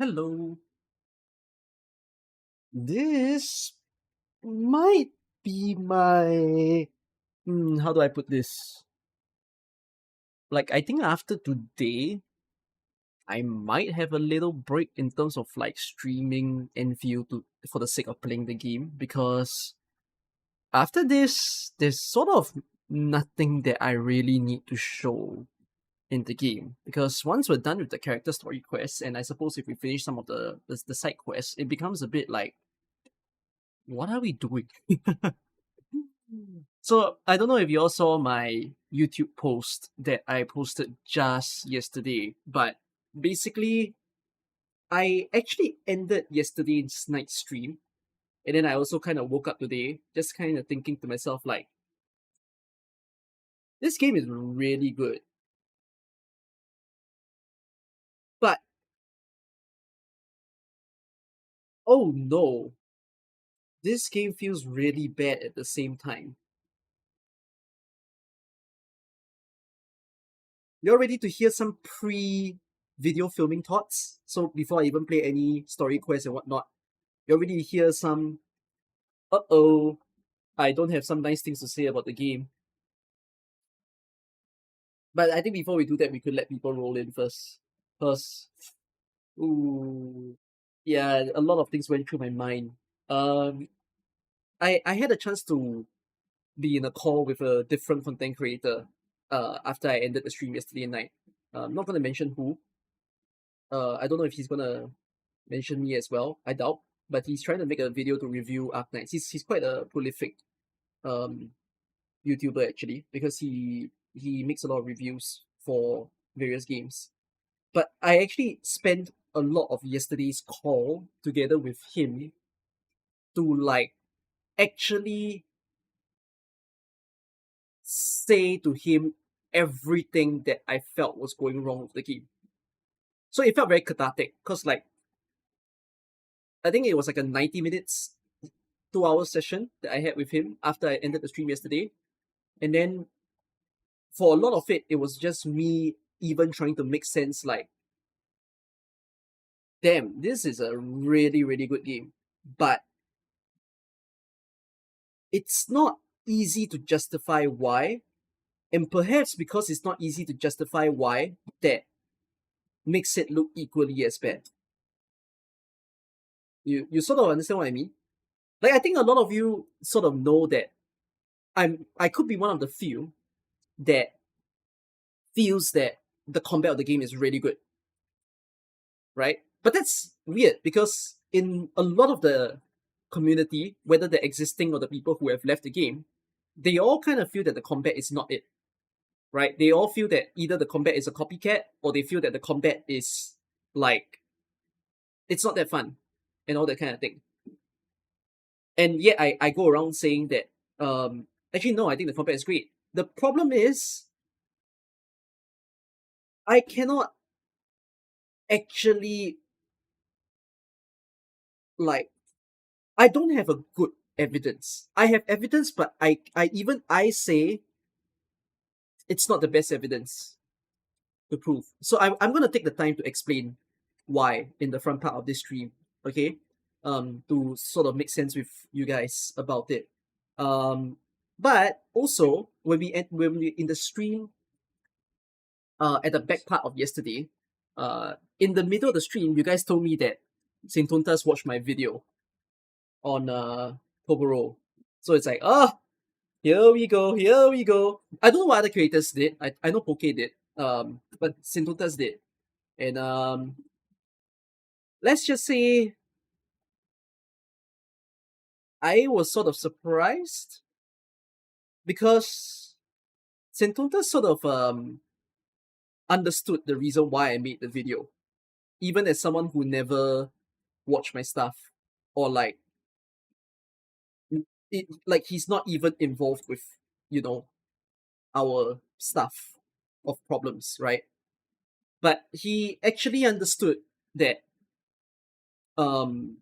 Hello. This might be my. How do I put this? Like, I think after today, I might have a little break in terms of like streaming Endfield for the sake of playing the game because after this, there's sort of nothing that I really need to show in the game because once we're done with the character story quests, and I suppose if we finish some of the side quests, it becomes a bit like, what are we doing? So I don't know if you all saw my YouTube post that I posted just yesterday, but basically I actually ended yesterday's night stream, and then I also kind of woke up today, just kind of thinking to myself like, this game is really good, but oh no, this game feels really bad at the same time. You're ready to hear some pre-video filming thoughts? So before I even play any story quests and whatnot, you're ready to hear some uh-oh, I don't have some nice things to say about the game. But I think before we do that, we could let people roll in first. First, ooh, yeah, a lot of things went through my mind. Um, I had a chance to be in a call with a different content creator. After I ended the stream yesterday night. I'm not gonna mention who. I don't know if he's gonna mention me as well. I doubt. But he's trying to make a video to review Arknights. He's quite a prolific um YouTuber actually because he makes a lot of reviews for various games. But I actually spent a lot of yesterday's call together with him to like actually say to him everything that I felt was going wrong with the game. So it felt very cathartic because like I think it was like a 90 minutes 2 hour session that I had with him after I ended the stream yesterday. And then for a lot of it, it was just me even trying to make sense like, damn, this is a really, really good game. But it's not easy to justify why. And perhaps because it's not easy to justify why, that makes it look equally as bad. You sort of understand what I mean? Like I think a lot of you sort of know that I could be one of the few that feels that the combat of the game is really good, right? But that's weird because in a lot of the community, whether the existing or the people who have left the game, they all kind of feel that the combat is not it, right? They all feel that either the combat is a copycat or they feel that the combat is like it's not that fun and all that kind of thing. And yet I go around saying that actually no, I think the combat is great. The problem is I cannot actually like I don't have a good evidence. I have evidence, but I say it's not the best evidence to prove. So I'm gonna take the time to explain why in the front part of this stream, okay? To sort of make sense with you guys about it. But also when we in the stream, at the back part of yesterday, in the middle of the stream, you guys told me that Saint Tontas watched my video on Toboro. So it's like, here we go, here we go. I don't know what other creators did. I know Poke did. But Saint Tontas did. And let's just say I was sort of surprised because Saint Tontas sort of understood the reason why I made the video. Even as someone who never watched my stuff or like like he's not even involved with, you know, our stuff of problems, right? But he actually understood that um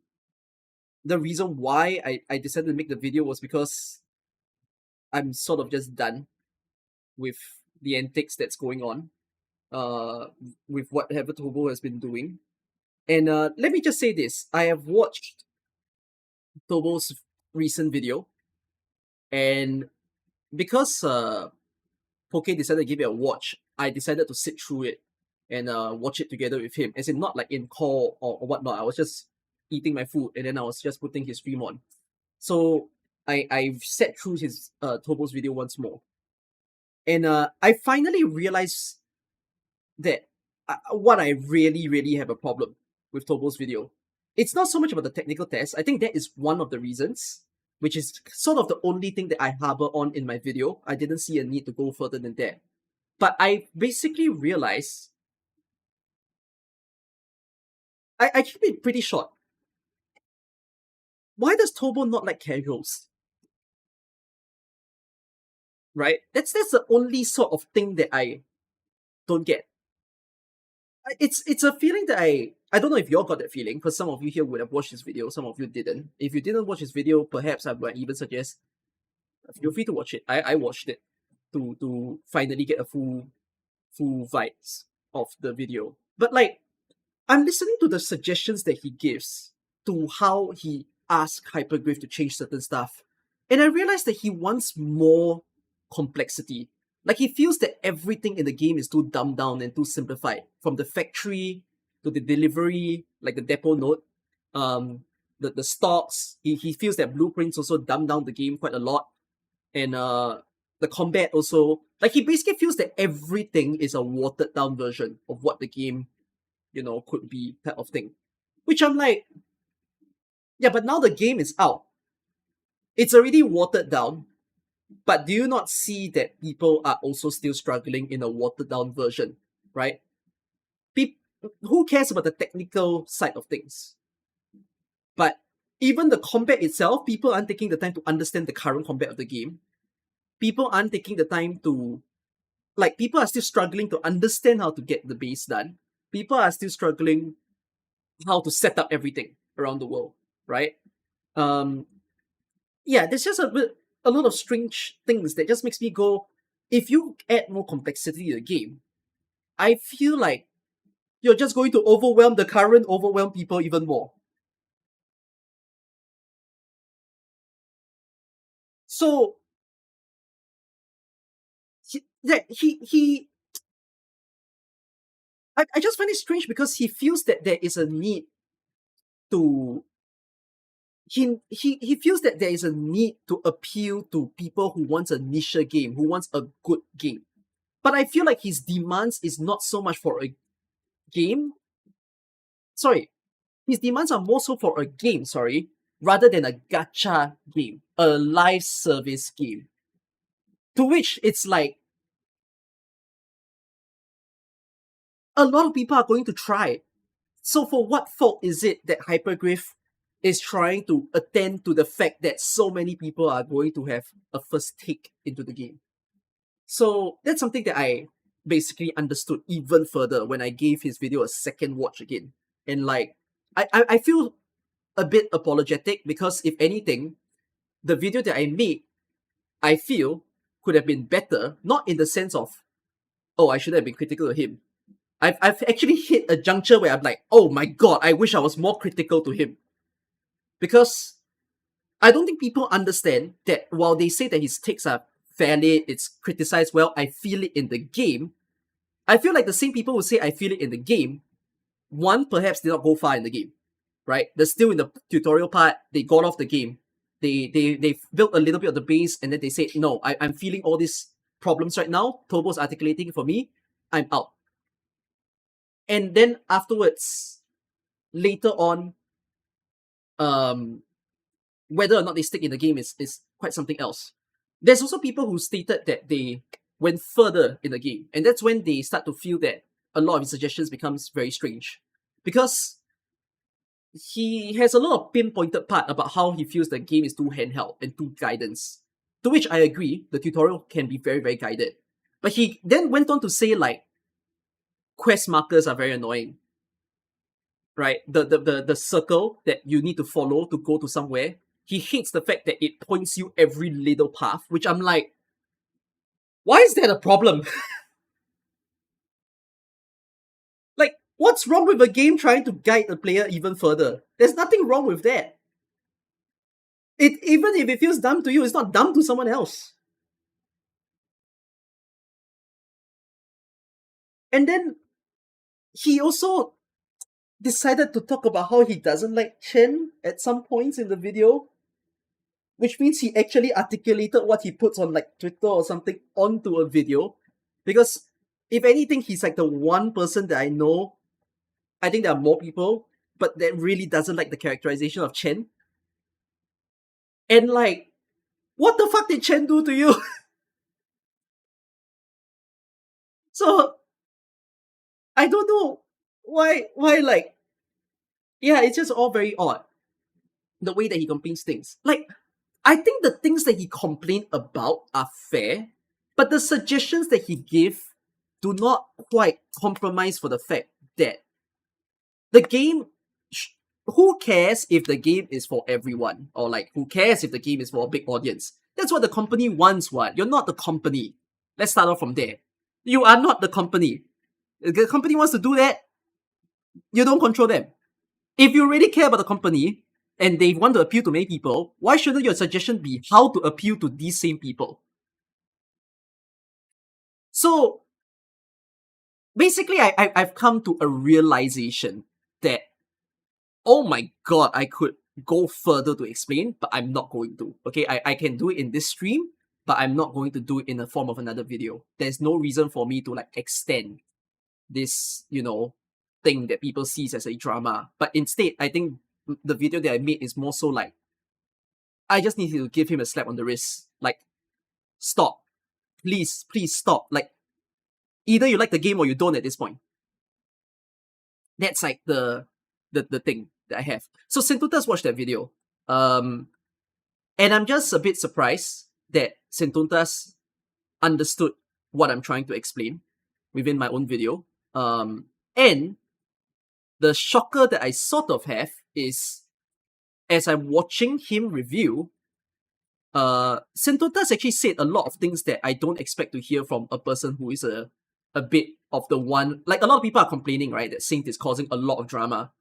the reason why I decided to make the video was because I'm sort of just done with the antics that's going on uh with whatever Tobo has been doing. And let me just say this: I have watched Tobo's recent video, and because Poke decided to give it a watch, I decided to sit through it and watch it together with him. As in, not like in call or whatnot. I was just eating my food and then I was just putting his stream on. So I've sat through his Tobo's video once more, and I finally realized that what I really have a problem with Tobo's video. It's not so much about the technical test. I think that is one of the reasons, which is sort of the only thing that I harbor on in my video. I didn't see a need to go further than that. But I basically realized I keep it pretty short. Why does Tobo not like casuals? Right? That's the only sort of thing that I don't get. It's a feeling that I don't know if you all got that feeling, because some of you here would have watched this video, some of you didn't. If you didn't watch this video, perhaps I might even suggest feel free to watch it. I watched it to finally get a full vibes of the video. But like, I'm listening to the suggestions that he gives to how he asks Hypergriff to change certain stuff, and I realized that he wants more complexity. Like, he feels that everything in the game is too dumbed down and too simplified, from the factory to the delivery, like the depot note, the stocks. He feels that blueprints also dumb down the game quite a lot, and the combat also. Like, he basically feels that everything is a watered down version of what the game, could be, type of thing. Which I'm like, yeah, but now the game is out. It's already watered down, but do you not see that people are also still struggling in a watered down version, right? Who cares about the technical side of things? But even the combat itself, people aren't taking the time to understand the current combat of the game. People aren't taking the time to, like, people are still struggling to understand how to get the base done. People are still struggling how to set up everything around the world, right? Yeah, there's just a lot of strange things that just makes me go, if you add more complexity to the game, I feel like you're just going to overwhelm people even more. So I just find it strange because he feels that there is a need to he feels that there is a need to appeal to people who wants a niche game, who wants a good game. But I feel like his demands is not so much for a game. Sorry, his demands are more so for a game, rather than a gacha game, a live service game. To which it's like, a lot of people are going to try. So for what fault is it that Hypergriff is trying to attend to the fact that so many people are going to have a first take into the game? So that's something that I basically understood even further when I gave his video a second watch again. And like, I feel a bit apologetic because if anything, the video that I made, I feel could have been better, not in the sense of, oh, I should have been critical of him. I've actually hit a juncture where I'm like, oh my god, I wish I was more critical to him. Because I don't think people understand that while they say that his takes are fairly, it's criticized well, I feel it in the game. I feel like the same people who say I feel it in the game, one, perhaps did not go far in the game, right? They're still in the tutorial part, they got off the game. They built a little bit of the base and then they say, no, I'm feeling all these problems right now. Tobo's articulating it for me, I'm out. And then afterwards, later on, whether or not they stick in the game is quite something else. There's also people who stated that they went further in the game, and that's when they start to feel that a lot of his suggestions becomes very strange. Because he has a lot of pinpointed part about how he feels the game is too handheld and too guidance. To which I agree, the tutorial can be very, very guided. But he then went on to say like quest markers are very annoying. Right? The circle that you need to follow to go to somewhere. He hates the fact that it points you every little path, which I'm like, why is that a problem? Like, What's wrong with a game trying to guide the player even further? There's nothing wrong with that. Even if it feels dumb to you, it's not dumb to someone else. And then he also decided to talk about how he doesn't like Chen at some points in the video, which means he actually articulated what he puts on like Twitter or something onto a video. Because if anything, he's like the one person that I know. I think there are more people, but that really doesn't like the characterization of Chen. And like, what the fuck did Chen do to you? So I don't know why like, yeah, it's just all very odd. The way that he complains things. Like, I think the things that he complained about are fair, but the suggestions that he gave do not quite compromise for the fact that the game, who cares if the game is for everyone? Or like, who cares if the game is for a big audience? That's what the company wants, what? You're not the company. Let's start off from there. You are not the company. If the company wants to do that, you don't control them. If you really care about the company and they want to appeal to many people, why shouldn't your suggestion be how to appeal to these same people? So basically, I've come to a realization that, oh my god, I could go further to explain, but I'm not going to. Okay, I can do it in this stream, but I'm not going to do it in the form of another video. There's no reason for me to like extend this, thing that people sees as a drama. But instead, I think the video that I made is more so like, I just need to give him a slap on the wrist. Like, stop. Please stop. Like, either you like the game or you don't at this point. That's like the thing that I have. So Sentuntas watched that video. And I'm just a bit surprised that Sentuntas understood what I'm trying to explain within my own video. And the shocker that I sort of have is, as I'm watching him review, Sentuntas actually said a lot of things that I don't expect to hear from a person who is a bit of the one. Like, a lot of people are complaining, right, that Synth is causing a lot of drama.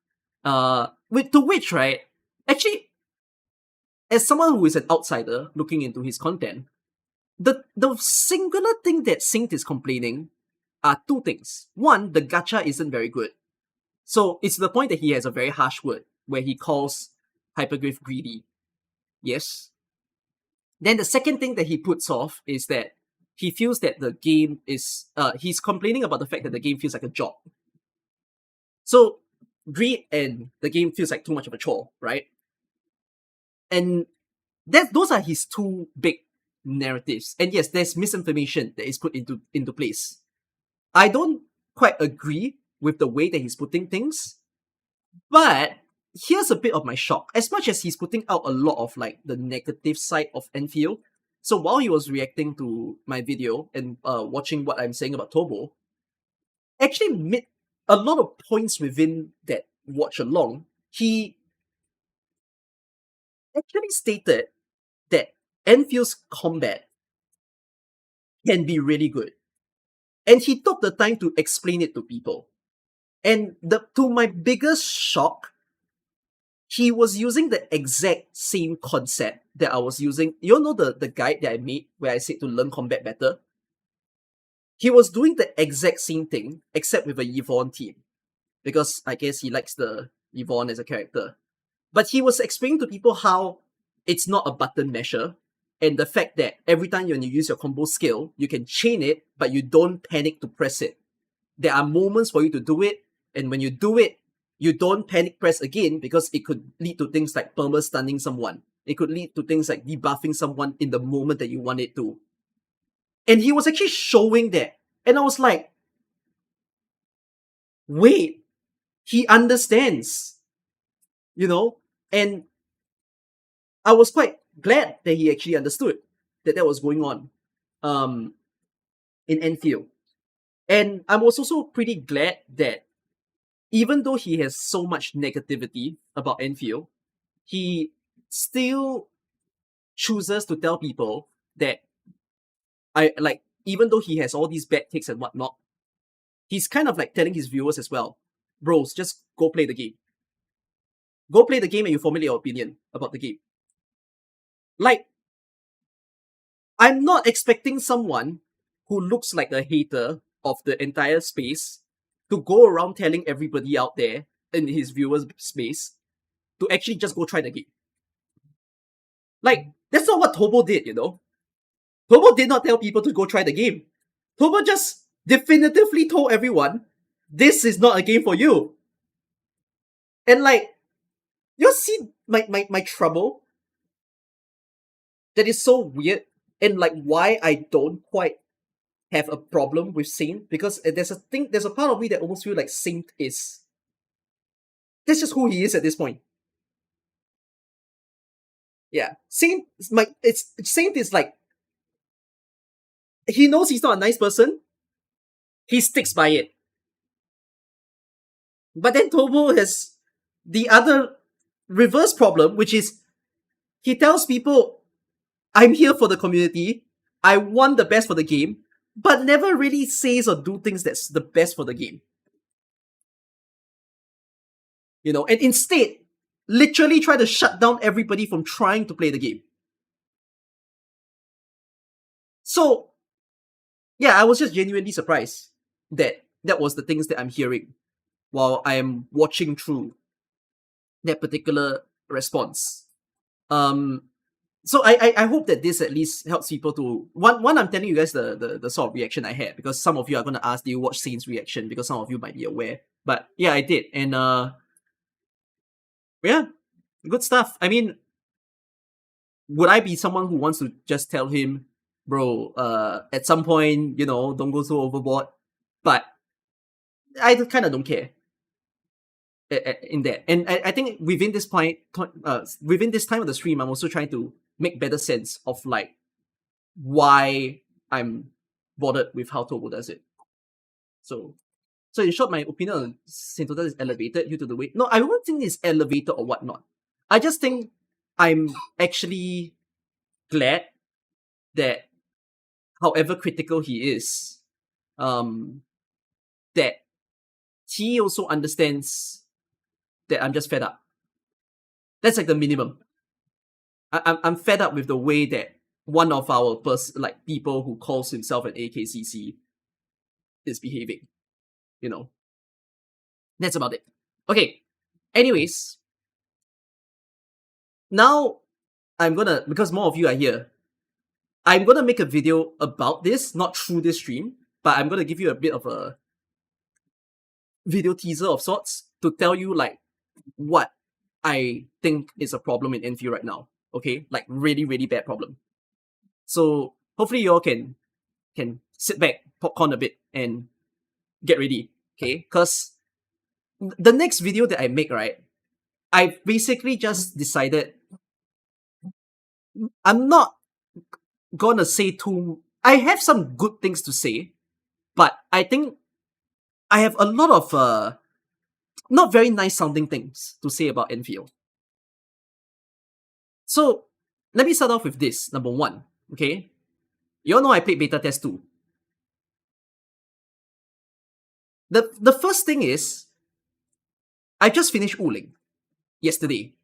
To which, right, actually, as someone who is an outsider looking into his content, the singular thing that Synth is complaining are two things. One, the gacha isn't very good. So it's to the point that he has a very harsh word where he calls Hyperglyph greedy. Yes. Then the second thing that he puts off is that he feels that the game is, he's complaining about the fact that the game feels like a job. So greed and the game feels like too much of a chore, right? And those are his two big narratives. And yes, there's misinformation that is put into place. I don't quite agree with the way that he's putting things, but here's a bit of my shock. As much as he's putting out a lot of like the negative side of Endfield, so while he was reacting to my video and watching what I'm saying about Tobo, actually made a lot of points within that watch along. He actually stated that Enfield's combat can be really good. And he took the time to explain it to people. And to my biggest shock, he was using the exact same concept that I was using. You know the guide that I made where I said to learn combat better? He was doing the exact same thing, except with a Yvonne team. Because I guess he likes the Yvonne as a character. But he was explaining to people how it's not a button measure, and the fact that every time when you use your combo skill, you can chain it, but you don't panic to press it. There are moments for you to do it, and when you do it, you don't panic press again because it could lead to things like perma stunning someone. It could lead to things like debuffing someone in the moment that you want it to. And he was actually showing that. And I was like, wait, he understands. And I was quite glad that he actually understood that was going on in Endfield. And I was also pretty glad that even though he has so much negativity about Endfield, he still chooses to tell people that even though he has all these bad takes and whatnot, he's kind of like telling his viewers as well, bros, just go play the game. Go play the game and you formulate your opinion about the game. Like, I'm not expecting someone who looks like a hater of the entire space to go around telling everybody out there in his viewers space to actually just go try the game. Like, that's not what Tobo did, you know? Tobo did not tell people to go try the game. Tobo just definitively told everyone, this is not a game for you. And like, you see my trouble? That is so weird. And like why I don't quite have a problem with Saint, because there's a part of me that almost feel like Saint is. That's just who he is at this point. Yeah. Saint is like, he knows he's not a nice person. He sticks by it. But then Tobo has the other reverse problem, which is he tells people, I'm here for the community. I want the best for the game, but never really says or do things that's the best for the game. You know, and instead, literally try to shut down everybody from trying to play the game. So, yeah, I was just genuinely surprised that that was the things that I'm hearing while I am watching through that particular response. So I hope that this at least helps people to one I'm telling you guys the sort of reaction I had, because some of you are gonna ask, do you watch Saint's reaction? Because some of you might be aware. But yeah, I did. And yeah, good stuff. I mean, would I be someone who wants to just tell him, bro, at some point, you know, don't go so overboard? But I kind of don't care in that. And I think within this point, within this time of the stream, I'm also trying to make better sense of like why I'm bothered with how Tobo does it. So in short, my opinion on Saint Total is elevated due to the way. No, I don't think it's elevated or whatnot. I just think I'm actually glad that, however critical he is, that he also understands that I'm just fed up. That's like the minimum. I'm fed up with the way that one of our people who calls himself an AKCC is behaving. You know, that's about it. Okay. Anyways, now I'm gonna, because more of you are here, I'm gonna make a video about this, not through this stream, but I'm gonna give you a bit of a video teaser of sorts to tell you like what I think is a problem in Endfield right now. Okay, like really, really bad problem. So hopefully you all can sit back, popcorn a bit, and get ready. Okay, because the next video that I make, right, I basically just decided I'm not gonna say too. I have some good things to say, but I think I have a lot of not very nice sounding things to say about Endfield. So let me start off with this. Number one, okay? You all know I played beta test 2. The first thing is, I just finished Wuling yesterday.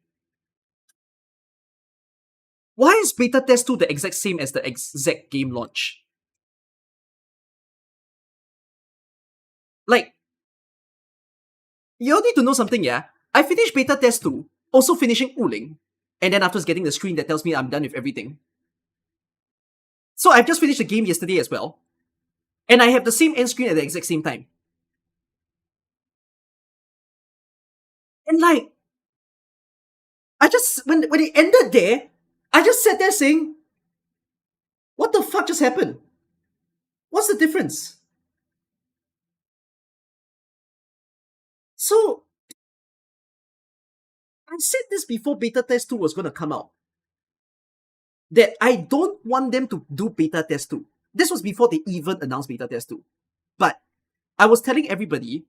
Why is beta test 2 the exact same as the exact game launch? Like, you all need to know something, yeah? I finished beta test 2, also finishing Wuling, and then afterwards getting the screen that tells me I'm done with everything. So I've just finished the game yesterday as well, and I have the same end screen at the exact same time. And like, I just, when it ended there, I just sat there saying, what the fuck just happened? What's the difference? So, I said this before beta test 2 was going to come out, that I don't want them to do beta test 2. This was before they even announced beta test 2. But I was telling everybody,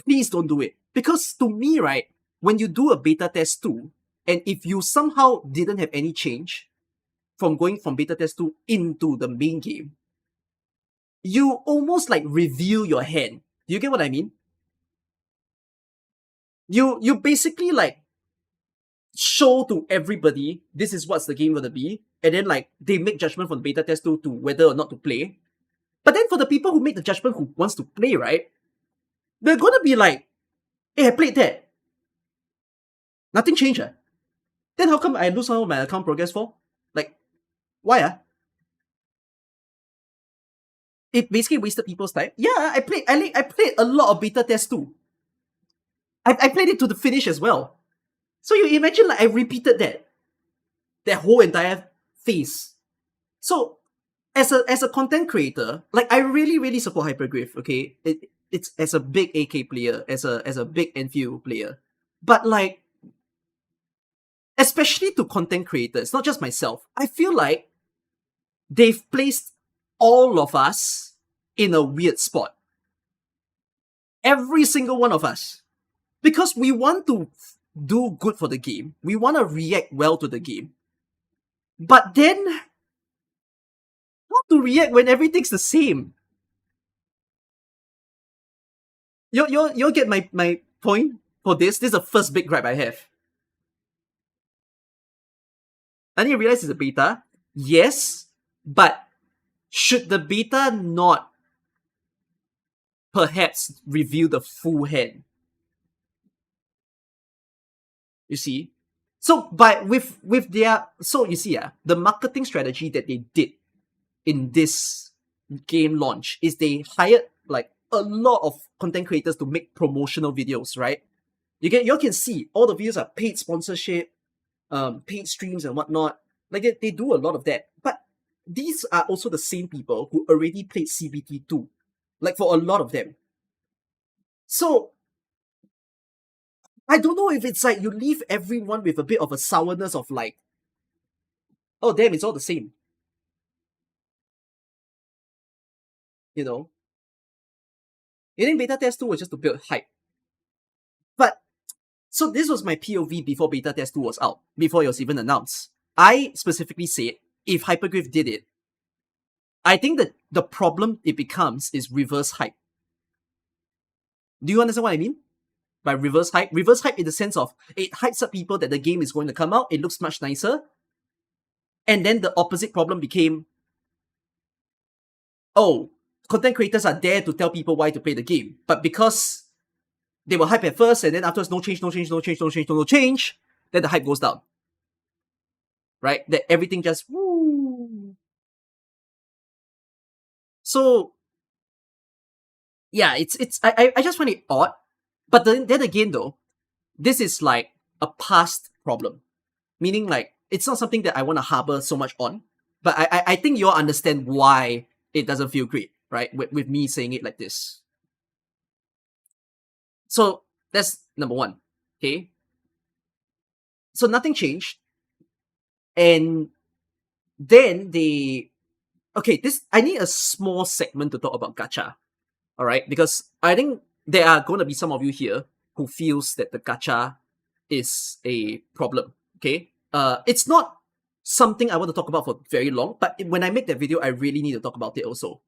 please don't do it. Because to me, right, when you do a beta test 2, and if you somehow didn't have any change from going from beta test 2 into the main game, you almost like reveal your hand. Do you get what I mean? You basically like show to everybody this is what's the game gonna be, and then like they make judgment from the beta test to whether or not to play. But then for the people who make the judgment who wants to play, right, they're gonna be like, hey, I played that. Nothing changed. Then how come I lose some of my account progress for? Like, why? It basically wasted people's time. Yeah, I played a lot of beta tests too. I played it to the finish as well. So you imagine like I repeated that whole entire phase. So as a content creator, like I really support Hypergraph. Okay, it's as a big AK player, as a big Endfield player, but like especially to content creators, not just myself, I feel like they've placed all of us in a weird spot. Every single one of us, because we want to do good for the game, we want to react well to the game, but then how to react when everything's the same? You'll get my point for this. This is the first big gripe I have. I didn't realize it's a beta. Yes, but should the beta not perhaps reveal the full hand? You see? So with their so you see the marketing strategy that they did in this game launch is they hired like a lot of content creators to make promotional videos, right? You can see all the videos are paid sponsorship, paid streams and whatnot. Like they do a lot of that. But these are also the same people who already played CBT2. Like for a lot of them. So I don't know if it's like you leave everyone with a bit of a sourness of like, oh damn, it's all the same. You know? You think beta test 2 was just to build hype. But so this was my POV before beta test 2 was out, before it was even announced. I specifically said if Hypergraph did it, I think that the problem it becomes is reverse hype. Do you understand what I mean? By reverse hype? Reverse hype in the sense of it hypes up people that the game is going to come out, it looks much nicer. And then the opposite problem became, oh, content creators are there to tell people why to play the game. But because they were hype at first and then afterwards no change, then the hype goes down. Right? That everything just woo. So yeah, I just find it odd. But then again though, this is like a past problem. Meaning like it's not something that I want to harbor so much on. But I think you'll understand why it doesn't feel great, right? With me saying it like this. So that's number one. Okay. So nothing changed. And then I need a small segment to talk about gacha. Alright? Because I think there are gonna be some of you here who feels that the gacha is a problem. Okay? It's not something I want to talk about for very long, but when I make that video, I really need to talk about it also.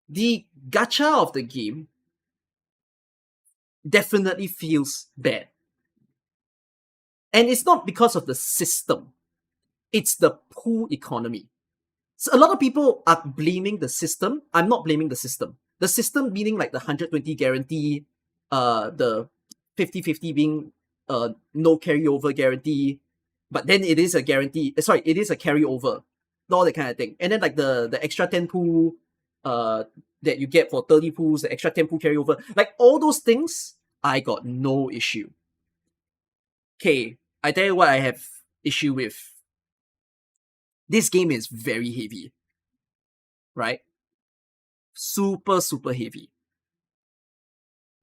The gacha of the game definitely feels bad. And it's not because of the system. It's the pool economy. So a lot of people are blaming the system. I'm not blaming the system. The system meaning like the 120 guarantee, the 50-50 being no carryover guarantee, but then it is a guarantee. Sorry, it is a carryover, all that kind of thing. And then like the extra 10 pool that you get for 30 pools, the extra 10 pool carryover, like all those things, I got no issue. Okay, I tell you what I have issue with. This game is very heavy, right? Super heavy.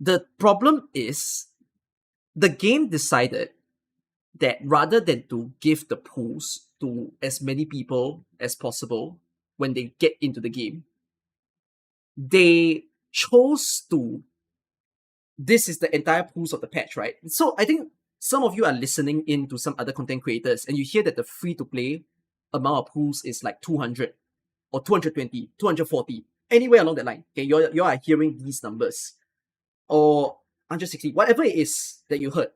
The problem is the game decided that rather than to give the pools to as many people as possible when they get into the game, they chose to, this is the entire pools of the patch, right? So I think some of you are listening in to some other content creators and you hear that the free to play amount of pools is like 200 or 220, 240, anywhere along that line. Okay, you are hearing these numbers or 160, whatever it is that you heard.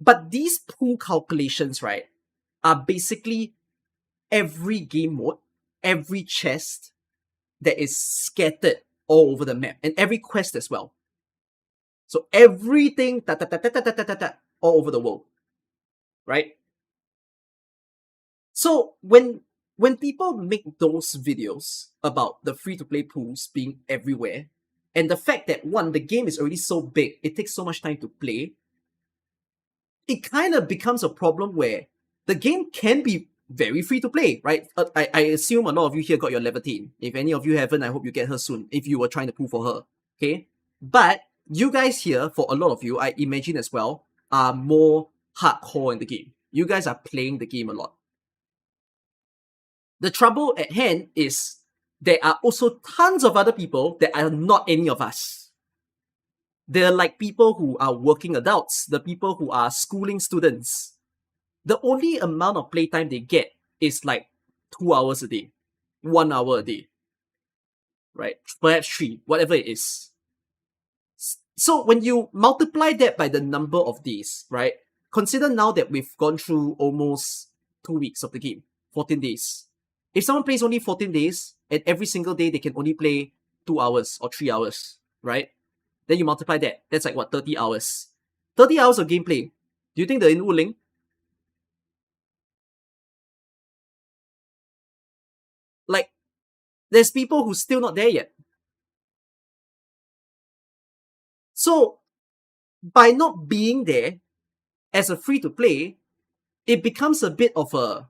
But these pool calculations, right, are basically every game mode, every chest that is scattered all over the map, and every quest as well. So everything all over the world, right? So when people make those videos about the free to play pools being everywhere, and the fact that one, the game is already so big, it takes so much time to play, it kind of becomes a problem where the game can be very free to play, right? I assume a lot of you here got your Lavitain. If any of you haven't, I hope you get her soon if you were trying to pull for her. Okay? But you guys here, for a lot of you, I imagine as well, are more hardcore in the game. You guys are playing the game a lot. The trouble at hand is there are also tons of other people that are not any of us. They're like people who are working adults, the people who are schooling students. The only amount of playtime they get is like 2 hours a day, 1 hour a day, right? Perhaps 3, whatever it is. So when you multiply that by the number of days, right? Consider now that we've gone through almost 2 weeks of the game, 14 days. If someone plays only 14 days, and every single day they can only play 2 hours or 3 hours, right? Then you multiply that. That's like what, 30 hours. 30 hours of gameplay. Do you think they're in Wuling? Like, there's people who's still not there yet. So, by not being there as a free to play, it becomes a bit of a.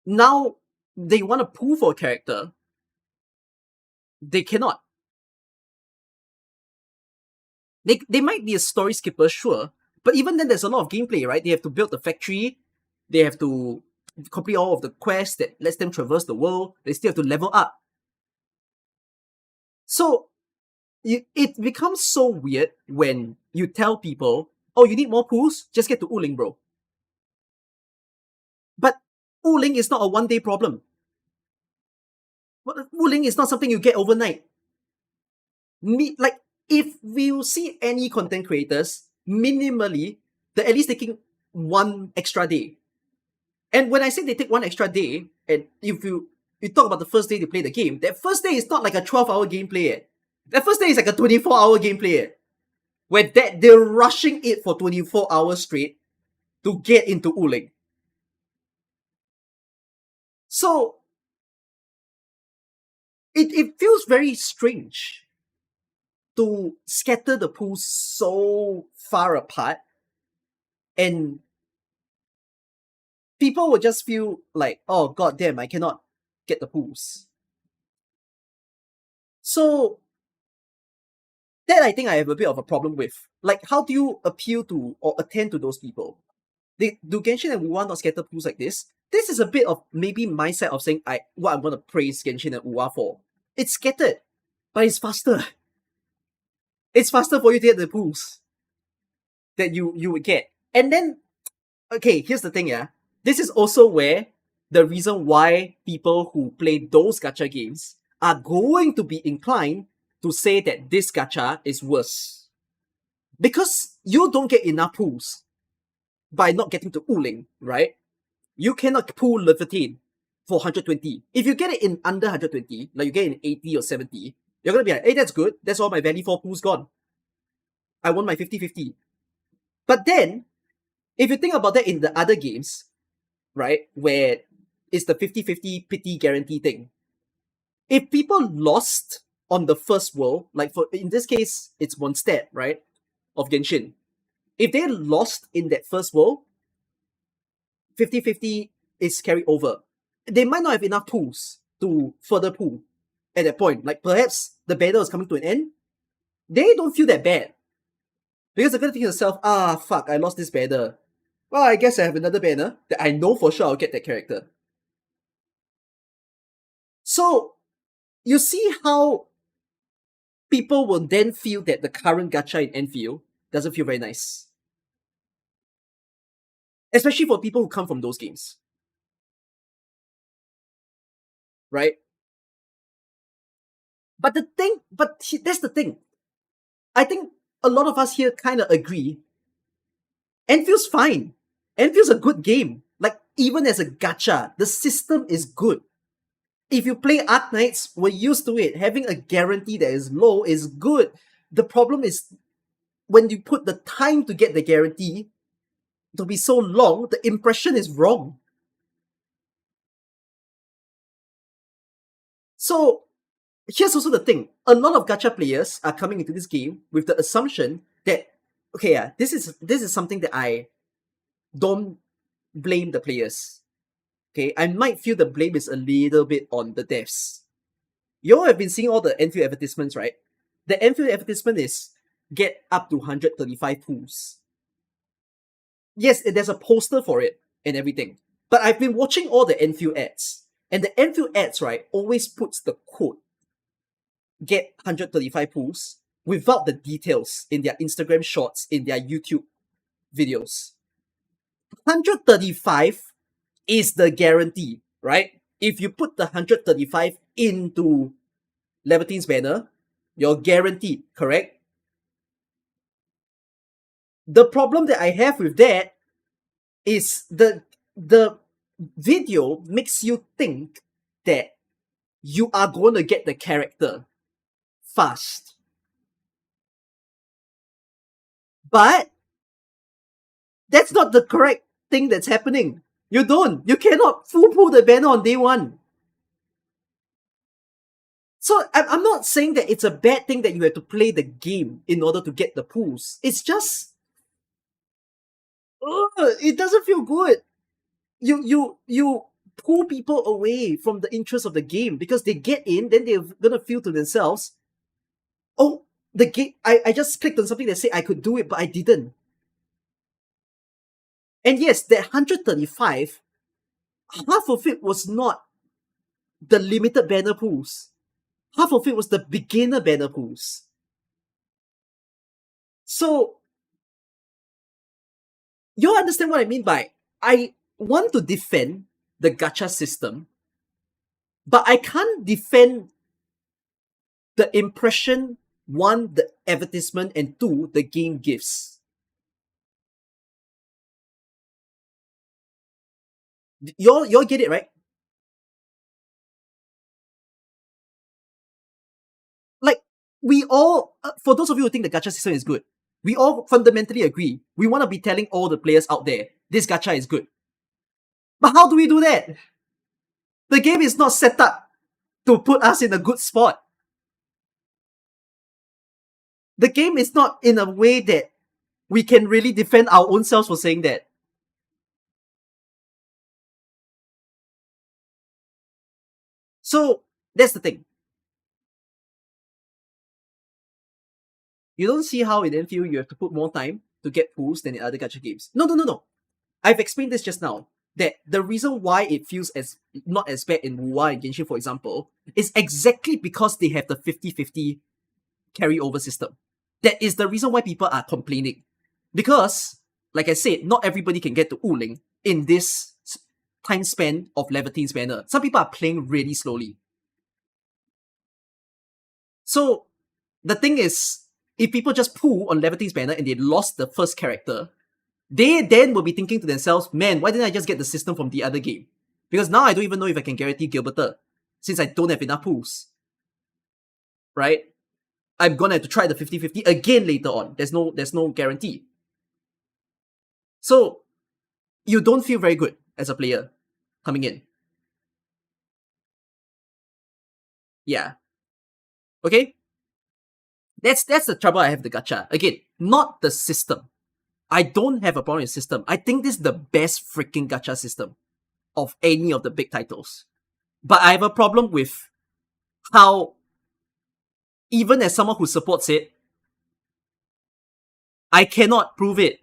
Now, they want to pull for a character, they cannot. They might be a story skipper, sure, but even then, there's a lot of gameplay, right? They have to build the factory, they have to complete all of the quests that lets them traverse the world, they still have to level up. So, it becomes so weird when you tell people, oh, you need more pools? Just get to Wuling, bro. But Wuling is not a one-day problem. Wuling is not something you get overnight. Like, if we see any content creators, minimally, they're at least taking 1 extra day. And when I say they take 1 extra day, and if you talk about the first day they play the game, that first day is not like a 12-hour gameplay. That first day is like a 24-hour gameplay. Where they're rushing it for 24 hours straight to get into Wuling. So, it feels very strange to scatter the pools so far apart, and people will just feel like, oh god damn, I cannot get the pools. So that I think I have a bit of a problem with. Like, how do you appeal to or attend to those people? Do Genshin and Wuwa not scatter pools like this? This is a bit of maybe my side of saying what I'm gonna praise Genshin and Wuwa for. It's scattered, but it's faster. It's faster for you to get the pools that you would get. And then, okay, here's the thing, yeah. This is also where the reason why people who play those gacha games are going to be inclined to say that this gacha is worse. Because you don't get enough pools by not getting to Wuling, right? You cannot pull Lavitain for 120. If you get it in under 120, like you get it in 80 or 70, you're gonna be like, hey, that's good. That's all my value for pools gone. I want my 50-50. But then, if you think about that in the other games, right, where it's the 50-50 pity guarantee thing, if people lost on the first world, like for in this case, it's Mondstadt, right, of Genshin. If they lost in that first world, 50-50 is carried over. They might not have enough pools to further pool at that point. Like, perhaps the banner is coming to an end. They don't feel that bad. Because they're gonna think to themselves, fuck, I lost this banner. Well, I guess I have another banner that I know for sure I'll get that character. So, you see how people will then feel that the current gacha in Endfield doesn't feel very nice. Especially for people who come from those games. Right? But that's the thing. I think a lot of us here kind of agree Enfield's fine. Enfield's a good game. Like, even as a gacha, the system is good. If you play Arknights, we're used to it. Having a guarantee that is low is good. The problem is when you put the time to get the guarantee to be so long, the impression is wrong. So here's also the thing. A lot of gacha players are coming into this game with the assumption that, okay, yeah, this is something that I don't blame the players. Okay, I might feel the blame is a little bit on the devs. You all have been seeing all the Endfield advertisements, right? The Endfield advertisement is get up to 135 pools. Yes, there's a poster for it and everything. But I've been watching all the Endfield ads. And the Endfield ads, right, always puts the code get 135 pools without the details in their Instagram shorts, in their YouTube videos. 135 is the guarantee, right? If you put the 135 into Levitain's banner, you're guaranteed, correct? The problem that I have with that is the video makes you think that you are going to get the character fast. But that's not the correct thing that's happening. You don't. You cannot full pull the banner on day one. So I'm not saying that it's a bad thing that you have to play the game in order to get the pulls. It's just, it doesn't feel good. You pull people away from the interest of the game because they get in, then they're gonna feel to themselves, oh, the game. I just clicked on something that said I could do it, but I didn't. And yes, that 135, half of it was not the limited banner pools. Half of it was the beginner banner pools. So, you understand what I mean by I want to defend the gacha system, but I can't defend the impression, one, the advertisement, and two, the game gives. You all get it, right? Like, we all, for those of you who think the gacha system is good, we all fundamentally agree. We want to be telling all the players out there, this gacha is good. But how do we do that? The game is not set up to put us in a good spot. The game is not in a way that we can really defend our own selves for saying that. So, that's the thing. You don't see how in Endfield you have to put more time to get pools than in other gacha games. No. I've explained this just now. That the reason why it feels as not as bad in Wuwa and Genshin, for example, is exactly because they have the 50-50 carryover system. That is the reason why people are complaining. Because, like I said, not everybody can get to Wuling in this time span of Levitain's banner. Some people are playing really slowly. So, the thing is, if people just pull on Levitain's banner and they lost the first character, they then will be thinking to themselves, man, why didn't I just get the system from the other game? Because now I don't even know if I can guarantee Gilberta, since I don't have enough pools. Right? I'm gonna have to try the 50-50 again later on. There's no guarantee. So, you don't feel very good as a player coming in. Yeah. Okay? That's the trouble I have with the gacha. Again, not the system. I don't have a problem with the system. I think this is the best freaking gacha system of any of the big titles. But I have a problem with how, even as someone who supports it, I cannot prove it.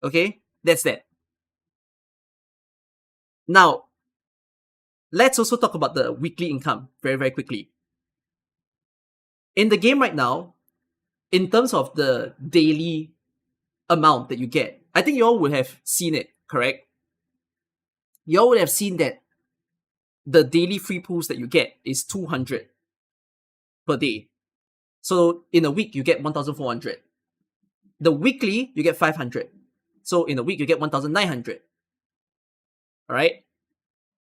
Okay? That's that. Now, let's also talk about the weekly income very, very quickly. In the game right now, in terms of the daily amount that you get, I think you all would have seen it, correct? You all would have seen that the daily free pools that you get is 200 per day. So in a week, you get 1,400. The weekly, you get 500. So in a week, you get 1,900. All right.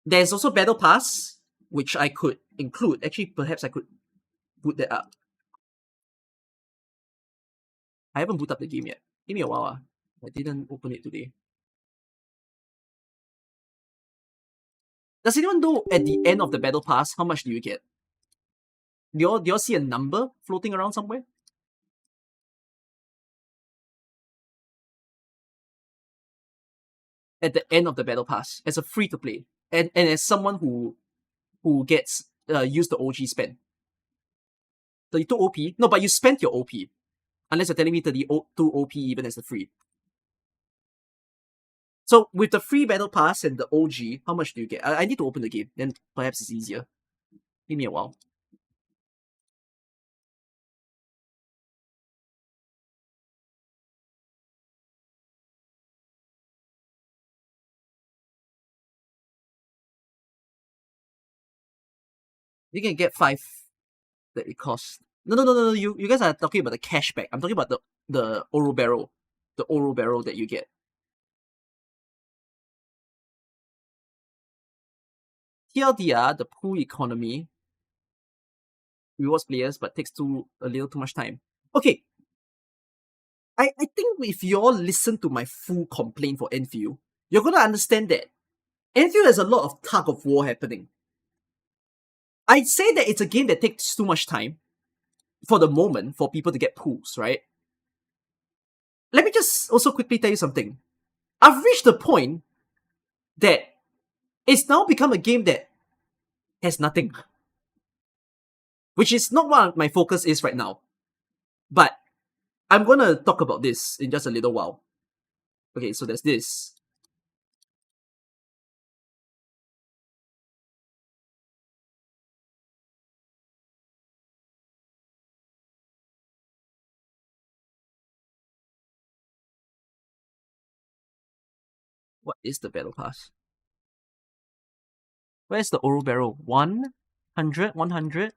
There's also Battle Pass, which I could include. Actually, perhaps I could boot that up. I haven't booted up the game yet. Give me a while. I didn't open it today. Does anyone know at the end of the Battle Pass, how much do you get? Do y'all see a number floating around somewhere? At the end of the Battle Pass, as a free to play, and as someone who gets used the OG spend. 32 OP? No, but you spent your OP. Unless you're telling me 32 OP even as the free. So with the free Battle Pass and the OG, how much do you get? I need to open the game, then perhaps it's easier. Give me a while. You can get 5 that it costs. No. You guys are talking about the cashback. I'm talking about the Oro Barrel. The Oro Barrel that you get. TLDR, the pool economy rewards players but takes a little too much time. Okay. I think if you all listen to my full complaint for Endfield, you're gonna understand that Endfield has a lot of tug of war happening. I'd say that it's a game that takes too much time for the moment for people to get pools, right? Let me just also quickly tell you something. I've reached the point that it's now become a game that has nothing. Which is not what my focus is right now. But I'm gonna talk about this in just a little while. Okay, so there's this. What is the battle pass? Where's the Oro Barrel? 100, 100,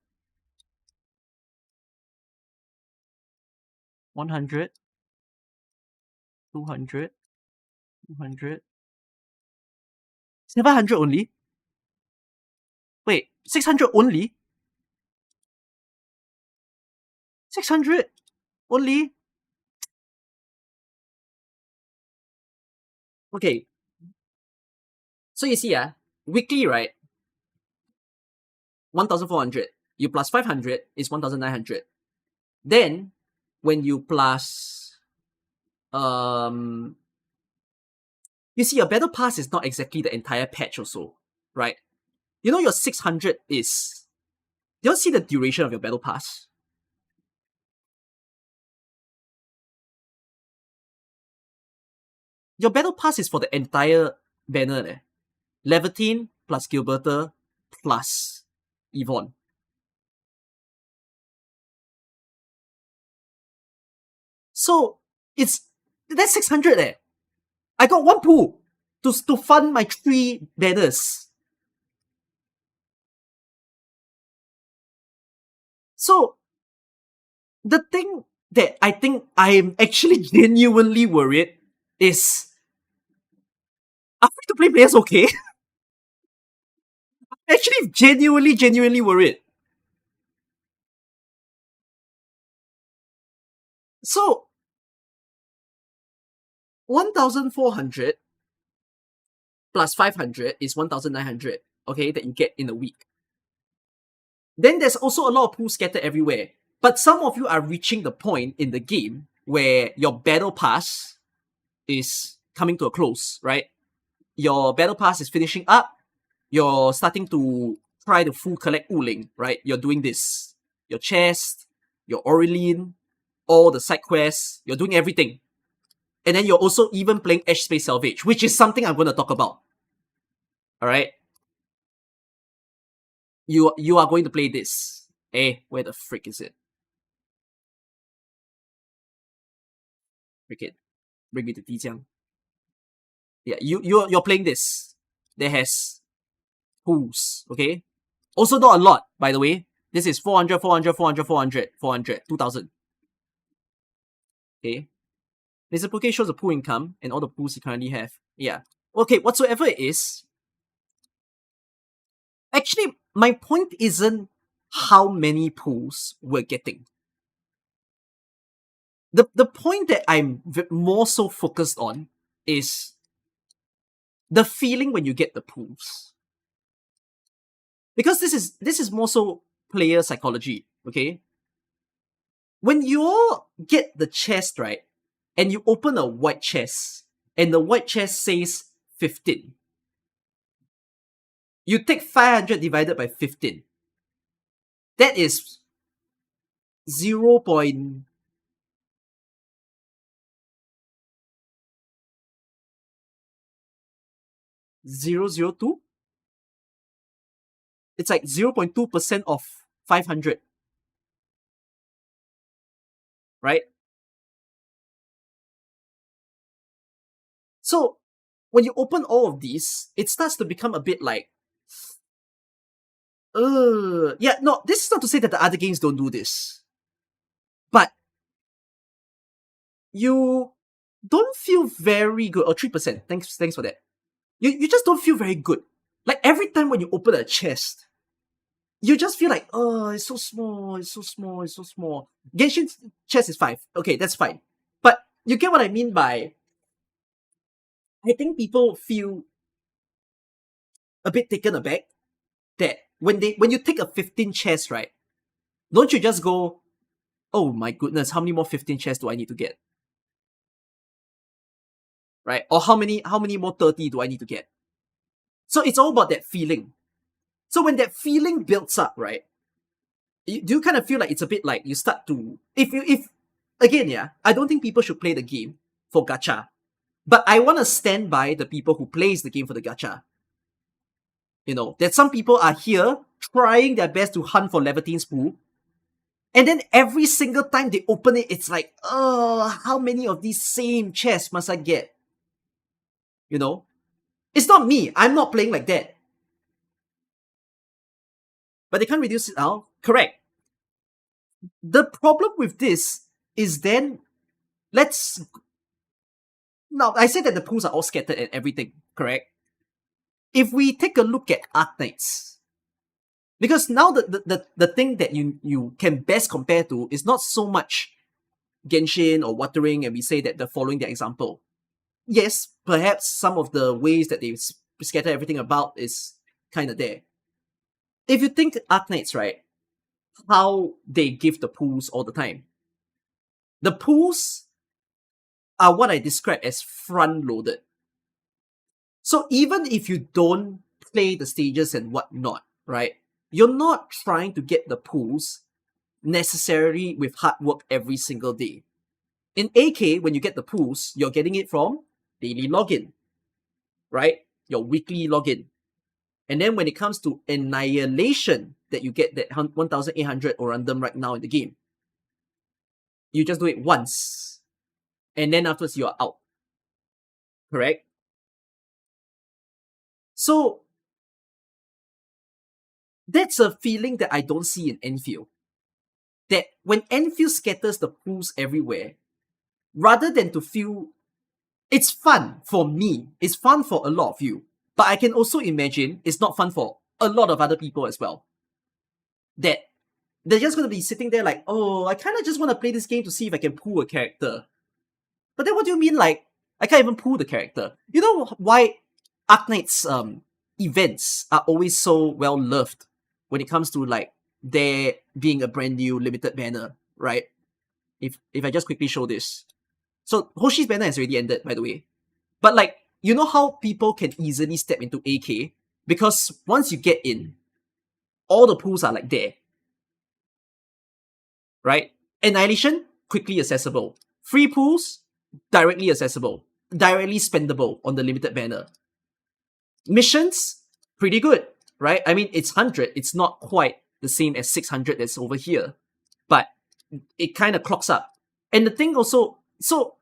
100, 200, 200, 700 only? Wait, 600 only? 600 only? Okay. So you see, weekly, right? 1,400. You plus 500 is 1,900. Then, when you plus, you see, your battle pass is not exactly the entire patch also, right? You know your 600 is, do you see the duration of your battle pass? Your battle pass is for the entire banner. Lavitain plus Gilberta plus Yvonne. So that's 600 I got one pool to fund my 3 banners. So the thing that I think I am actually genuinely worried is, are free to play players okay? I'm actually genuinely worried. So 1,400 plus 500 is 1,900, okay, that you get in a week. Then there's also a lot of pools scattered everywhere. But some of you are reaching the point in the game where your battle pass is coming to a close, right? Your battle pass is finishing up. You're starting to try to full collect Uling, right? You're doing this. Your chest, your Aurelian, all the side quests, you're doing everything. And then you're also even playing Edge Space Salvage, which is something I'm going to talk about. Alright? You are going to play this. Where the frick is it? Frick it. Bring me to Tijiang. Yeah, you're playing this. That has pools, okay? Also not a lot, by the way. This is 400, 400, 400, 400, 400, 2000. Okay. This bouquet shows the pool income and all the pools you currently have. Yeah. Okay, whatsoever it is. Actually, my point isn't how many pools we're getting. The point that I'm more so focused on is the feeling when you get the pools. Because this is more so player psychology, okay? When you all get the chest, right, and you open a white chest, and the white chest says 15, you take 500 divided by 15. That is 0. 0.002. It's like 0.2% of 500, right? So when you open all of these, it starts to become a bit like, yeah, no, this is not to say that the other games don't do this, but you don't feel very good. Or 3%. Thanks for that. You just don't feel very good. Like every time when you open a chest, you just feel like, oh, it's so small, it's so small, it's so small. Genshin's chest is 5. Okay, that's fine. But you get what I mean by, I think people feel a bit taken aback that when you take a 15 chest, right, don't you just go, oh my goodness, how many more 15 chests do I need to get? Right? Or how many more 30 do I need to get? So it's all about that feeling. So when that feeling builds up, right, do you kind of feel like it's a bit like you start to, if again, yeah, I don't think people should play the game for gacha, but I want to stand by the people who plays the game for the gacha. You know, that some people are here trying their best to hunt for Laevitain's pool, and then every single time they open it, it's like, oh, how many of these same chests must I get? You know? It's not me. I'm not playing like that. But they can't reduce it out. Correct. The problem with this is then, now, I said that the pools are all scattered and everything, correct? If we take a look at Arknights, because now the thing that you can best compare to is not so much Genshin or Watering, and we say that they're following their example. Yes, perhaps some of the ways that they scatter everything about is kind of there. If you think Arknights, right, how they give the pools all the time. The pools are what I describe as front-loaded. So even if you don't play the stages and whatnot, right, you're not trying to get the pools necessarily with hard work every single day. In AK, when you get the pools, you're getting it from daily login, right? Your weekly login. And then when it comes to Annihilation, that you get that 1,800 or random right now in the game, you just do it once. And then afterwards, you are out. Correct? So, that's a feeling that I don't see in Endfield. That when Endfield scatters the pools everywhere, rather than to feel, it's fun for me, it's fun for a lot of you, but I can also imagine it's not fun for a lot of other people as well. That they're just going to be sitting there like, oh, I kind of just want to play this game to see if I can pull a character. But then what do you mean, like, I can't even pull the character? You know why Arknights events are always so well loved when it comes to, like, there being a brand new limited banner, right? If I just quickly show this. So Hoshi's banner has already ended, by the way. But, like, you know how people can easily step into AK? Because once you get in, all the pools are like there. Right? Annihilation, quickly accessible. Free pools, directly accessible. Directly spendable on the limited banner. Missions, pretty good, right? I mean, it's 100. It's not quite the same as 600 that's over here. But it kind of clocks up. And the thing also, so,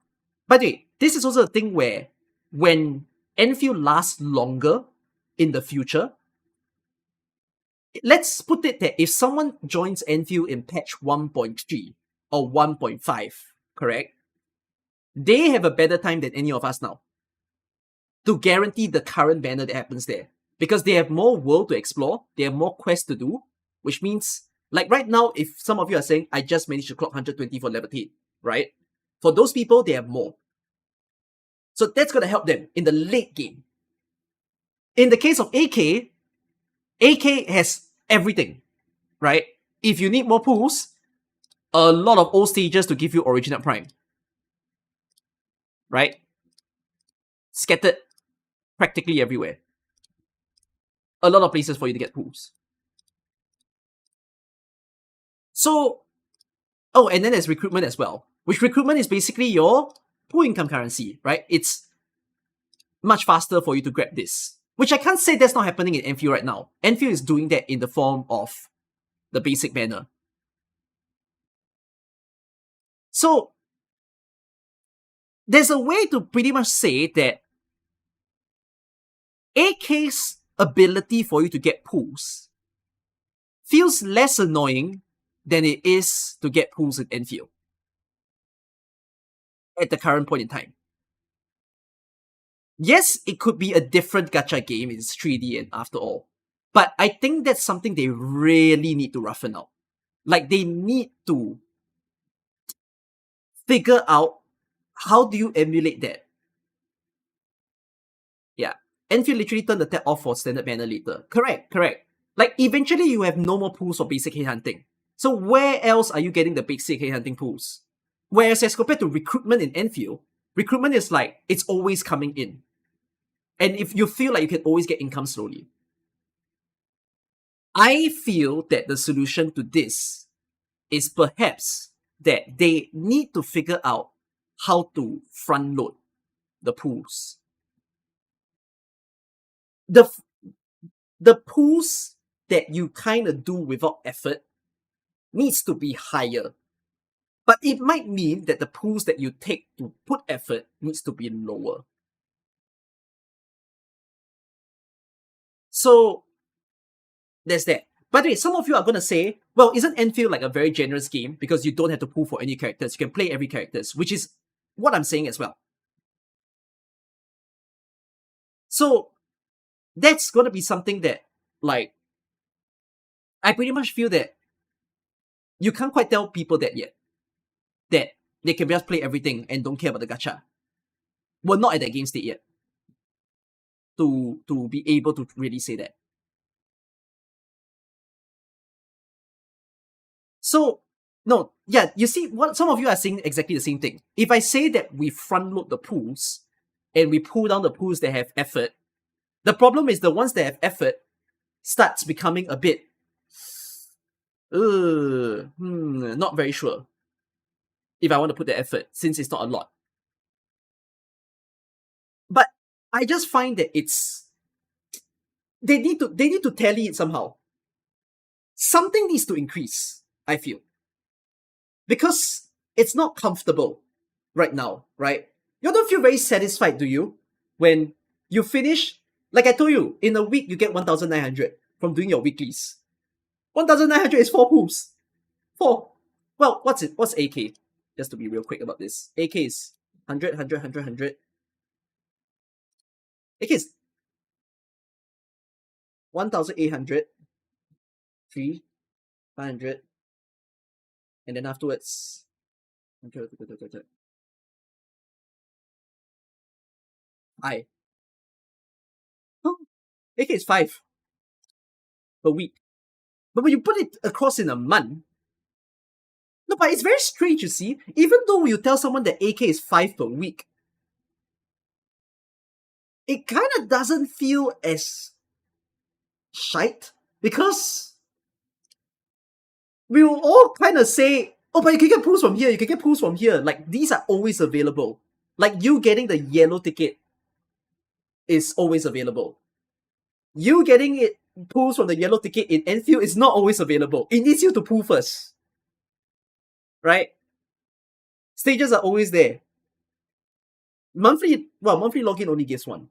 by the way, this is also a thing where when Endfield lasts longer in the future, let's put it that if someone joins Endfield in patch 1.3 or 1.5, correct? They have a better time than any of us now to guarantee the current banner that happens there. Because they have more world to explore, they have more quests to do, which means, like right now, if some of you are saying, I just managed to clock 120 for Lavitain, right? For those people, they have more. So that's going to help them in the late game. In the case of AK, AK has everything, right? If you need more pools, a lot of old stages to give you original prime, right? Scattered practically everywhere. A lot of places for you to get pools. So, oh, and then there's recruitment as well, which recruitment is basically your pool income currency, right? It's much faster for you to grab this, which I can't say that's not happening in Endfield right now. Endfield is doing that in the form of the basic banner. So, there's a way to pretty much say that AK's ability for you to get pools feels less annoying than it is to get pools in Endfield at the current point in time. Yes, it could be a different gacha game, it's 3D and after all. But I think that's something they really need to roughen out. Like, they need to figure out how do you emulate that. Yeah. Endfield literally turned the tap off for standard banner later. Correct. Like, eventually you have no more pools for basic hate hunting. So where else are you getting the basic hate hunting pools? Whereas as compared to recruitment in Endfield, recruitment is like, it's always coming in. And if you feel like you can always get income slowly. I feel that the solution to this is perhaps that they need to figure out how to front load the pools. The pools that you kind of do without effort needs to be higher. But it might mean that the pools that you take to put effort needs to be lower. So, there's that. By the way, some of you are going to say, well, isn't Endfield like a very generous game because you don't have to pool for any characters, you can play every characters, which is what I'm saying as well. So, that's going to be something that, like, I pretty much feel that you can't quite tell people that yet. That they can just play everything and don't care about the gacha. We're not at that game state yet. To be able to really say that. So, no, yeah, you see, what some of you are saying exactly the same thing. If I say that we front load the pools and we pull down the pools that have effort, the problem is the ones that have effort starts becoming a bit not very sure if I want to put the effort since it's not a lot. But I just find that it's they need to tally it somehow. Something needs to increase, I feel. Because it's not comfortable right now, right? You don't feel very satisfied, do you? When you finish, like I told you, in a week you get 1,900 from doing your weeklies. 1,900 is 4 pools. 4. Well, what's it? What's AK? Just to be real quick about this. AK is 100, 100, 100, 100. AK is 1,800, 3, 500, and then afterwards, I. Oh, AK is 5 per week. But when you put it across in a month, no, but it's very strange, you see. Even though you tell someone that AK is 5 per week, it kind of doesn't feel as shite because we will all kind of say, oh, but you can get pools from here, you can get pools from here. Like, these are always available. Like, you getting the yellow ticket is always available. You getting it pools from the yellow ticket in Endfield is not always available. It needs you to pool first. Right? Stages are always there. Monthly login only gives one.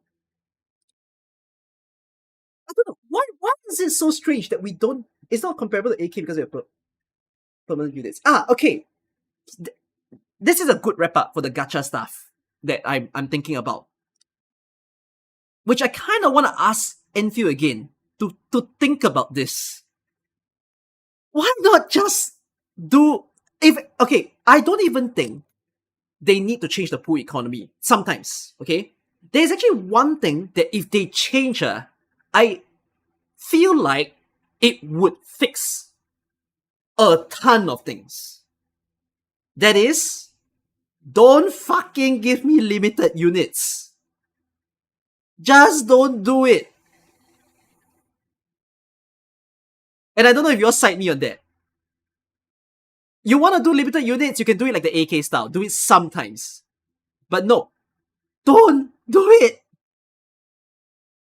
I don't know. Why is it so strange that we don't? It's not comparable to AK because we have permanent units. Okay. This is a good wrap up for the gacha stuff that I'm thinking about, which I kind of want to ask Enfield again to think about this. Why not just do if okay? I don't even think they need to change the pool economy. Sometimes, okay, there's actually one thing that if they change, I feel like it would fix a ton of things. That is, don't fucking give me limited units. Just don't do it. And I don't know if you'll cite me on that. You want to do limited units, you can do it like the AK style. Do it sometimes. But no. Don't do it.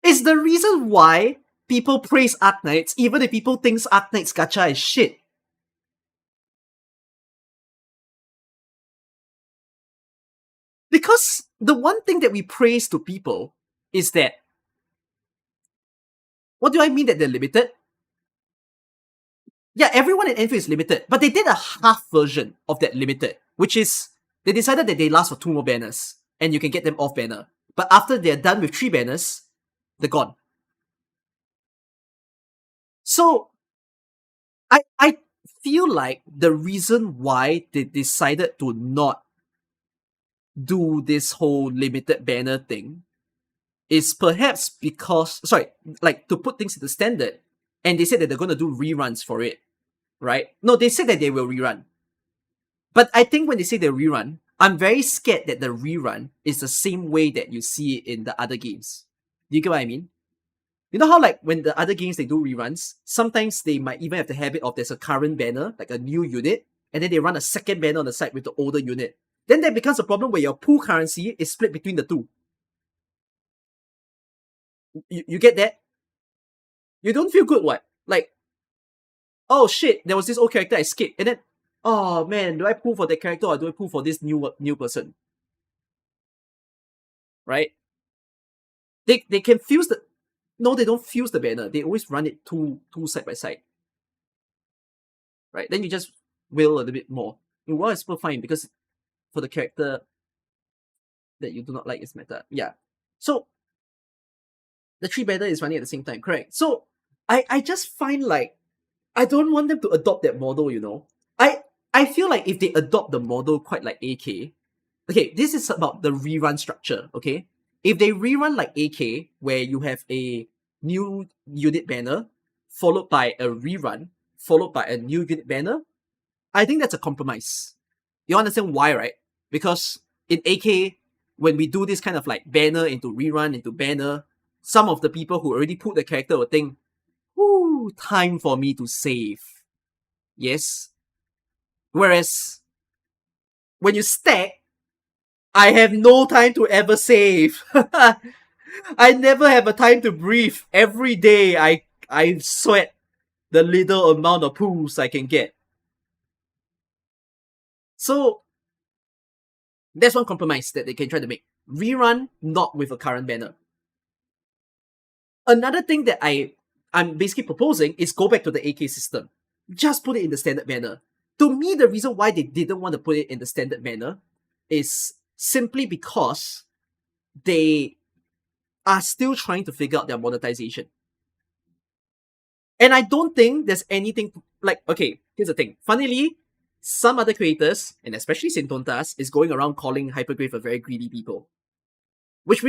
It's the reason why people praise Arknights, even if people think Arknights gacha is shit. Because the one thing that we praise to people is that, what do I mean that they're limited? Yeah, everyone in Endfield is limited, but they did a half version of that limited, which is they decided that they last for 2 more banners, and you can get them off banner. But after they're done with 3 banners, they're gone. So, I feel like the reason why they decided to not do this whole limited banner thing is perhaps because, like to put things into standard, and they said that they're going to do reruns for it, right? No, they said that they will rerun. But I think when they say they rerun, I'm very scared that the rerun is the same way that you see it in the other games. Do you get what I mean? You know how like when the other games they do reruns, sometimes they might even have the habit of there's a current banner, like a new unit, and then they run a second banner on the side with the older unit. Then that becomes a problem where your pool currency is split between the two. You get that? You don't feel good, what? Like, oh shit, there was this old character I skipped, and then, oh man, do I pull for that character or do I pull for this new person? Right? They can fuse the... No, they don't fuse the banner. They always run it two side by side. Right? Then you just will a little bit more. Well, it's still fine because for the character that you do not like is meta. Yeah. So, the 3 banner is running at the same time, correct? So, I just find like, I don't want them to adopt that model, you know? I feel like if they adopt the model quite like AK, okay, this is about the rerun structure, okay? If they rerun like AK, where you have a new unit banner, followed by a rerun, followed by a new unit banner, I think that's a compromise. You understand why, right? Because in AK, when we do this kind of like banner into rerun into banner, some of the people who already put the character will think, "Ooh, time for me to save." Yes. Whereas when you stack, I have no time to ever save. I never have a time to breathe. Every day I sweat the little amount of pools I can get. So that's one compromise that they can try to make. Rerun, not with a current banner. Another thing that I'm basically proposing is go back to the AK system. Just put it in the standard banner. To me, the reason why they didn't want to put it in the standard banner is simply because they are still trying to figure out their monetization. And I don't think there's anything like, okay, here's the thing. Funnily, some other creators, and especially Sintontas, is going around calling Hypergrave a very greedy people. Which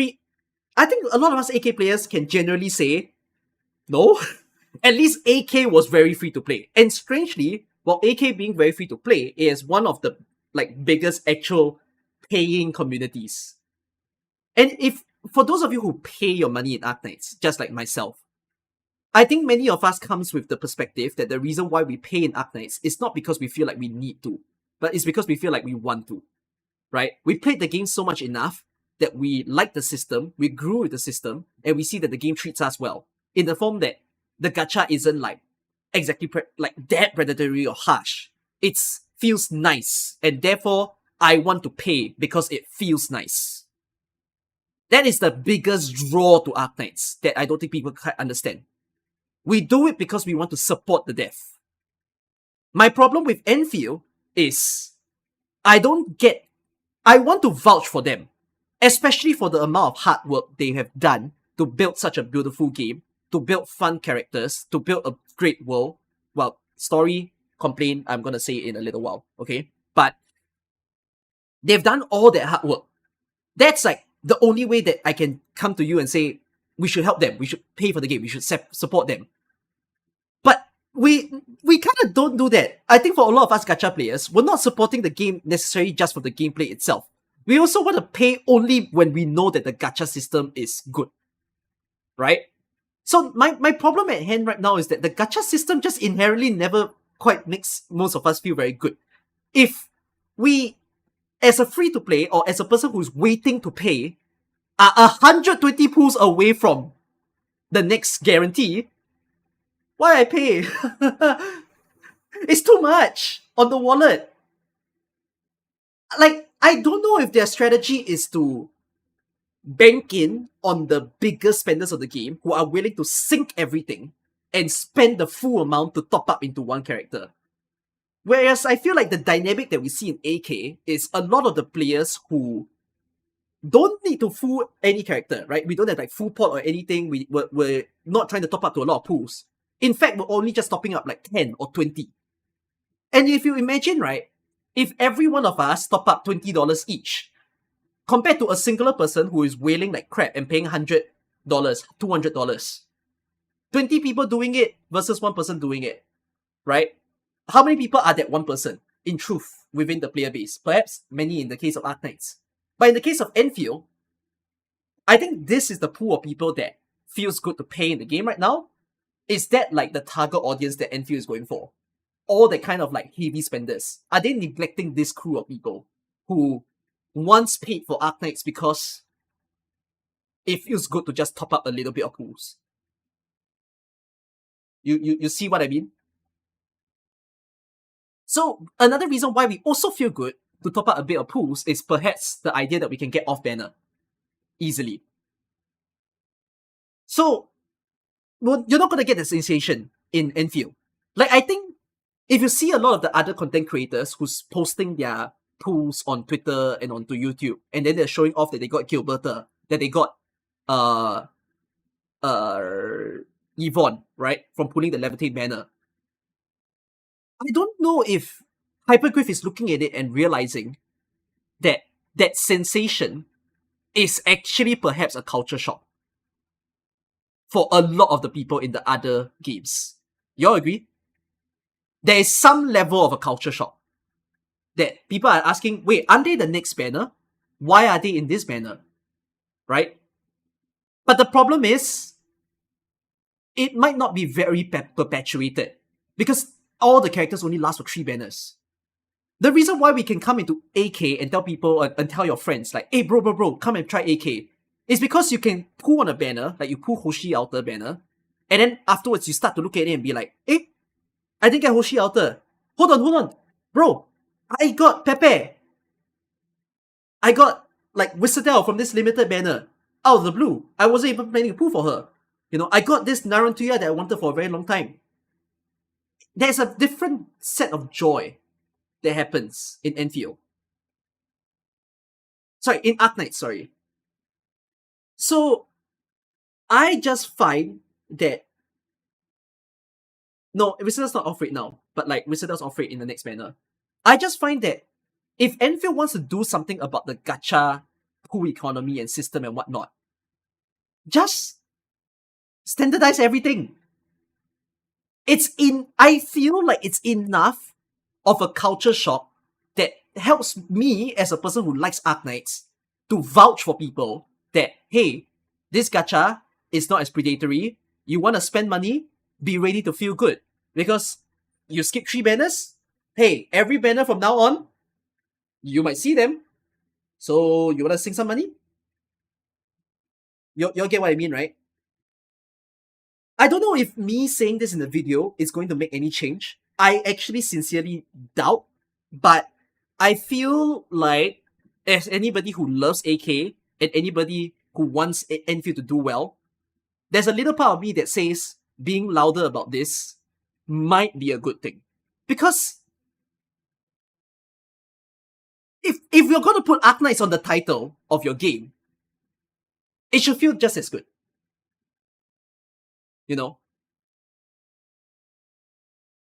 I think a lot of us AK players can generally say, no, at least AK was very free to play. And strangely, while AK being very free to play, it is one of the like biggest actual paying communities. And if for those of you who pay your money in Arknights, just like myself, I think many of us comes with the perspective that the reason why we pay in Arknights is not because we feel like we need to, but it's because we feel like we want to, right? We played the game so much enough that we like the system, we grew with the system, and we see that the game treats us well in the form that the gacha isn't like exactly like that predatory or harsh. It feels nice, and therefore I want to pay because it feels nice. That is the biggest draw to Arknights that I don't think people can understand. We do it because we want to support the dev. My problem with Endfield is I want to vouch for them, especially for the amount of hard work they have done to build such a beautiful game, to build fun characters, to build a great world. Well, story complaint, I'm gonna say it in a little while, okay? But they've done all that hard work. That's like the only way that I can come to you and say, we should help them, we should pay for the game, we should support them. But we kind of don't do that. I think for a lot of us gacha players, we're not supporting the game necessarily just for the gameplay itself. We also want to pay only when we know that the gacha system is good. Right? So my problem at hand right now is that the gacha system just inherently never quite makes most of us feel very good. If we, as a free-to-play or as a person who's waiting to pay, are 120 pulls away from the next guarantee, why I pay? It's too much on the wallet. Like, I don't know if their strategy is to bank in on the biggest spenders of the game who are willing to sink everything and spend the full amount to top up into one character. Whereas I feel like the dynamic that we see in AK is a lot of the players who don't need to full any character, right? We don't have like full pot or anything. We're not trying to top up to a lot of pools. In fact, we're only just topping up like 10 or 20. And if you imagine, right, if every one of us top up $20 each, compared to a singular person who is wailing like crap and paying $100, $200, 20 people doing it versus one person doing it, right? How many people are that one person, in truth, within the player base? Perhaps many in the case of Arknights. But in the case of Endfield, I think this is the pool of people that feels good to pay in the game right now. Is that like the target audience that Endfield is going for? All the kind of like heavy spenders. Are they neglecting this crew of people who once paid for Arknights because it feels good to just top up a little bit of pools? You see what I mean? So another reason why we also feel good to top up a bit of pools is perhaps the idea that we can get off banner easily. So, well, you're not going to get the sensation in Endfield. Like, I think if you see a lot of the other content creators who's posting their pools on Twitter and onto YouTube, and then they're showing off that they got Gilberta, that they got Yvonne, right, from pulling the Lavitain banner. I don't know if Hypergriff is looking at it and realizing that that sensation is actually perhaps a culture shock for a lot of the people in the other games. You all agree? There is some level of a culture shock that people are asking, wait, aren't they the next banner? Why are they in this banner? Right? But the problem is, it might not be very perpetuated because all the characters only last for 3 banners. The reason why we can come into AK and tell people and tell your friends like, hey bro, come and try AK, is because you can pull on a banner, like you pull Hoshi Outer banner, and then afterwards you start to look at it and be like, hey, I didn't get Hoshi Outer. Hold on. Bro, I got Pepe. I got like Whistletail from this limited banner out of the blue. I wasn't even planning to pull for her. You know, I got this Narantuya that I wanted for a very long time. There's a different set of joy that happens in Endfield. Sorry, in Arknights, sorry. So, I just find that... No, Wizard's not off rate now, but like Wizard's off rate in the next banner. I just find that if Endfield wants to do something about the gacha pool economy and system and whatnot, just standardize everything. I feel like it's enough of a culture shock that helps me as a person who likes Arknights to vouch for people that, hey, this gacha is not as predatory. You want to spend money? Be ready to feel good. Because you skip 3 banners, hey, every banner from now on, you might see them. So you want to sink some money? You'll get what I mean, right? I don't know if me saying this in the video is going to make any change. I actually sincerely doubt, but I feel like as anybody who loves AK and anybody who wants Endfield to do well, there's a little part of me that says, being louder about this might be a good thing. Because if you're going to put Arknights on the title of your game, it should feel just as good. You know?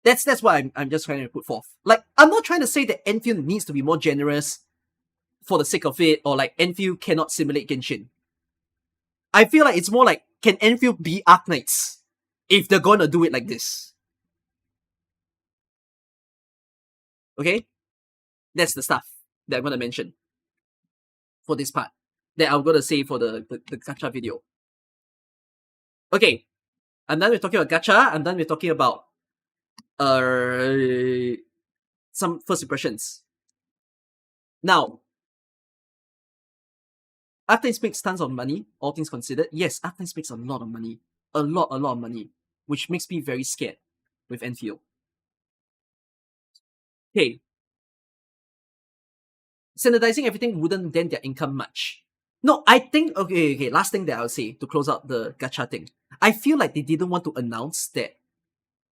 That's what I'm just trying to put forth. Like, I'm not trying to say that Endfield needs to be more generous for the sake of it, or like Endfield cannot simulate Genshin. I feel like it's more like, can Endfield be Arknights if they're gonna do it like this? Okay? That's the stuff that I'm gonna mention for this part. That I'm gonna say for the gacha video. Okay. I'm done with talking about gacha. I'm done with talking about some first impressions. Now, Arknights makes tons of money, all things considered. Yes, Arknights makes a lot of money. A lot of money. Which makes me very scared with Endfield. Okay. Standardizing everything wouldn't dent their income much. No, I think, okay, last thing that I'll say to close out the gacha thing. I feel like they didn't want to announce that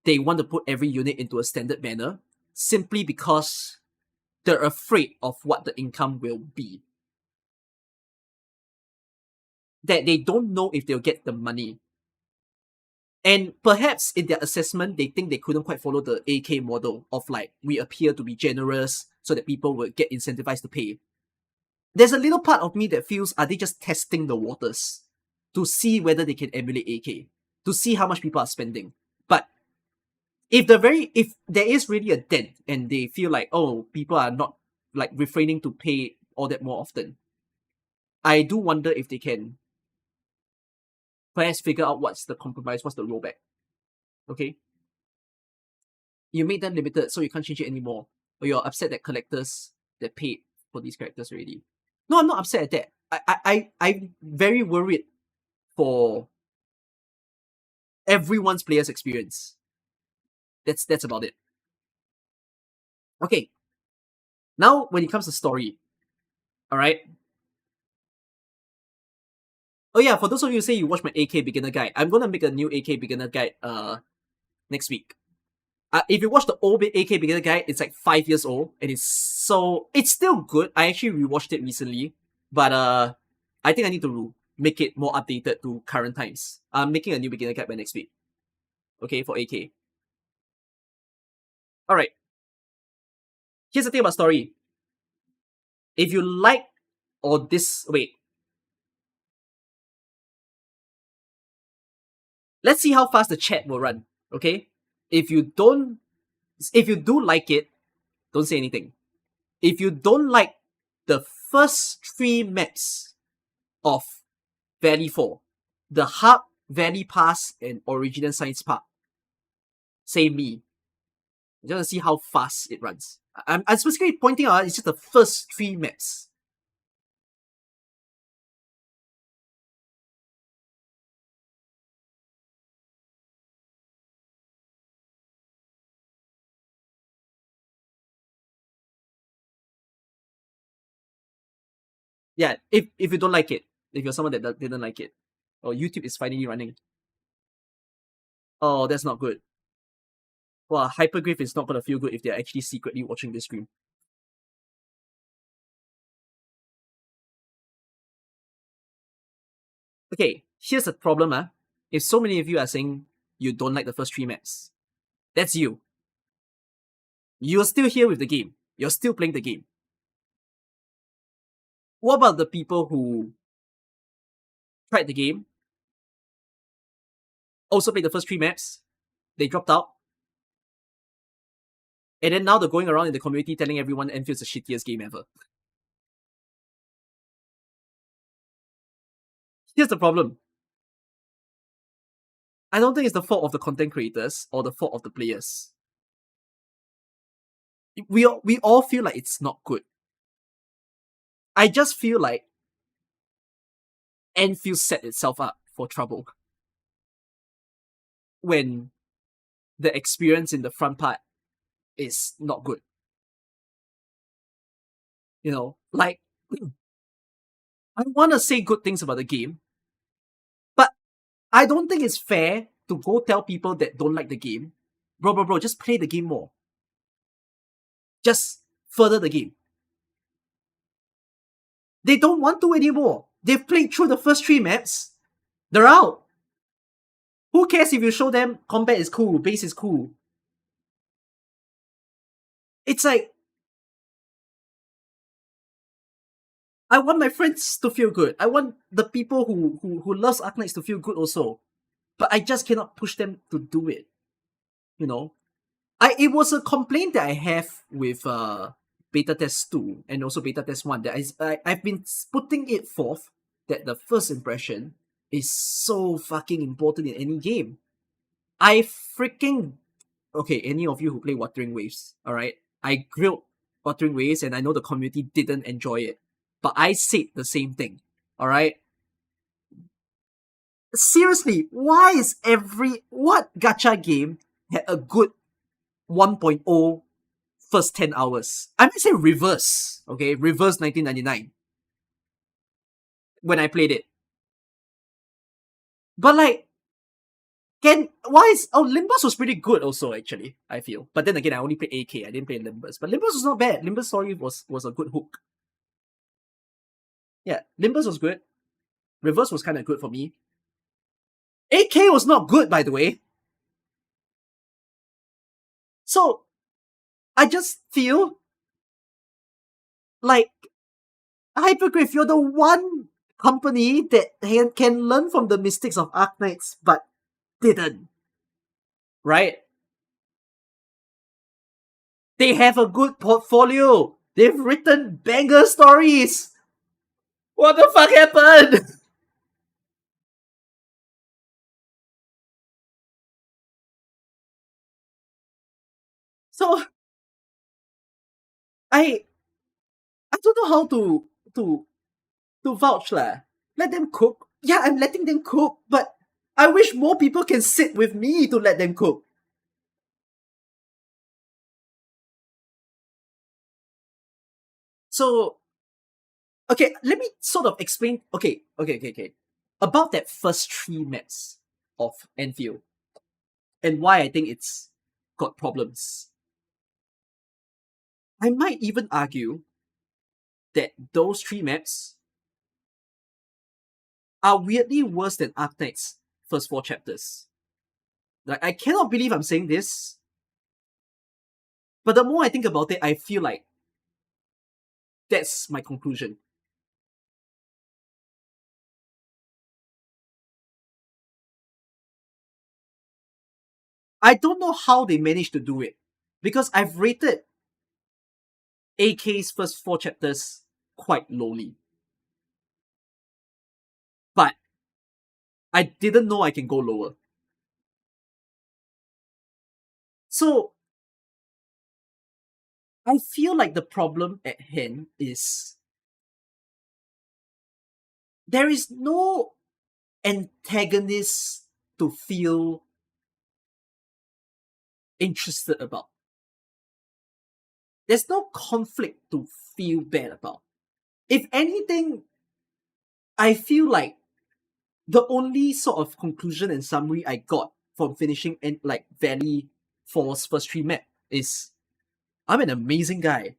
they want to put every unit into a standard manner simply because they're afraid of what the income will be. That they don't know if they'll get the money. And perhaps in their assessment, they think they couldn't quite follow the AK model of like, we appear to be generous so that people will get incentivized to pay. There's a little part of me that feels, are they just testing the waters to see whether they can emulate AK, to see how much people are spending? But if there is really a dent and they feel like, oh, people are not like refraining to pay all that more often, I do wonder if they can perhaps figure out what's the compromise, what's the rollback. Okay? You made them limited, so you can't change it anymore. Or you're upset that collectors that paid for these characters already. No, I'm not upset at that. I'm very worried for everyone's player's experience. That's about it. Okay. Now, when it comes to story, all right. Oh yeah, for those of you who say you watch my AK beginner guide, I'm gonna make a new AK beginner guide next week. If you watch the old AK beginner guide, it's like 5 years old, and it's still good. I actually rewatched it recently, but I think I need to make it more updated to current times. I'm making a new beginner guide by next week. Okay, for AK. All right. Here's the thing about story. If you like let's see how fast the chat will run. Okay, if you do like it, don't say anything. If you don't like the first 3 maps of Valley 4, the Hub, Valley Pass, and Original Science Park, say me. You just want to see how fast it runs. I'm specifically pointing out it's just the first 3 maps. Yeah, if you don't like it, if you're someone that didn't like it, or YouTube is finally running. Oh, that's not good. Well, Hypergriff is not gonna feel good if they're actually secretly watching this stream. Okay, here's the problem, If so many of you are saying you don't like the first 3 maps, that's you. You're still here with the game. You're still playing the game. What about the people who tried the game, also played the first 3 maps, they dropped out, and then now they're going around in the community telling everyone Enfield's the shittiest game ever? Here's the problem. I don't think it's the fault of the content creators or the fault of the players. We all feel like it's not good. I just feel like Enfield set itself up for trouble when the experience in the front part is not good. You know, like, I want to say good things about the game, but I don't think it's fair to go tell people that don't like the game, bro, just play the game more. Just further the game. They don't want to anymore. They've played through the first 3 maps. They're out. Who cares if you show them combat is cool, base is cool? It's like, I want my friends to feel good. I want the people who loves Arknights to feel good also. But I just cannot push them to do it. You know? It was a complaint that I have with beta test 2 and also beta test 1 that I've been putting it forth that the first impression is so fucking important in any game. I freaking okay, any of you who play Wuthering Waves, alright? I grilled Wuthering Waves and I know the community didn't enjoy it. But I said the same thing. Alright? Seriously, why is what gacha game had a good 1.0 first 10 hours? I might say reverse, okay? Reverse 1999. When I played it. But like, Limbus was pretty good also, actually, I feel. But then again, I only played AK, I didn't play Limbus. But Limbus was not bad. Limbus' story was a good hook. Yeah, Limbus was good. Reverse was kind of good for me. AK was not good, by the way. So, I just feel like, Hypergraph, you're the one company that can learn from the mistakes of Arknights, but didn't. Right? They have a good portfolio. They've written banger stories. What the fuck happened? So I don't know how to vouch lah. Let them cook. Yeah, I'm letting them cook, but I wish more people can sit with me to let them cook. So, okay, let me sort of explain. Okay. About that first 3 maps of Endfield and why I think it's got problems. I might even argue that those 3 maps are weirdly worse than Arknight's first 4 chapters. Like, I cannot believe I'm saying this, but the more I think about it, I feel like that's my conclusion. I don't know how they managed to do it, because I've rated AK's first 4 chapters quite lowly. But I didn't know I can go lower. So, I feel like the problem at hand is there is no antagonist to feel interested about. There's no conflict to feel bad about. If anything, I feel like the only sort of conclusion and summary I got from finishing like Valley 4's first 3 map is I'm an amazing guy.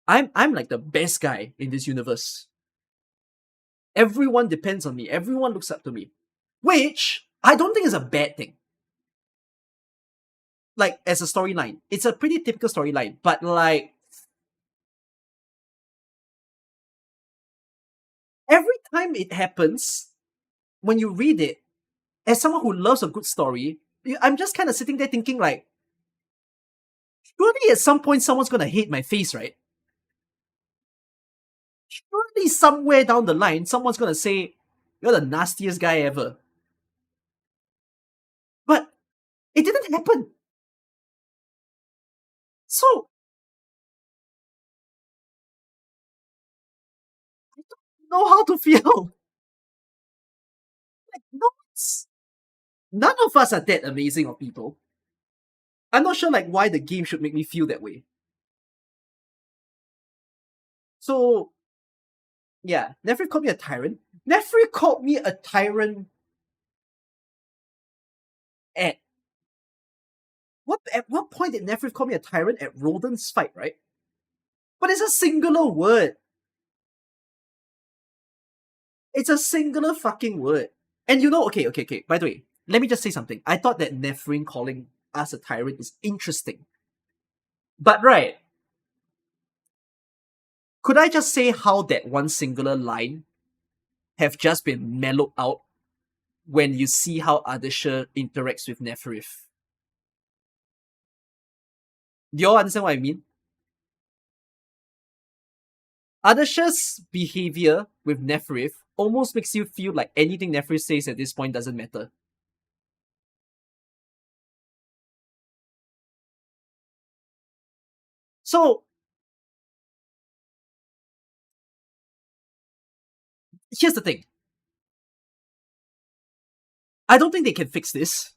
I'm like the best guy in this universe. Everyone depends on me. Everyone looks up to me. Which I don't think is a bad thing. Like, as a storyline. It's a pretty typical storyline. But like, every time it happens, when you read it, as someone who loves a good story, I'm just kind of sitting there thinking like, surely at some point someone's gonna hate my face, right? Surely somewhere down the line, someone's gonna say, you're the nastiest guy ever. But it didn't happen. So, I don't know how to feel. Like, no, none of us are that amazing of people. I'm not sure like why the game should make me feel that way. So, yeah, Nefri called me a tyrant. Nefri called me a tyrant At what point did Nephrith call me a tyrant? At Roden's fight, right? But it's a singular word. It's a singular fucking word. And okay. By the way, let me just say something. I thought that Nephrine calling us a tyrant is interesting. But right, could I just say how that one singular line have just been mellowed out when you see how Ardasher interacts with Nephrith? Do you all understand what I mean? Ardasher's behavior with Nephrith almost makes you feel like anything Nephrith says at this point doesn't matter. So, here's the thing. I don't think they can fix this.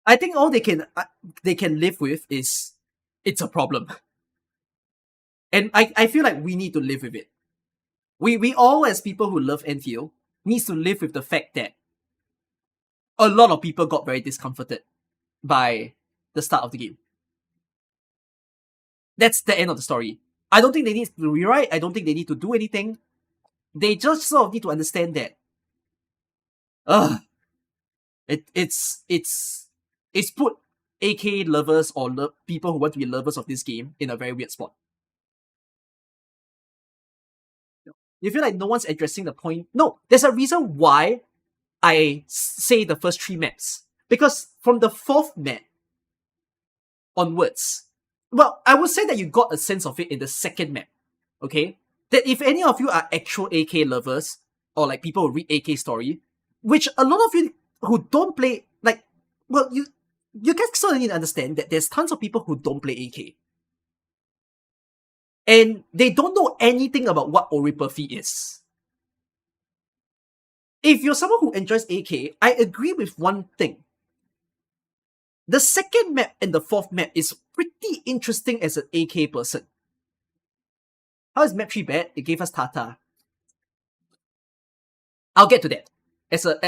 I think all they can live with is it's a problem. And I feel like we need to live with it. We all, as people who love Endfield, needs to live with the fact that a lot of people got very discomforted by the start of the game. That's the end of the story. I don't think they need to rewrite. I don't think they need to do anything. They just sort of need to understand that it's put AK lovers or people who want to be lovers of this game in a very weird spot. You feel like no one's addressing the point. No, there's a reason why I say the first 3 maps. Because from the 4th map onwards, well, I would say that you got a sense of it in the 2nd map. Okay? That if any of you are actual AK lovers, or like people who read AK story, which a lot of you who don't play, like, well, you guys sort of need to understand that there's tons of people who don't play AK. And they don't know anything about what Oripathy is. If you're someone who enjoys AK, I agree with one thing. The 2nd map and the 4th map is pretty interesting as an AK person. How is map 3 bad? It gave us Tata. I'll get to that.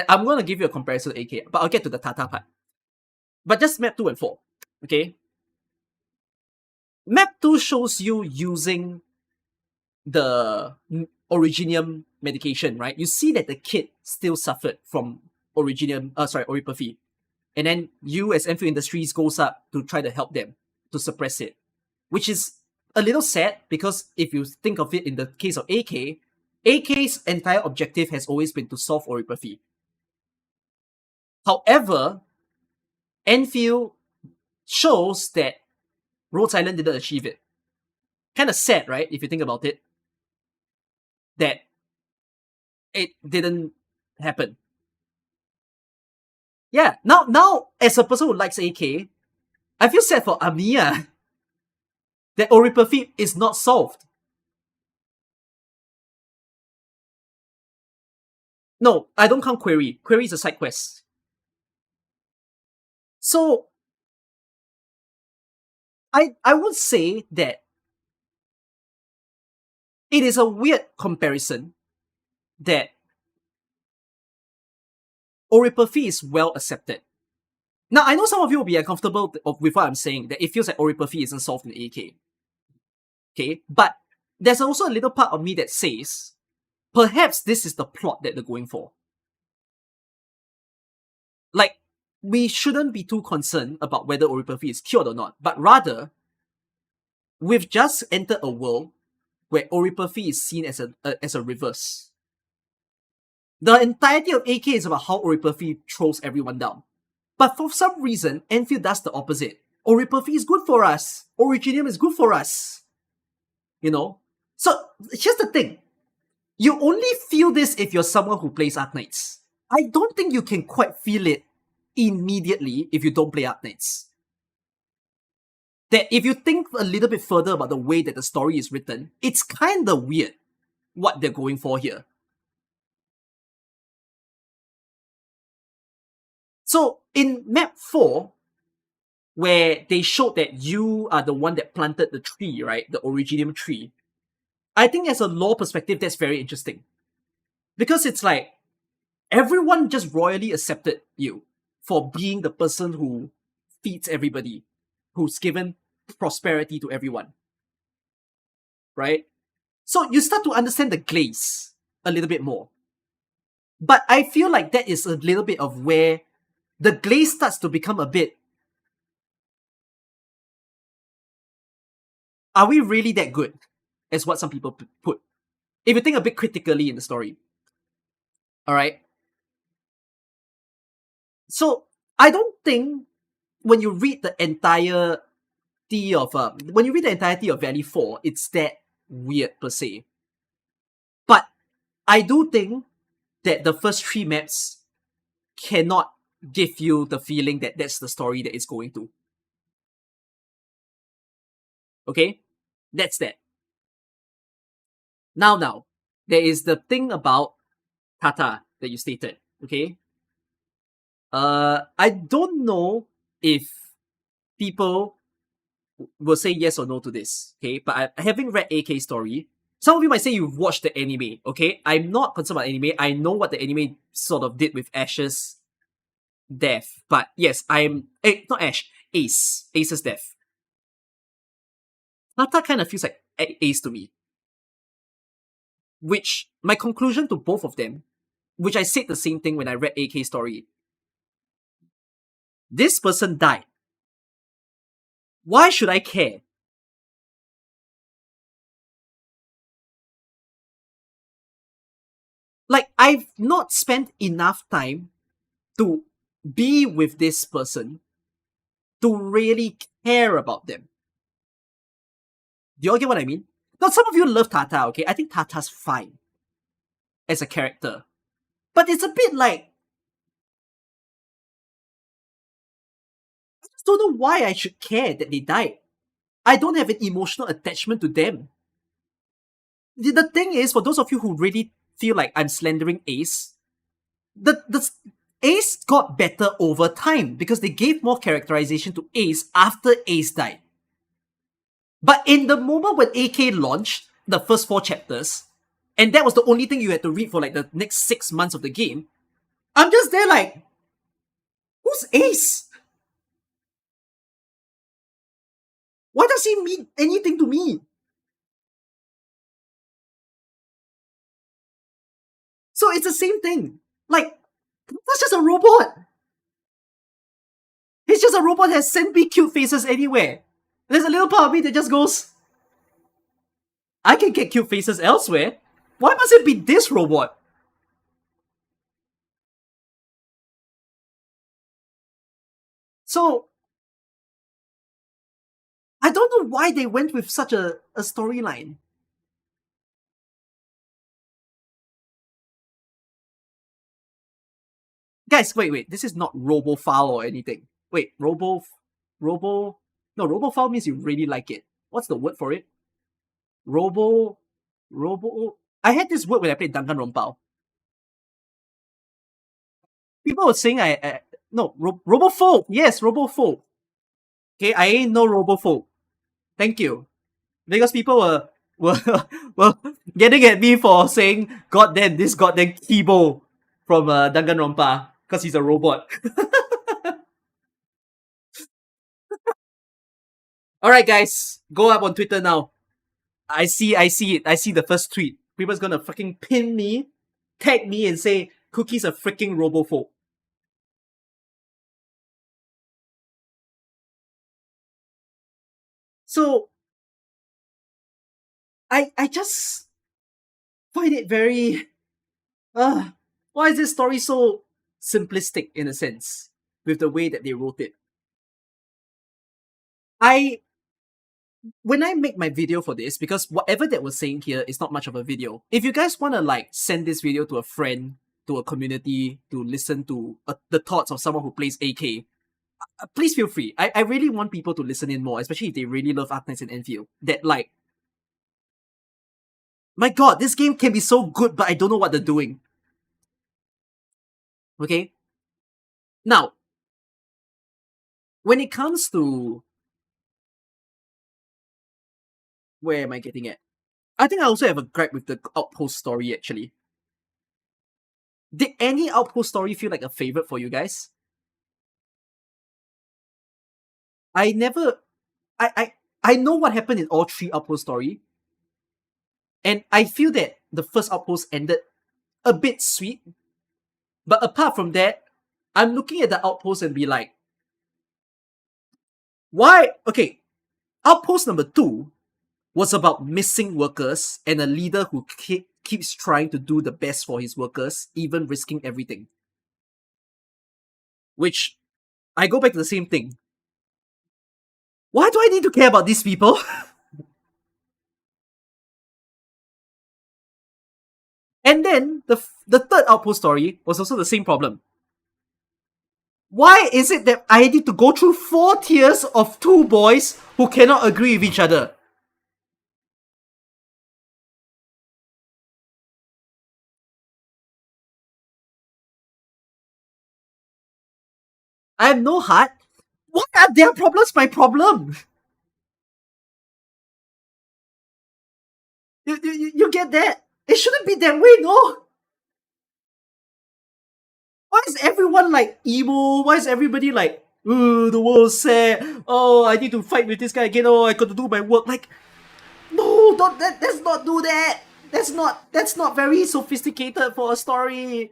I'm going to give you a comparison to AK, but I'll get to the Tata part. But just map 2 and 4, okay? Map 2 shows you using the Originium medication, right? You see that the kid still suffered from Oripathy. And then you as Endfield Industries goes up to try to help them to suppress it. Which is a little sad because if you think of it in the case of AK's entire objective has always been to solve Oripathy. However, Endfield shows that Rhodes Island didn't achieve it. Kind of sad, right? If you think about it. That it didn't happen. Yeah, now as a person who likes AK, I feel sad for Amiya that Oripathy is not solved. No, I don't count Query. Query is a side quest. So, I would say that it is a weird comparison that Oripathy is well accepted. Now, I know some of you will be uncomfortable with what I'm saying, that it feels like Oripathy isn't solved in AK. Okay, but there's also a little part of me that says, perhaps this is the plot that they're going for. Like, we shouldn't be too concerned about whether Oripathy is cured or not, but rather, we've just entered a world where Oripathy is seen as a reverse. The entirety of AK is about how Oripathy throws everyone down. But for some reason, Endfield does the opposite. Oripathy is good for us. Originium is good for us. You know? So, here's the thing. You only feel this if you're someone who plays Arknights. I don't think you can quite feel it immediately if you don't play Arknights. That if you think a little bit further about the way that the story is written, it's kinda weird what they're going for here. So, in map 4, where they showed that you are the one that planted the tree, right? The Originium tree. I think as a lore perspective, that's very interesting. Because it's like, everyone just royally accepted you. for being the person who feeds everybody, who's given prosperity to everyone, right? So you start to understand the glaze a little bit more. But I feel like that is a little bit of where the glaze starts to become a bit. Are we really that good? As what some people put. If you think a bit critically in the story. Alright? So, I don't think when you read the entirety of Valley 4, it's that weird per se. But I do think that the first 3 maps cannot give you the feeling that that's the story that it's going to. Okay? That's that. Now, there is the thing about Tata that you stated, okay? I don't know if people will say yes or no to this, okay? But having read AK story, some of you might say you've watched the anime, okay? I'm not concerned about anime. I know what the anime sort of did with Ash's death. But yes, not Ash, Ace. Ace's death. Tata kind of feels like Ace to me. Which, my conclusion to both of them, which I said the same thing when I read AK story. This person died. Why should I care? Like, I've not spent enough time to be with this person to really care about them. Do you all get what I mean? Now, some of you love Tata, okay? I think Tata's fine as a character. But it's a bit like, I just don't know why I should care that they died. I don't have an emotional attachment to them. The thing is, for those of you who really feel like I'm slandering Ace, the Ace got better over time because they gave more characterization to Ace after Ace died. But in the moment when AK launched the first 4 chapters, and that was the only thing you had to read for like the next 6 months of the game, I'm just there like, who's Ace? Why does he mean anything to me? So it's the same thing. Like, that's just a robot. He's just a robot that has sent me cute faces anywhere. There's a little part of me that just goes, I can get cute faces elsewhere. Why must it be this robot? So, I don't know why they went with such a storyline. Guys, wait. This is not Robophile or anything. Wait, Robo... No, Robophile means you really like it. What's the word for it? Robo... I had this word when I played Danganronpa. People were saying Robophobe. Yes, Robophobe. Okay, I ain't no Robophobe. Thank you. Because people were getting at me for saying goddamn Kibo from Danganronpa because he's a robot. Alright guys, go up on Twitter now. I see it. I see the first tweet. People's gonna fucking pin me, tag me and say Cookie's a freaking robophobe. So I just find it very why is this story so simplistic in a sense with the way that they wrote it? When I make my video for this, because whatever that we're saying here is not much of a video. If you guys want to like send this video to a friend, to a community, to listen to the thoughts of someone who plays AK, please feel free. I really want people to listen in more, especially if they really love Arknights and Endfield. That like, my god, this game can be so good, but I don't know what they're doing. Okay? Now, when it comes to... Where am I getting at? I think I also have a gripe with the Outpost story, actually. Did any Outpost story feel like a favorite for you guys? I never I know what happened in all three Outpost story, and I feel that the first Outpost ended a bit sweet. But apart from that, I'm looking at the Outpost and be like, why? Okay, Outpost number 2 was about missing workers and a leader who keeps trying to do the best for his workers, even risking everything. Which I go back to the same thing. Why do I need to care about these people? And then the third Outpost story was also the same problem. Why is it that I need to go through 4 tiers of two boys who cannot agree with each other? I have no heart. Why are their problems my problem? You get that? It shouldn't be that way, no? Why is everyone like emo? Why is everybody like, ooh, the world's sad. Oh, I need to fight with this guy again. Oh, I got to do my work. Like, no, don't let's not do that. That's not very sophisticated for a story.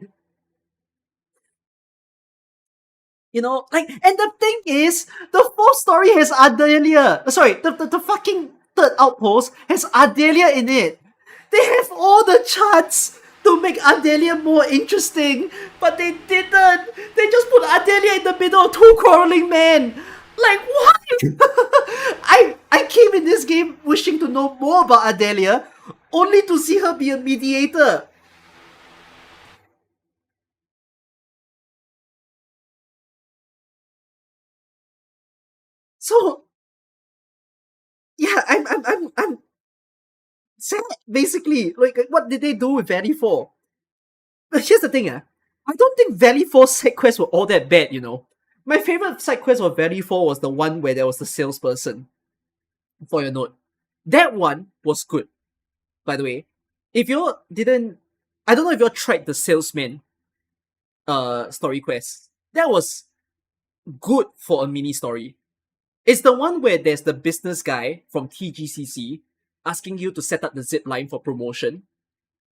You know, like, and the thing is, the fourth story has Ardelia. Sorry, the fucking third outpost has Ardelia in it. They have all the chance to make Ardelia more interesting, but they didn't. They just put Ardelia in the middle of two quarreling men. Like, what? I came in this game wishing to know more about Ardelia, only to see her be a mediator. So yeah, I'm sad, basically. Like, what did they do with Valley 4? But here's the thing, I don't think Valley 4 side quests were all that bad, you know. My favorite side quest of Valley 4 was the one where there was the salesperson, for your note. That one was good, by the way. If you didn't, I don't know if you tried the salesman story quest. That was good for a mini story. It's the one where there's the business guy from TGCC asking you to set up the zip line for promotion.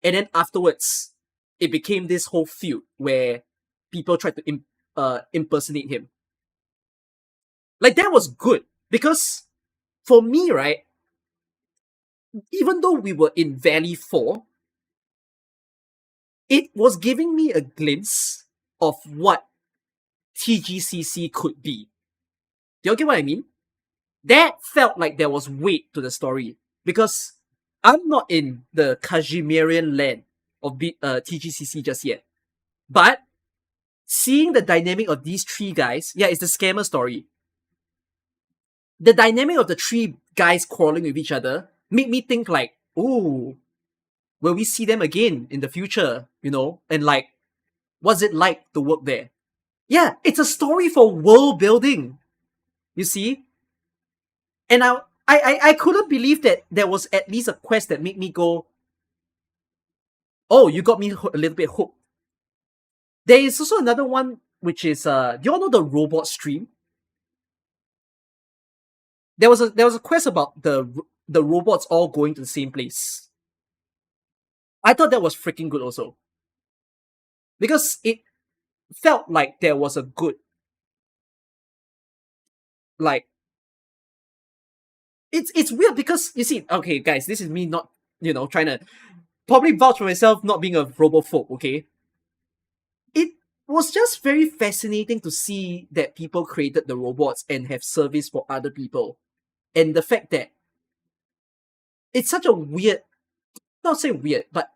And then afterwards, it became this whole feud where people tried to impersonate him. Like, that was good because for me, right, even though we were in Valley 4, it was giving me a glimpse of what TGCC could be. Do you get what I mean? That felt like there was weight to the story because I'm not in the Kazimirian land of TGCC just yet. But seeing the dynamic of these three guys, yeah, it's the scammer story. The dynamic of the three guys quarreling with each other made me think like, ooh, will we see them again in the future? You know, and like, what's it like to work there? Yeah, it's a story for world building. You see, and I couldn't believe that there was at least a quest that made me go, oh, you got me a little bit hooked. There is also another one which is do you all know the robot stream? There was a quest about the robots all going to the same place. I thought that was freaking good also. Because it felt like there was a good, like, it's weird because you see, okay guys, this is me not, trying to probably vouch for myself not being a robophobe, okay? It was just very fascinating to see that people created the robots and have service for other people. And the fact that it's such a weird, not say weird, but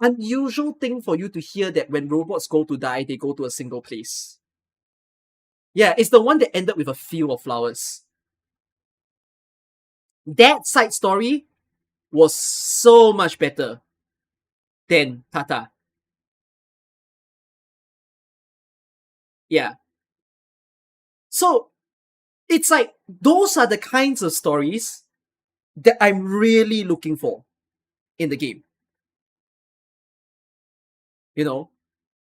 unusual thing for you to hear that when robots go to die, they go to a single place. Yeah, it's the one that ended with a field of flowers. That side story was so much better than Tata. Yeah. So it's like those are the kinds of stories that I'm really looking for in the game. You know?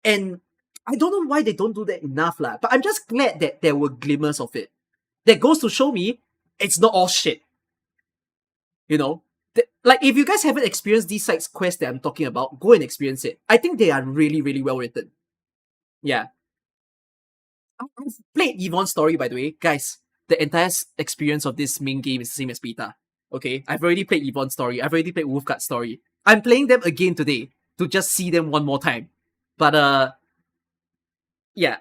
And I don't know why they don't do that enough, lah. But I'm just glad that there were glimmers of it. That goes to show me it's not all shit. You know? Like, if you guys haven't experienced these side quests that I'm talking about, go and experience it. I think they are really, really well written. Yeah. I've played Yvonne's story, by the way. Guys, the entire experience of this main game is the same as beta. Okay? I've already played Yvonne's story. I've already played Wulfgard's story. I'm playing them again today to just see them one more time. But, yeah.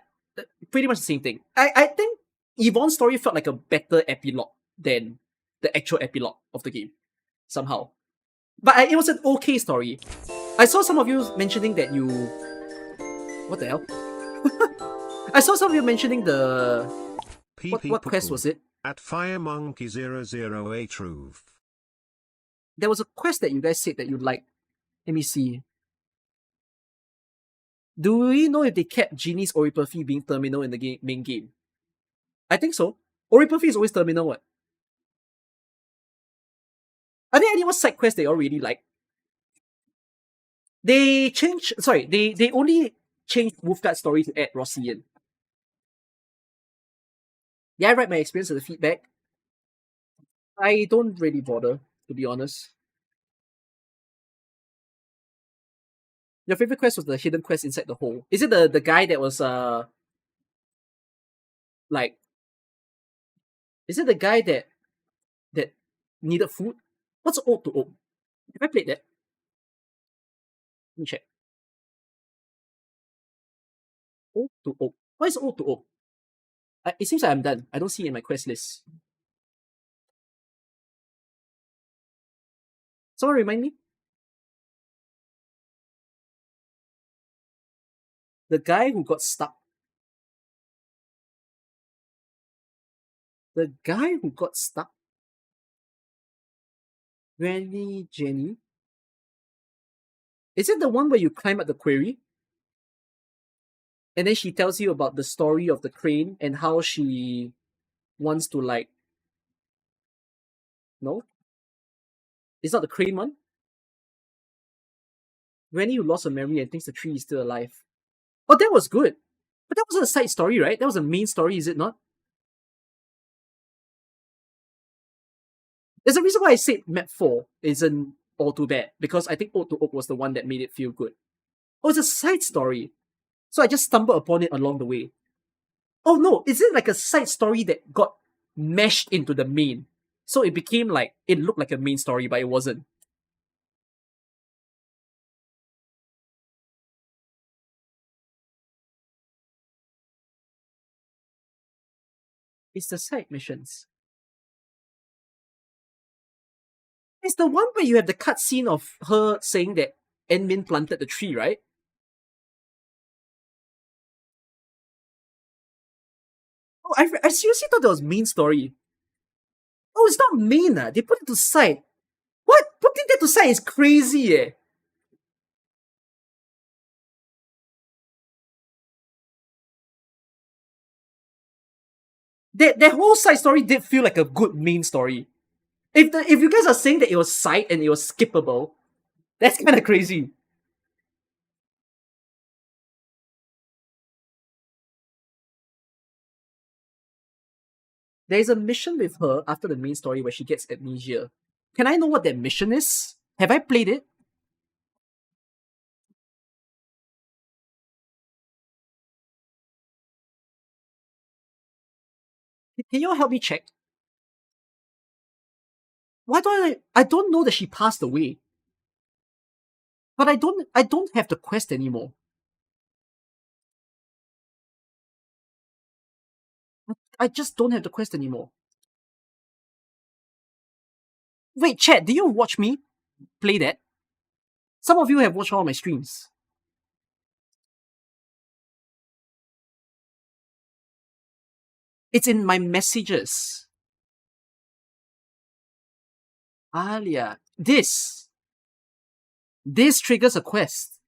Pretty much the same thing. I think Yvonne's story felt like a better epilogue than the actual epilogue of the game. Somehow. But it was an okay story. I saw some of you mentioning that you... What the hell? I saw some of you mentioning the... What quest was it? At FireMonkey008 Roof. There was a quest that you guys said that you liked. Let me see. Do we know if they kept Genie's Oripathy being terminal in the main game? I think so. Oripathy is always terminal, what? Are there any more side quests that you all really like? They changed... Sorry, they only changed Wulfgard's story to add Rossi in. Yeah, I write my experience as a feedback. I don't really bother, to be honest. Your favorite quest was the hidden quest inside the hole. Is it the guy that was like... Is it the guy that needed food? What's Ode to Oak? Have I played that? Let me check. Ode to Oak. What is Ode to Oak? It seems like I'm done. I don't see it in my quest list. Someone remind me? The guy who got stuck. The guy who got stuck? Granny Jenny? Is it the one where you climb up the quarry? And then she tells you about the story of the crane and how she wants to, like... No? It's not the crane one? Granny who lost her memory and thinks the tree is still alive. Oh, that was good. But that wasn't a side story, right? That was a main story, is it not? There's a reason why I said map 4 isn't all too bad, because I think Ode to Oak was the one that made it feel good. Oh, it's a side story. So I just stumbled upon it along the way. Oh no, is it like a side story that got meshed into the main? So it became like, it looked like a main story, but it wasn't. It's the side missions. It's the one where you have the cutscene of her saying that Enmin planted the tree, right? Oh, I seriously thought that was main story. Oh, it's not main, They put it to side. What? Putting that to side is crazy, eh? That whole side story did feel like a good main story. If you guys are saying that it was side and it was skippable, that's kind of crazy. There is a mission with her after the main story where she gets amnesia. Can I know what that mission is? Have I played it? Can you all help me check? Why don't I don't know that she passed away. But I don't have the quest anymore. I just don't have the quest anymore. Wait, chat, do you watch me play that? Some of you have watched all my streams. It's in my messages. Alia, this triggers a quest.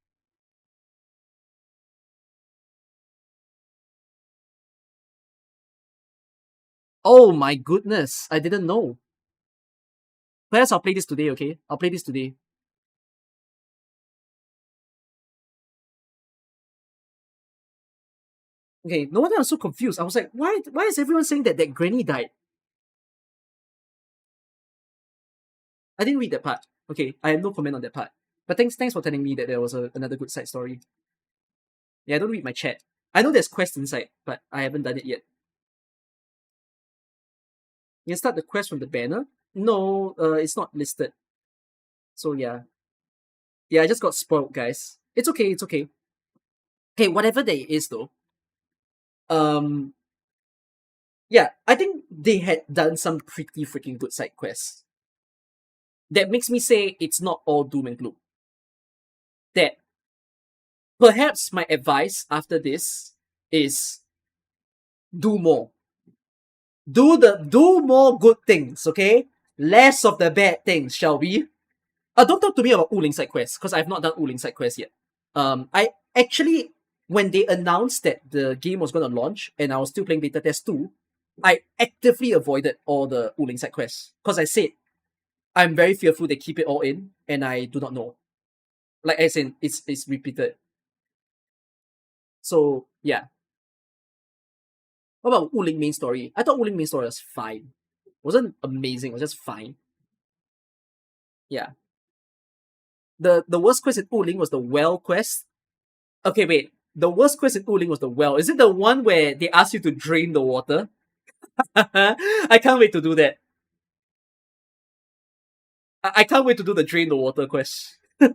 Oh my goodness, I didn't know. Perhaps I'll play this today, okay? I'll play this today. Okay, no wonder I was so confused. I was like, why is everyone saying that granny died? I didn't read that part. Okay, I have no comment on that part. But thanks for telling me that there was another good side story. Yeah, I don't read my chat. I know there's quest inside, but I haven't done it yet. You can start the quest from the banner. No, it's not listed. So yeah. Yeah, I just got spoiled, guys. It's okay, it's okay. Hey, whatever there is though, um yeah, I think they had done some pretty freaking good side quests. That makes me say it's not all doom and gloom. That perhaps my advice after this is do more. Do more good things, okay? Less of the bad things, shall we? Don't talk to me about Wuling side quests, because I've not done Wuling side quests yet. I actually, when they announced that the game was going to launch and I was still playing beta test 2, I actively avoided all the Wuling side quests because I said I'm very fearful they keep it all in and I do not know. Like as in it's repeated. So yeah. What about Wuling main story? I thought Wuling main story was fine. It wasn't amazing, it was just fine. Yeah. The worst quest in Wuling was the well quest. Okay, wait. The worst quest in Wuling was the well. Is it the one where they ask you to drain the water? I can't wait to do that. I can't wait to do the drain the water quest. I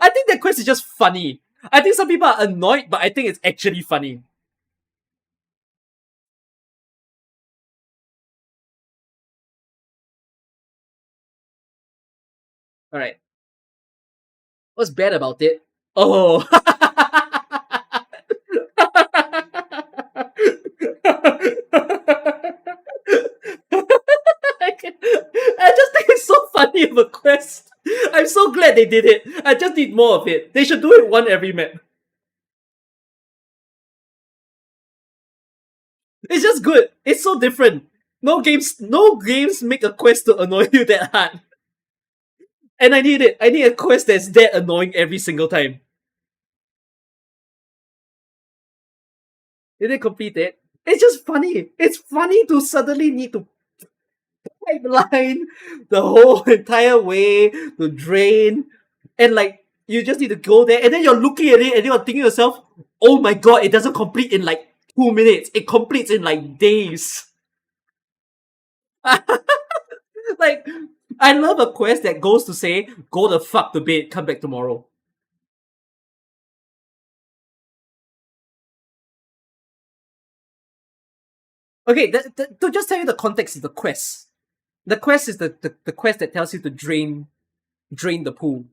think that quest is just funny. I think some people are annoyed, but I think it's actually funny. Alright. What's bad about it? Oh. I just think it's so funny of a quest. I'm so glad they did it. I just need more of it. They should do it one every map. It's just good. It's so different. No games make a quest to annoy you that hard. And I need it. I need a quest that's that annoying every single time. Did they complete it? It's just funny. It's funny to suddenly need to pipeline the whole entire way to drain, and like you just need to go there, and then you're looking at it and you're thinking to yourself, "Oh my god, it doesn't complete in like 2 minutes. It completes in like days." Like, I love a quest that goes to say, "Go the fuck to bed, come back tomorrow." Okay, to just tell you the context of the quest. The quest is the quest that tells you to drain the pool.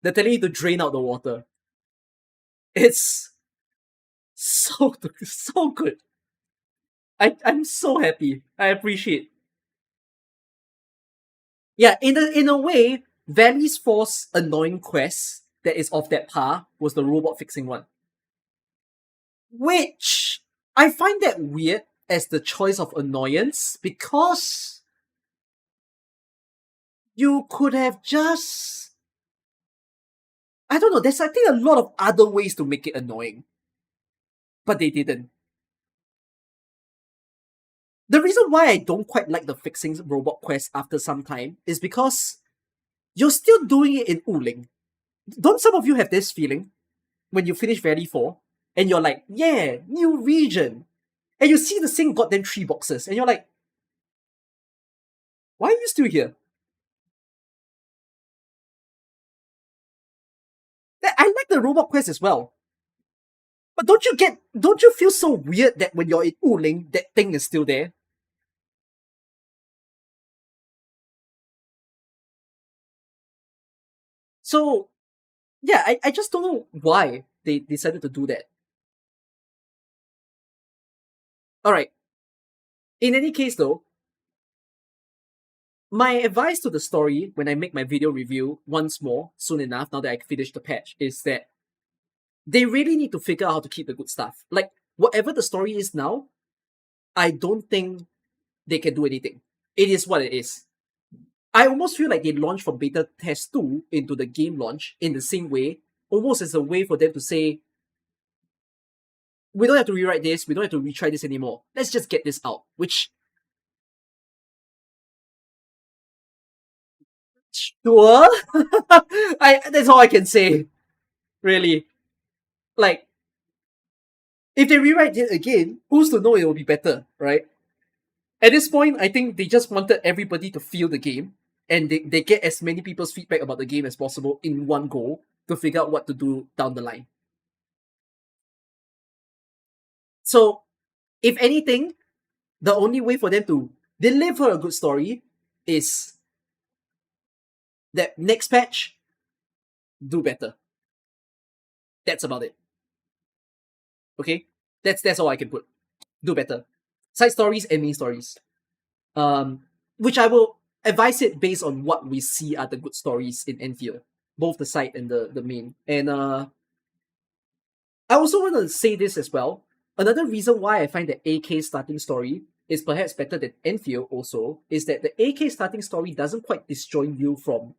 They're telling you to drain out the water. It's so good. I'm so happy. I appreciate. Yeah, in a way, Valley's Force annoying quest that is of that par was the robot fixing one. Which I find that weird as the choice of annoyance because you could have just, I don't know, there's I think a lot of other ways to make it annoying. But they didn't. The reason why I don't quite like the fixing robot quest after some time is because you're still doing it in Wuling. Don't some of you have this feeling when you finish Valley 4 and you're like, yeah, new region. And you see the same goddamn 3 boxes and you're like, why are you still here? I like the robot quest as well. But don't you feel so weird that when you're in Wuling, that thing is still there? So, yeah, I just don't know why they decided to do that. Alright. In any case though, my advice to the story when I make my video review once more, soon enough, now that I finished the patch, is that they really need to figure out how to keep the good stuff. Like, whatever the story is now, I don't think they can do anything. It is what it is. I almost feel like they launched from beta test 2 into the game launch in the same way, almost as a way for them to say, we don't have to rewrite this, we don't have to retry this anymore. Let's just get this out. Which, sure, that's all I can say. Really, like, if they rewrite it again, who's to know it will be better, right? At this point, I think they just wanted everybody to feel the game, and they get as many people's feedback about the game as possible in one go to figure out what to do down the line. So, if anything, the only way for them to deliver a good story is that next patch, do better. That's about it. Okay? That's all I can put. Do better. Side stories and main stories. Which I will advise it based on what we see are the good stories in Endfield. Both the side and the main. And I also want to say this as well. Another reason why I find that AK starting story is perhaps better than Endfield also is that the AK starting story doesn't quite disjoin you from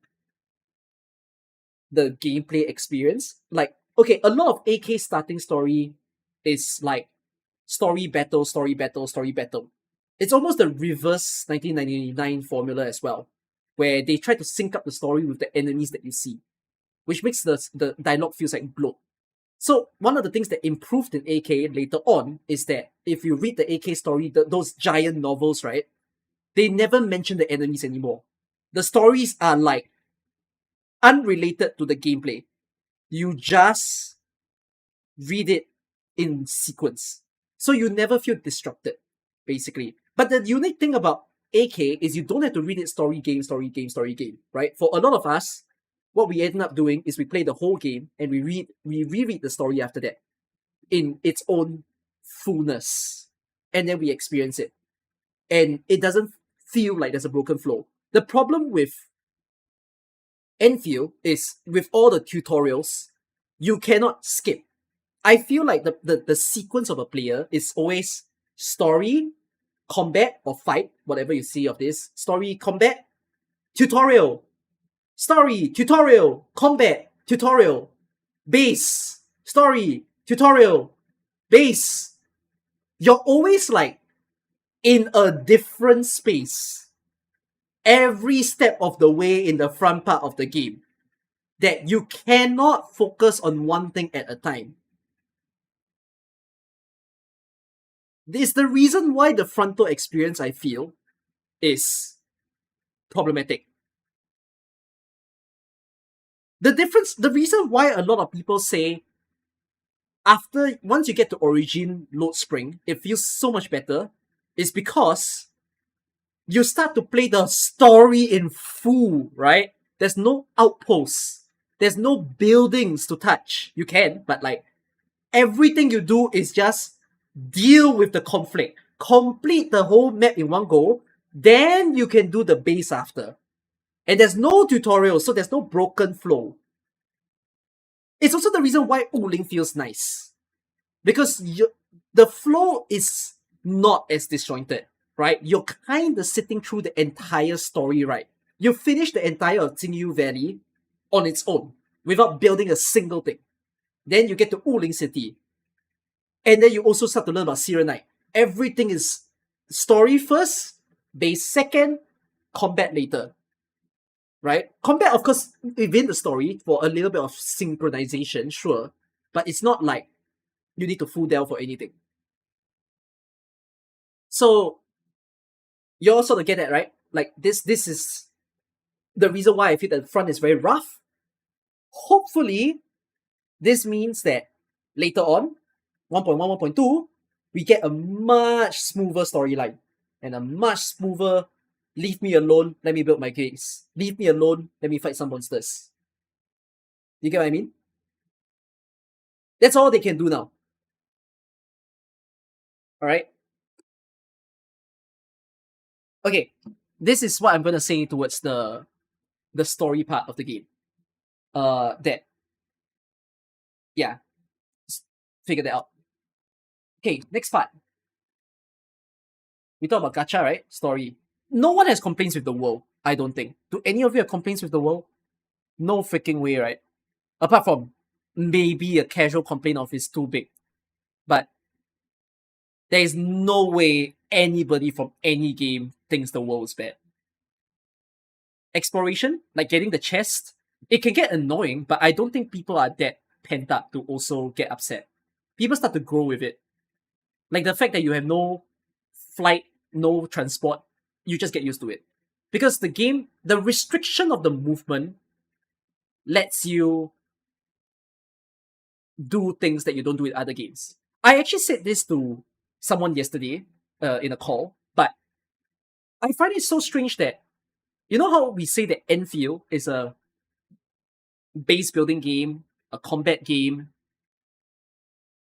the gameplay experience. Like, okay, a lot of AK starting story is like story battle, story battle, story battle. It's almost the reverse 1999 formula as well, where they try to sync up the story with the enemies that you see, which makes the dialogue feels like bloat. So one of the things that improved in AK later on is that if you read the AK story, those giant novels, right, they never mention the enemies anymore. The stories are like unrelated to the gameplay. You just read it in sequence. So you never feel distracted, basically. But the unique thing about AK is you don't have to read it story game, right? For a lot of us, what we end up doing is we play the whole game and we reread the story after that in its own fullness. And then we experience it. And it doesn't feel like there's a broken flow. The problem with Endfield is with all the tutorials, you cannot skip. I feel like the sequence of a player is always story, combat, or fight, whatever you see of this. Story, combat, tutorial. Story, tutorial, combat, tutorial. Base, story, tutorial, base. You're always like in a different space every step of the way in the front part of the game, that you cannot focus on one thing at a time. This is the reason why the frontal experience, I feel, is problematic. The reason why a lot of people say once you get to Origin Load Spring, it feels so much better, is because you start to play the story in full, right? There's no outposts. There's no buildings to touch. You can, but like everything you do is just deal with the conflict. Complete the whole map in one go, then you can do the base after. And there's no tutorial, so there's no broken flow. It's also the reason why Wuling feels nice. Because the flow is not as disjointed, right? You're kind of sitting through the entire story, right? You finish the entire Jingyu Valley on its own, without building a single thing. Then you get to Wuling City. And then you also start to learn about Sirenite. Everything is story first, base second, combat later. Right? Combat, of course, within the story for a little bit of synchronization, sure. But it's not like you need to full delve for anything. So you all sort of get that, right? Like this is the reason why I feel that the front is very rough. Hopefully, this means that later on, 1.1, 1.2, we get a much smoother storyline and a much smoother leave me alone, let me build my case. Leave me alone, let me fight some monsters. You get what I mean? That's all they can do now. Alright? Okay, this is what I'm gonna say towards the story part of the game. Figure that out. Okay, next part. We talk about gacha, right? Story. No one has complaints with the world, I don't think. Do any of you have complaints with the world? No freaking way, right? Apart from maybe a casual complaint of it's too big. But There is no way anybody from any game thinks the world is bad. Exploration, like getting the chest, it can get annoying, but I don't think people are that pent up to also get upset. People start to grow with it. Like the fact that you have no flight, no transport, you just get used to it. Because the game, the restriction of the movement lets you do things that you don't do in other games. I actually said this to someone yesterday in a call, but I find it so strange that you know how we say that Endfield is a base building game, a combat game,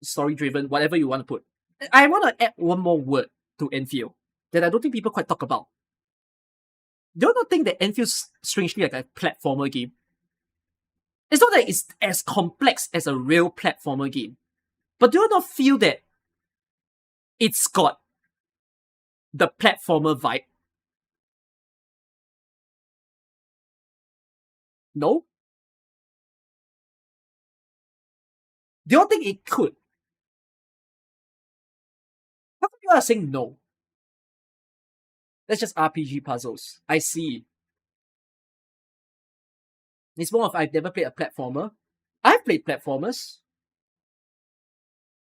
story driven, whatever you want to put. I want to add one more word to Endfield that I don't think people quite talk about. Do you not think that Enfield's strangely like a platformer game? It's not that it's as complex as a real platformer game, but do you not feel that it's got the platformer vibe? No? Do you think it could? How come you are saying no? That's just RPG puzzles. I see. It's more of I've never played a platformer. I've played platformers.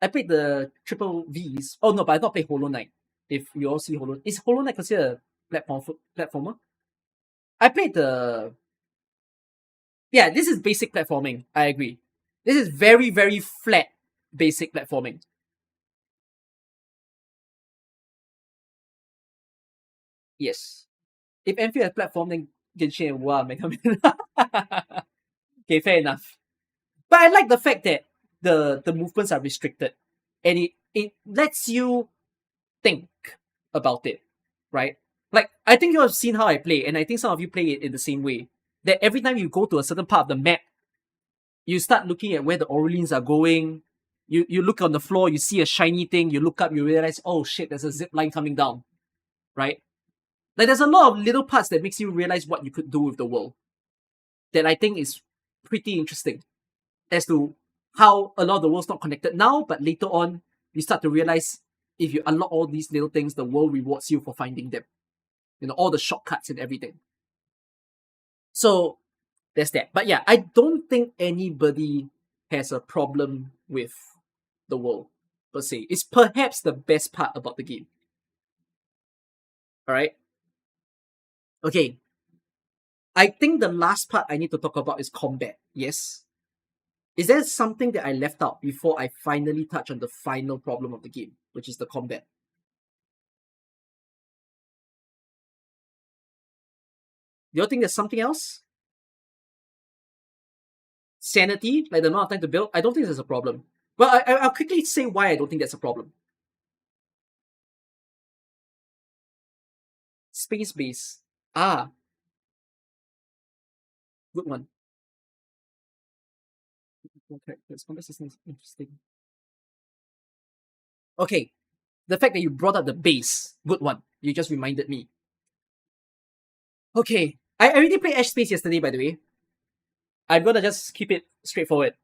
I played the triple Vs. Oh no, but I not played Hollow Knight. If you all see Hollow, is Hollow Knight considered a platformer? I played the. Yeah, this is basic platforming. I agree. This is very very flat basic platforming. Yes. If Enfield has platform, then Genshin and WoW may come in. Okay, fair enough. But I like the fact that the movements are restricted, and it lets you think about it, right? Like I think you have seen how I play, and I think some of you play it in the same way. That every time you go to a certain part of the map, you start looking at where the Orleans are going. You look on the floor, you see a shiny thing, you look up, you realize, oh shit, there's a zip line coming down, right? Like there's a lot of little parts that makes you realize what you could do with the world. That I think is pretty interesting as to how a lot of the world's not connected now, but later on you start to realize if you unlock all these little things, the world rewards you for finding them. You know, all the shortcuts and everything. So there's that. But yeah, I don't think anybody has a problem with the world per se. It's perhaps the best part about the game. Alright? Okay. I think the last part I need to talk about is combat. Yes. Is there something that I left out before I finally touch on the final problem of the game, which is the combat? Do you think there's something else? Sanity, like the amount of time to build, I don't think there's a problem. Well, I'll quickly say why I don't think that's a problem. Space base. Ah, good one. Okay, combat system is interesting. Okay, the fact that you brought up the base, good one. You just reminded me. Okay, I already played Ash Space yesterday, by the way. I'm gonna just keep it straightforward.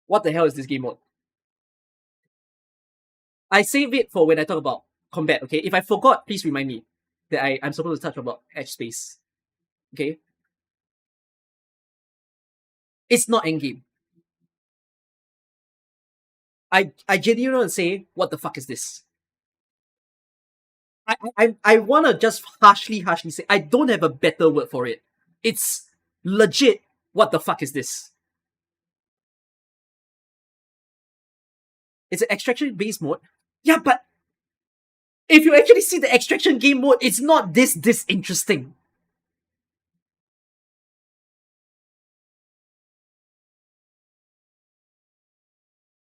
What the hell is this game mode? I save it for when I talk about combat, okay? If I forgot, please remind me that I'm supposed to touch about Edge Space. Okay? It's not endgame. I genuinely want to say, what the fuck is this? I wanna just harshly say, I don't have a better word for it. It's legit, what the fuck is this? It's an extraction based mode. Yeah, but if you actually see the extraction game mode, it's not this interesting.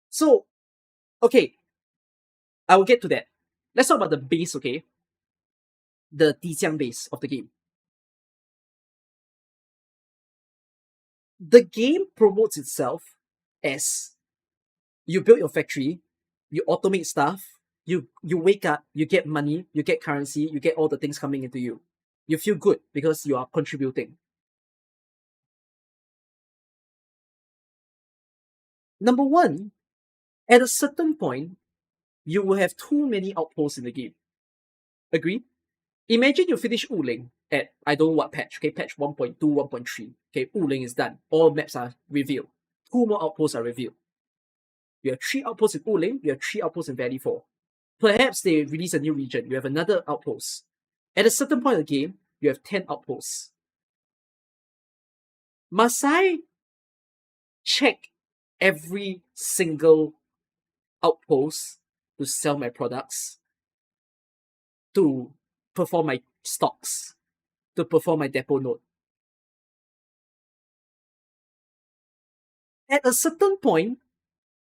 So, okay, I will get to that. Let's talk about the base, okay? The Tixiang base of the game. The game promotes itself as you build your factory, you automate stuff, you wake up, you get money, you get currency, you get all the things coming into you. You feel good because you are contributing. Number one, At a certain point, you will have too many outposts in the game. Agree? Imagine you finish Wuling at I don't know what patch, okay, patch 1.2, 1.3. Okay, Wuling is done. All maps are revealed. 2 more outposts are revealed. You have 3 outposts in Wuling, you have 3 outposts in Valley 4. Perhaps they release a new region, you have another outpost. At a certain point of the game, you have 10 outposts. Must I check every single outpost to sell my products, to perform my stocks, to perform my depot node? At a certain point,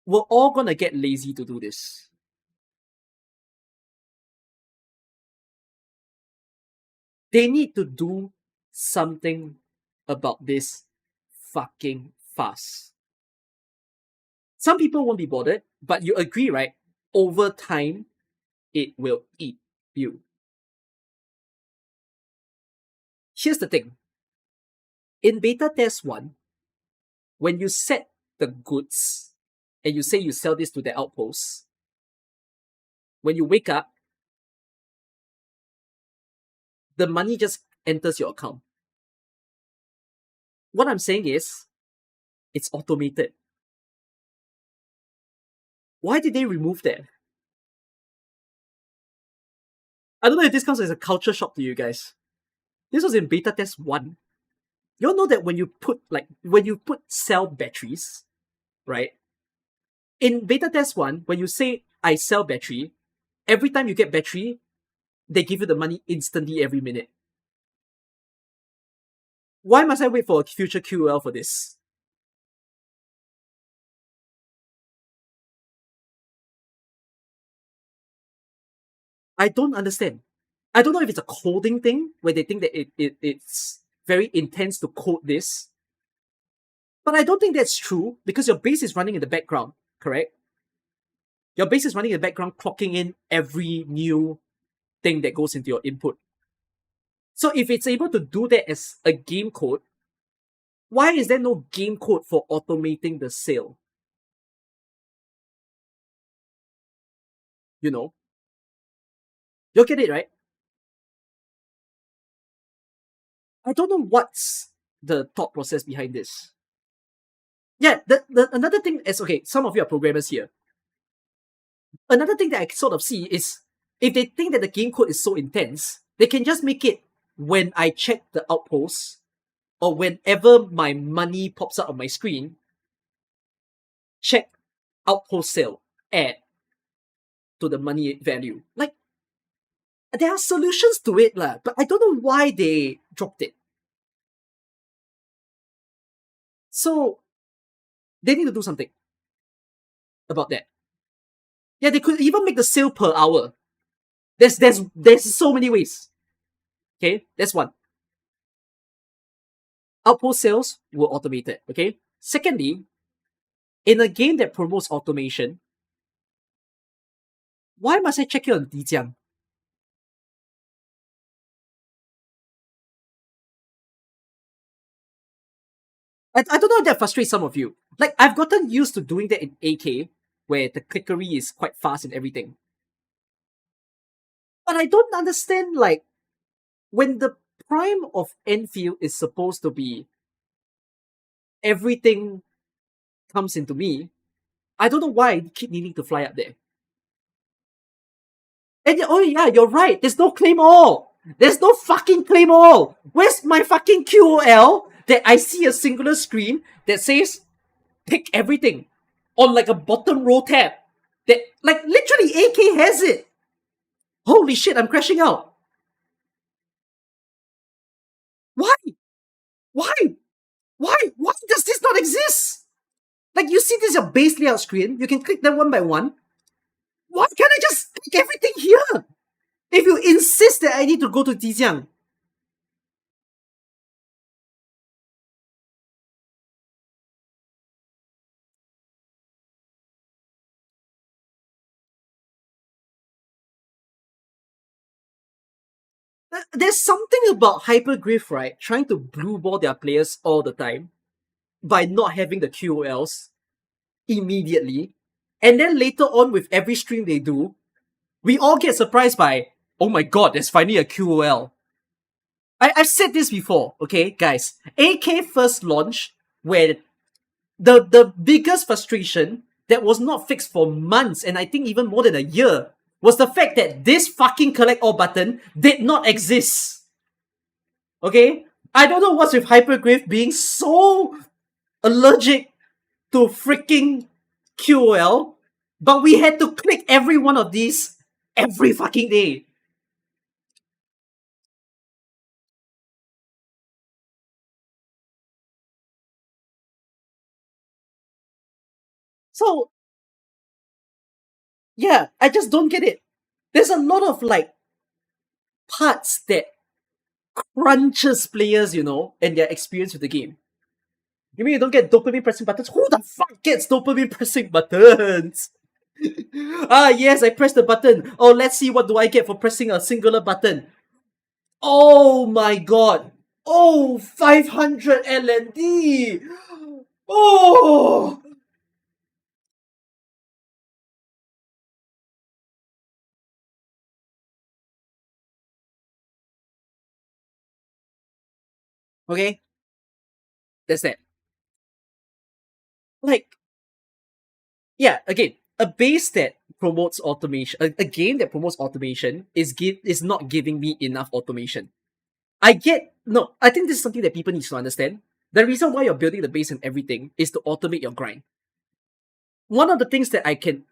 we're all gonna get lazy to do this. They need to do something about this fucking fast. Some people won't be bothered, but you agree, right? Over time, it will eat you. Here's the thing. In beta test 1, when you set the goods and you say you sell this to the outpost, when you wake up, the money just enters your account. What I'm saying is, it's automated. Why did they remove that? I don't know if this comes as a culture shock to you guys. This was in beta test 1. You all know that when you put sell batteries, right? In beta test 1, when you say I sell battery, every time you get battery, they give you the money instantly every minute. Why must I wait for a future QOL for this? I don't understand. I don't know if it's a coding thing where they think that it's very intense to code this. But I don't think that's true because your base is running in the background, correct? Your base is running in the background, clocking in every new thing that goes into your input. So if it's able to do that as a game code, why is there no game code for automating the sale? You know? You'll get it, right? I don't know what's the thought process behind this. Yeah, another thing is, okay, some of you are programmers here. Another thing that I sort of see is if they think that the game code is so intense, they can just make it when I check the outpost or whenever my money pops up on my screen, check outpost sale, add to the money value. Like, there are solutions to it, but I don't know why they dropped it. So, they need to do something about that. Yeah, they could even make the sale per hour. There's so many ways. Okay, that's one. Outpost sales were automated. Okay. Secondly, in a game that promotes automation, why must I check it on Dijiang? I don't know if that frustrates some of you. Like, I've gotten used to doing that in AK, where the clickery is quite fast and everything. But I don't understand, like, when the prime of Endfield is supposed to be everything comes into me, I don't know why I keep needing to fly up there. And oh yeah, you're right. There's no claim all. There's no fucking claim all. Where's my fucking QOL that I see a singular screen that says pick everything on like a bottom row tab? That like literally AK has it. Holy shit, I'm crashing out. Why? Why? Why does this not exist? Like you see this is your base layout screen. You can click them one by one. Why can't I just click everything here? If you insist that I need to go to Dijiang. There's something about Hypergriff, right? Trying to blue ball their players all the time by not having the QOLs immediately And then later on, with every stream they do, we all get surprised by, oh my god, there's finally a QOL. I've said this before, okay, guys. AK first launch, where the biggest frustration that was not fixed for months, and I think even more than a year, was the fact that this fucking collect all button did not exist. Okay? I don't know what's with Hypergriff being so allergic to freaking QOL, but we had to click every one of these every fucking day. So, yeah, I just don't get it. There's a lot of like parts that crunches players, and their experience with the game. You mean you don't get dopamine pressing buttons? Who the fuck gets dopamine pressing buttons? Yes, I pressed the button. Oh, let's see what do I get for pressing a singular button. Oh my god. Oh, 500 LND. Oh. Okay, that's that. Like, yeah, again, a base that promotes automation, a game that promotes automation is not giving me enough automation. I think this is something that people need to understand. The reason why you're building the base and everything is to automate your grind. One of the things that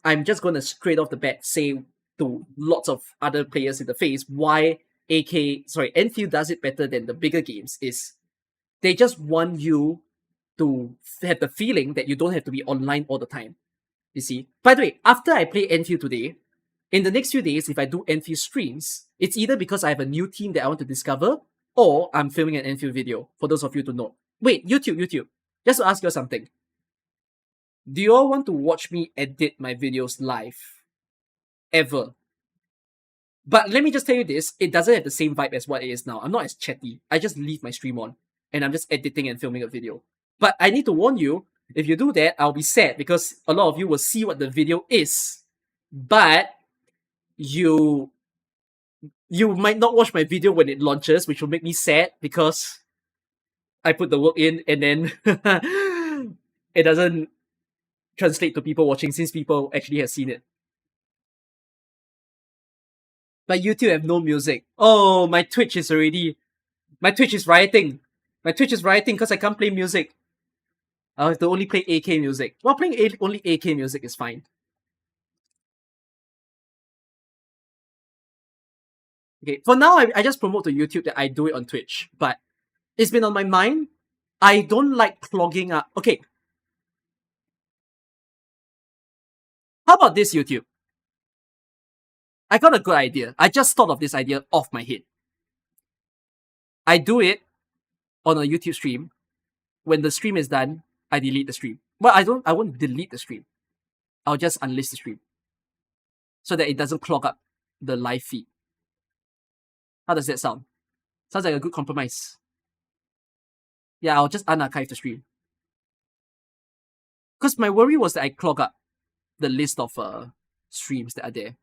I'm just gonna straight off the bat say to lots of other players in the face why Enfield does it better than the bigger games is they just want you to have the feeling that you don't have to be online all the time. You see? By the way, after I play Enfield today, in the next few days, if I do Enfield streams, it's either because I have a new team that I want to discover, or I'm filming an Enfield video, for those of you to know. Wait, YouTube. Just to ask you something. Do you all want to watch me edit my videos live? Ever? But let me just tell you this, it doesn't have the same vibe as what it is now. I'm not as chatty. I just leave my stream on, and I'm just editing and filming a video. But I need to warn you, if you do that, I'll be sad because a lot of you will see what the video is. But you might not watch my video when it launches, which will make me sad because I put the work in and then it doesn't translate to people watching since people actually have seen it. But YouTube have no music. Oh, my Twitch is rioting. My Twitch is rioting because I can't play music. I'll have to only play AK music. Well, playing only AK music is fine. Okay, for now, I just promote to YouTube that I do it on Twitch, but it's been on my mind. I don't like clogging up. Okay. How about this, YouTube? I got a good idea. I just thought of this idea off my head. I do it on a YouTube stream. When the stream is done, I delete the stream. Well, I won't delete the stream. I'll just unlist the stream. So that it doesn't clog up the live feed. How does that sound? Sounds like a good compromise. Yeah, I'll just unarchive the stream. Because my worry was that I clog up the list of streams that are there.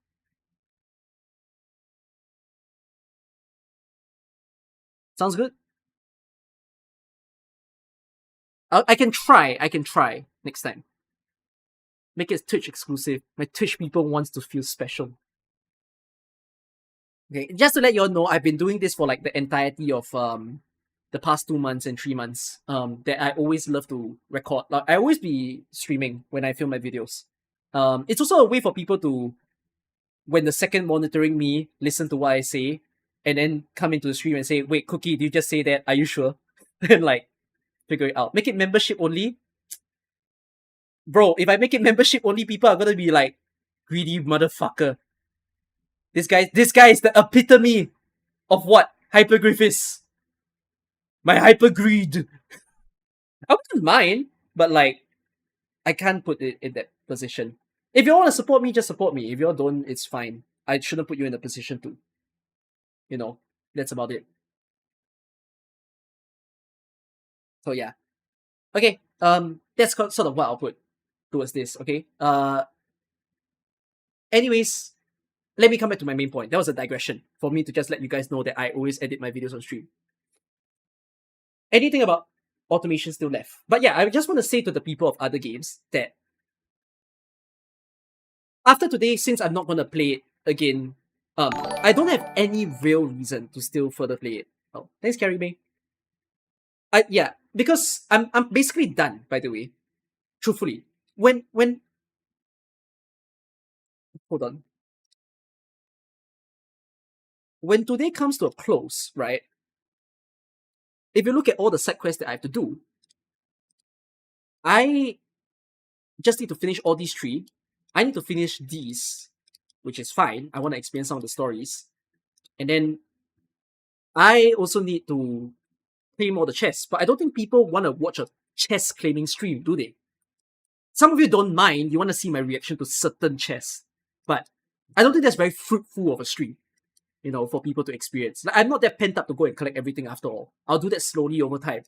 Sounds good? I can try next time. Make it Twitch exclusive. My Twitch people wants to feel special. Okay, just to let you all know, I've been doing this for like the entirety of the past 2 months and 3 months. That I always love to record. Like I always be streaming when I film my videos. It's also a way for people to, when the second monitoring me, listen to what I say, and then come into the stream and say, "Wait, Cookie, did you just say that? Are you sure?" And like figure it out. Make it membership only. Bro, if I make it membership only, people are gonna be like, greedy motherfucker. This guy is the epitome of what hypergriff is. My hyper greed. I wouldn't mind, but like, I can't put it in that position. If you want to support me, just support me. If you all don't, it's fine. I shouldn't put you in a position to. That's about it. So yeah. Okay. That's sort of what I'll put towards this. Okay. Anyways, let me come back to my main point. That was a digression for me to just let you guys know that I always edit my videos on stream. Anything about automation still left. But yeah, I just want to say to the people of other games that after today, since I'm not going to play it again, I don't have any real reason to still further play it. Oh, thanks, Carrie May. Yeah, because I'm basically done, by the way. Truthfully. When hold on. When today comes to a close, right? If you look at all the side quests that I have to do, I just need to finish all these three. I need to finish these, which is fine. I want to experience some of the stories. And then I also need to claim all the chests. But I don't think people want to watch a chest claiming stream, do they? Some of you don't mind. You want to see my reaction to certain chests. But I don't think that's very fruitful of a stream, for people to experience. Like, I'm not that pent up to go and collect everything after all. I'll do that slowly over time.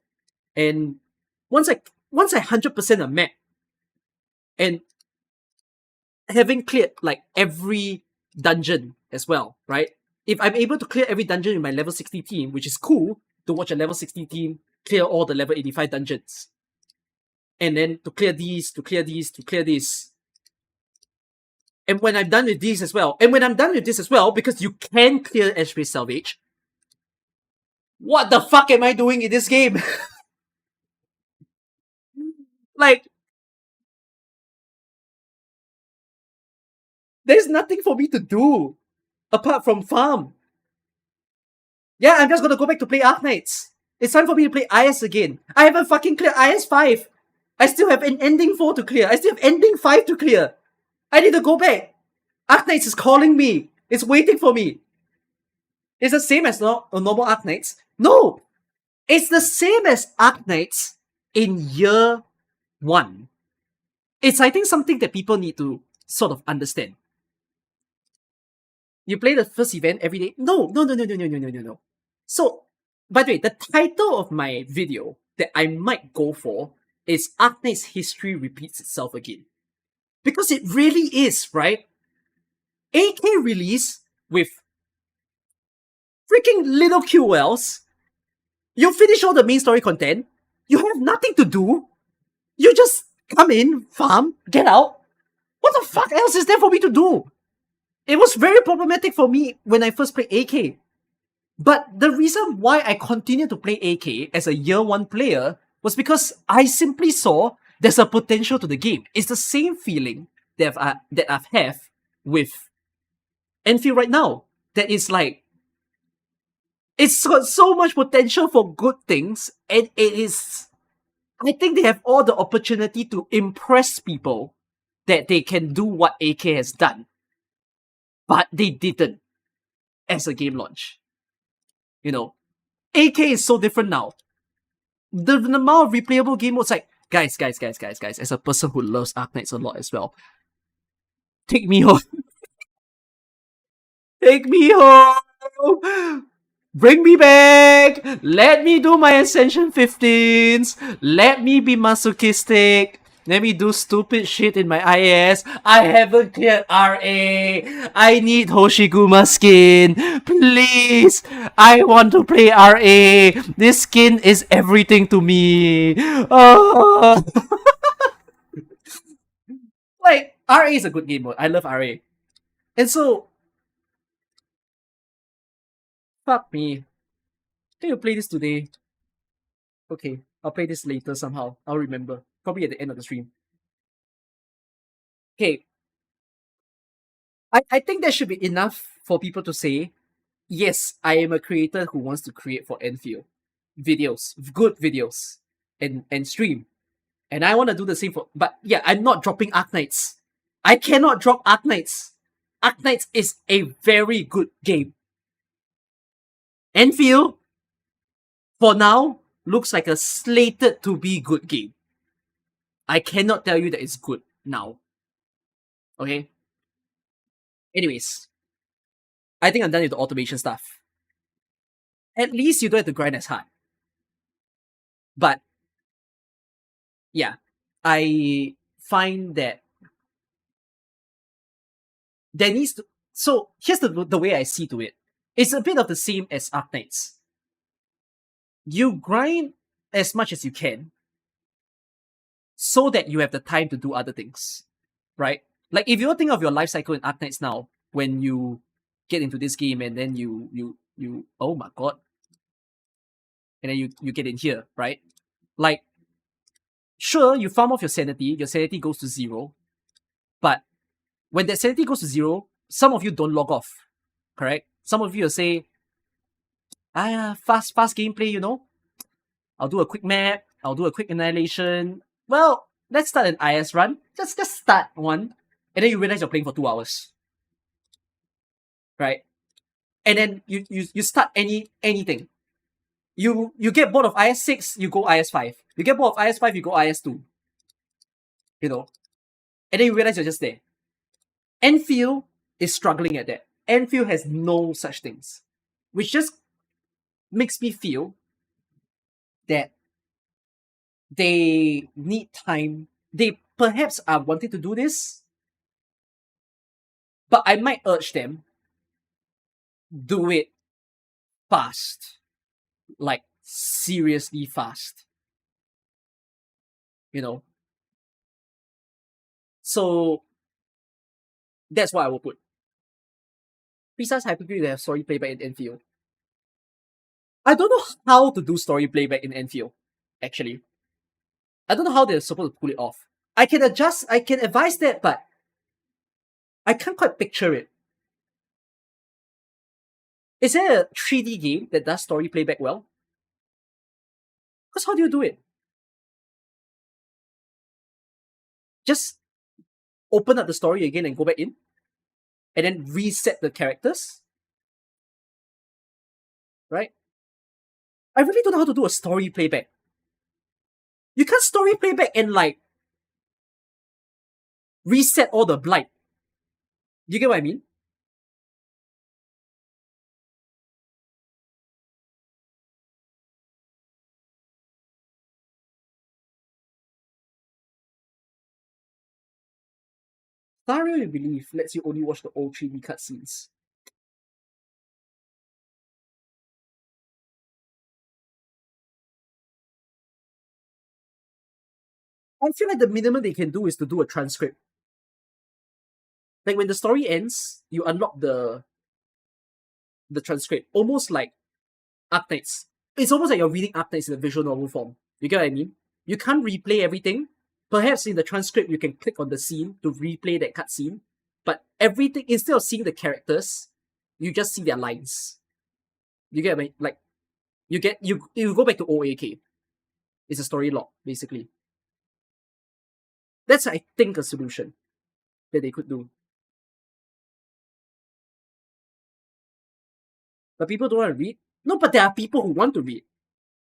And once I 100% a map, and having cleared like every dungeon as well, right? If I'm able to clear every dungeon in my level 60 team, which is cool to watch a level 60 team clear all the level 85 dungeons. And then to clear these, to clear these, to clear these. And when I'm done with these as well, because you can clear Edge-based salvage, what the fuck am I doing in this game? Like, there's nothing for me to do apart from farm. Yeah, I'm just gonna go back to play Arknights. It's time for me to play IS again. I haven't fucking cleared IS 5. I still have an ending 4 to clear. I still have ending 5 to clear. I need to go back. Arknights is calling me. It's waiting for me. It's the same as normal Arknights. No! It's the same as Arknights in year 1. It's, I think, something that people need to sort of understand. You play the first event every day? No. So, by the way, the title of my video that I might go for is Arknight's history repeats itself again. Because it really is, right? AK release with freaking little QLs. You finish all the main story content. You have nothing to do. You just come in, farm, get out. What the fuck else is there for me to do? It was very problematic for me when I first played AK. But the reason why I continued to play AK as a year 1 player was because I simply saw there's a potential to the game. It's the same feeling that I've have with Endfield right now. That is like, it's got so much potential for good things, and it is, I think they have all the opportunity to impress people that they can do what AK has done. But they didn't as a game launch. AK is so different now. The amount of replayable game modes, like, guys, as a person who loves Arknights a lot as well, take me home. Take me home. Bring me back. Let me do my Ascension 15s. Let me be masochistic. Let me do stupid shit in my IS. I haven't cleared RA. I need Hoshiguma skin. Please. I want to play RA. This skin is everything to me. Oh. Like, RA is a good game mode. I love RA. And so, fuck me. Can you play this today? Okay, I'll play this later somehow. I'll remember. Probably at the end of the stream. Okay. I think that should be enough for people to say, yes, I am a creator who wants to create for Endfield. Videos. Good videos. And stream. And I want to do the same for... But yeah, I'm not dropping Arknights. I cannot drop Arknights. Arknights is a very good game. Endfield, for now, looks like a slated to be good game. I cannot tell you that it's good now. Okay? Anyways, I think I'm done with the automation stuff. At least you don't have to grind as hard. But, yeah, I find that there needs to. So here's the way I see to it. It's a bit of the same as Arknights. You grind as much as you can so that you have the time to do other things, right? Like if you think of your life cycle in Arknights now, when you get into this game and then you oh my god, and then you get in here, right? Like sure, you farm off your sanity goes to 0, but when that sanity goes to 0, some of you don't log off, correct? Some of you will say, fast gameplay, I'll do a quick map, I'll do a quick annihilation. Well, let's start an IS run. Just start one. And then you realize you're playing for 2 hours. Right? And then you start anything. You get bored of IS6, you go IS5. You get bored of IS5, you go IS2. And then you realize you're just there. Endfield is struggling at that. Endfield has no such things. Which just makes me feel that they need time. They perhaps are wanting to do this, but I might urge them, do it fast. Like, seriously fast. So, that's what I will put. Besides Hypergrade, they have story playback in Endfield. I don't know how to do story playback in Endfield, actually. I don't know how they're supposed to pull it off. I can advise that, but I can't quite picture it. Is there a 3D game that does story playback well? Because how do you do it? Just open up the story again and go back in? And then reset the characters? Right? I really don't know how to do a story playback. You can't story playback and reset all the blight. You get what I mean? Thoroughly Relief lets you only watch the old 3D cutscenes. I feel like the minimum they can do is to do a transcript. Like when the story ends, you unlock the transcript. Almost like Arknights. It's almost like you're reading Arknights in a visual novel form. You get what I mean? You can't replay everything. Perhaps in the transcript you can click on the scene to replay that cutscene. But everything, instead of seeing the characters, you just see their lines. You get what I mean? Like you go back to OAK. It's a story log, basically. That's, I think, a solution that they could do. But people don't want to read. No, but there are people who want to read.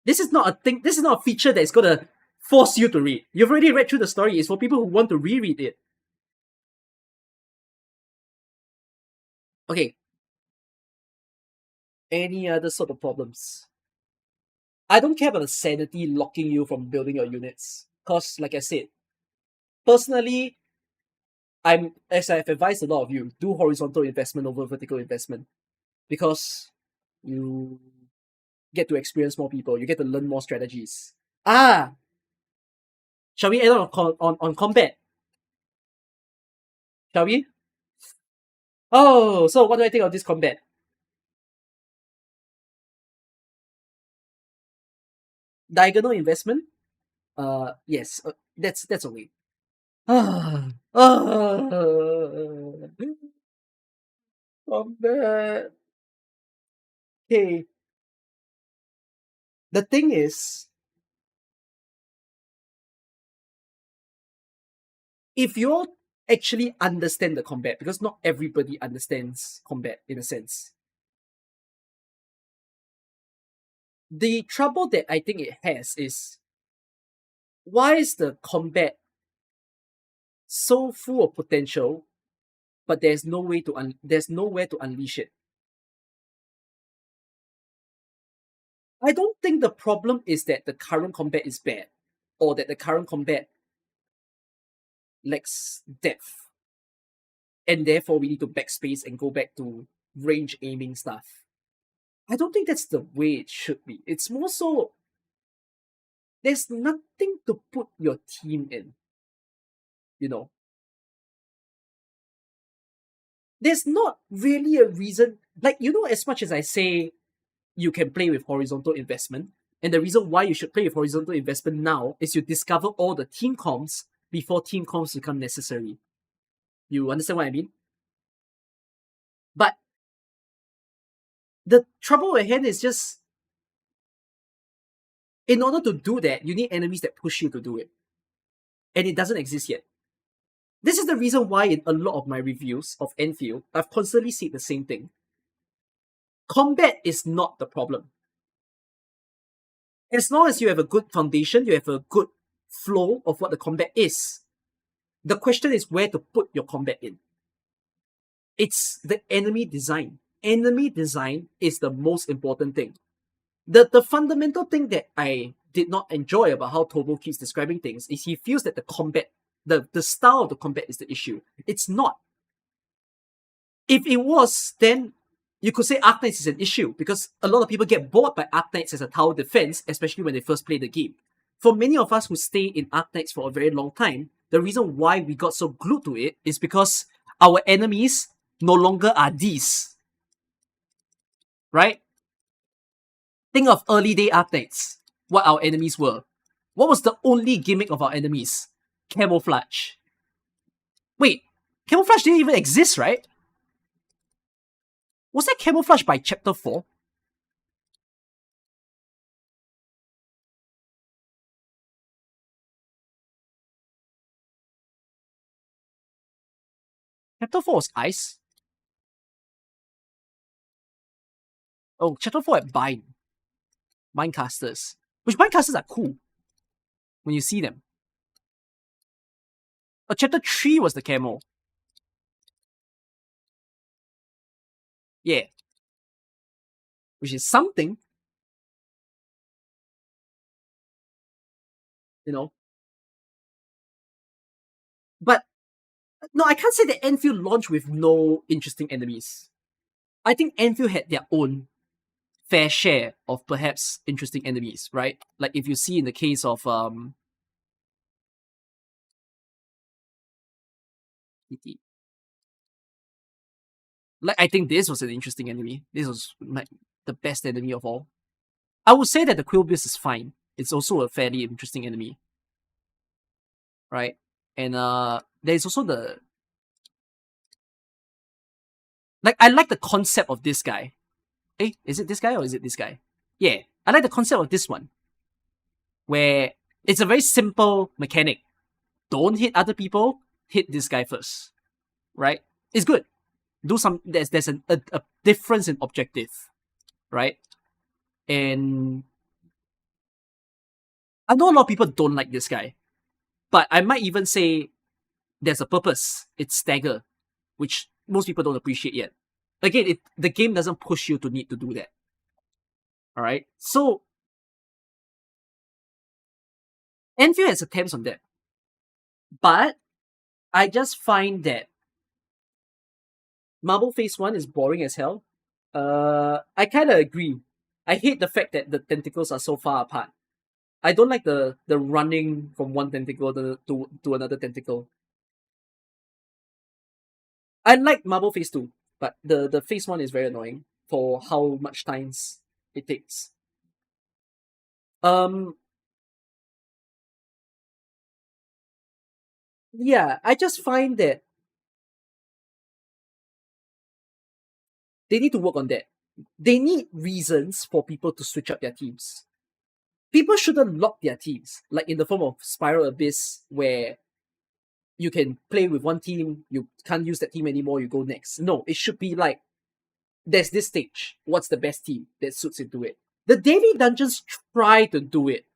This is not a thing. This is not a feature that's gonna force you to read. You've already read through the story. It's for people who want to reread it. Okay. Any other sort of problems? I don't care about the sanity locking you from building your units. Cause, like I said, personally, as I've advised a lot of you, do horizontal investment over vertical investment. Because you get to experience more people, you get to learn more strategies. Shall we add on combat? Shall we? Oh, so what do I think of this combat? Diagonal investment? Yes, that's a way. Combat. Okay. The thing is, if you actually understand the combat, because not everybody understands combat in a sense. The trouble that I think it has is, why is the combat so full of potential, but there's nowhere to unleash it? I don't think the problem is that the current combat is bad, or that the current combat lacks depth. and therefore we need to backspace and go back to range aiming stuff. I don't think that's the way it should be. It's more so there's nothing to put your team in. You know, there's not really a reason. Like, you know, as much as I say you can play with horizontal investment, and the reason why you should play with horizontal investment now is you discover all the team comps before team comps become necessary. You understand what I mean? But the trouble at hand is just, in order to do that, you need enemies that push you to do it. And it doesn't exist yet. This is the reason why in a lot of my reviews of Endfield, I've constantly said the same thing. Combat is not the problem. As long as you have a good foundation, you have a good flow of what the combat is. The question is where to put your combat in. It's the enemy design. Enemy design is the most important thing. The fundamental thing that I did not enjoy about how Tobo keeps describing things is he feels that the combat, the style of the combat is the issue. It's not. If it was, then you could say Arknights is an issue because a lot of people get bored by Arknights as a tower defense, especially when they first play the game. For many of us who stay in Arknights for a very long time, the reason why we got so glued to it is because our enemies no longer are these. Right? Think of early day Arknights, what our enemies were. What was the only gimmick of our enemies? Camouflage. Wait, camouflage didn't even exist, right? Was that camouflage by chapter 4? Chapter 4 was ice. Oh, chapter 4 had bind. Mindcasters. Which mindcasters are cool when you see them. Oh, chapter 3 was the camo. Yeah. Which is something. You know. But no, I can't say that Endfield launched with no interesting enemies. I think Endfield had their own fair share of perhaps interesting enemies, right? Like if you see in the case of like I think this was an interesting enemy. This was like the best enemy of all. I would say that the Quillbeast is fine. It's also a fairly interesting enemy. Right? And there's also the like I like the concept of this guy. Hey, is it this guy or is it this guy? Yeah. I like the concept of this one. Where it's a very simple mechanic. Don't hit other people, hit this guy first. Right? It's good. Do some there's a difference in objective. Right? And I know a lot of people don't like this guy. But I might even say there's a purpose. It's stagger, which most people don't appreciate yet. Again, the game doesn't push you to need to do that. Alright? So Enfield has attempts on that. But I just find that Marble Phase 1 is boring as hell. I kinda agree. I hate the fact that the tentacles are so far apart. I don't like the running from one tentacle to another tentacle. I like Marble Phase 2, but the Phase 1 is very annoying for how much times it takes. Yeah, I just find that they need to work on that. They need reasons for people to switch up their teams. People shouldn't lock their teams, like in the form of Spiral Abyss, where you can play with one team, you can't use that team anymore, you go next. No, it should be like, there's this stage. What's the best team that suits into it? The daily dungeons try to do it,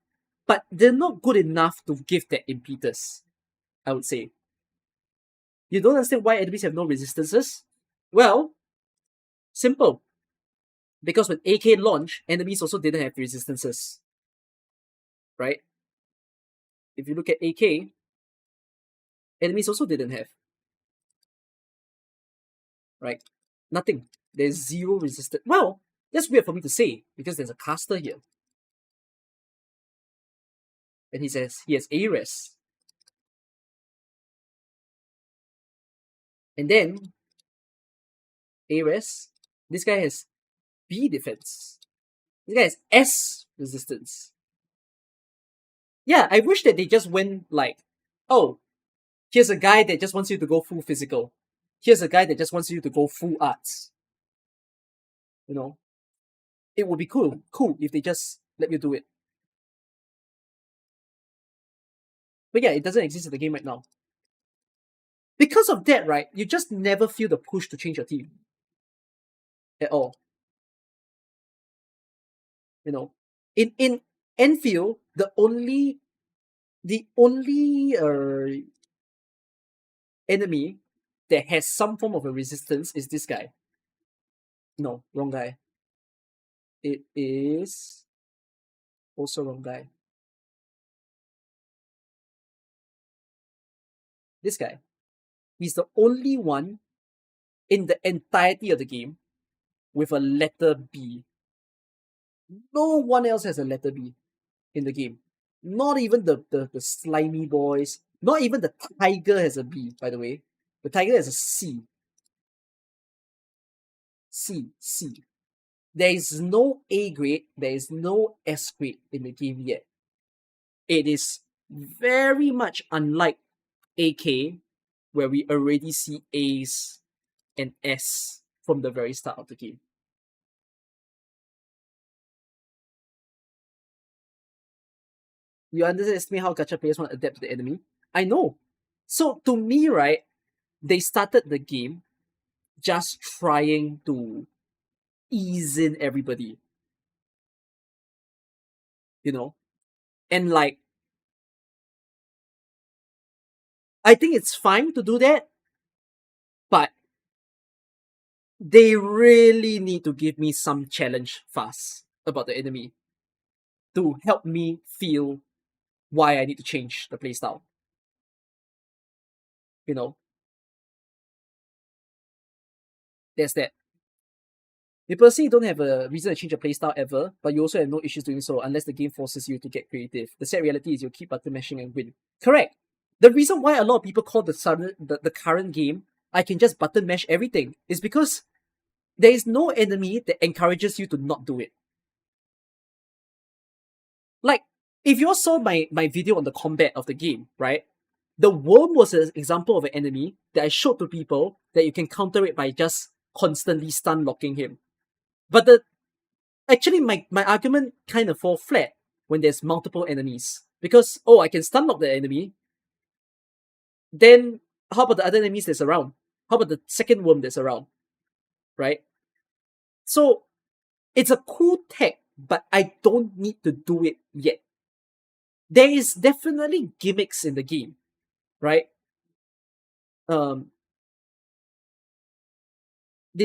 but they're not good enough to give that impetus, I would say. You don't understand why enemies have no resistances? Well, simple. Because when AK launched, enemies also didn't have resistances. Right? If you look at AK, enemies also didn't have. right? Nothing. There's zero resistance. Well, that's weird for me to say because there's a caster here. And he says he has Ares. And then Ares, this guy has B defense. This guy has S resistance. Yeah, I wish that they just went like, oh, here's a guy that just wants you to go full physical. Here's a guy that just wants you to go full arts. You know, it would be cool if they just let you do it. But yeah, it doesn't exist in the game right now. Because of that, right, you just never feel the push to change your team at all. You know, in Endfield, the only enemy that has some form of a resistance is this guy. No, wrong guy. It is also wrong guy. This guy. He's the only one in the entirety of the game with a letter B. No one else has a letter B in the game. Not even the slimy boys. Not even the tiger has a B, by the way. The tiger has a C. C. There is no A grade, there is no S grade in the game yet. It is very much unlike AK, where we already see A's and S from the very start of the game. You underestimate how gacha players want to adapt to the enemy? I know. So to me, right, they started the game just trying to ease in everybody. You know? And like, I think it's fine to do that, but they really need to give me some challenge fast about the enemy to help me feel why I need to change the playstyle. You know? There's that. You personally don't have a reason to change your playstyle ever, but you also have no issues doing so unless the game forces you to get creative. The sad reality is you'll keep button mashing and win. Correct. The reason why a lot of people call the current game I can just button mash everything is because there is no enemy that encourages you to not do it. Like, if you all saw my video on the combat of the game, right? The worm was an example of an enemy that I showed to people that you can counter it by just constantly stun locking him. But actually my argument kind of fall flat when there's multiple enemies. Because, oh, I can stun lock the enemy. Then how about the other enemies that's around? How about the second worm that's around? Right? So it's a cool tech, but I don't need to do it yet. There is definitely gimmicks in the game, right? The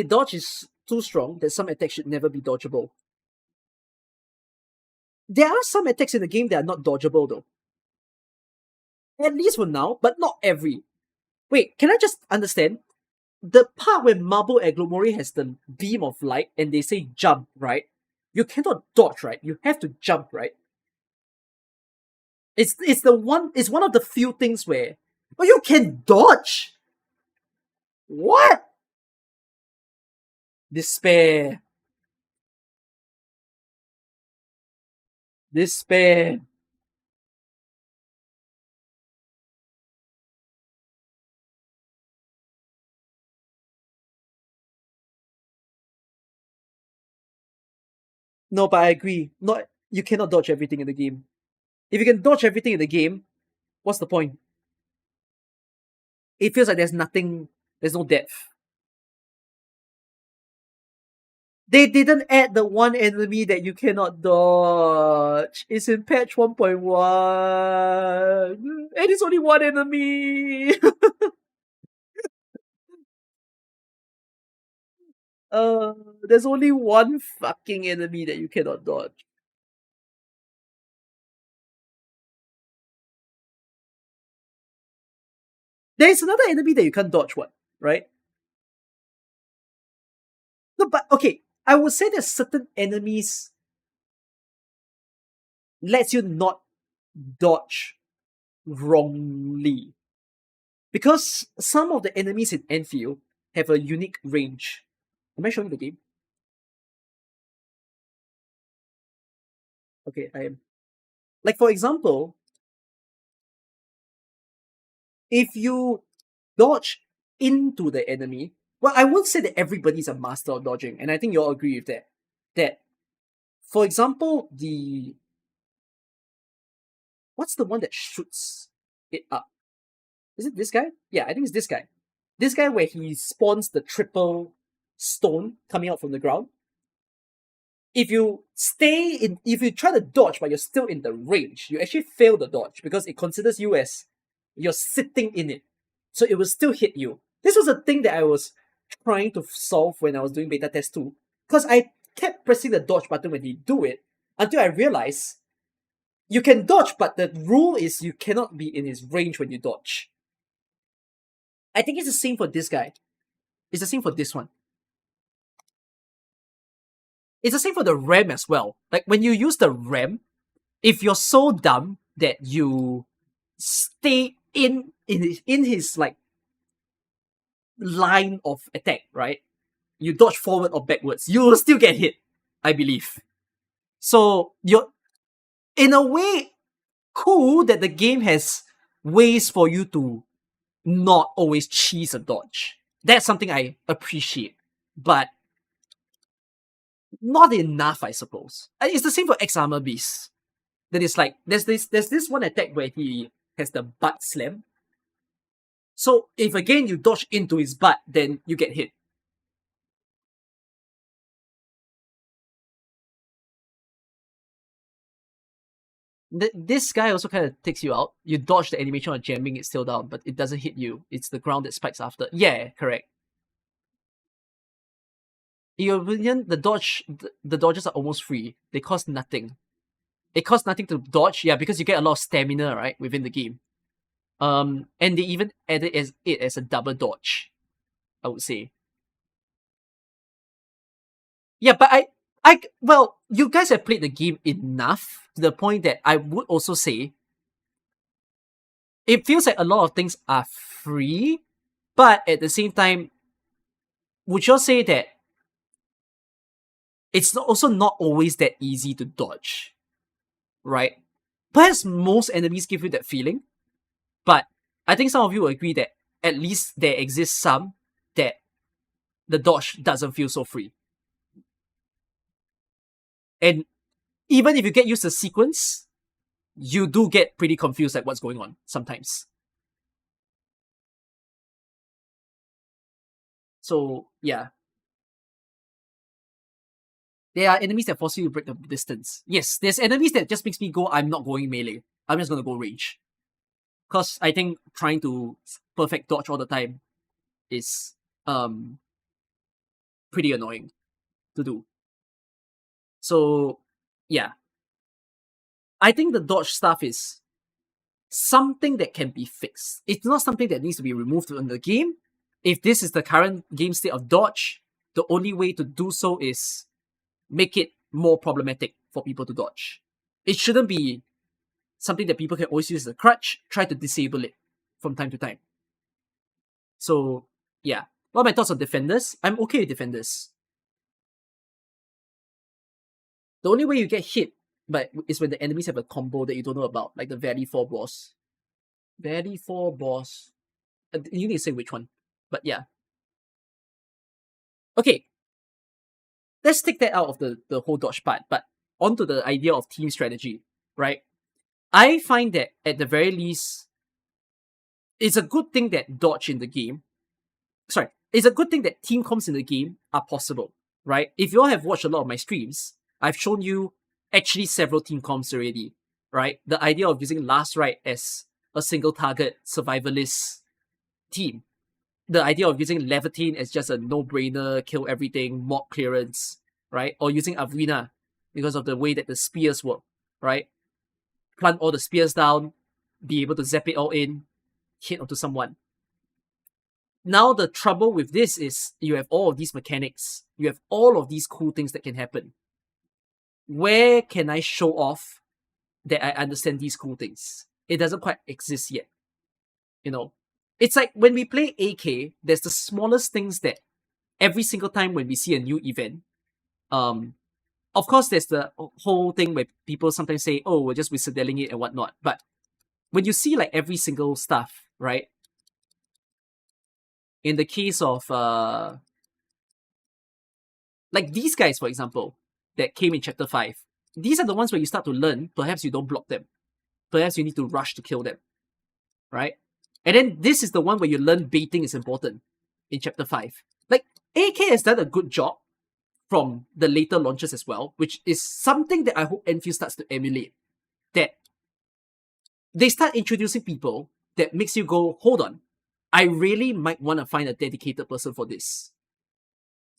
dodge is too strong that some attacks should never be dodgeable. There are some attacks in the game that are not dodgeable though. At least for now, but not every. Wait, can I just understand? The part where Marble Agglomerate has the beam of light and they say jump, right? You cannot dodge, right? You have to jump, right? It's one of the few things where you can dodge. What? Despair. Despair. No, but I agree. Not you cannot dodge everything in the game. If you can dodge everything in the game, what's the point? It feels like there's nothing, there's no depth. They didn't add the one enemy that you cannot dodge. It's in patch 1.1. And it's only one enemy. There's only one fucking enemy that you cannot dodge. There's another enemy that you can't dodge, what? Right? No, but okay, I would say that certain enemies lets you not dodge wrongly. Because some of the enemies in Endfield have a unique range. Am I showing the game? Okay, I am. Like, for example, if you dodge into the enemy, well, I won't say that everybody's a master of dodging, and I think you all agree with that. That, for example, what's the one that shoots it up? Is it this guy? Yeah, I think it's this guy. This guy where he spawns the triple stone coming out from the ground. If you try to dodge but you're still in the range, you actually fail the dodge because it considers you as you're sitting in it. So it will still hit you. This was a thing that I was trying to solve when I was doing beta test 2. Because I kept pressing the dodge button when you do it until I realized you can dodge, but the rule is you cannot be in his range when you dodge. I think it's the same for this guy. It's the same for this one. It's the same for the ram as well. Like when you use the ram, if you're so dumb that you stay in his like line of attack, right? You dodge forward or backwards, you will still get hit, I believe. So you're in a way cool that the game has ways for you to not always cheese a dodge. That's something I appreciate, but not enough, I suppose. It's the same for X Armor Beast. That is like there's this one attack where he has the butt slam. So if again you dodge into his butt, then you get hit. This guy also kind of takes you out. You dodge the animation of jamming it still down, but it doesn't hit you. It's the ground that spikes after. Yeah, correct. In your opinion, the dodges are almost free. They cost nothing. It costs nothing to dodge, yeah, because you get a lot of stamina, right, within the game. And they even added it as a double dodge, I would say. Yeah, but well, you guys have played the game enough to the point that I would also say it feels like a lot of things are free, but at the same time, would you say that it's also not always that easy to dodge, right? Perhaps most enemies give you that feeling, but I think some of you will agree that at least there exists some that the dodge doesn't feel so free. And even if you get used to the sequence, you do get pretty confused at what's going on sometimes. So, yeah. There are enemies that force you to break the distance. Yes, there's enemies that just makes me go, I'm not going melee. I'm just going to go range. Because I think trying to perfect dodge all the time is pretty annoying to do. So, yeah. I think the dodge stuff is something that can be fixed. It's not something that needs to be removed from the game. If this is the current game state of dodge, the only way to do so is make it more problematic for people to dodge. It shouldn't be something that people can always use as a crutch. Try to disable it from time to time. So, yeah. What are my thoughts on defenders? I'm okay with defenders. The only way you get hit is when the enemies have a combo that you don't know about, like the Valley 4 boss. Valley 4 boss. You need to say which one. But yeah. Okay. Let's take that out of the whole dodge part, but onto the idea of team strategy, right? I find that at the very least, it's a good thing that dodge in the game. Sorry, it's a good thing that team comps in the game are possible, right? If you all have watched a lot of my streams, I've shown you actually several team comps already, right? The idea of using Last Right as a single target survivalist team. The idea of using Lavitain as just a no-brainer, kill everything, mob clearance, right? Or using Avrina because of the way that the spears work, right? Plant all the spears down, be able to zap it all in, hit onto someone. Now the trouble with this is you have all of these mechanics, you have all of these cool things that can happen. Where can I show off that I understand these cool things? It doesn't quite exist yet. You know, it's like when we play AK, there's the smallest things that every single time when we see a new event, of course, there's the whole thing where people sometimes say, "Oh, we're just whistledelling it and whatnot." But when you see like every single stuff, right? In the case of like these guys, for example, that came in chapter 5, these are the ones where you start to learn. Perhaps you don't block them. Perhaps you need to rush to kill them, right? And then this is the one where you learn baiting is important in chapter 5. Like AK has done a good job from the later launches as well, which is something that I hope Endfield starts to emulate. That they start introducing people that makes you go, hold on, I really might want to find a dedicated person for this.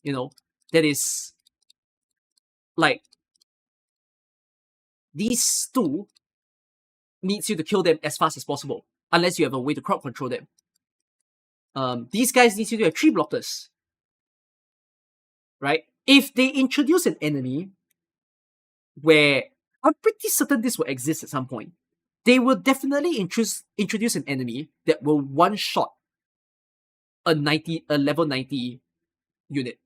You know, that is like these two needs you to kill them as fast as possible, unless you have a way to crowd control them. These guys need you to have 3 blockers, right? If they introduce an enemy where I'm pretty certain this will exist at some point, they will definitely introduce an enemy that will one-shot a level 90 unit.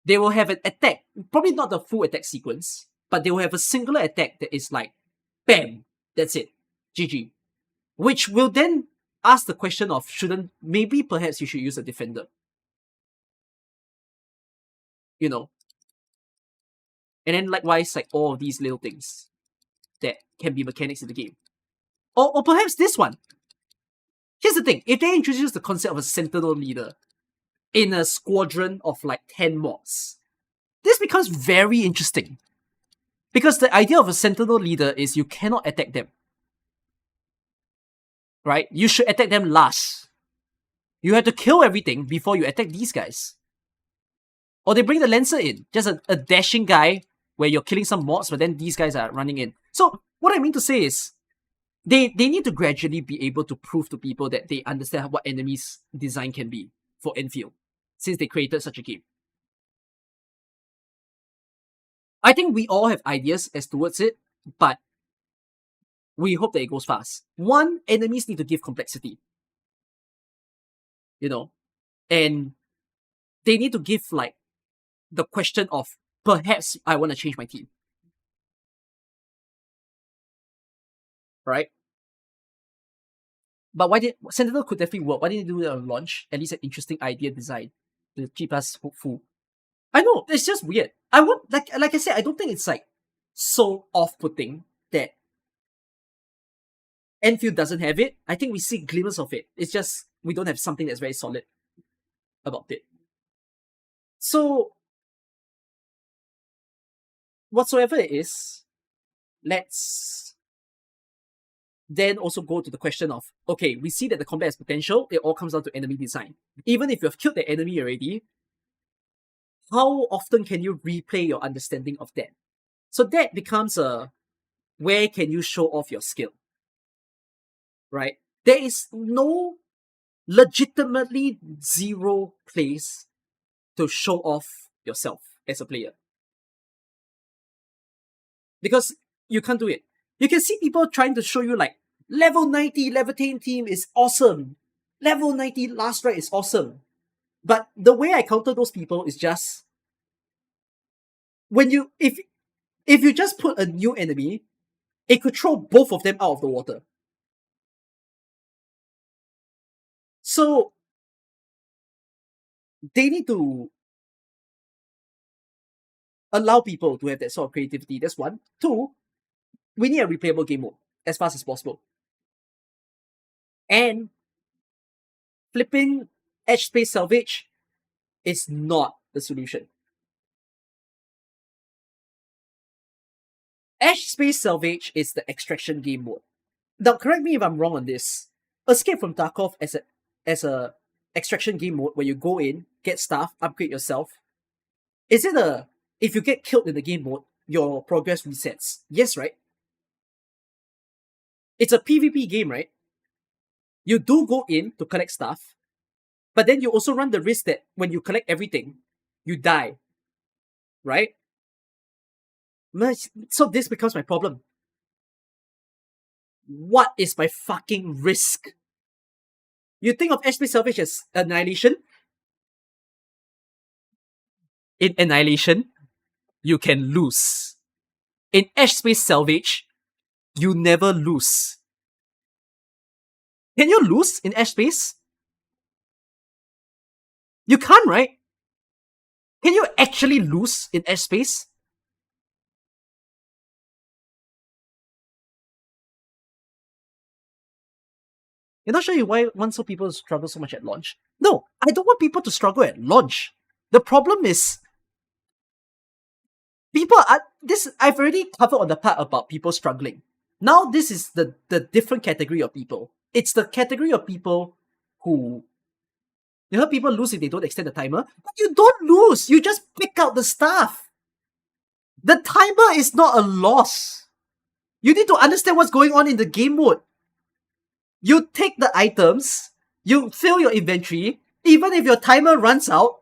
They will have an attack, probably not the full attack sequence, but they will have a singular attack that is like, bam, that's it, GG. Which will then ask the question of maybe perhaps you should use a defender. You know? And then likewise, like all of these little things that can be mechanics in the game. Or perhaps this one. Here's the thing, if they introduce the concept of a sentinel leader in a squadron of like 10 mobs, this becomes very interesting. Because the idea of a sentinel leader is you cannot attack them. Right? You should attack them last. You have to kill everything before you attack these guys. Or they bring the Lancer in, just a dashing guy where you're killing some mobs, but then these guys are running in. So what I mean to say is, they need to gradually be able to prove to people that they understand what enemies' design can be for Endfield, since they created such a game. I think we all have ideas as towards it, but we hope that it goes fast. One, enemies need to give complexity. You know? And they need to give like the question of perhaps I want to change my team. Right? But why did Sentinel could definitely work? Why didn't they do it on launch? At least an interesting idea design to keep us hopeful. I know, it's just weird. I would like I said, I don't think it's like so off-putting that Endfield doesn't have it. I think we see glimmers of it. It's just we don't have something that's very solid about it. So whatsoever it is, let's then also go to the question of, okay, we see that the combat has potential, it all comes down to enemy design. Even if you have killed the enemy already, how often can you replay your understanding of that? So that becomes where can you show off your skill? Right? There is no legitimately zero place to show off yourself as a player. Because you can't do it. You can see people trying to show you like, level 90 Lavitain team is awesome. Level 90 last right is awesome. But the way I counter those people is just if you just put a new enemy, it could throw both of them out of the water. So they need to allow people to have that sort of creativity. That's one. Two, we need a replayable game mode as fast as possible. And flipping edge space salvage is not the solution. Edge space salvage is the extraction game mode. Now, correct me if I'm wrong on this. Escape from Tarkov as a extraction game mode where you go in, get stuff, upgrade yourself. Is it if you get killed in the game mode, your progress resets? Yes, right? It's a PvP game, right? You do go in to collect stuff, But then you also run the risk that when you collect everything, you die. Right? So this becomes my problem. What is my fucking risk? You think of HP Salvage as annihilation? In annihilation, you can lose. In HP Salvage, you never lose. Can you lose in Ash Space? You can't, right? Can you actually lose in Ash Space? You're not sure why want some people struggle so much at launch? No, I don't want people to struggle at launch. The problem is people are this. I've already covered on the part about people struggling. Now this is the different category of people. It's the category of people who, you know, people lose if they don't extend the timer, but you don't lose. You just pick out the stuff. The timer is not a loss. You need to understand what's going on in the game mode. You take the items, you fill your inventory, even if your timer runs out,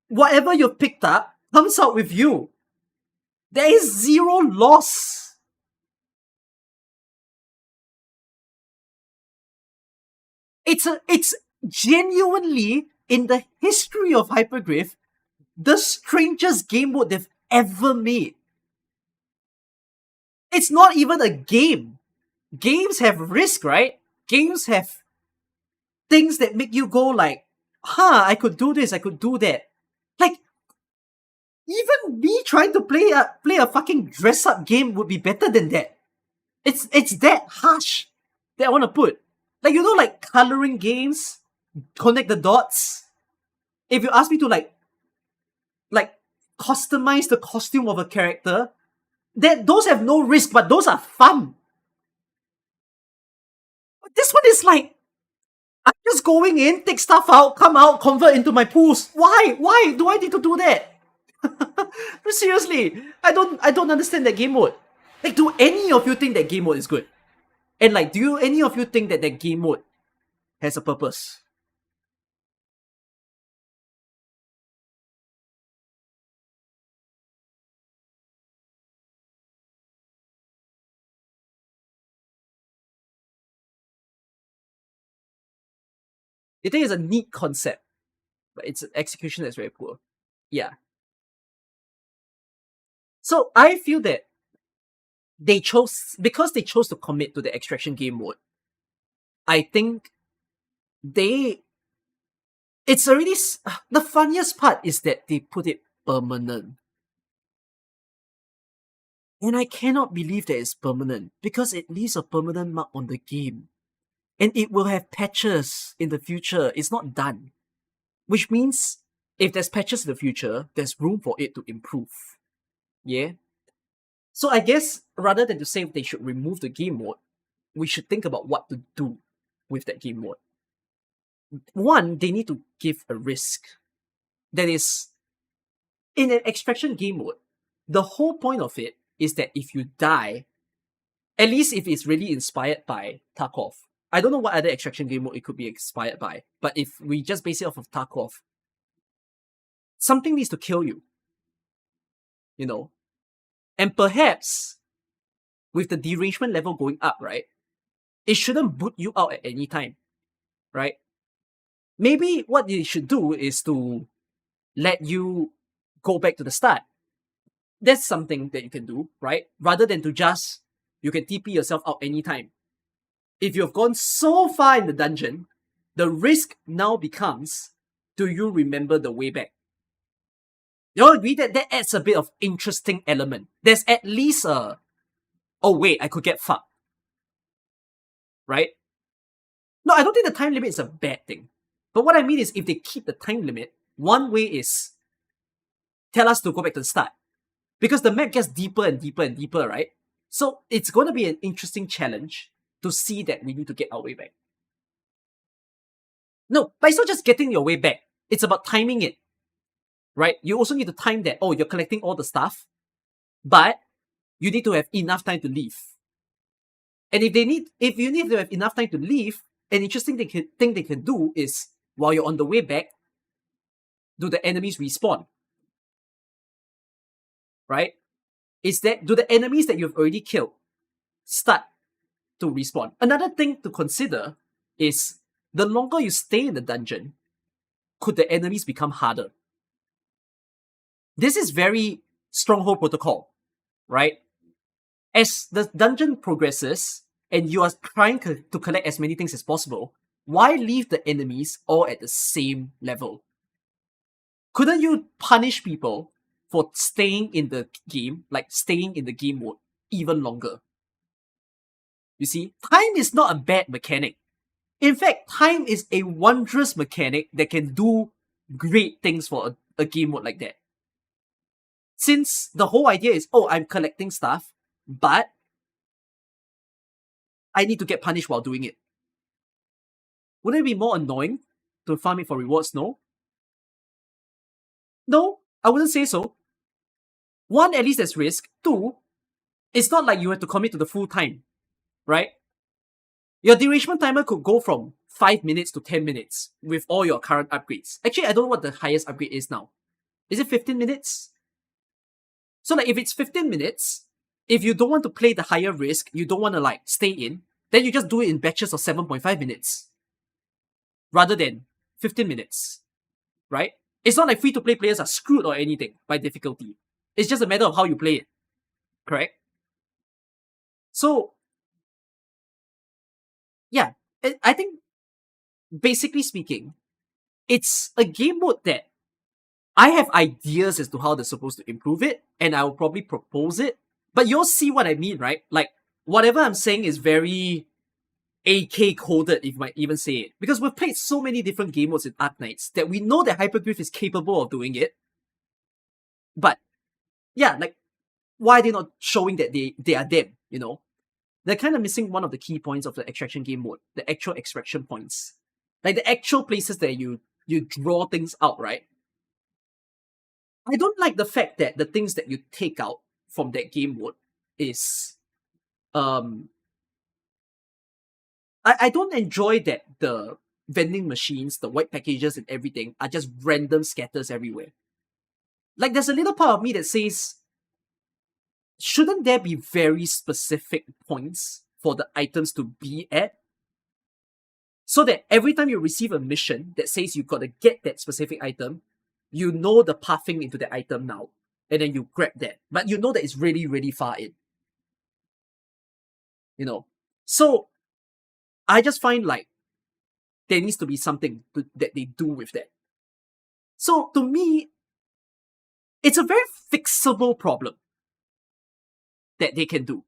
whatever you've picked up comes out with you. There is zero loss. It's genuinely, in the history of Hypergriff, the strangest game mode they've ever made. It's not even a game. Games have risk, right? Games have things that make you go like, I could do this, I could do that. Like, even me trying to play a fucking dress-up game would be better than that. It's that harsh that I want to put. Like, you know, like coloring games, connect the dots. If you ask me to like customize the costume of a character, those have no risk, but those are fun. But this one is like, I'm just going in, take stuff out, come out, convert into my pools. Why? Why do I need to do that? Seriously, I don't understand that game mode. Like, do any of you think that game mode is good? And like, do any of you think that game mode has a purpose? I think it's a neat concept, but its execution is very poor. Yeah. So I feel that because they chose to commit to the extraction game mode, I think it's already, the funniest part is that they put it permanent. And I cannot believe that it's permanent, because it leaves a permanent mark on the game. And it will have patches in the future. It's not done. Which means, if there's patches in the future, there's room for it to improve. Yeah? So I guess, rather than to say they should remove the game mode, we should think about what to do with that game mode. One, they need to give a risk. That is, in an extraction game mode, the whole point of it is that if you die, at least if it's really inspired by Tarkov, I don't know what other extraction game mode it could be inspired by, but if we just base it off of Tarkov, something needs to kill you. You know? And perhaps, with the derangement level going up, right, it shouldn't boot you out at any time. Right? Maybe what they should do is to let you go back to the start. That's something that you can do, right? Rather than to just, you can TP yourself out anytime. If you've gone so far in the dungeon, the risk now becomes, do you remember the way back? You all agree that that adds a bit of interesting element. There's at least oh wait, I could get fucked. Right? No, I don't think the time limit is a bad thing. But what I mean is, if they keep the time limit, one way is tell us to go back to the start. Because the map gets deeper and deeper and deeper, right? So it's going to be an interesting challenge to see that we need to get our way back. No, but it's not just getting your way back. It's about timing it. Right? You also need to time that, you're collecting all the stuff, but you need to have enough time to leave. And if you need to have enough time to leave, an interesting thing they can do is while you're on the way back, do the enemies respawn? Right? Do the enemies that you've already killed start to respawn? Another thing to consider is the longer you stay in the dungeon, could the enemies become harder? This is very Stronghold Protocol, right? As the dungeon progresses and you are trying to collect as many things as possible, why leave the enemies all at the same level? Couldn't you punish people for staying in the game, like staying in the game mode, even longer? You see, time is not a bad mechanic. In fact, time is a wondrous mechanic that can do great things for a game mode like that. Since the whole idea is, oh, I'm collecting stuff, but I need to get punished while doing it. Wouldn't it be more annoying to farm it for rewards? No? No, I wouldn't say so. One, at least there's risk. Two, it's not like you have to commit to the full time, right? Your derangement timer could go from 5 minutes to 10 minutes with all your current upgrades. Actually, I don't know what the highest upgrade is now. Is it 15 minutes? So like if it's 15 minutes, if you don't want to play the higher risk, you don't want to like stay in, then you just do it in batches of 7.5 minutes. Rather than 15 minutes. Right? It's not like free-to-play players are screwed or anything by difficulty. It's just a matter of how you play it. Correct? So, yeah, I think, basically speaking, it's a game mode that I have ideas as to how they're supposed to improve it, and I will probably propose it. But you'll see what I mean, right? Like, whatever I'm saying is very AK coded, if you might even say it. Because we've played so many different game modes in Arknights that we know that Hyperglyph is capable of doing it. But, yeah, like, why are they not showing that they are them, you know? They're kind of missing one of the key points of the extraction game mode, the actual extraction points. Like, the actual places that you draw things out, right? I don't like the fact that the things that you take out from that game mode is I don't enjoy that the vending machines, the white packages and everything are just random scatters everywhere. Like there's a little part of me that says, shouldn't there be very specific points for the items to be at? So that every time you receive a mission that says you've got to get that specific item, you know the pathing into the item now. And then you grab that. But you know that it's really, really far in. You know? So I just find like there needs to be something that they do with that. So to me, it's a very fixable problem that they can do.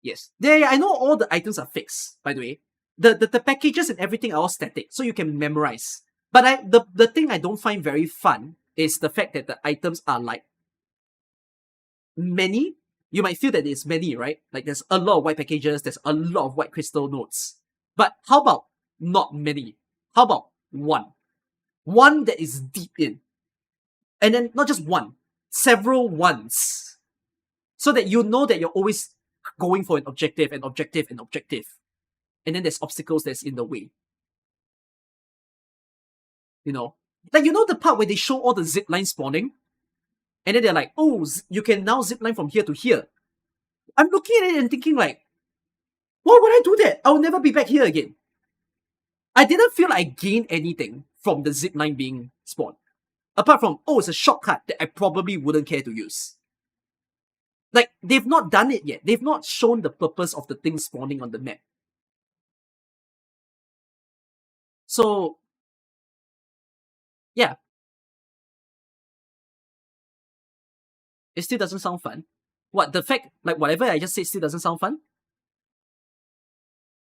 Yes. I know all the items are fixed, by the way. The packages and everything are all static, so you can memorize. But the thing I don't find very fun is the fact that the items are like many. You might feel that it's many, right? Like there's a lot of white packages, there's a lot of white crystal nodes. But how about not many? How about one? One that is deep in. And then not just one, several ones. So that you know that you're always going for an objective, an objective, an objective. And then there's obstacles that's in the way. You know? Like, you know the part where they show all the zip lines spawning? And then they're like, oh, you can now zip line from here to here. I'm looking at it and thinking like, why would I do that? I'll never be back here again. I didn't feel like I gained anything from the zip line being spawned. Apart from, oh, it's a shortcut that I probably wouldn't care to use. Like, they've not done it yet. They've not shown the purpose of the thing spawning on the map. So, yeah. It still doesn't sound fun. What, the fact, like whatever I just said still doesn't sound fun?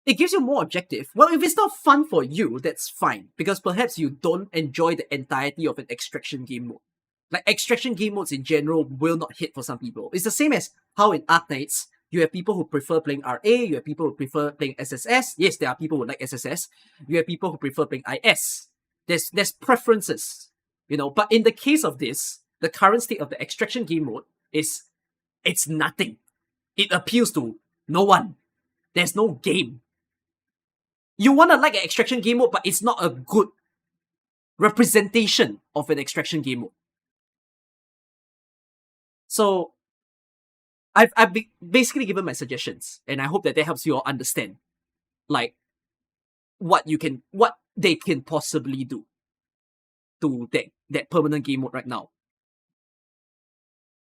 It gives you more objective. Well, if it's not fun for you, that's fine. Because perhaps you don't enjoy the entirety of an extraction game mode. Like, extraction game modes in general will not hit for some people. It's the same as how in Arknights, you have people who prefer playing RA, you have people who prefer playing SSS. Yes, there are people who like SSS. You have people who prefer playing IS. There's preferences, you know. But in the case of this, the current state of the extraction game mode is, it's nothing. It appeals to no one. There's no game. You want to like an extraction game mode, but it's not a good representation of an extraction game mode. So I've basically given my suggestions, and I hope that helps you all understand, like, what they can possibly do to that permanent game mode right now.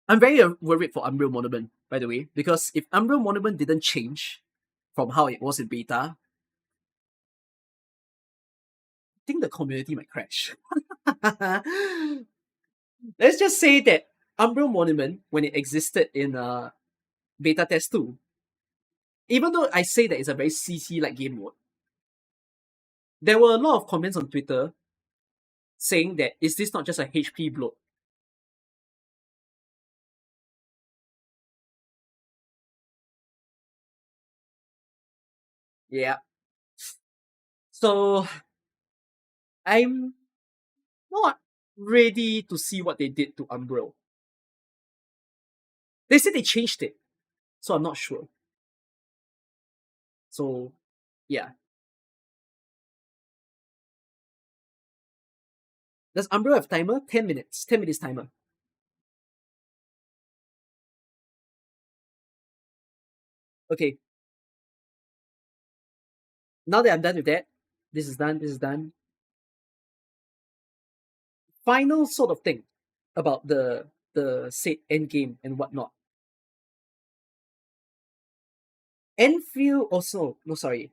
I'm very worried for Unreal Monument, by the way, because if Unreal Monument didn't change from how it was in beta, I think the community might crash. Let's just say that Unreal Monument, when it existed in beta test 2, even though I say that it's a very CC-like game mode, there were a lot of comments on Twitter saying that, is this not just a HP bloat? Yeah. So I'm not ready to see what they did to Unreal. They said they changed it, so I'm not sure. So, yeah. Does Unreal have timer? 10 minutes. 10 minutes timer. Okay. Now that I'm done with that, this is done. Final sort of thing about the said Endgame and whatnot. Endfield also, no, sorry.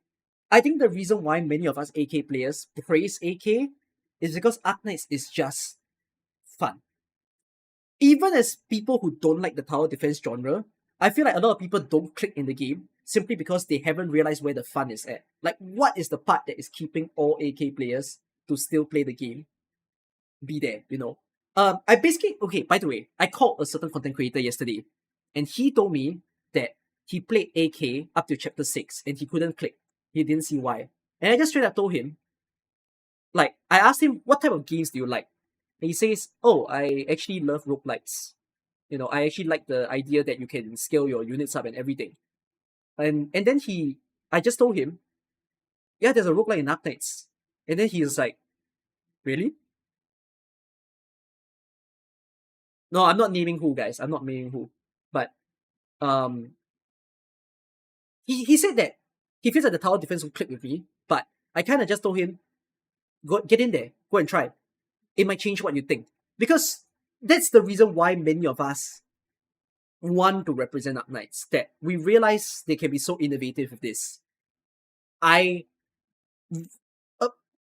I think the reason why many of us AK players praise AK is because Arknights is just fun. Even as people who don't like the tower defense genre, I feel like a lot of people don't click in the game simply because they haven't realized where the fun is at. Like, what is the part that is keeping all AK players to still play the game? Be there, you know. I basically, okay, by the way, I called a certain content creator yesterday, and he told me that he played AK up to chapter 6 and he couldn't click. He didn't see why. And I just straight up told him, like, I asked him, what type of games do you like? And he says, oh, I actually love roguelites. You know, I actually like the idea that you can scale your units up and everything. And then I just told him, yeah, there's a roguelike in Arknights. And then he was like, really? No, I'm not naming who, guys. I'm not naming who. But um, he said that he feels like the tower defense will click with me, but I kind of just told him, go get in there, go and try. It might change what you think, because that's the reason why many of us want to represent Arknights. That we realize they can be so innovative with this. I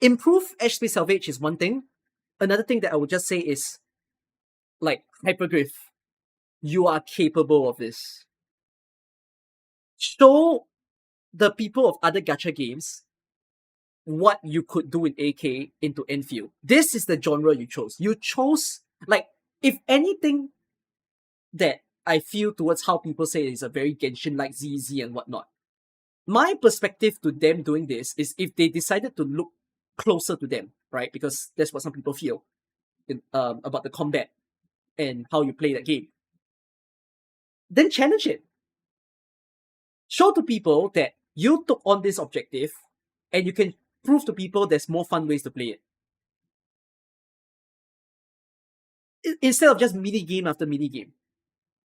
improve edge space salvage is one thing. Another thing that I would just say is, like, hyperglyph. You are capable of this. Show the people of other gacha games what you could do in AK into Endfield. This is the genre you chose. You chose, like, if anything that I feel towards how people say is a very Genshin-like ZZ and whatnot. My perspective to them doing this is if they decided to look closer to them, right? Because that's what some people feel about the combat and how you play that game. Then challenge it. Show to people that you took on this objective and you can prove to people there's more fun ways to play it. Instead of just mini game after mini game,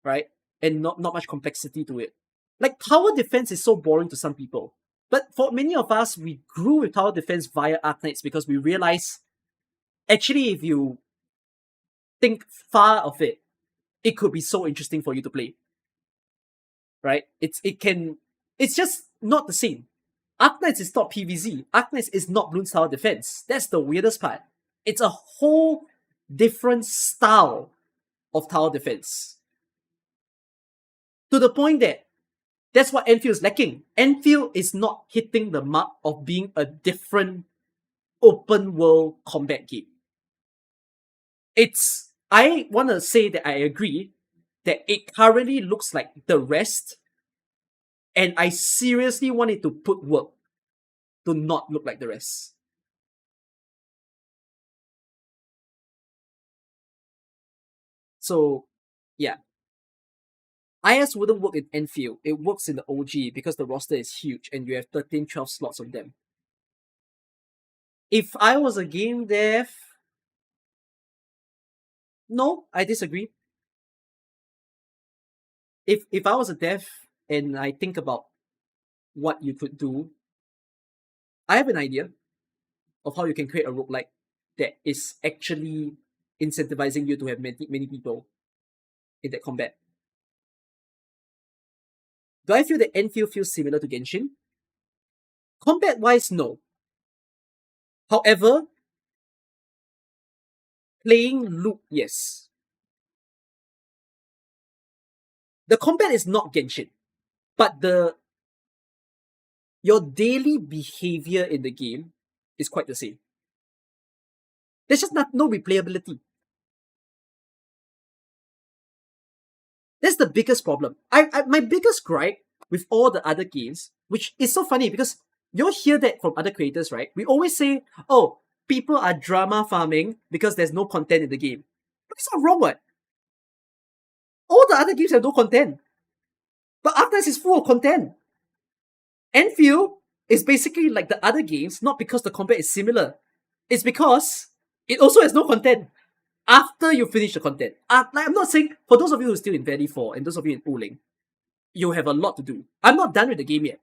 right? And not much complexity to it. Like, tower defense is so boring to some people. But for many of us, we grew with tower defense via Arknights because we realize, actually, if you think far of it, it could be so interesting for you to play. Right? It's just not the same. Arknights is not PvZ. Arknights is not Bloons Tower Defense. That's the weirdest part. It's a whole different style of tower defense. To the point that that's what Endfield is lacking. Endfield is not hitting the mark of being a different open world combat game. I want to say that I agree that it currently looks like the rest, and I seriously want it to put work to not look like the rest. So, yeah. IS wouldn't work in Endfield. It works in the OG because the roster is huge and you have 13, 12 slots of them. If I was a game dev, no, I disagree. If I was a dev and I think about what you could do, I have an idea of how you can create a roguelike that is actually incentivizing you to have many people in that combat. Do I feel that Endfield feels similar to Genshin? Combat wise, no. However, playing loop, yes. The combat is not Genshin, but your daily behavior in the game is quite the same. There's just no replayability. That's the biggest problem. My biggest gripe with all the other games, which is so funny because you'll hear that from other creators, right? We always say, oh, people are drama farming because there's no content in the game. But it's not wrong, what? All the other games have no content. But Arknights is full of content. Endfield is basically like the other games, not because the combat is similar. It's because it also has no content after you finish the content. Like, I'm not saying, for those of you who are still in Valley 4 and those of you in Wuling, you have a lot to do. I'm not done with the game yet.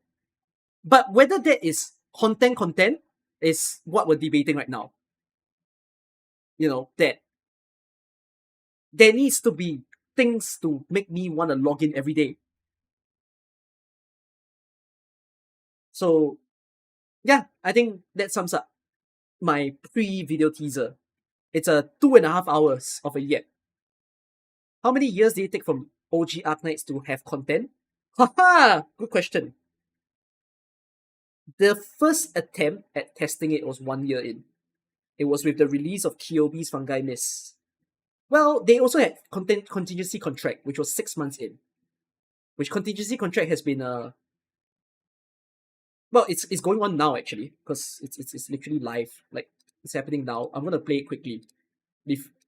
But whether that is content is what we're debating right now. You know, that there needs to be things to make me want to log in every day. So, yeah, I think that sums up my pre-video teaser. It's a 2.5 hours of a yet. How many years did it take from OG Arknights to have content? Haha! Good question. The first attempt at testing it was 1 year in. It was with the release of Kyobi's Fungi Mist. Well, they also had content contingency contract, which was 6 months in. Which contingency contract has been well, it's going on now actually, because it's literally live. Like, it's happening now. I'm gonna play it quickly.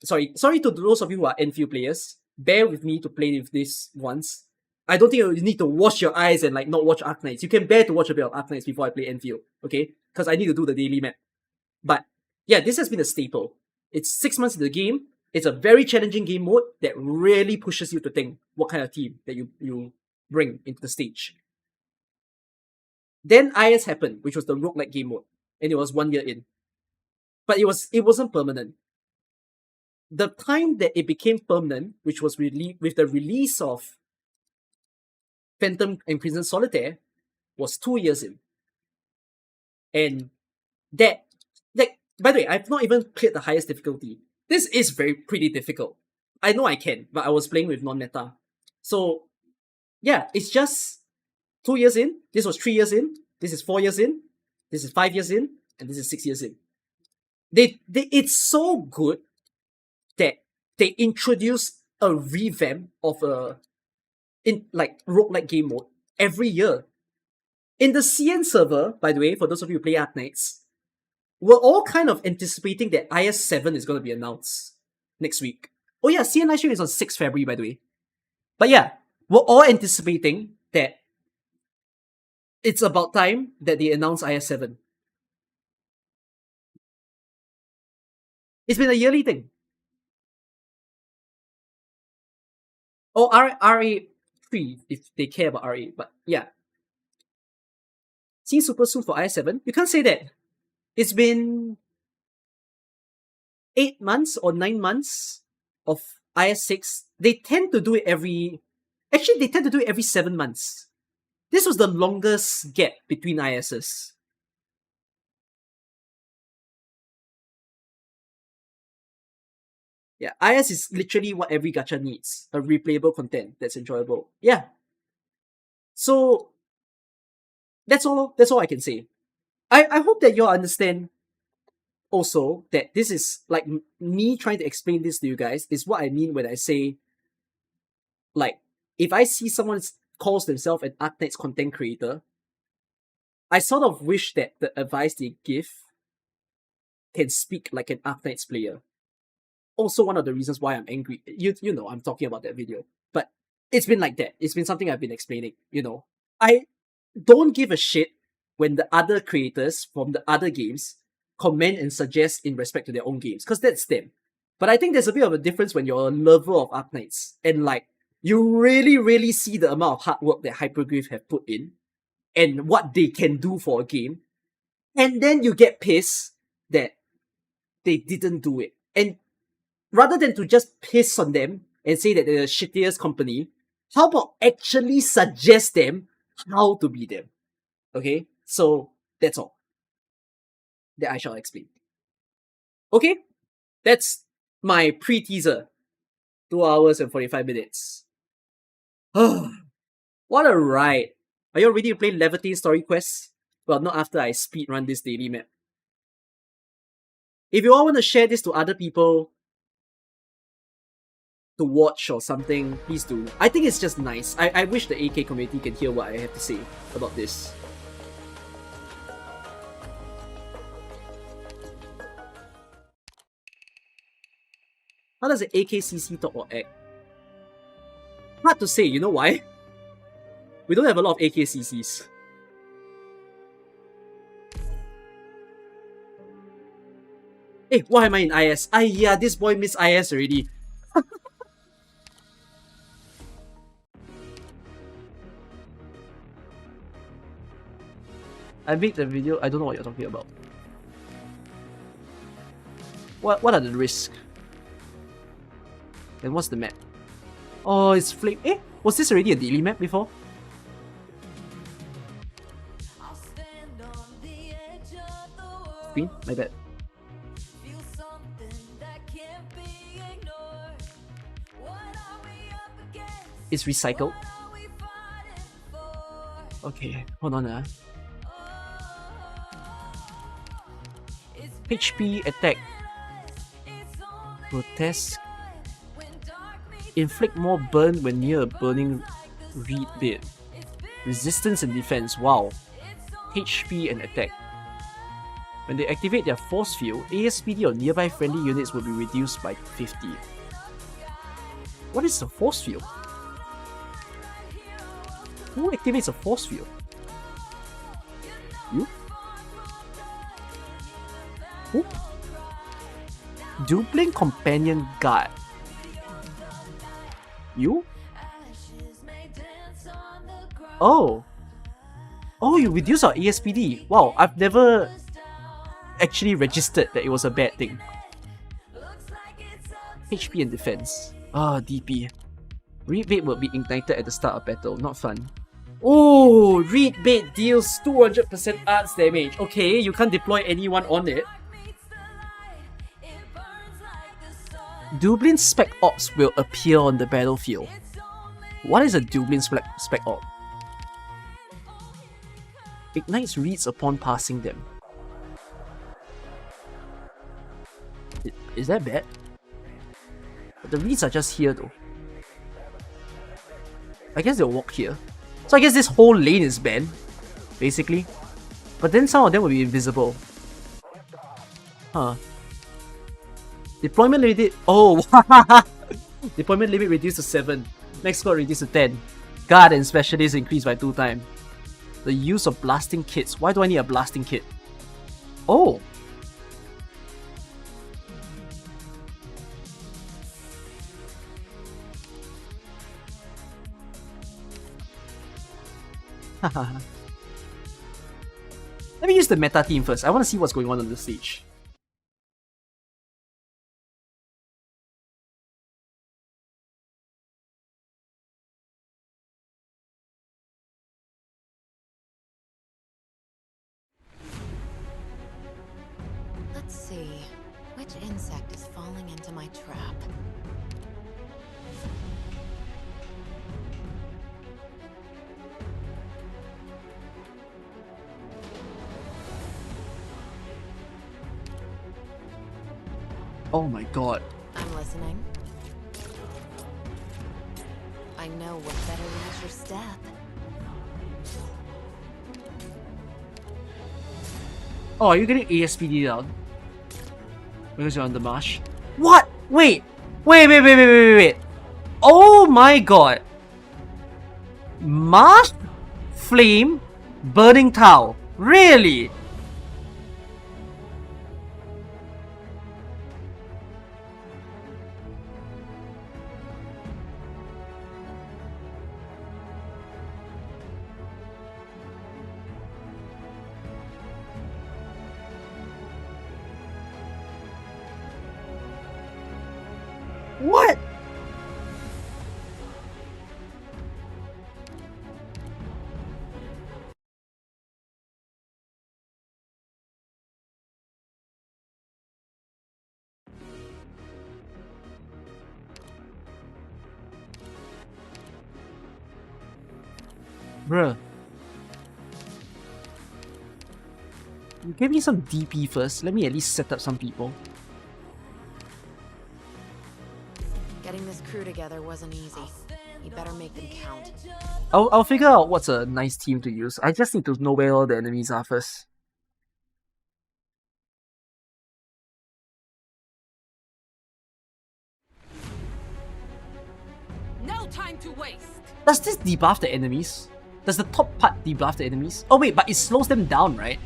Sorry to those of you who are Endfield players. Bear with me to play with this once. I don't think you need to wash your eyes and like not watch Arknights. You can bear to watch a bit of Arknights before I play Endfield, okay? Because I need to do the daily map. But yeah, this has been a staple. It's 6 months in the game. It's a very challenging game mode that really pushes you to think what kind of team that you bring into the stage. Then IS happened, which was the roguelike game mode, and it was 1 year in. But it wasn't permanent. The time that it became permanent, which was with the release of Phantom and Crimson Solitaire, was 2 years in. And that, like, by the way, I've not even cleared the highest difficulty. This is pretty difficult. I know I can, but I was playing with non-meta. So, yeah, it's just 2 years in. This was 3 years in. This is 4 years in. This is 5 years in. And this is 6 years in. It's so good that they introduce a revamp of roguelike game mode every year. In the CN server, by the way, for those of you who play Arknights, we're all kind of anticipating that IS7 is going to be announced next week. Oh yeah, CN live stream is on 6th February, by the way. But yeah, we're all anticipating that it's about time that they announce IS7. It's been a yearly thing. Oh, RA3, if they care about RA, but yeah. Seems super soon for IS7. You can't say that. It's been 8 months or 9 months of IS6. They tend to do it every 7 months. This was the longest gap between ISs. Yeah, IS is literally what every gacha needs. A replayable content that's enjoyable. Yeah. So that's all I can say. I hope that you all understand also that this is like me trying to explain this to you guys is what I mean when I say, like, if I see someone calls themselves an Arknights content creator, I sort of wish that the advice they give can speak like an Arknights player. Also, one of the reasons why I'm angry, you know, I'm talking about that video, but it's been like that. It's been something I've been explaining. You know, I don't give a shit when the other creators from the other games comment and suggest in respect to their own games, because that's them. But I think there's a bit of a difference when you're a lover of Arknights and like you really, really see the amount of hard work that Hyperglyph have put in and what they can do for a game, and then you get pissed that they didn't do it. And rather than to just piss on them and say that they're the shittiest company, how about actually suggest them how to be them? Okay? So that's all that I shall explain. Okay? That's my pre-teaser. 2 hours and 45 minutes. What a ride. Are you ready to play Lavitain story quests? Well, not after I speedrun this daily map. If you all want to share this to other people to watch or something, please do. I think it's just nice. I wish the AK community can hear what I have to say about this. How does an AKCC talk or act? Hard to say, you know why? We don't have a lot of AKCCs. Hey, why am I in IS? Yeah, this boy missed IS already. I made the video, I don't know what you're talking about. What are the risks? And what's the map? Oh, it's flame. Was this already a daily map before? Screen? My bad. It's recycled. Okay, hold on. HP attack. Grotesque. Inflict more burn when near a burning reed bit. Resistance and defense. Wow. HP and attack. When they activate their force field, ASPD on nearby friendly units will be reduced by 50. What is a force field? Who activates a force field? You? Who? Dueling Companion Guard. You? Oh. Oh, you reduce our ASPD. Wow, I've never actually registered that it was a bad thing. HP and defense. DP. Reed Bait will be ignited at the start of battle. Not fun. Oh, Reed Bait deals 200% arts damage. Okay, you can't deploy anyone on it. Dublin Spec Ops will appear on the battlefield. What is a Dublin Spec Op? Ignites reeds upon passing them. Is that bad? But the reeds are just here though. I guess they'll walk here. So I guess this whole lane is banned, basically. But then some of them will be invisible. Huh. Deployment limit. Oh, deployment limit reduced to 7. Max squad reduced to 10. Guard and specialist increased by 2 times. The use of blasting kits. Why do I need a blasting kit? Oh. Let me use the meta team first. I want to see what's going on the stage. Let's see. Which insect is falling into my trap? Oh my god. I'm listening. I know what better reach your step. Oh, are you getting ASPD down? Because you're on the marsh? What? Wait! Wait. Oh my god! Marsh? Flame? Burning Towel? Really? What? Bruh. Give me some DP first. Let me at least set up some people. Getting this crew together wasn't easy. You better make them count. I'll figure out what's a nice team to use. I just need to know where all the enemies are first. No time to waste. Does this debuff the enemies? Does the top part debuff the enemies? Oh wait, but it slows them down, right?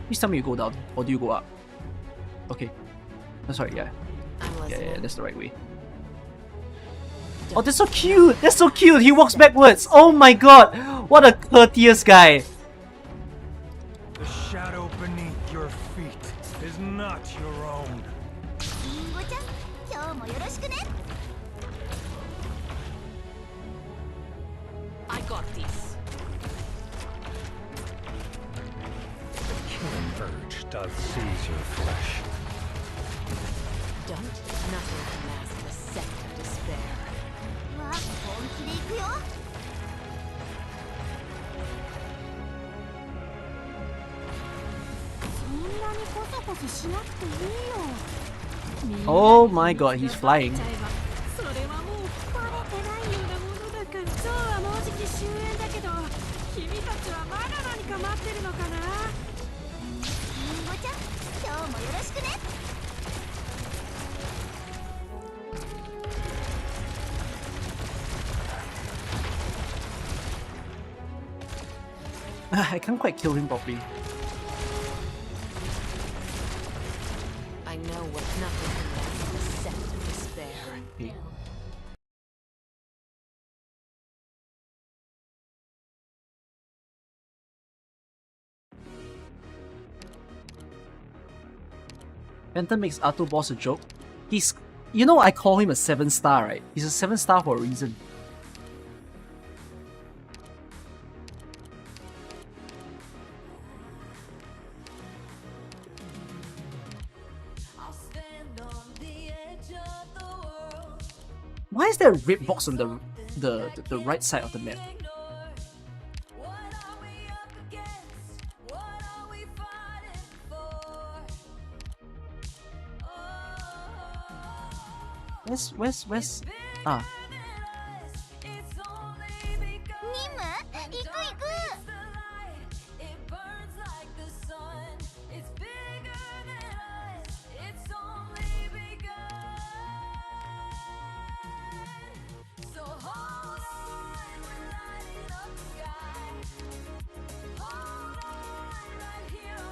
Please tell me you go down, or do you go up? Okay. Oh, sorry, yeah. Yeah, that's the right way. Oh, that's so cute! That's so cute! He walks backwards! Oh my god! What a courteous guy! The shadow beneath your feet is not your own. I got this. The killing urge does seize your flesh. Don't nothing can mask the scent of despair. Oh my god, he's flying. I can't quite kill him properly. I know what nothing can mask the scent of despair. Okay. Phantom makes Arthur Boss a joke. He's... You know I call him a 7-star, right? He's a 7-star for a reason. Why is there a red box on the right side of the map? Where's ah.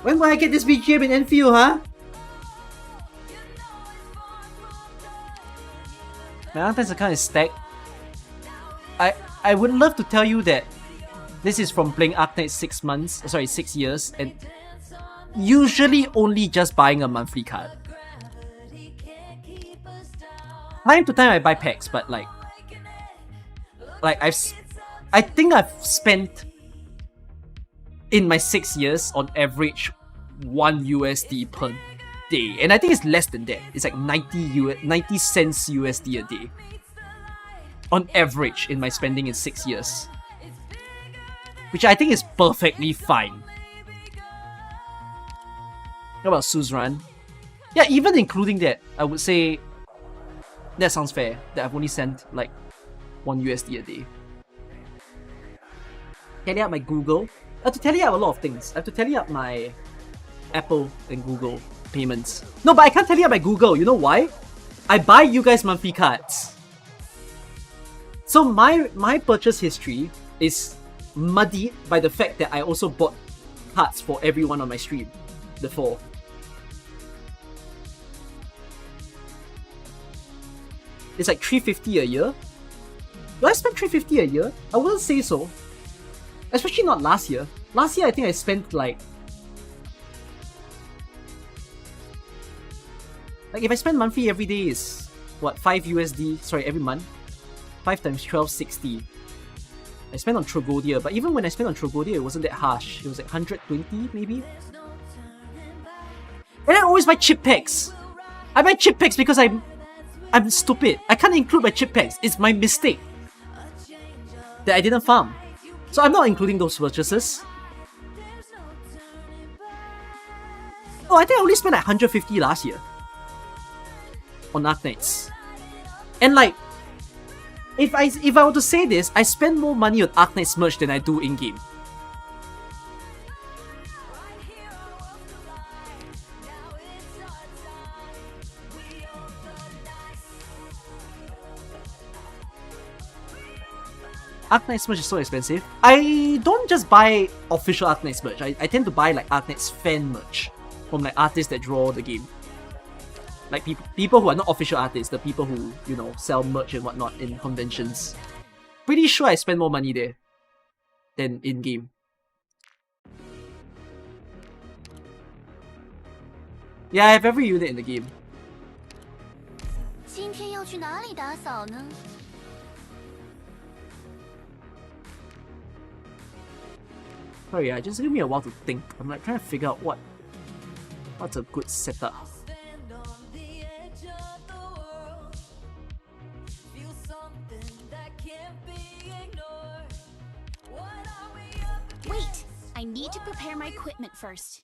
When will I get this BGM in Endfield, huh? My Arknights account is stacked. I would love to tell you that this is from playing Arknights 6 years, and usually only just buying a monthly card. Time to time I buy packs, but like I think I've spent in my 6 years on average $1 per day, and I think it's less than that. It's like 90 cents USD a day on average in my spending in 6 years, which I think is perfectly fine. How about Suzerain? Yeah, even including that, I would say that sounds fair, that I've only sent like $1 a day. Tally up my Google. I have to tally up a lot of things. I have to tally up my Apple and Google payments. No, but I can't tally up my Google. You know why? I buy you guys monthly cards. So my purchase history is muddied by the fact that I also bought cards for everyone on my stream before. It's like $350 a year. Do I spend 350 a year? I wouldn't say so. Especially not last year. Last year I think I spent like if I spend monthly every day is what, 5 USD, sorry, every month. 5 times 12, 60. I spent on Trogodia, but even when I spent on Trogodia, it wasn't that harsh. It was like 120 maybe. And I always buy chip packs. I buy chip packs because I'm stupid. I can't include my chip packs. It's my mistake that I didn't farm. So I'm not including those purchases. Oh, I think I only spent like 150 last year on Arknights. And like, if I were to say this, I spend more money on Arknights merch than I do in-game. Arknights merch is so expensive. I don't just buy official Arknights merch. I tend to buy like Arknights fan merch from like artists that draw the game. Like people who are not official artists, the people who, you know, sell merch and whatnot in conventions. Pretty sure I spend more money there than in-game. Yeah, I have every unit in the game. 今天要去哪里打扫呢？ Sorry, yeah, just give me a while to think. I'm like trying to figure out what's a good setup. Wait, I need to prepare my equipment first.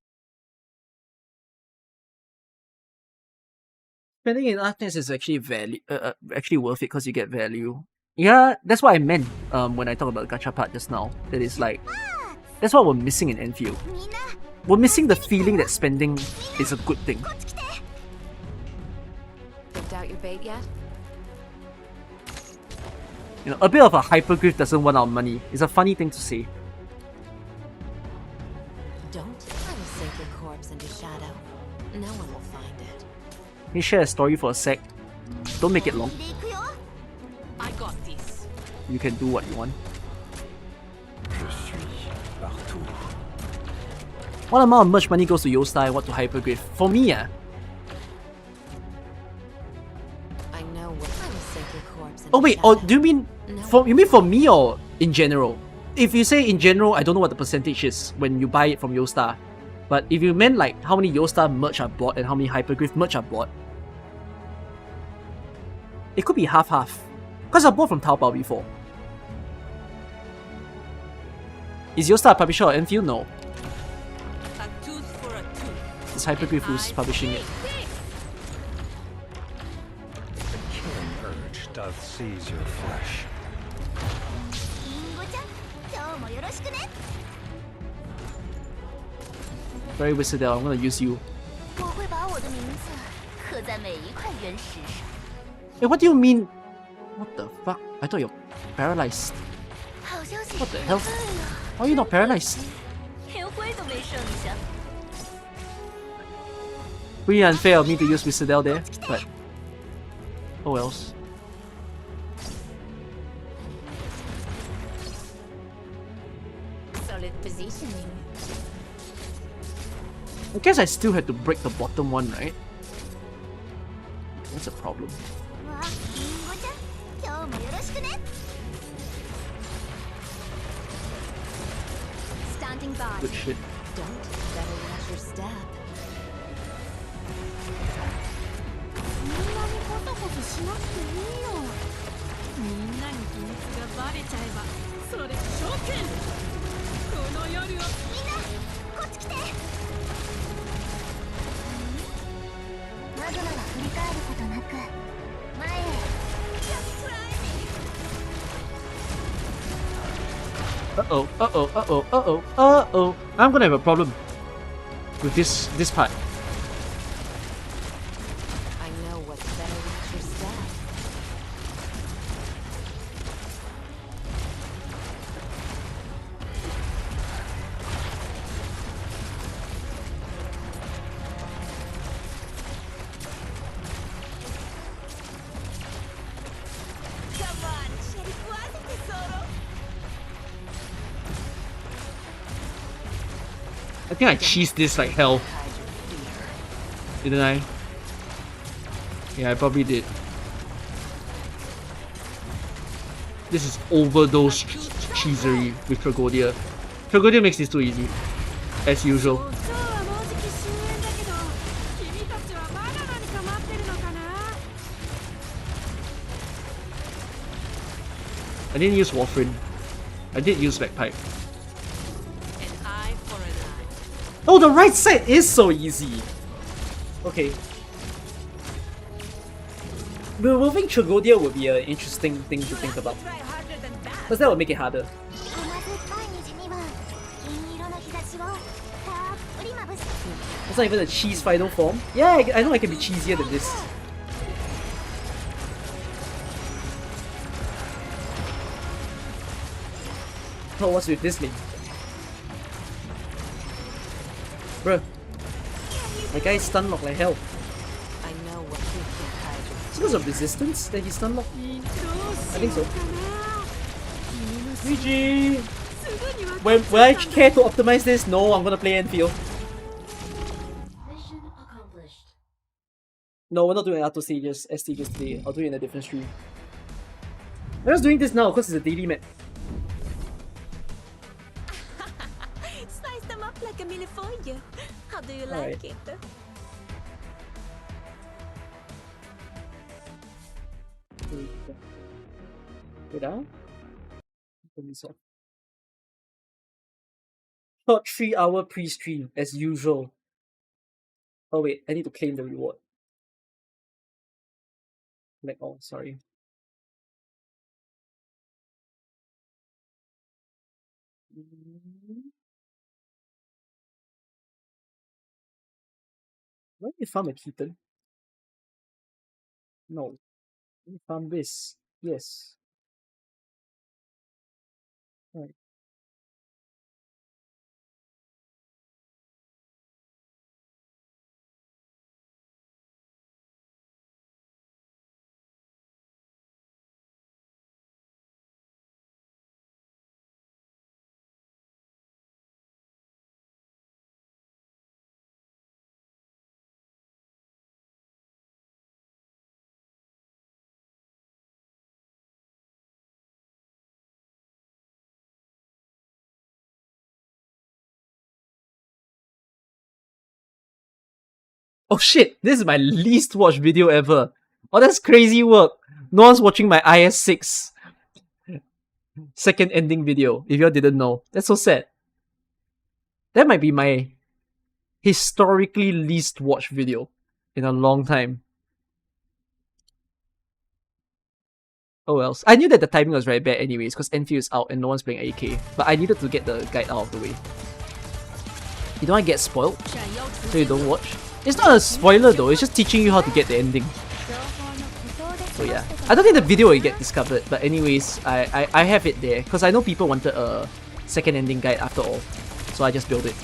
Spending in Arknights is actually actually worth it because you get value. Yeah, that's what I meant when I talked about the gacha part just now. That is like, that's what we're missing in Endfield. We're missing the feeling that spending is a good thing. Picked out your bait yet? You know, a bit of a hyperglyph doesn't want our money. It's a funny thing to say. Don't. I will sink your corpse into shadow. No one will find it. Can you share a story for a sec? Don't make it long. I got this. You can do what you want. What amount of merch money goes to Yostar and what to hyperglyph? For me, I know what. I will sink your corpse into oh wait, shadow. or do you mean you mean for me or in general? If you say in general, I don't know what the percentage is when you buy it from Yostar. But if you meant like how many Yostar merch are bought and how many hyperglyph merch are bought, it could be half-half. Because I bought from Taobao before. Is Yostar a publisher or Endfield? No. A tooth for a tooth. It's Hyperglyph who's publishing it. The killing urge doth seize your flesh. Very Wizardel, I'm gonna use you. 我会把我的名字刻在每一块原石上。 Hey, what do you mean? What the fuck? I thought you're paralyzed. 好消息 What the hell? Why are you not paralyzed? 连灰都没剩下。 Pretty unfair of me to use Wizardel there, but oh wells. Solid positioning. I guess I still had to break the bottom one, right? That's a problem. わ、りんごちゃん、今日もよろしくね。Standing by. Good shit. Don't. Better watch your step. みんなにコソコソしなくていいよ。みんなに秘密がバレちゃえば、それ証券。この夜をみんなこっち来て。マグマが振り返ることなく前へ。Uh-oh, uh-oh, uh-oh, uh-oh, uh-oh. I'm gonna have a problem with this part. I know what's better watch your step. Come on, Sheriff. I think I cheesed this like hell, didn't I? Yeah, I probably did. This is overdose cheesery with Tragodia. Tragodia makes this too easy, as usual. そうはもうじき終焉だけど君たちはまだ何か待ってるのかな I didn't use Warfarin. I did use Bagpipe. An eye for an eye. Oh, the right side is so easy! Okay. Removing Tragodia would be an interesting thing to think about. Because that would make it harder. 甘酸っぱい虹には銀色の日差しをたっぷりまぶす It's not even a cheese final form. Yeah, I know I can be cheesier than this. Oh, what's with this thing? Bruh. My guy's stun locked like hell. I know what you think, Hydra. It's because of resistance that he's stun locked. どう I think しよ so. うかな君の GG! すぐに分かっ Will I care to optimize this? No, I'm gonna play Endfield. Mission accomplished. No, we're not doing auto stages, S stages today. I'll do it in a different stream. We're just doing this now because it's a daily map. Slice them up like a millefeuille. How do you Alright. like it? Wait down. Open this up. Short 3-hour pre-stream as usual. Oh wait, I need to claim the reward. Like all, sorry. Where did you farm a Keaton? No. You farm this. Yes. Right. Oh shit, this is my least watched video ever. Oh, that's crazy work. No one's watching my IS6 second ending video, if y'all didn't know. That's so sad. That might be my historically least watched video in a long time. Oh well. I knew that the timing was very bad anyways, because Endfield is out and no one's playing AK. But I needed to get the guide out of the way. You don't want to get spoiled, so you don't watch. It's not a spoiler though, it's just teaching you how to get the ending. So yeah, I don't think the video will get discovered, but anyways, I have it there, because I know people wanted a second ending guide after all. So I just built it.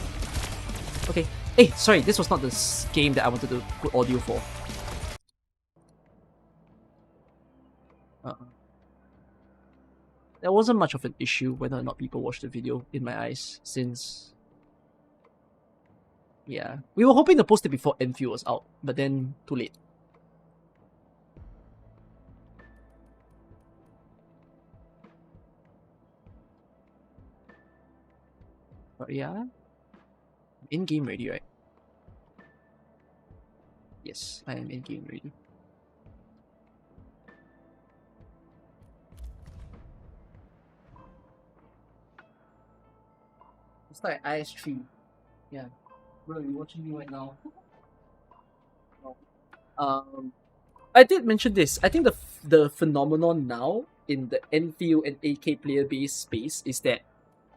Okay. Hey, sorry, this was not the game that I wanted to put audio for. There wasn't much of an issue whether or not people watched the video in my eyes, since... Yeah, we were hoping to post it before Endfield was out, but then too late. But yeah, in-game ready, right? Yes, I am in-game ready. It's like IS3. Yeah. Bro, you're watching me right now. I did mention this. I think the phenomenon now in the Endfield and AK player base space is that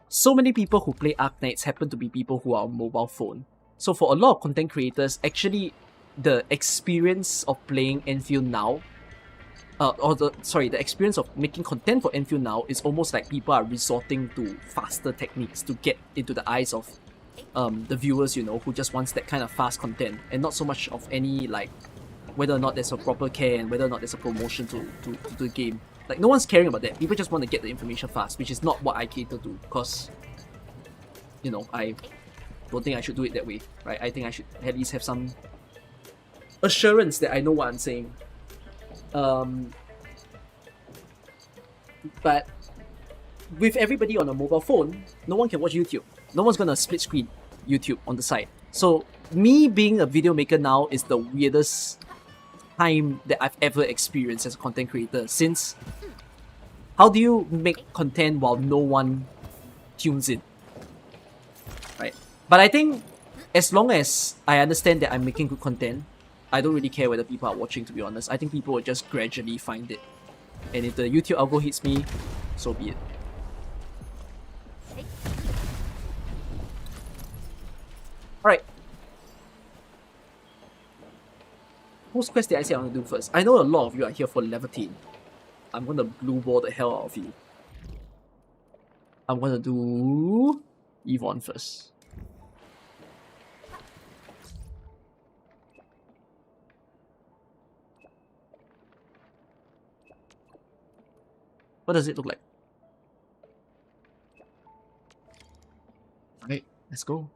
so many people who play Arknights happen to be people who are on mobile phone. So for a lot of content creators, actually the experience of playing Endfield now, the experience of making content for Endfield now is almost like people are resorting to faster techniques to get into the eyes of the viewers, you know, who just wants that kind of fast content, and not so much of any, like, whether or not there's a proper care and whether or not there's a promotion to the game. Like, no one's caring about that. People just want to get the information fast, which is not what I cater to, because, you know, I don't think I should do it that way, right? I think I should at least have some assurance that I know what I'm saying. But with everybody on a mobile phone, no one can watch YouTube. No one's gonna split screen YouTube on the side. So me being a video maker now is the weirdest time that I've ever experienced as a content creator, since how do you make content while no one tunes in, right? But I think as long as I understand that I'm making good content, I don't really care whether people are watching, to be honest. I think people will just gradually find it. And if the YouTube algo hits me, so be it. Alright. Whose quest did I say I want to do first? I know a lot of you are here for Lavitain. I'm gonna blue ball the hell out of you. I'm gonna do Yvonne first. What does it look like? Alright, let's go.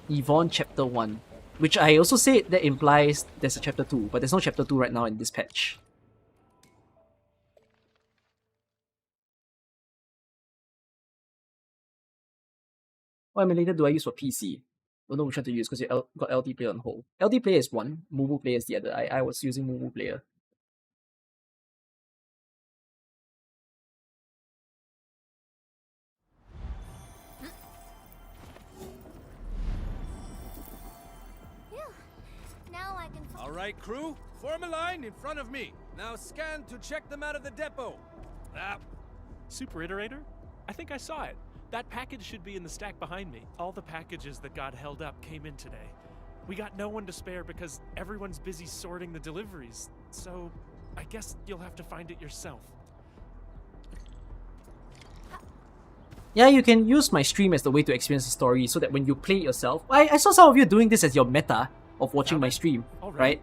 Yvonne chapter 1. Which I also said that implies there's a chapter 2, but there's no chapter 2 right now in this patch. What emulator do I use for PC? Don't know which one to use because you got LD Player on hold. LD Player is one, Mumu Player is the other. I was using Mumu Player. All right, crew, form a line in front of me. Now scan to check them out of the depot. Super Iterator? I think I saw it. That package should be in the stack behind me. All the packages that got held up came in today. We got no one to spare because everyone's busy sorting the deliveries. So, I guess you'll have to find it yourself. Yeah, you can use my stream as the way to experience the story so that when you play it yourself... I saw some of you doing this as your meta of watching my stream, right?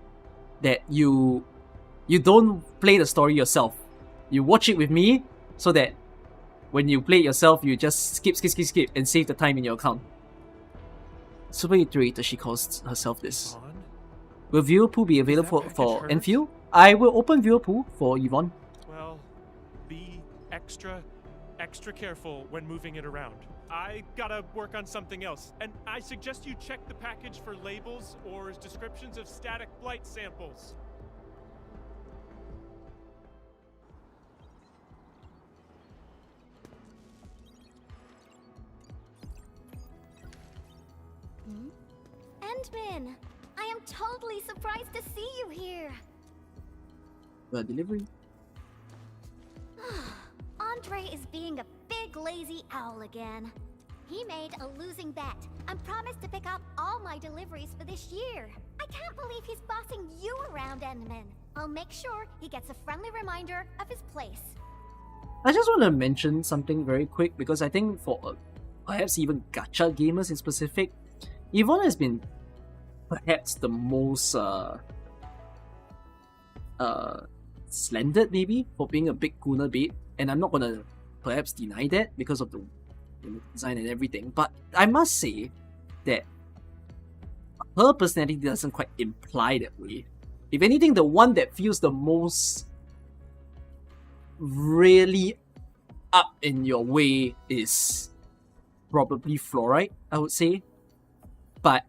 That you don't play the story yourself. You watch it with me so that when you play it yourself, you just skip and save the time in your account. Super Iterator, she calls herself this. Will viewer pool be available for Endfield? I will open viewer pool for Yvonne. Well, be extra careful when moving it around. I gotta work on something else, and I suggest you check the package for labels or descriptions of static blight samples. Endman! I am totally surprised to see you here! The delivery. Andre is being a big lazy owl again. He made a losing bet and promised to pick up all my deliveries for this year. I can't believe he's bossing you around, Endman. I'll make sure he gets a friendly reminder of his place. I just want to mention something very quick because I think for perhaps even Gacha gamers in specific, Yvonne has been perhaps the most slandered maybe for being a big Guna bait, and I'm not gonna perhaps deny that because of the design and everything, but I must say that her personality doesn't quite imply that way. If anything, the one that feels the most really up in your way is probably Fluorite, I would say. But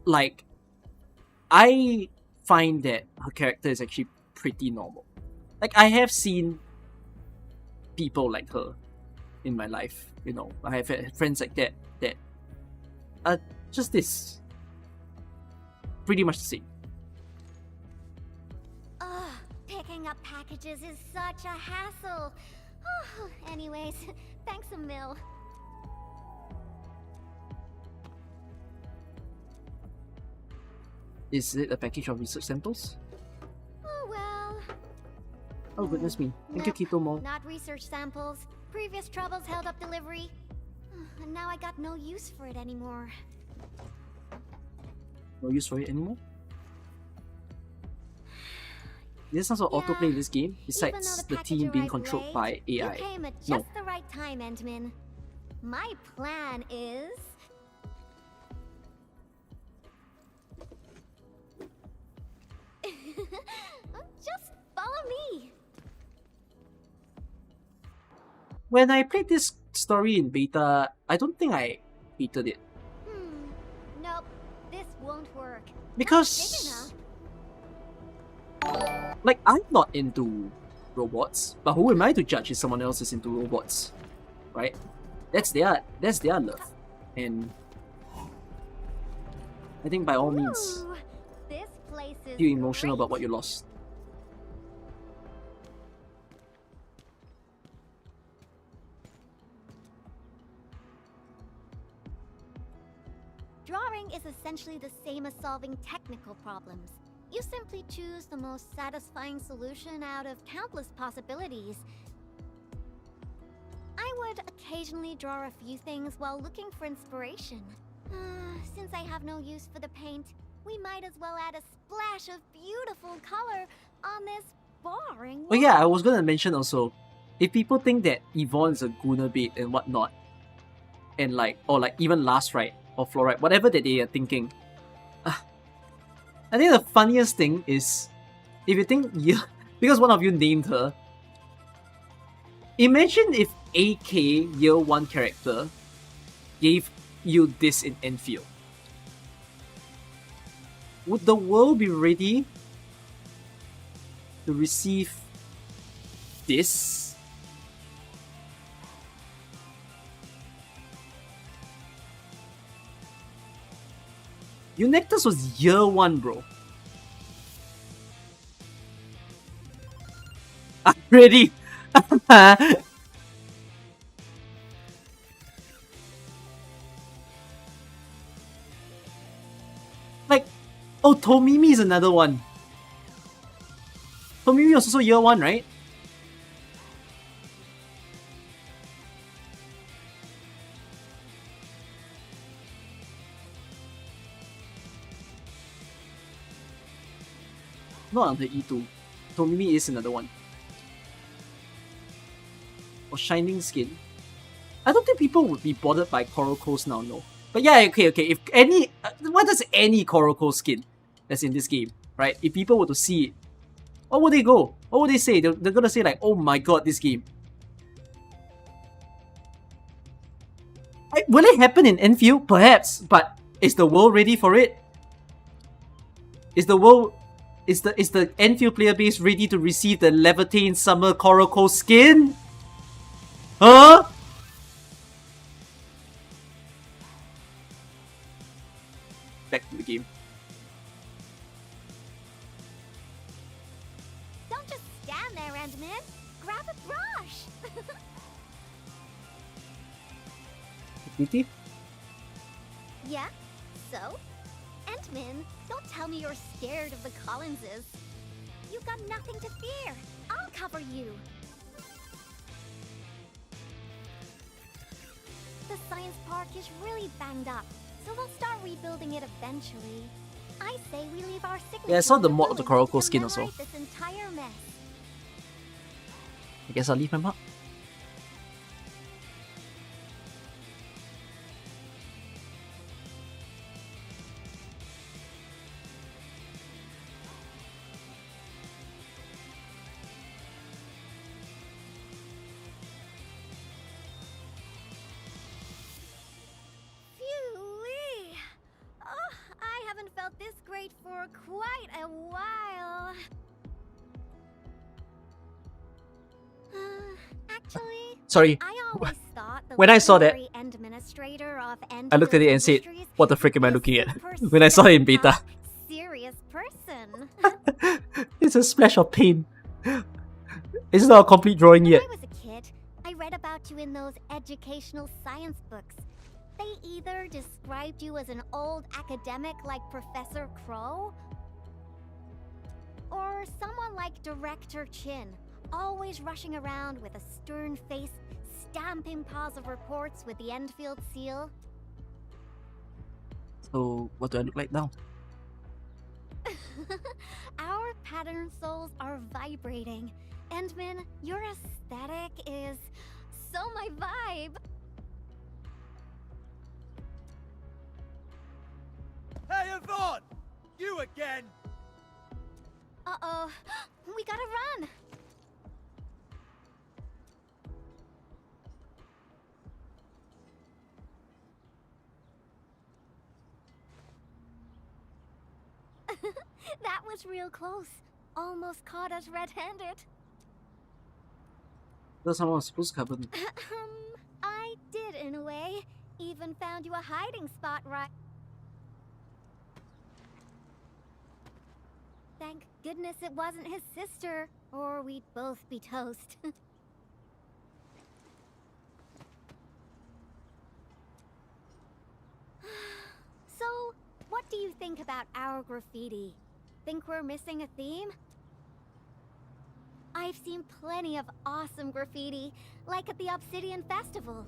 like, I find that her character is actually pretty normal. Like, I have seen people like her in my life, you know. I have had friends like that are just this. Pretty much the same. Picking up packages is such a hassle. Anyways, thanks a mil. Is it a package of research samples? Oh well. Oh goodness me. Thank you, Keto Mo. Not research samples. Previous troubles held up delivery. And now I got no use for it anymore. No use for it anymore? Is there some sort of autoplay in this game, besides the team being controlled by AI? You came at No. just the right time, Endman. My plan is... just follow me. When I played this story in beta, I don't think I hated it. Nope, this won't work. Because, like, I'm not into robots, but who am I to judge if someone else is into robots, right? That's their love, and I think by all means, Ooh, this place is feel emotional great. about what you lost. Drawing is essentially the same as solving technical problems. You simply choose the most satisfying solution out of countless possibilities. I would occasionally draw a few things while looking for inspiration. Since I have no use for the paint, we might as well add a splash of beautiful color on this boring Oh yeah, I was gonna mention also, if people think that Yvonne is a Gunnar bait and whatnot, and like, or like even Last Ride or Fluoride, whatever that they are thinking, I think the funniest thing is, if you think, yeah, because one of you named her, imagine if AK Year 1 character gave you this in Endfield. Would the world be ready to receive this? Eunectus was Year 1, bro. I'm ready. Like, oh, Tomimi is another one. Tomimi was also Year 1, right? Not under E2. Tomimi is another one. Or Shining Skin. I don't think people would be bothered by Coral Coast now, no. But yeah, okay. If any... what does any Coral Coast skin that's in this game, right? If people were to see it, what would they go? What would they say? They're gonna say like, oh my god, this game. Will it happen in Enfield? Perhaps, but is the world ready for it? Is the Enfield player base ready to receive the Lavitain Summer Coral Coast skin? Huh? Back to the game. Don't just stand there, Endman. Grab a brush. Niti? Yeah? So? Endman, don't tell me you're scared of the Collinses. You've got nothing to fear. I'll cover you. The science park is really banged up, so we'll start rebuilding it eventually. I say we leave our signature. Yeah, I saw the on mod of the ruins Coral to Coast skin also. commemorate this entire mess. I guess I'll leave my mark. Phew-wee. Oh, I haven't felt this great for quite a while. Actually, Sorry, I always thought the when I saw that, legendary administrator of I looked at it and said, Industries what the frick am I is looking at? super When I saw it in beta. tough, serious person. It's a splash of pain. It's not a complete drawing When yet. I was a kid, I read about you in those educational science books. They either described you as an old academic like Professor Crow, or someone like Director Chin, always rushing around with a stern face, stamping piles of reports with the Endfield seal. So, what do I look like now? Our pattern souls are vibrating. Endman, your aesthetic is so my vibe. Hey, Yvonne! You again! Uh-oh. We gotta run! That was real close. Almost caught us red-handed. That's someone was supposed to cover me. I did in a way. Even found you a hiding spot right. Thank goodness it wasn't his sister, or we'd both be toast. So, what do you think about our graffiti? Think we're missing a theme? I've seen plenty of awesome graffiti, like at the Obsidian Festival.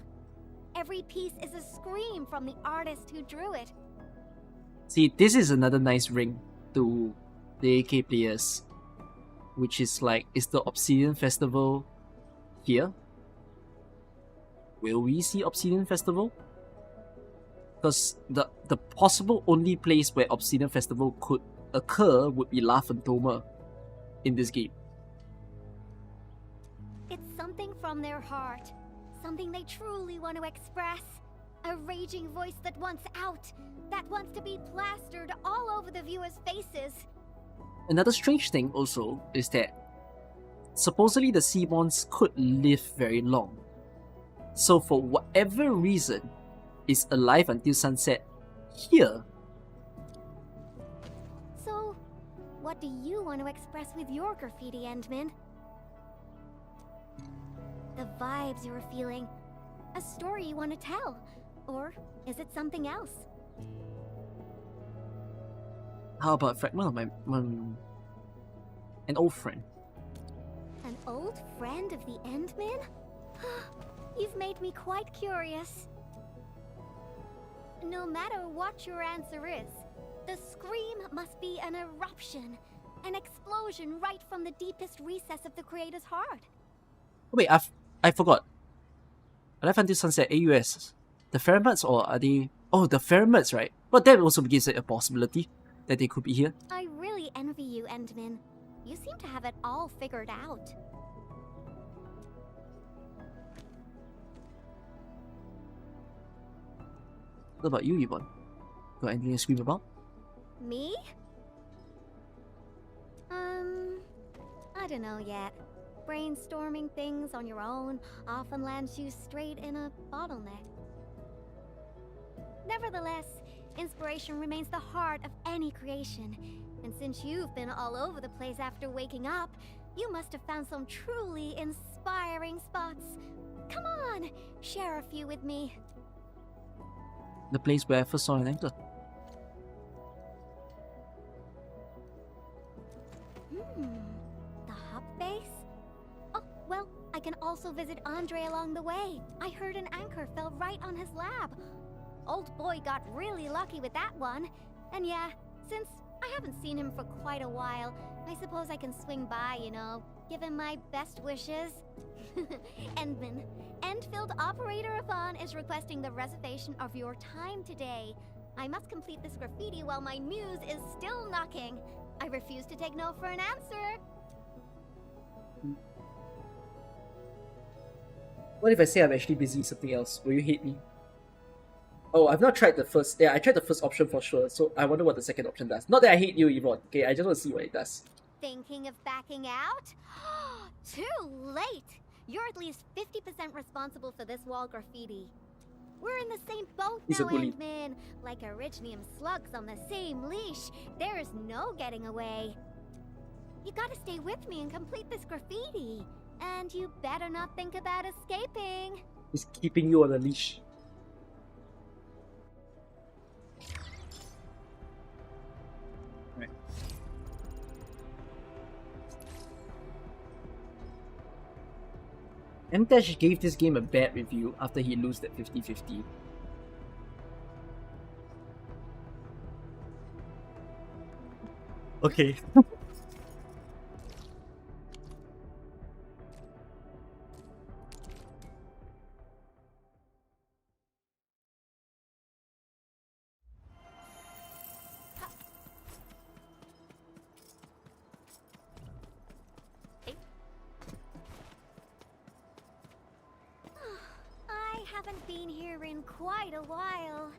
Every piece is a scream from the artist who drew it. See, this is another nice ring to the AK players, which is like, is the Obsidian Festival here? Will we see Obsidian Festival? Because the possible only place where Obsidian Festival could occur would be Laevetain in this game. It's something from their heart, something they truly want to express. A raging voice that wants out, that wants to be plastered all over the viewers' faces. Another strange thing also is that supposedly the Seaborns could live very long. So for whatever reason, is alive until sunset here. So, what do you want to express with your graffiti, Endman? The vibes you're feeling, a story you want to tell, or is it something else? How about a fragment of an old friend? An old friend of the Endman? You've made me quite curious. No matter what your answer is, the scream must be an eruption, an explosion right from the deepest recess of the creator's heart. Wait, I forgot. Alive until sunset, AUS. The Ferromats, or are they... Oh, the Ferromats, right? But that also gives it a possibility that they could be here. I really envy you, Endman. You seem to have it all figured out. What about you, Yvonne? Got anything to scream about? Me? I don't know yet. Brainstorming things on your own often lands you straight in a bottleneck. Nevertheless, inspiration remains the heart of any creation. And since you've been all over the place after waking up, you must have found some truly inspiring spots. Come on, share a few with me. The place where I first saw an anchor. The hub base? Oh, well, I can also visit Andre along the way. I heard an anchor fell right on his lab. Old boy got really lucky with that one. And yeah, since I haven't seen him for quite a while, I suppose I can swing by, you know, give him my best wishes. Endman, Endfield operator Yvonne is requesting the reservation of your time today. I must complete this graffiti while my muse is still knocking. I refuse to take no for an answer. What if I say I'm actually busy with something else? Will you hate me? Oh, I've not tried the first... Yeah, I tried the first option for sure, so I wonder what the second option does. Not that I hate you, Yvonne, okay? I just want to see what it does. Thinking of backing out? Too late! You're at least 50% responsible for this wall graffiti. We're in the same boat He's now, a bully. Endman. Like Originium slugs on the same leash. There is no getting away. You gotta stay with me and complete this graffiti. And you better not think about escaping. He's keeping you on a leash. Right. M-Dash gave this game a bad review after he lost at 50-50. Okay. haven't been here in quite a while.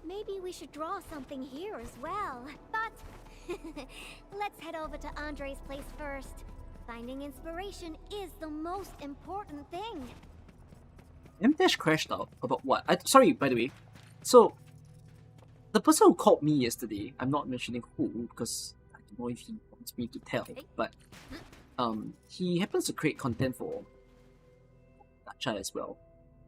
Maybe we should draw something here as well. But let's head over to Andre's place first. Finding inspiration is the most important thing. M-Dash crashed out about what? Sorry, by the way. So, the person who called me yesterday, I'm not mentioning who because I don't know if he wants me to tell, but he happens to create content for Gacha as well.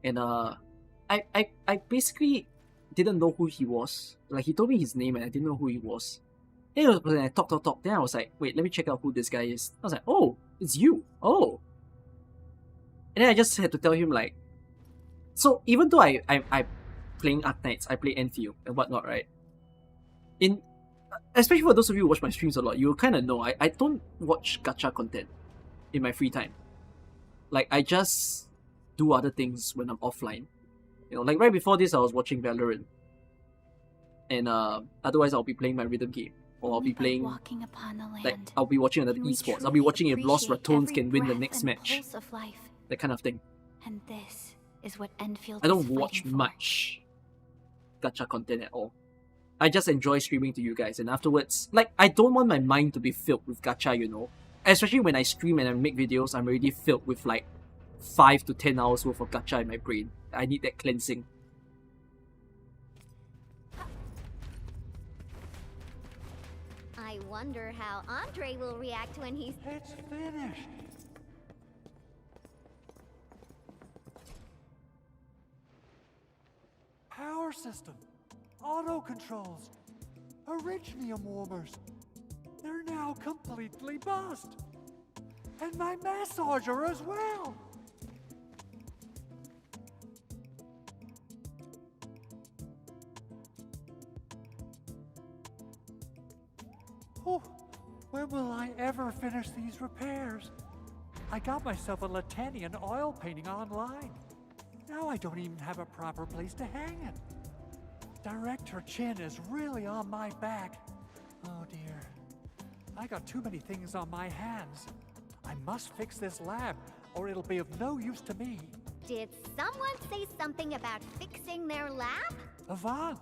And I basically didn't know who he was. Like, he told me his name and I didn't know who he was. Then I talk. Then I was like, wait, let me check out who this guy is. I was like, oh, it's you. Oh. And then I just had to tell him, like, so even though I playing Arknights, I play Endfield and whatnot, right? Especially for those of you who watch my streams a lot, you kind of know I don't watch gacha content in my free time. Like, I just do other things when I'm offline. You know, like right before this, I was watching Valorant. And otherwise, I'll be playing my rhythm game. Or I'll be playing, walking upon the land, like, I'll be watching another esports. I'll be watching if Lost Ratones can win the next match. That kind of thing. And this is what Endfield I don't watch much gacha content at all. I just enjoy streaming to you guys, and afterwards, like, I don't want my mind to be filled with gacha, you know? Especially when I stream and I make videos, I'm already filled with like 5 to 10 hours worth of gacha in my brain. I need that cleansing. I wonder how Andre will react when he's... It's finished. Power system, auto controls, originium warmers. They're now completely bust. And my massager as well. Oh, when will I ever finish these repairs? I got myself a Laevetain oil painting online. Now I don't even have a proper place to hang it. Director Chin is really on my back. Oh dear. I got too many things on my hands. I must fix this lab, or it'll be of no use to me. Did someone say something about fixing their lab? Yvonne,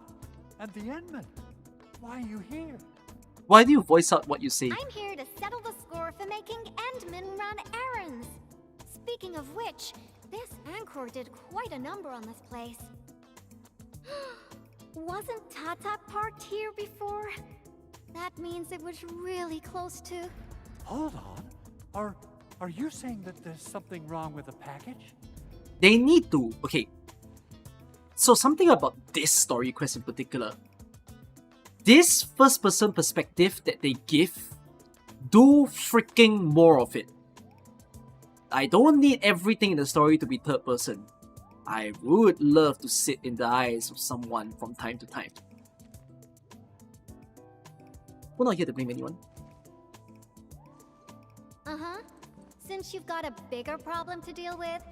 and the Endman. Why are you here? Why do you voice out what you say? I'm here to settle the score for making Endman run errands. Speaking of which, this Anchor did quite a number on this place. Wasn't Tata parked here before? That means it was really close to... Hold on. Are you saying that there's something wrong with the package? They need to. Okay. So something about this story quest in particular. This first-person perspective that they give, do freaking more of it. I don't need everything in the story to be third person. I would love to sit in the eyes of someone from time to time. We're not here to blame anyone. Uh-huh. Since you've got a bigger problem to deal with,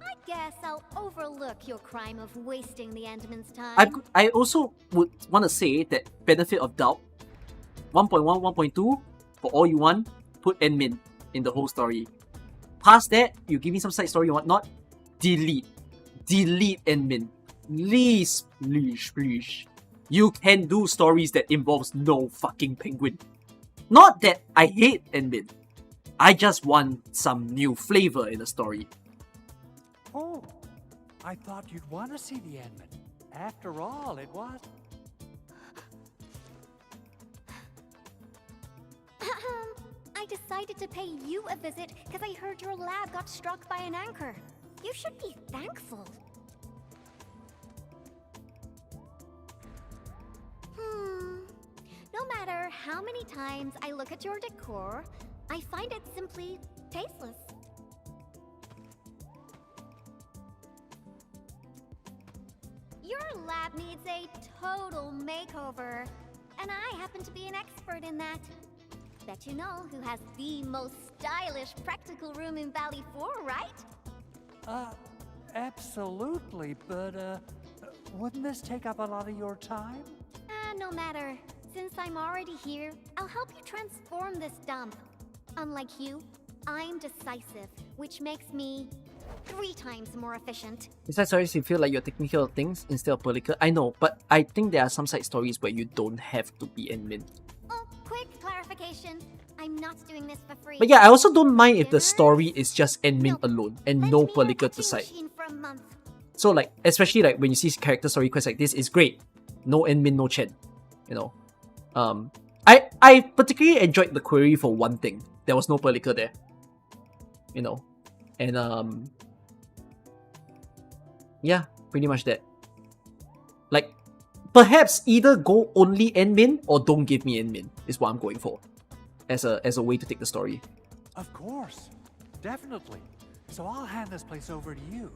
I guess I'll overlook your crime of wasting the Endman's time. I also would want to say that benefit of doubt, 1.1, 1.2, for all you want, put Endmin in the whole story. Past that, you give me some side story and whatnot, delete Endmin. Please. You can do stories that involves no fucking penguin. Not that I hate Endmin. I just want some new flavor in the story. Oh, I thought you'd want to see the Endman. After all, it was... I decided to pay you a visit because I heard your lab got struck by an anchor. You should be thankful. No matter how many times I look at your decor, I find it simply tasteless. Your lab needs a total makeover, and I happen to be an expert in that. Bet you know who has the most stylish practical room in Valley 4, right? Absolutely, but, wouldn't this take up a lot of your time? No matter. Since I'm already here, I'll help you transform this dump. Unlike you, I'm decisive, which makes me 3 times more efficient. Besides stories, you feel like you're taking care of things instead of political. I know, but I think there are some side stories where you don't have to be admin. Oh, quick clarification. I'm not doing this for free. But yeah, I also don't mind if the Dinners? story is just admin Nope. alone and Lend no me a political to the etching side. machine for a month. So like, especially like when you see character story quests like this, is great. No admin, no Chen. You know. I particularly enjoyed the query for one thing. There was no political there. You know. And yeah, pretty much that. Like, perhaps either go only admin or don't give me admin is what I'm going for. As a way to take the story. Of course. Definitely. So I'll hand this place over to you.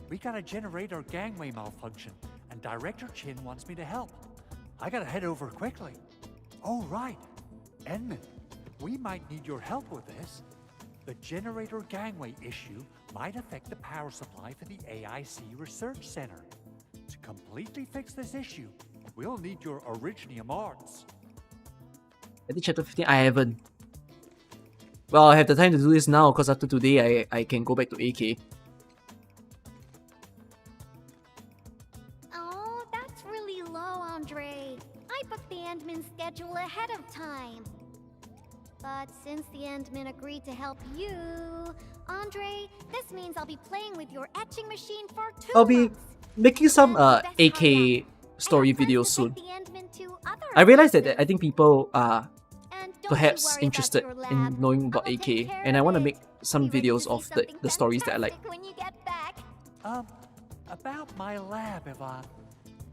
We got a generator gangway malfunction, and Director Chin wants me to help. I gotta head over quickly. Oh, right. Edmund, we might need your help with this. The generator gangway issue might affect the power supply for the AIC Research Center. To completely fix this issue, we'll need your Originium arts. I think chapter 15, I haven't. Well, I have the time to do this now because after today, I can go back to AK. Oh, that's really low, Andre. I booked the Endman schedule ahead of time. But since the Endman agreed to help you, Andre, this means I'll be playing with your etching machine for 2 I'll be months. making some And best AK part out, story I have plans videos to soon. take the Endman to other I realized that places. I think people are And don't you perhaps worry about interested your in lab. knowing about I'll take AK, care and I of want to it. make some Be ready to videos see of something the stories that I like. fantastic when you get back. About my lab, Yvonne.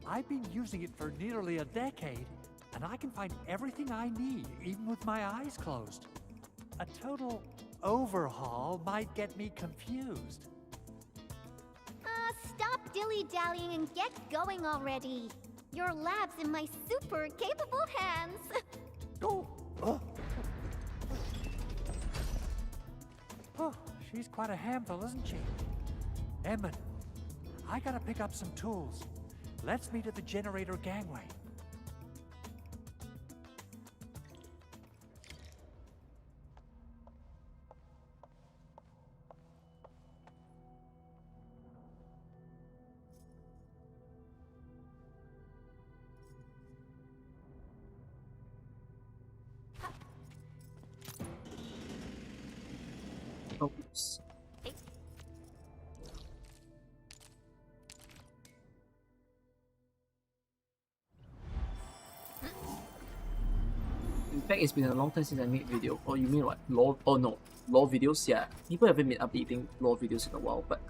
I've been using it for nearly a decade, and I can find everything I need, even with my eyes closed. A total overhaul might get me confused. Stop dilly-dallying and get going already. Your lab's in my super capable hands. Oh, she's quite a handful, isn't she? Emmett, I gotta pick up some tools. Let's meet at the generator gangway. Oops. In fact, it's been a long time since I made video. Oh, you mean what? Lore? Oh no, lore videos? Yeah, people haven't been updating lore videos in a while, but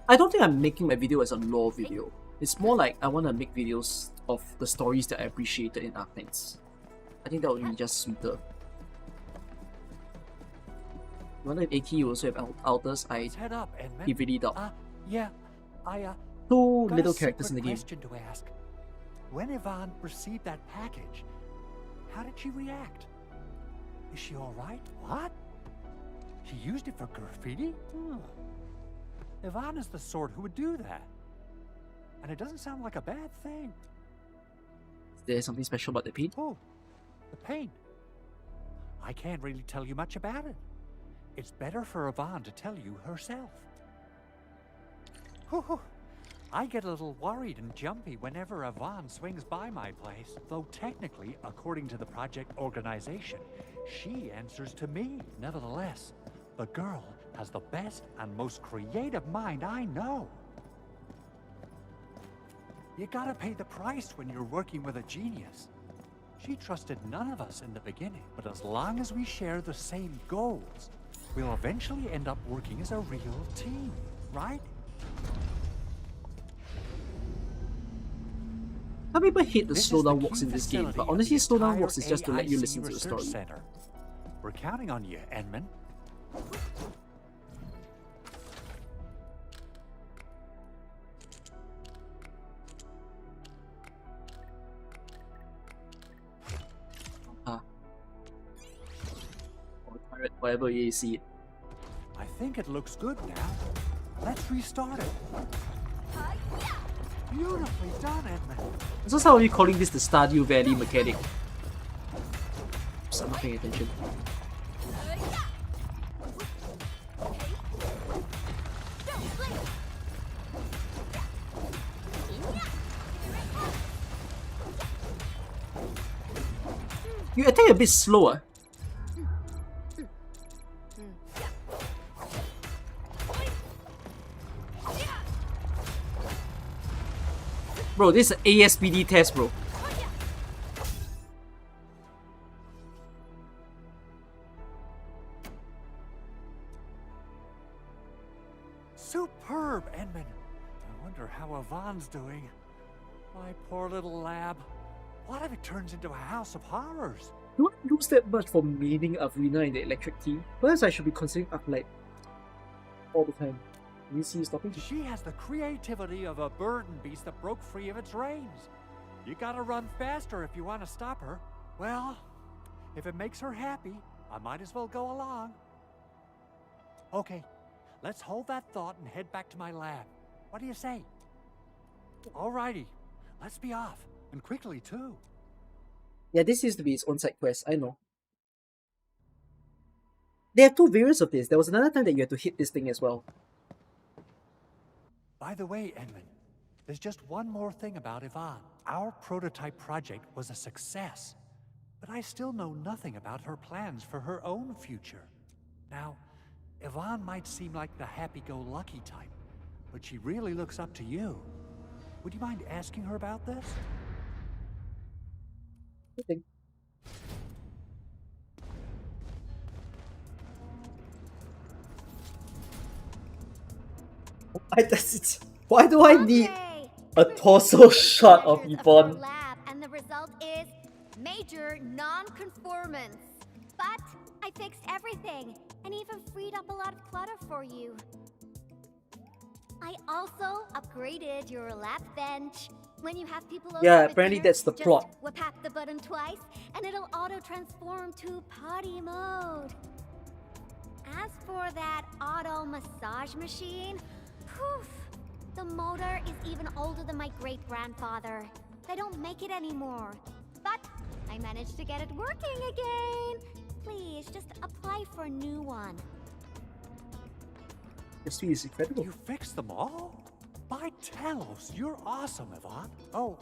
I don't think I'm making my video as a lore video. It's more like I want to make videos of the stories that I appreciated in Arknights. I think that would be just sweeter. I wonder if AK also have alters. Let's head up, Edmund. He really doubt. Yeah, I Two got little a characters in the secret game. question to ask. When Yvonne received that package, how did she react? Is she all right? What? She used it for graffiti? Yvonne is the sort who would do that. And it doesn't sound like a bad thing. Is there something special about the paint? Oh, the paint. I can't really tell you much about it. It's better for Yvonne to tell you herself. I get a little worried and jumpy whenever Yvonne swings by my place. Though technically, according to the project organization, she answers to me. Nevertheless, the girl has the best and most creative mind I know. You gotta pay the price when you're working with a genius. She trusted none of us in the beginning, but as long as we share the same goals, we'll eventually end up working as a real team, right? Some people hate the This is slowdown the walks key in this game, facility but of honestly, the slowdown entire walks is just to let you AIC listen to the Research story. Center. We're counting on you, Edmund. Or pirate, whatever you see it. I think it looks good now. Let's restart it. Beautifully done, Edmund. So how are you calling this the Stardew Valley mechanic? Oops, I'm not paying attention. You attack a bit slower. Bro, this is an ASPD test, bro. Superb, Edmund. I wonder how Yvonne's doing. My poor little lab. What if it turns into a house of horrors? Do I lose that much for meeting Avrina in the electric team? Perhaps I should be considering Arknight all the time. You see, stopping. She has the creativity of a burden beast that broke free of its reins. You gotta run faster if you want to stop her. Well, if it makes her happy, I might as well go along. Okay, let's hold that thought and head back to my lab. What do you say? Alrighty, let's be off. And quickly, too. Yeah, this used to be its own side quest, I know. There are two variants of this. There was another time that you had to hit this thing as well. By the way, Edmund, there's just one more thing about Yvonne. Our prototype project was a success, but I still know nothing about her plans for her own future. Now, Yvonne might seem like the happy-go-lucky type, but she really looks up to you. Would you mind asking her about this? Good thing. Why do I need a torso shot of Yvonne? Lab, and the result is major non-conformance. But I fixed everything and even freed up a lot of clutter for you. I also upgraded your lab bench. When you have people over Yeah, for apparently dinner, that's the just plot. Tap the button twice and it'll auto-transform to potty mode. As for that auto massage machine, poof, the motor is even older than my great-grandfather. They don't make it anymore. But I managed to get it working again. Please, just apply for a new one. This suite is incredible. You fixed them all? By Talos, you're awesome, Yvonne. Oh,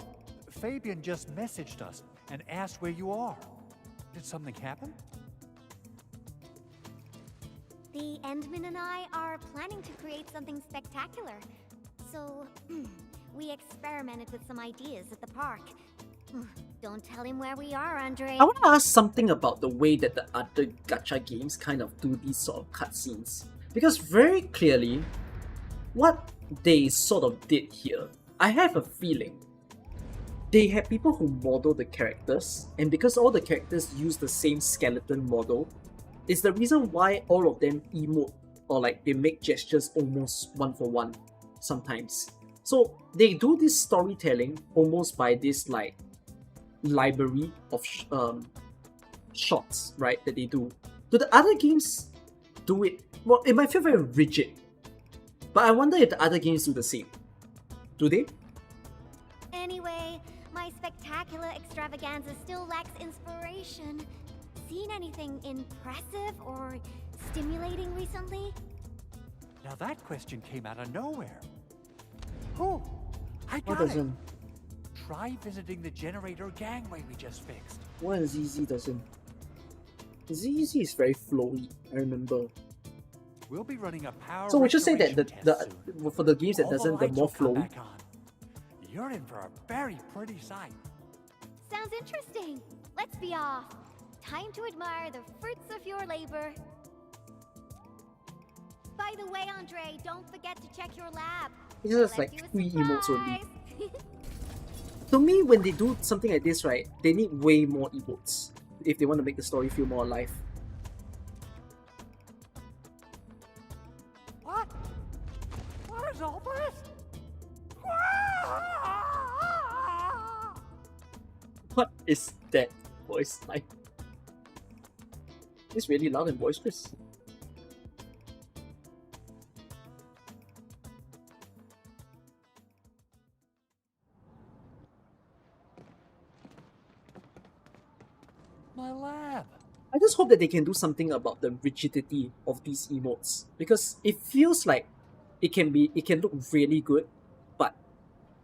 Fabian just messaged us and asked where you are. Did something happen? The Endman and I are planning to create something spectacular. So, we experimented with some ideas at the park. Don't tell him where we are, Andre. I want to ask something about the way that the other gacha games kind of do these sort of cutscenes. Because very clearly, what they sort of did here, I have a feeling they had people who model the characters, and because all the characters use the same skeleton model, it's the reason why all of them emote or like they make gestures almost one for one sometimes. So they do this storytelling almost by this like library of shots, right, that they do. Do the other games do it? Well, it might feel very rigid, but I wonder if the other games do the same. Do they? Anyway, my spectacular extravaganza still lacks inspiration. Seen anything impressive or stimulating recently? Now that question came out of nowhere. Oh, I What got it. doesn't? Try visiting the generator gangway we just fixed. What ZZ doesn't? ZZ is very flowy, I remember. We'll be running a power So would you say that restoration the test soon. for the games that All doesn't, the lights more will come flowy? back on. You're in for a very pretty sight. Sounds interesting. Let's be off. Time to admire the fruits of your labor. By the way, Andre, don't forget to check your lab. It's just Let's like do a 3 emotes only. surprise. To me, when they do something like this, right, they need way more emotes if they want to make the story feel more alive. What? What is all this? What is that voice like? It's really loud and boisterous. My lab. I just hope that they can do something about the rigidity of these emotes, because it feels like it can look really good, but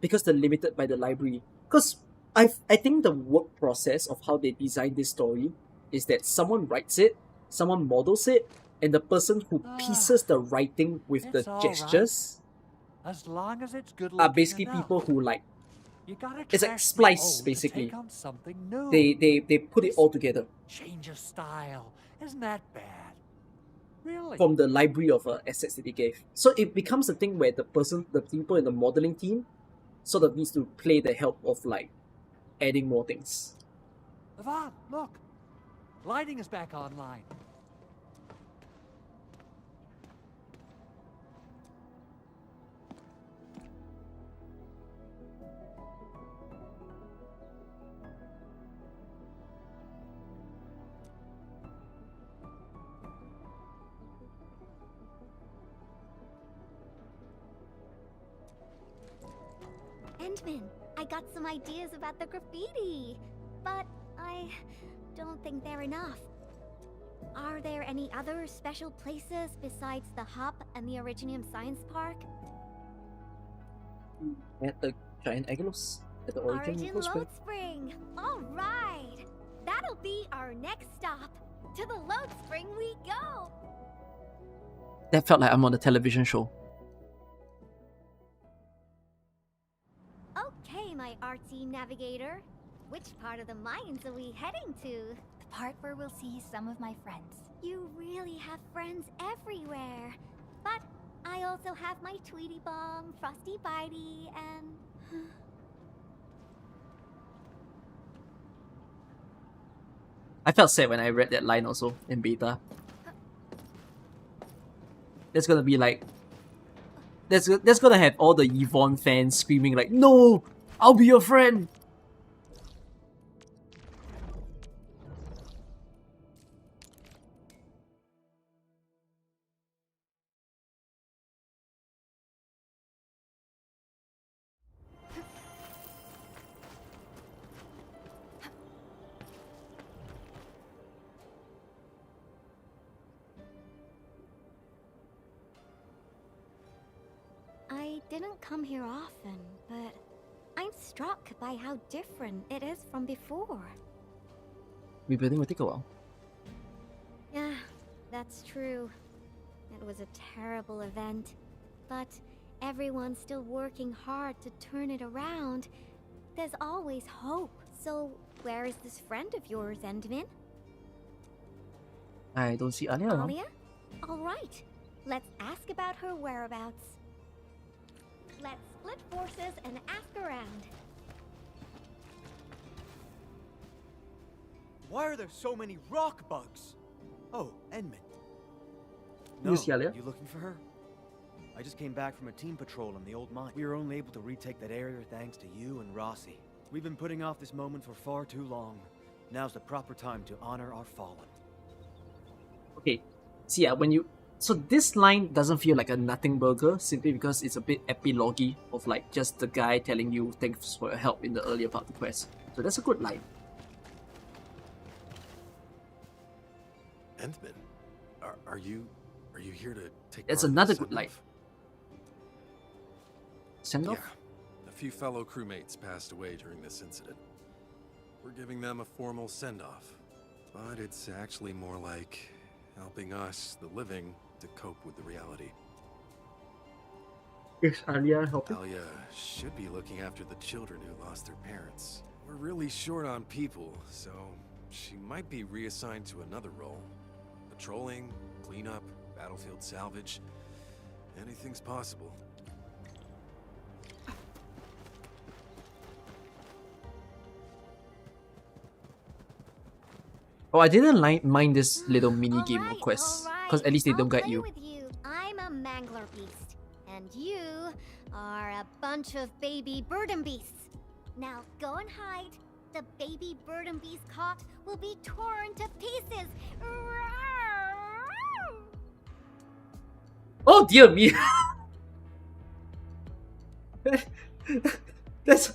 because they're limited by the library. Because I think the work process of how they design this story is that someone writes it, someone models it, and the person who pieces the writing with the It's all right. gestures As long as it's good are looking basically enough. people who like You gotta it's like trash the splice, old basically. To take on something new. they put it all together Change of style. Isn't that bad? Really? from the library of assets that they gave. So it becomes a thing where the people in the modeling team sort of needs to play the help of like adding more things. Yvonne, look. Lighting is back online. Endman, I got some ideas about the graffiti, but I don't think they're enough. Are there any other special places besides the hub and the Originium Science Park? At the giant Agolos, at the Origin Origin Agolos. Load Spring! Alright! That'll be our next stop! To the Load Spring we go! That felt like I'm on a television show. Okay, my artsy navigator. Which part of the mines are we heading to? The part where we'll see some of my friends. You really have friends everywhere. But I also have my Tweety Bong, Frosty Bitey, and... I felt sad when I read that line also in beta. There's gonna be like... There's gonna have all the Yvonne fans screaming like, "No! I'll be your friend!" I didn't come here often, but I'm struck by how different it is from before. Rebuilding will take a while. Yeah, that's true. It was a terrible event, but everyone's still working hard to turn it around. There's always hope. So, where is this friend of yours, Endman? I don't see Alia around. Alia? Alright, let's ask about her whereabouts. Let's split forces and ask around. Why are there so many rock bugs? Oh, Endman. You see Alia? You looking for her? I just came back from a team patrol in the old mine. We were only able to retake that area thanks to you and Rossi. We've been putting off this moment for far too long. Now's the proper time to honor our fallen. Okay, so yeah, so this line doesn't feel like a nothing burger simply because it's a bit epilogue of like just the guy telling you thanks for your help in the earlier part of the quest. So that's a good line. Endman, are you here to take? That's part in another the good line. send-off? Send off? Yeah, a few fellow crewmates passed away during this incident. We're giving them a formal send-off, but it's actually more like helping us, the living, to cope with the reality. Is Alia helping? Alia should be looking after the children who lost their parents. We're really short on people, so she might be reassigned to another role. Patrolling, cleanup, battlefield salvage. Anything's possible. Oh, I didn't mind this little mini game or quest, because at least they I'll don't guide play you. with you. I'm a mangler beast, and you are a bunch of baby burden beasts. Now go and hide. The baby burden beast caught will be torn to pieces. Oh dear me! That's...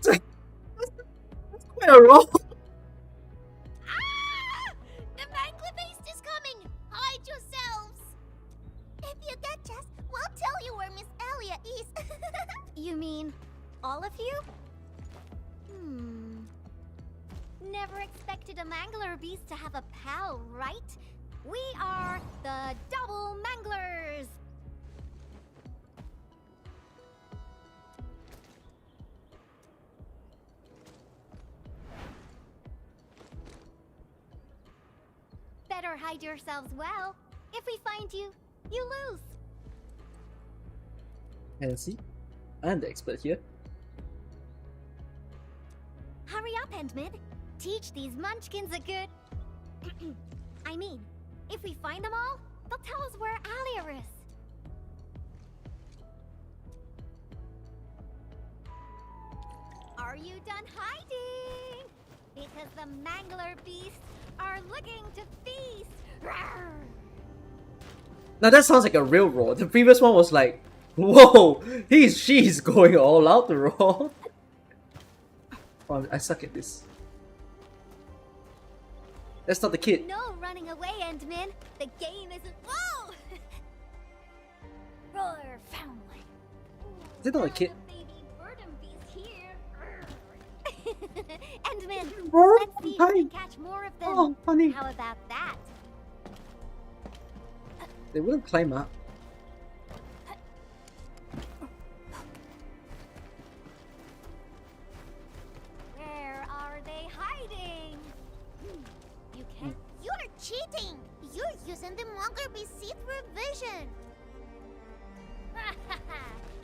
That's quite a roll. Ah! The mangler beast is coming. Hide never expected a Mangler beast to have a pal, right? We are the Double Manglers! Better hide yourselves well. If we find you, you lose. And see, I'm the expert here. Hurry up, Endman. Teach these munchkins a good... I mean, if we find them all, they'll tell us where Alia is. Are you done hiding? Because the Mangler beasts are looking to feast. Rawr! Now that sounds like a real roar. The previous one was like, whoa, she's going all out the roar. Oh, I suck at this. That's not the kid. No running away, Endman. The game isn't... Whoa! Roar, family. Is it not a kid? Baby Burden beast here. Endman, Roar, let's see if hi. we can catch more of them. Oh, funny. How about that? They wouldn't climb up. Where are they hiding? You can't... You're cheating! You're using the Mangler beast see-through vision!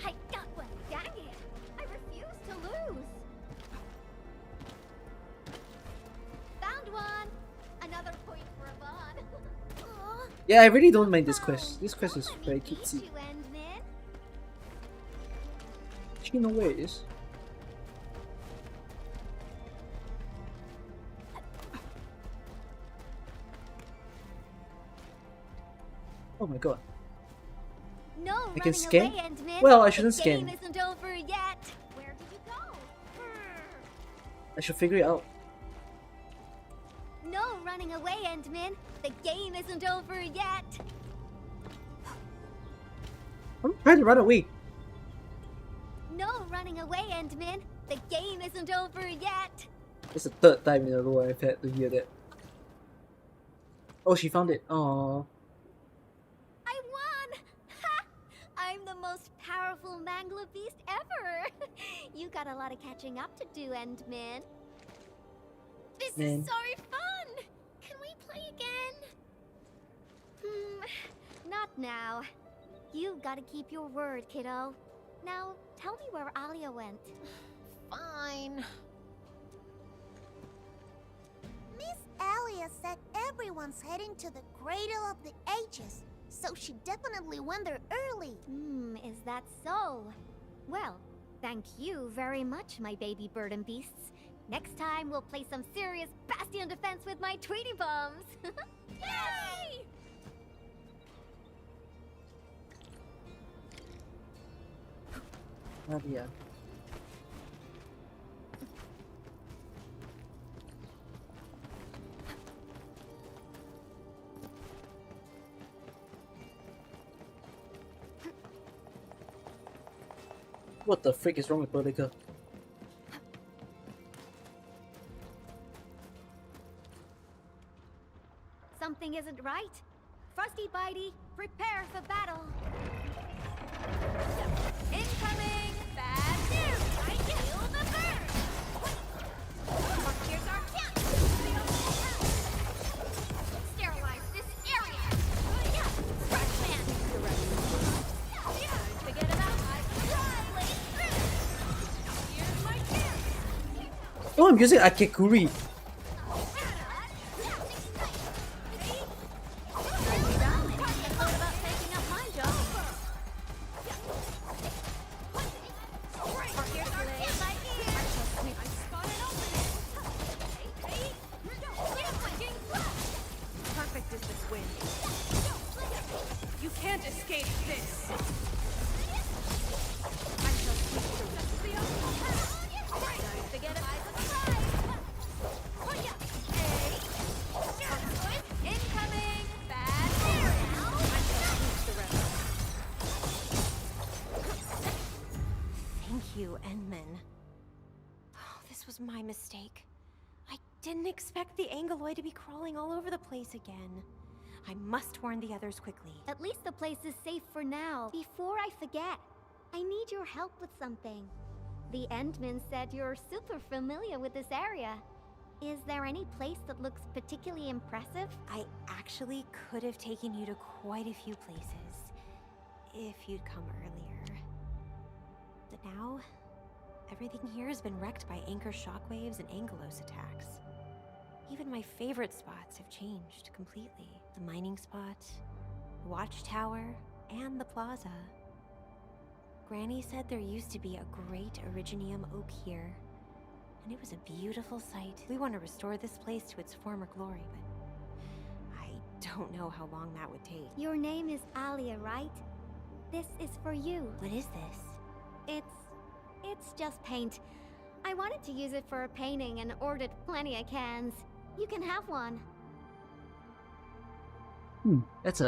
I got one, dang it! I refuse to lose! Found one! Another point for Yvonne. Aw, Yeah, I really don't mind this quest. This quest is very beat cutesy. you, Endman. Actually, know where it is. Oh my god. No I can running scan? away, Endman. Well, I shouldn't The scan. game isn't over yet. Where did you go? I should figure it out. No running away, Endman. The game isn't over yet. I'm trying to run away. No running away, Endman. The game isn't over yet. It's the third time in a row I've had to hear that. Oh, she found it. Aww. I won! Ha! I'm the most powerful Mangler beast ever. You got a lot of catching up to do, Endman. This Man. is so fun! Can we play again? Not now. You gotta keep your word, kiddo. Now, tell me where Alia went. Fine. Miss Alia said everyone's heading to the Cradle of the Ages, so she definitely went there early. Is that so? Well, thank you very much, my baby bird and beasts. Next time, we'll play some serious Bastion defense with my Tweety Bums. Yay! Alia. What the frick is wrong with Boudica? Something isn't right. Frosty Bitey, prepare for battle. Incoming! Bad news! I kill the bird! Here's our chance! Sterilize this area! Scratchman! Forget about my blaze through! Here's my chance! Oh, I'm using Akekuri. Perfect is this wind. You can't escape this. I shall sweep through. Forget it. Incoming! Bad news! I shall sweep the rest. Thank you, Endman. Oh, this was my mistake. I Didn't expect the Angeloid to be crawling all over the place again. I must warn the others quickly. At least the place is safe for now. Before I forget, I need your help with something. The Endman said you're super familiar with this area. Is there any place that looks particularly impressive? I actually could have taken you to quite a few places, if you'd come earlier. But now, everything here has been wrecked by anchor shockwaves and Angelos attacks. Even my favorite spots have changed completely. The mining spot, the watchtower, and the plaza. Granny said there used to be a great Originium oak here, and it was a beautiful sight. We want to restore this place to its former glory, but I don't know how long that would take. Your name is Alia, right? This is for you. What is this? It's just paint. I wanted to use it for a painting and ordered plenty of cans. You can have one. That's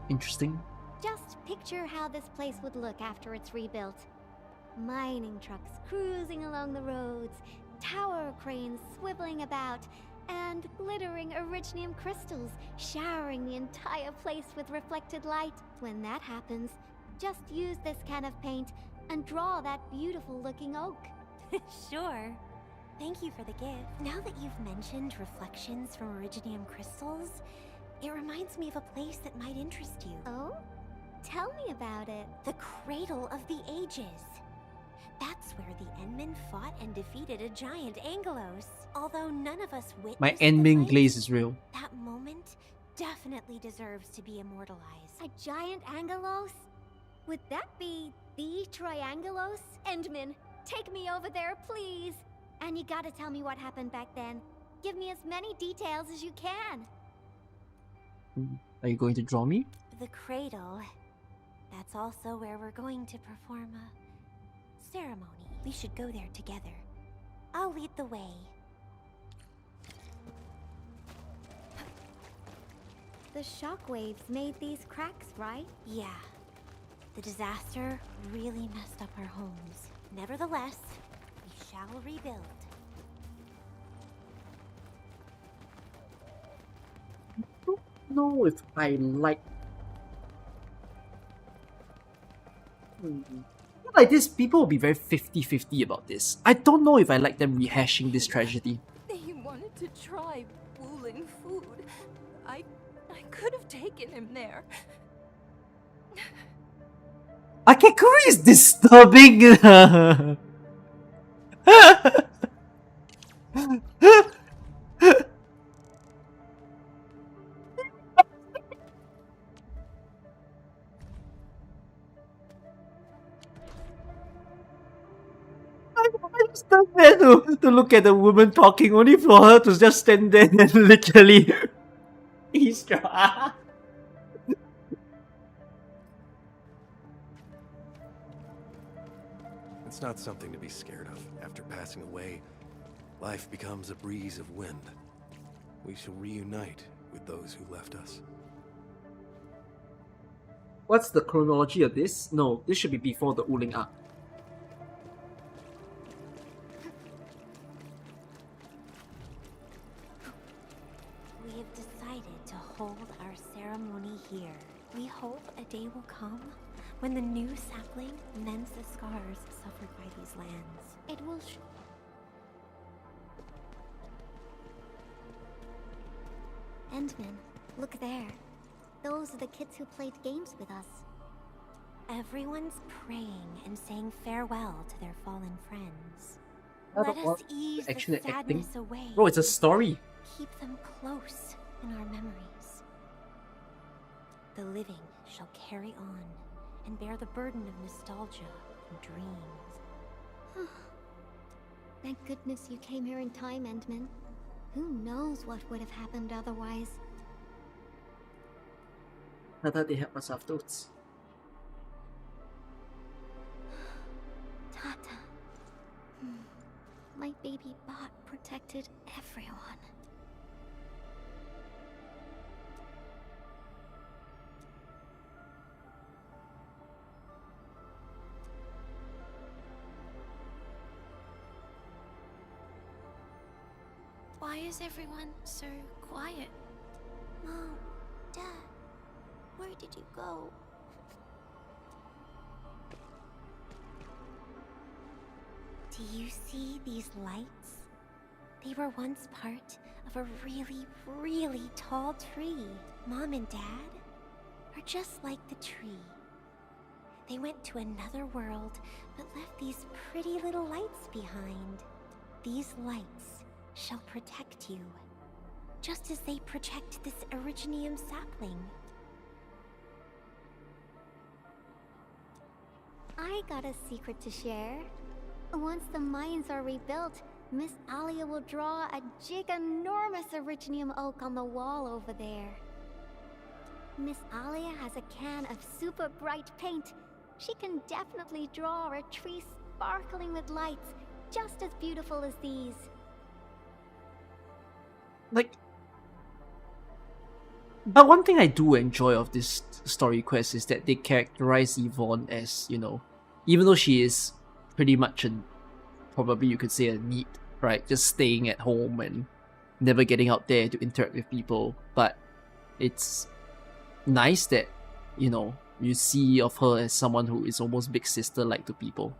interesting. Just picture how this place would look after it's rebuilt. Mining trucks cruising along the roads, tower cranes swiveling about, and glittering Originium crystals showering the entire place with reflected light. When that happens, just use this can of paint and draw that beautiful looking oak. Sure. Thank you for the gift. Now that you've mentioned reflections from Originium crystals, it reminds me of a place that might interest you. Oh? Tell me about it. The Cradle of the Ages. That's where the Endmen fought and defeated a giant Angelos. Although none of us witnessed My the Endman fight, glaze is real. that moment definitely deserves to be immortalized. A giant Angelos? Would that be the Triangelos? Endman, take me over there, please. And you gotta tell me what happened back then. Give me as many details as you can. Are you going to draw me? The Cradle. That's also where we're going to perform a ceremony. We should go there together. I'll lead the way. The shockwaves made these cracks, right? Yeah. The disaster really messed up our homes. Nevertheless, we shall rebuild. I don't know if I like... Like this, people will be very 50-50 about this. I don't know if I like them rehashing this tragedy. They wanted to try Wulin food. I could have taken him there. Akekuri is disturbing! I just stand there to look at the woman talking, only for her to just stand there and literally eavesdrop. It's not something to be scared of. After passing away, life becomes a breeze of wind. We shall reunite with those who left us. What's the chronology of this? No, this should be before the Wuling arc. We have decided to hold our ceremony here. We hope a day will come when the new sapling mends the scars suffered by these lands. It will Endman, look there. Those are the kids who played games with us. Everyone's praying and saying farewell to their fallen friends. Oh, Let what? us ease the Action and acting? sadness away. Bro, it's a story. Keep them close in our memories. The living shall carry on and bear the burden of nostalgia and dreams. Thank goodness you came here in time, Endman. Who knows what would have happened otherwise? I thought they helped us afterwards. Tata. My baby bot protected everyone. Why is everyone so quiet? Mom, Dad, where did you go? Do you see these lights? They were once part of a really, really tall tree. Mom and Dad are just like the tree. They went to another world, but left these pretty little lights behind. These lights shall protect you, just as they protect this Originium sapling. I got a secret to share. Once the mines are rebuilt, Miss Alia will draw a giganormous Originium oak on the wall over there. Miss Alia has a can of super bright paint. She can definitely draw a tree sparkling with lights, just as beautiful as these. Like, but one thing I do enjoy of this story quest is that they characterize Yvonne as, you know, even though she is pretty much probably you could say a neat, right? Just staying at home and never getting out there to interact with people. But it's nice that, you know, you see of her as someone who is almost big sister-like to people.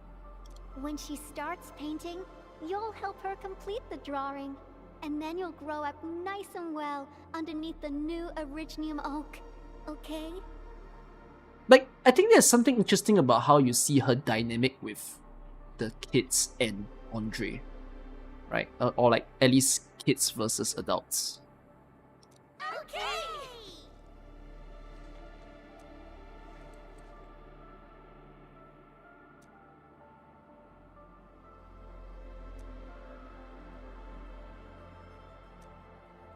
When she starts painting, you'll help her complete the drawing. And then you'll grow up nice and well underneath the new Originium oak, okay? Like, I think there's something interesting about how you see her dynamic with the kids and Andre, right? Or like, at least kids versus adults. Okay!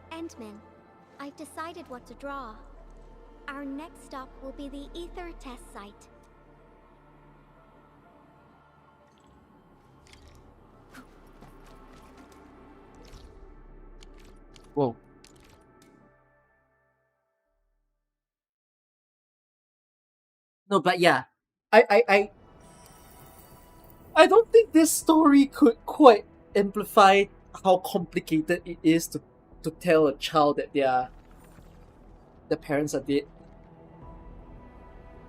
Endman, I've decided what to draw. Our next stop will be the Ether test site. Whoa. No, but yeah, I don't think this story could quite amplify how complicated it is to tell a child that their parents are dead.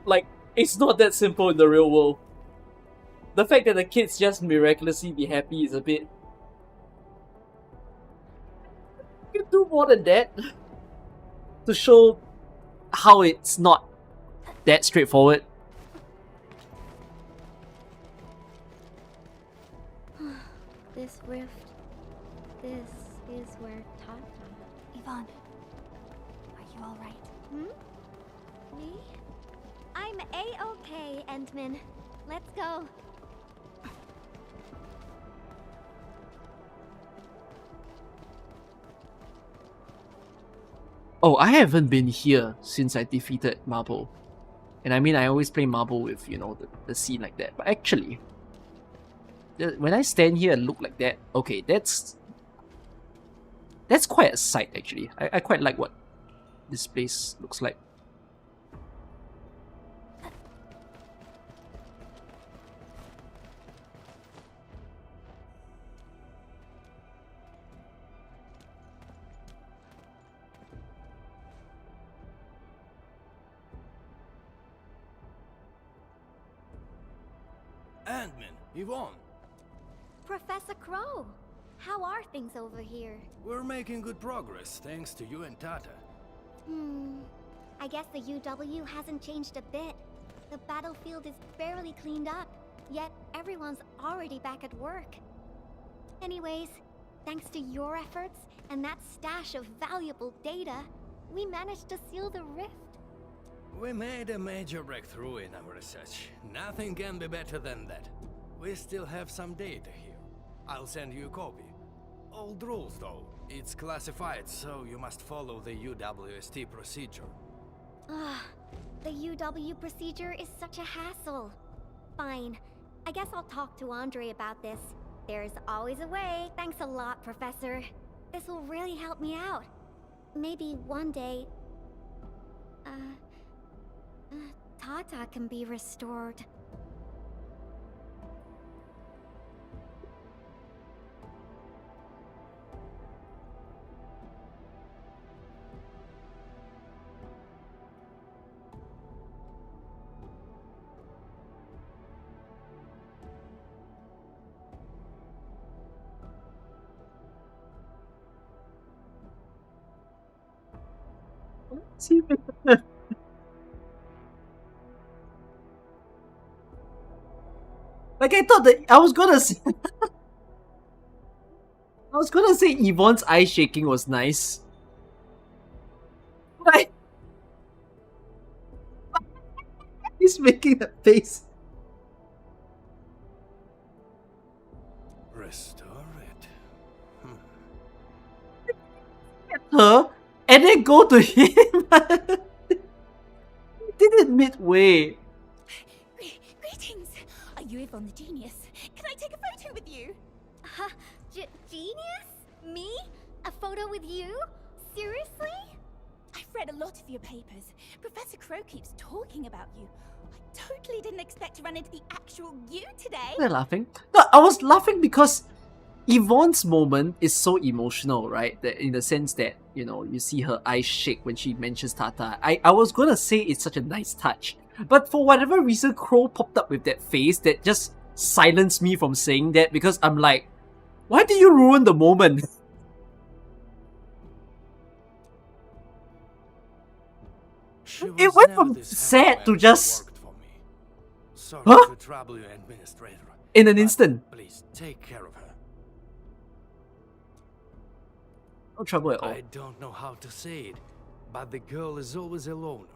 Like, it's not that simple in the real world. The fact that the kids just miraculously be happy is a bit... You can do more than that to show how it's not that straightforward. This rift, this is where Tata... Yvonne, are you alright? Me? I'm A-okay, Endman. Let's go. Oh, I haven't been here since I defeated Marble. And I mean, I always play Marble with, you know, the scene like that. But actually, when I stand here and look like that, okay, that's quite a sight, actually. I quite like what this place looks like. Endman, Yvonne. Professor Crow, how are things over here? We're making good progress, thanks to you and Tata. I guess the UW hasn't changed a bit. The battlefield is barely cleaned up, yet everyone's already back at work. Anyways, thanks to your efforts and that stash of valuable data, we managed to seal the rift. We made a major breakthrough in our research. Nothing can be better than that. We still have some data here. I'll send you a copy. Old rules, though. It's classified, so you must follow the UWST procedure. The UW procedure is such a hassle. Fine. I guess I'll talk to Andre about this. There's always a way. Thanks a lot, Professor. This will really help me out. Maybe one day... Tata can be restored. Like I thought that I was gonna say I was gonna say Yvonne's eye shaking was nice. Right? He's making that face. Restore it. Her and then go to him. He did it midway. Greetings! Are you Yvonne the Genius? Can I take a photo with you? Huh? Genius? Me? A photo with you? Seriously? I've read a lot of your papers. Professor Crow keeps talking about you. I totally didn't expect to run into the actual you today. They're laughing. No, I was laughing because Yvonne's moment is so emotional, right? That in the sense that, you know, you see her eyes shake when she mentions Tata. I was gonna say it's such a nice touch. But for whatever reason, Crow popped up with that face that just silenced me from saying that because I'm like, why did you ruin the moment? It went from sad to just... Sorry Huh? to trouble you, Administrator. In an but instant. Please take care of her. No trouble at all. I don't know how to say it, but the girl is always a loner.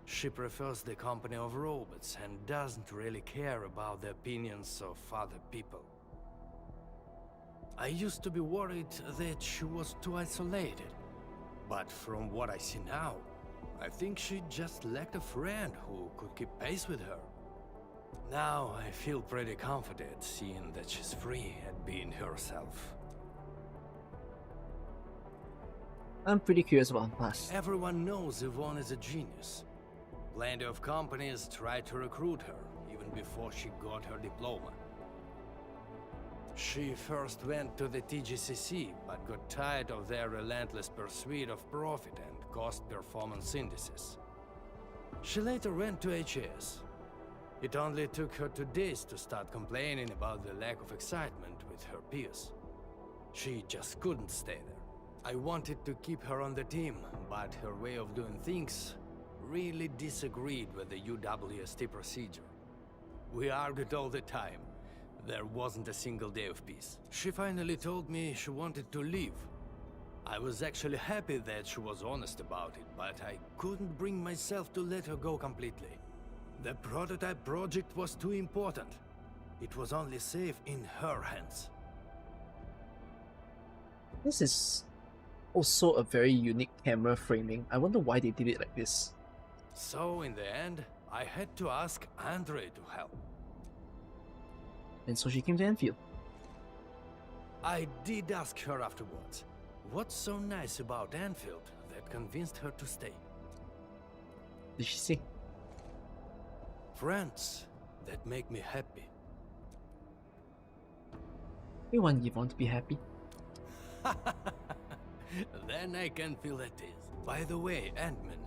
She prefers the company of robots and doesn't really care about the opinions of other people. I used to be worried that she was too isolated, but from what I see now, I think she just lacked a friend who could keep pace with her. Now I feel pretty confident seeing that she's free and being herself. I'm pretty curious about her past. Everyone knows Yvonne is a genius. Plenty of companies tried to recruit her, even before she got her diploma. She first went to the TGCC, but got tired of their relentless pursuit of profit and cost performance indices. She later went to HAS. It only took her 2 days to start complaining about the lack of excitement with her peers. She just couldn't stay there. I wanted to keep her on the team, but her way of doing things really disagreed with the UWST procedure. We argued all the time. There wasn't a single day of peace. She finally told me she wanted to leave. I was actually happy that she was honest about it, but I couldn't bring myself to let her go completely. The prototype project was too important. It was only safe in her hands. This is also a very unique camera framing. I wonder why they did it like this. So in the end, I had to ask Andre to help. And so she came to Endfield. I did ask her afterwards, what's so nice about Endfield that convinced her to stay? Did she say? Friends that make me happy. We want Yvonne to be happy. Then I can feel at ease. By the way, Ant-Man,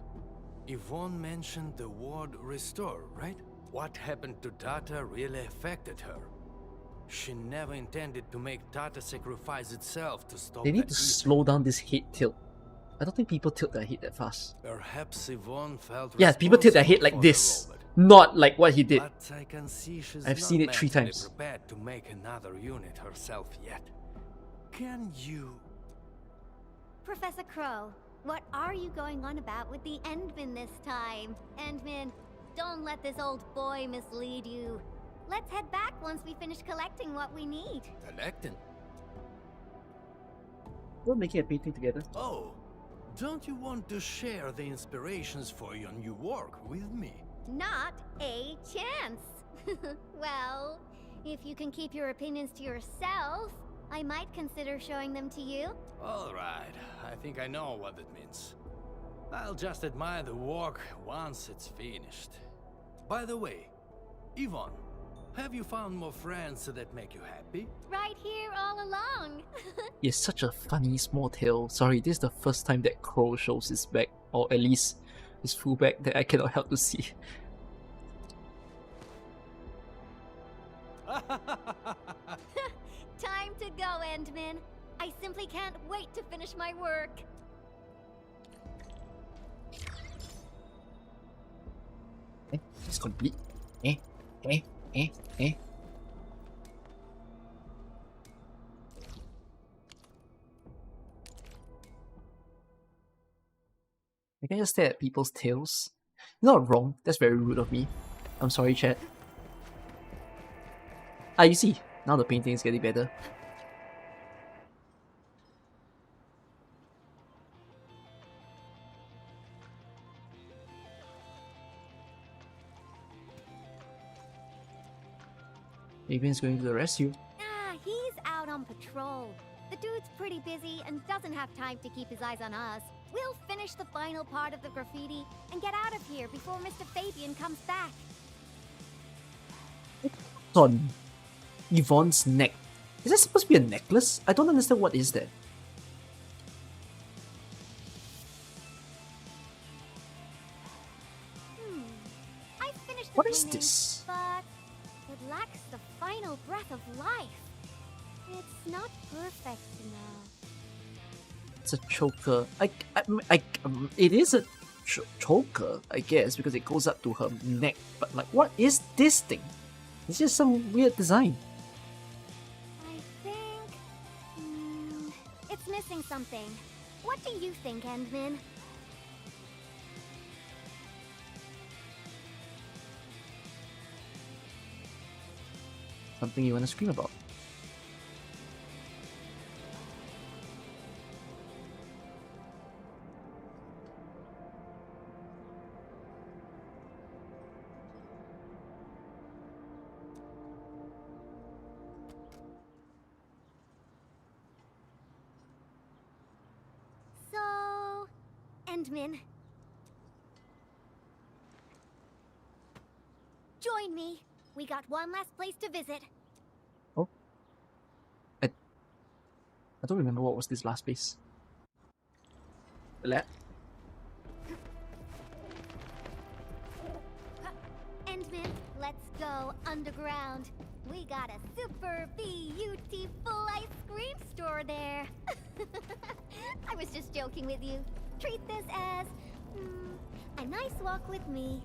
Yvonne mentioned the word restore, right? What happened to Tata really affected her. She never intended to make Tata sacrifice itself to stop They need that to evil. slow down this head tilt. I don't think people tilt their head that fast. Perhaps Yvonne felt Yeah, people tilt their head responsible like for this. the robot. Not like what he did. But I can see she's I've not seen it 3 mentally times. prepared to make another unit herself yet. Can you? Professor Crow, what are you going on about with the Endman this time? Endman, don't let this old boy mislead you. Let's head back once we finish collecting what we need. Collecting? We're making a painting together. Oh, don't you want to share the inspirations for your new work with me? Not a chance. Well, if you can keep your opinions to yourself, I might consider showing them to you. Alright, I think I know what it means. I'll just admire the work once it's finished. By the way, Yvonne, have you found more friends that make you happy? Right here all along. He has such a funny small tail. Sorry, this is the first time that Crow shows his back, or at least his full back, that I cannot help to see. Time to go, Endman. I simply can't wait to finish my work. It's complete. Eh? Eh? Eh? Eh? I can just stare at people's tails. You're not wrong. That's very rude of me. I'm sorry, chat. Ah, you see. Now the painting is getting better. Laevain's going to the rescue. Ah, he's out on patrol. The dude's pretty busy and doesn't have time to keep his eyes on us. We'll finish the final part of the graffiti and get out of here before Mr. Fabian comes back. It's on Yvonne's neck. Is that supposed to be a necklace? I don't understand what is that. I finished the What is painting, this? but it lacks the final breath of life. It's not perfect enough. It's a choker. It is a choker, I guess, because it goes up to her neck. But like, what is this thing? It's just some weird design. I think it's missing something. What do you think, Endman? Something you want to scream about. So, Endman, join me. We got one last place to visit. Oh. I don't remember what was this last place. The lab? Endman, let's go underground. We got a super beautiful ice cream store there. I was just joking with you. Treat this as a nice walk with me.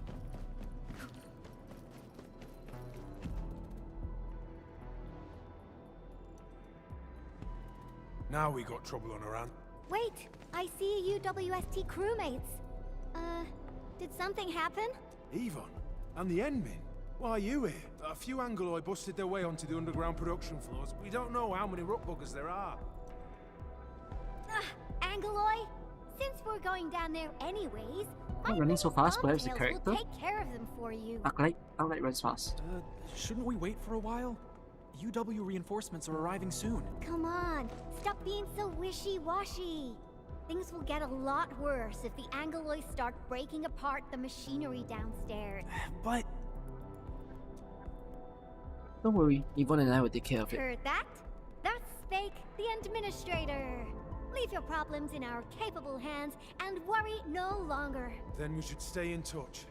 Now we got trouble on our hands. Wait, I see UWST crewmates. Did something happen? Yvonne, and the Endmin. Why are you here? A few Angoloi busted their way onto the underground production floors. We don't know how many rock buggers there are. Angoloi? Since we're going down there anyways, Not running so fast, perhaps the Bobtails character? will take care of them for you. Arknight runs fast. Shouldn't we wait for a while? UW reinforcements are arriving soon. Come on, stop being so wishy-washy. Things will get a lot worse if the Angoloi start breaking apart the machinery downstairs. But... Don't worry, Yvonne and I will take care of it. Heard that? That's Spake, the Administrator. Leave your problems in our capable hands and worry no longer. Then we should stay in touch.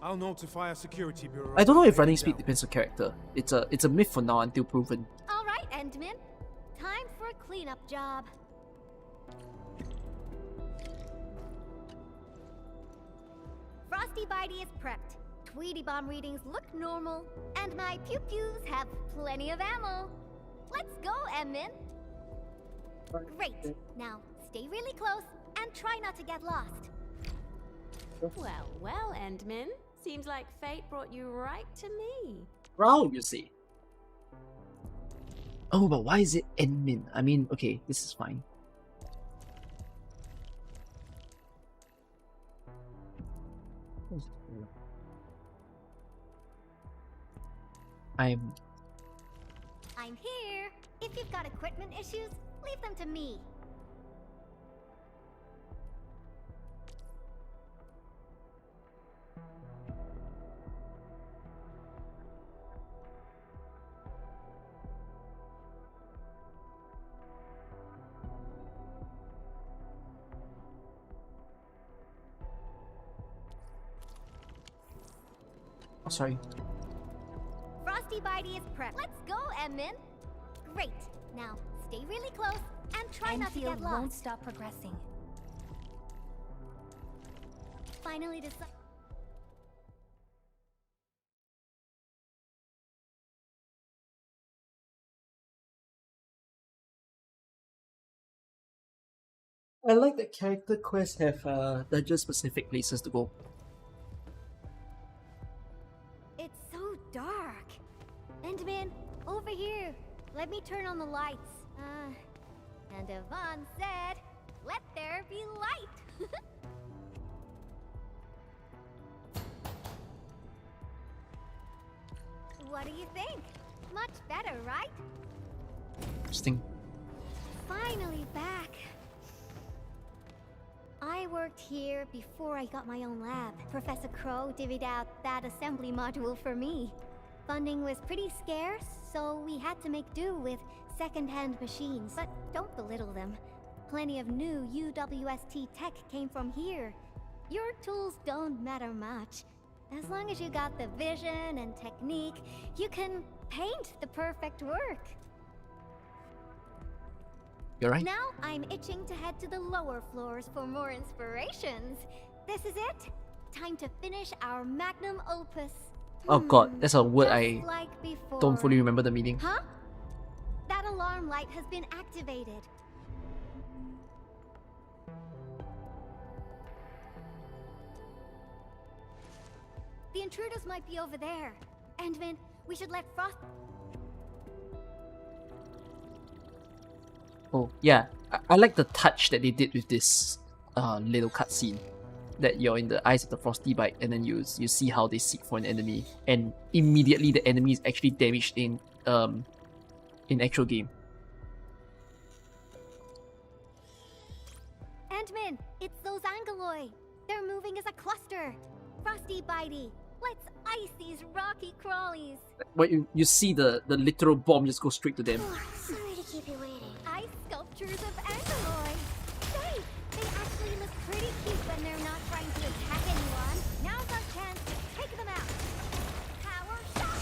I'll notify our security bureau. I don't know if running speed depends on character. It's a myth for now until proven. All right, Endman. Time for a cleanup job. Frosty Bitey is prepped. Tweety Bomb readings look normal, and my pew-pews have plenty of ammo. Let's go, Endman. Great. Now, stay really close and try not to get lost. Well, well, Endman. Seems like fate brought you right to me. Wow, you see. Oh, but why is it Endmin? I mean, okay, this is fine. I'm here. If you've got equipment issues, leave them to me. Oh, sorry. Frosty Bitey is prepped. Let's go, Endman. Great. Now, stay really close and try not to get Endfield lost. won't stop progressing. Finally decide. I like that character quests have dungeon-specific places to go. It's so dark. Endman, over here. Let me turn on the lights. And Yvonne said, "Let there be light." What do you think? Much better, right? Interesting. Finally back. I worked here before I got my own lab. Professor Crow divvied out that assembly module for me. Funding was pretty scarce, so we had to make do with second-hand machines. But don't belittle them. Plenty of new UWST tech came from here. Your tools don't matter much. As long as you got the vision and technique, you can paint the perfect work. You're right. Now I'm itching to head to the lower floors for more inspirations. This is it. Time to finish our magnum opus. Oh god, that's a word I like before. don't fully remember the meaning. Huh? That alarm light has been activated. The intruders might be over there. Endman, we should let Frost... Oh, yeah. I like the touch that they did with this little cutscene. That you're in the eyes of the Frosty Bite and then you see how they seek for an enemy. And immediately the enemy is actually damaged in actual game. Endman, it's those Angoloi. They're moving as a cluster. Frosty Bitey, let's ice these rocky crawlies. When you see the literal bomb just go straight to them. Sorry to keep you waiting. Ice sculptures of Angoloi. Say, they actually look pretty cute when they're not trying to attack anyone. Now's our chance to take them out. Power shot.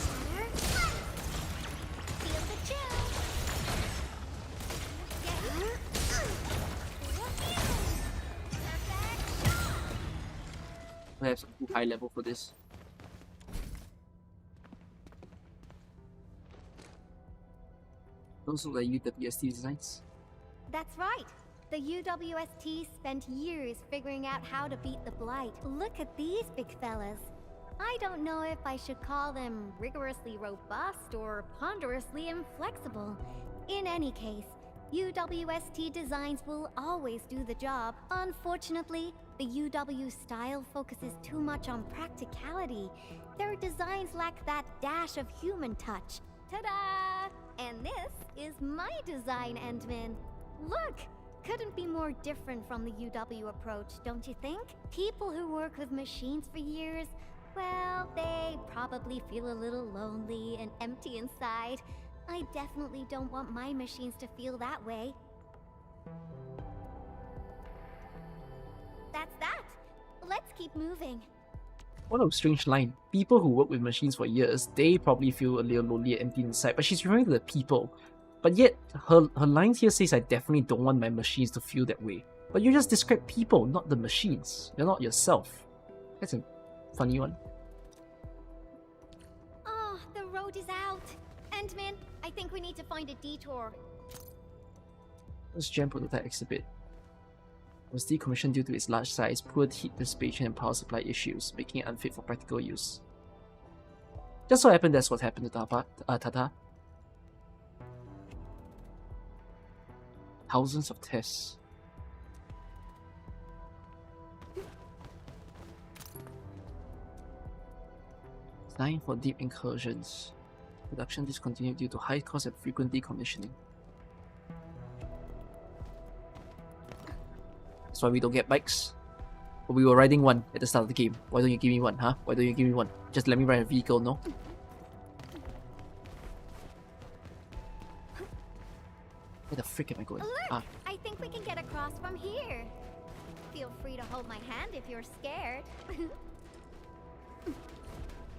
Feel the chill. I have some too high level for this. Those look like UWST designs. That's right. The UWST spent years figuring out how to beat the Blight. Look at these big fellas. I don't know if I should call them rigorously robust or ponderously inflexible. In any case, UWST designs will always do the job. Unfortunately, the UW style focuses too much on practicality. Their designs lack that dash of human touch. Ta-da! And this is my design, Endman. Look! Couldn't be more different from the UW approach, don't you think? People who work with machines for years, well, they probably feel a little lonely and empty inside. I definitely don't want my machines to feel that way. That's that. Let's keep moving. What a strange line. People who work with machines for years, they probably feel a little lonely and empty inside, but she's referring to the people. But yet, her lines here says I definitely don't want my machines to feel that way. But you just describe people, not the machines. You're not yourself. That's a funny one. Oh, the road is out. Endman, I think we need to find a detour. This gem prototype exhibit was decommissioned due to its large size, poor heat dissipation, and power supply issues, making it unfit for practical use. Just so happened that's what happened to Tata. Thousands of tests. Designed for deep incursions. Production discontinued due to high cost and frequent decommissioning. That's why we don't get bikes. But we were riding one at the start of the game. Why don't you give me one, huh? Why don't you give me one? Just let me ride a vehicle, no? Where the frick am I going? Look! I think we can get across from here. Feel free to hold my hand if you're scared.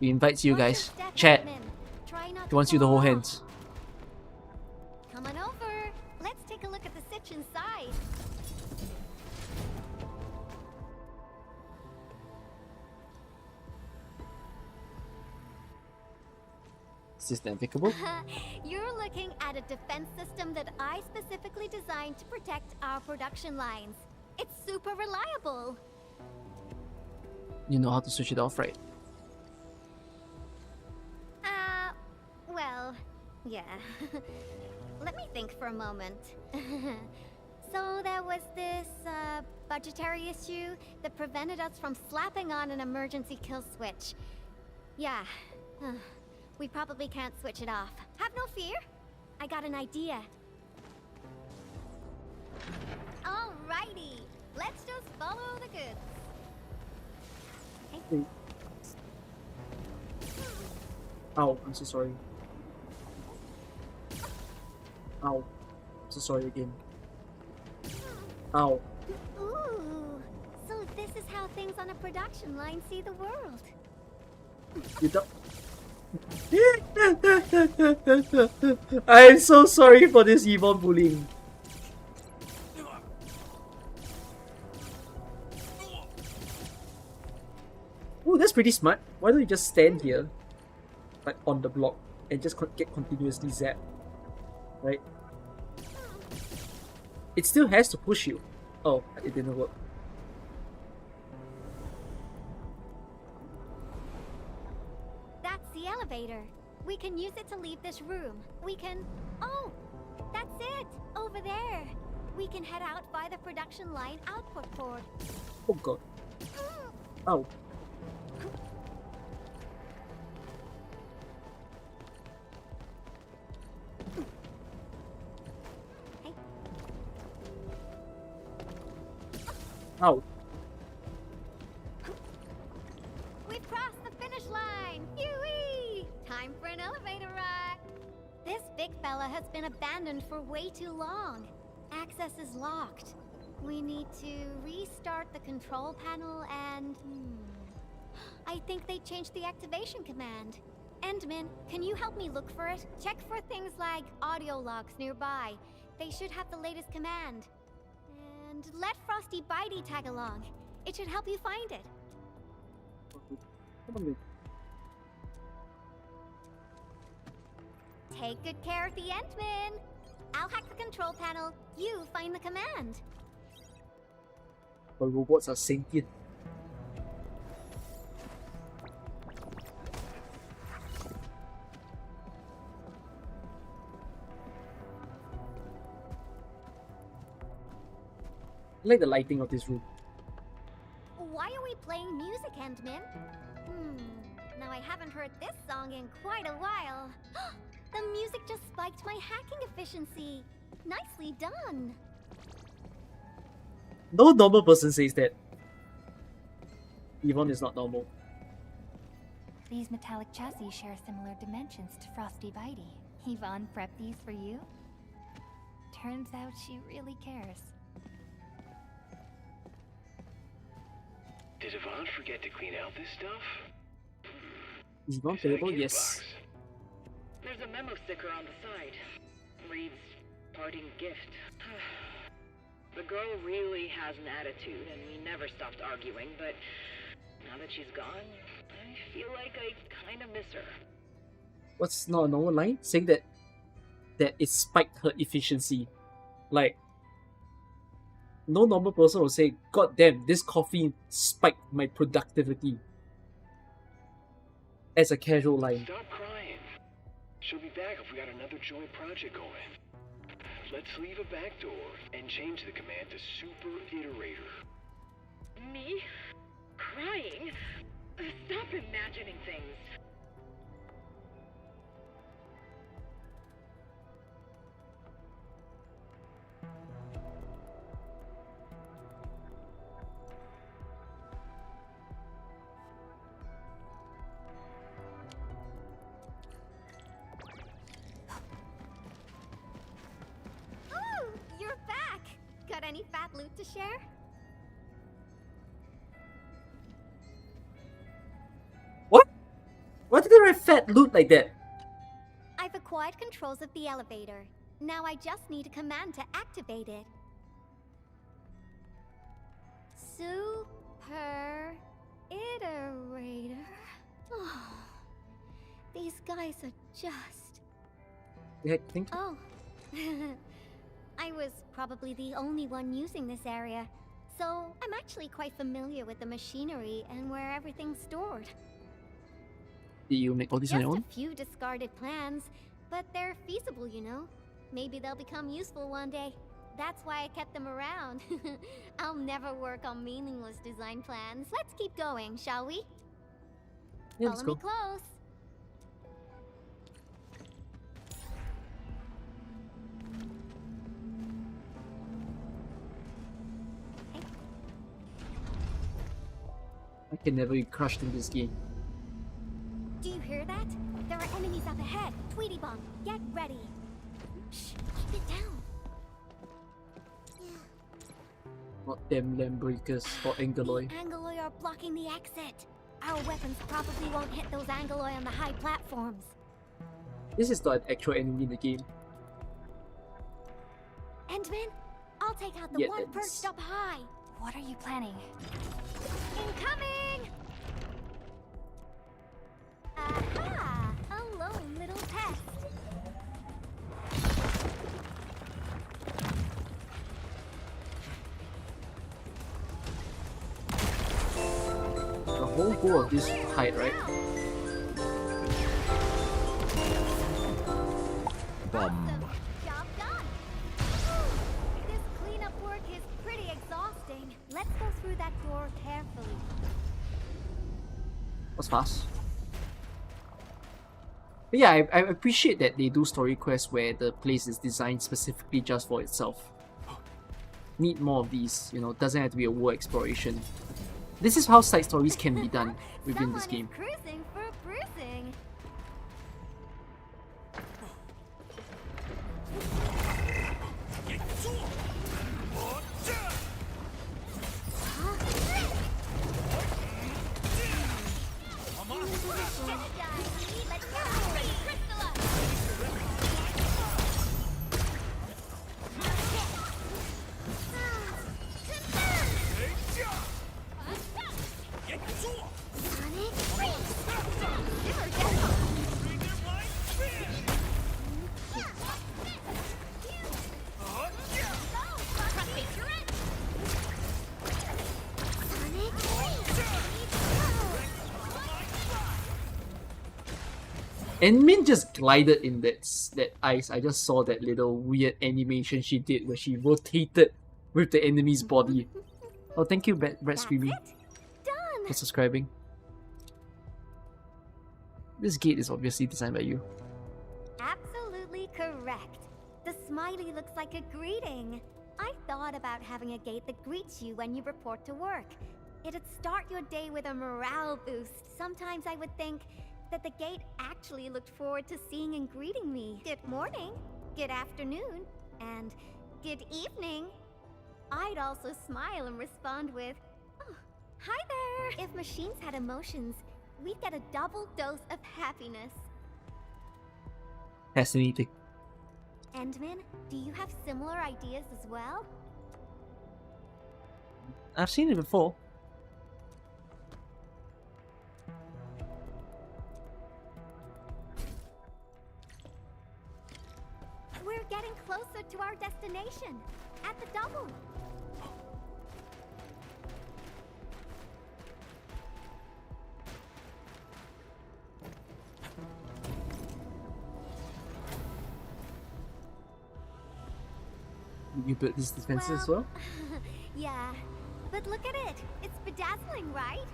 We invite you guys. Chat. He wants you to hold hands. Come on over. Let's take a look at the sitch inside. Is this navigable? You're looking at a defense system that I specifically designed to protect our production lines. It's super reliable. You know how to switch it off, right? Well, yeah. Let me think for a moment. So there was this, budgetary issue that prevented us from slapping on an emergency kill switch. Yeah. We probably can't switch it off. Have no fear. I got an idea. Alrighty. Let's just follow the goods. Hey. Ow, I'm so sorry. Ow. I'm so sorry again. Ow. Ooh. So this is how things on a production line see the world. You don't... I'm so sorry for this Yvonne bullying. Oh, that's pretty smart. Why don't you just stand here, like on the block, and just get continuously zapped, right? It still has to push you. Oh, it didn't work. That's the elevator. We can use it to leave this room. We can... Oh! That's it! Over there! We can head out by the production line output port. Oh god. Ow. Ow. We've crossed the finish line! Yui! Time for an elevator ride! This big fella has been abandoned for way too long. Access is locked. We need to restart the control panel and... I think they changed the activation command. Endman, can you help me look for it? Check for things like audio logs nearby. They should have the latest command. And let Frosty Bitey tag along. It should help you find it. Take good care of the Endman. I'll hack the control panel. You find the command. But robots are sentient. I like the lighting of this room. Why are we playing music, Endman? Now I haven't heard this song in quite a while. The music just spiked my hacking efficiency. Nicely done. No normal person says that. Yvonne is not normal. These metallic chassis share similar dimensions to Frosty Bitey. Yvonne prepped these for you? Turns out she really cares. Did Yvonne forget to clean out this stuff? Is Yvonne playable? Yes. There's a memo sticker on the side. Reads, parting gift. The girl really has an attitude, and we never stopped arguing, but now that she's gone, I feel like I kind of miss her. What's not a normal line? Saying that it spiked her efficiency. Like, no normal person will say, God damn, this coffee spiked my productivity. As a casual line. Stop crying. She'll be back if we got another joint project going. Let's leave a back door and change the command to Super Iterator. Me? Crying? Stop imagining things. Got any fat loot to share? What? Why did they write fat loot like that? I've acquired controls of the elevator. Now I just need a command to activate it. Super Iterator. Oh, these guys are just... Yeah, thank you. Oh. I was probably the only one using this area. So I'm actually quite familiar with the machinery and where everything's stored. Did you make all this on your own? Just a few discarded plans, but they're feasible, you know. Maybe they'll become useful one day. That's why I kept them around. I'll never work on meaningless design plans. Let's keep going, shall we? Yeah, let's Follow go. me close. I can never be crushed in this game. Do you hear that? There are enemies up ahead. Tweety Bomb, get ready. Shh, keep it down. Not them Lambreakers or Angeloy. The Angeloy are blocking the exit. Our weapons probably won't hit those Angeloy on the high platforms. This is not an actual enemy in the game. Endman, I'll take out the Yeah, one that's- perched up high. What are you planning? Incoming! Aha! A lone little pest. The whole goal of this hide, right? Bomb. Job done. Whew. This cleanup work is pretty exhausting. Let's go through that door carefully. Was fast. But yeah, I appreciate that they do story quests where the place is designed specifically just for itself. Need more of these, you know, doesn't have to be a world exploration. This is how side stories can be done within this game. Cruising for a bruising. And Min just glided in that ice. I just saw that little weird animation she did where she rotated with the enemy's body. Oh, thank you, Brad Screamy, for subscribing. This gate is obviously designed by you. Absolutely correct. The smiley looks like a greeting. I thought about having a gate that greets you when you report to work. It'd start your day with a morale boost. Sometimes I would think that the gate actually looked forward to seeing and greeting me. Good morning, good afternoon, and good evening. I'd also smile and respond with, oh, hi there. If machines had emotions, we'd get a double dose of happiness. Fascinating. Endman, do you have similar ideas as well? I've seen it before. We're getting closer to our destination. At the double. You built these defenses as well? Yeah, but look at it. It's bedazzling, right?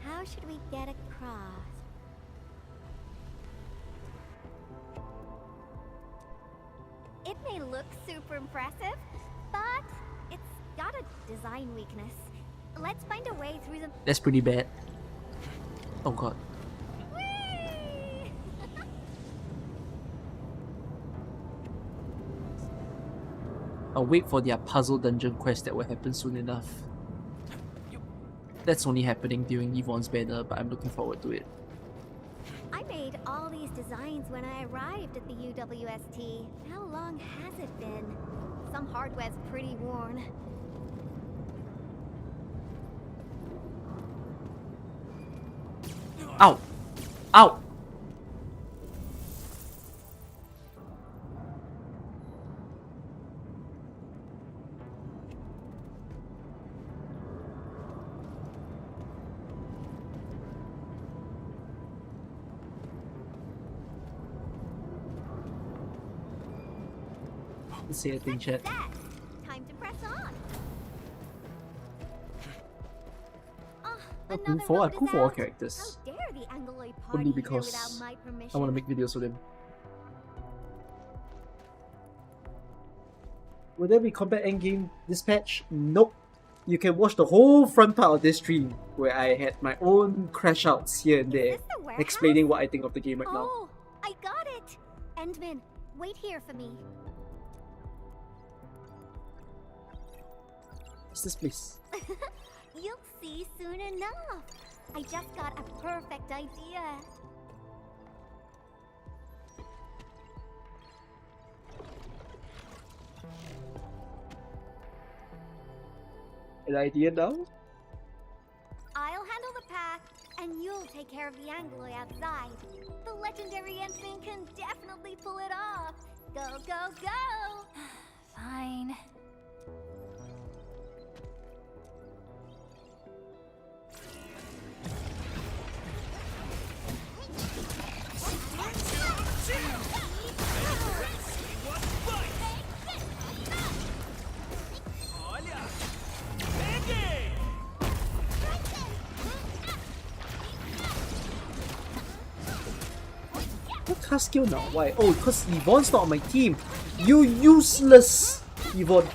How should we get across? It may look super impressive, but it's got a design weakness. Let's find a way through the... That's pretty bad. Oh god. Whee! I'll wait for their puzzle dungeon quest that will happen soon enough. That's only happening during Yvonne's banner, but I'm looking forward to it. I made all these designs when I arrived at the UWST. How long has it been? Some hardware's pretty worn. Ow! Ow! say anything, chat. Time to press on. I'm cool for all characters. How dare the Angloid party Only here because without my permission? I want to make videos with him. Will there be combat endgame this patch? Nope. You can watch the whole front part of this stream where I had my own crash outs here and there, explaining what I think of the game right now. Oh, I got it! Endman, wait here for me. What's this place? You'll see soon enough. I just got a perfect idea. An idea now? I'll handle the path, and you'll take care of the Angloid outside. The legendary Endfield can definitely pull it off. Go, go, go! Fine. What cast skill now? Why? Oh, because Yvonne's not on my team. You useless Yvonne.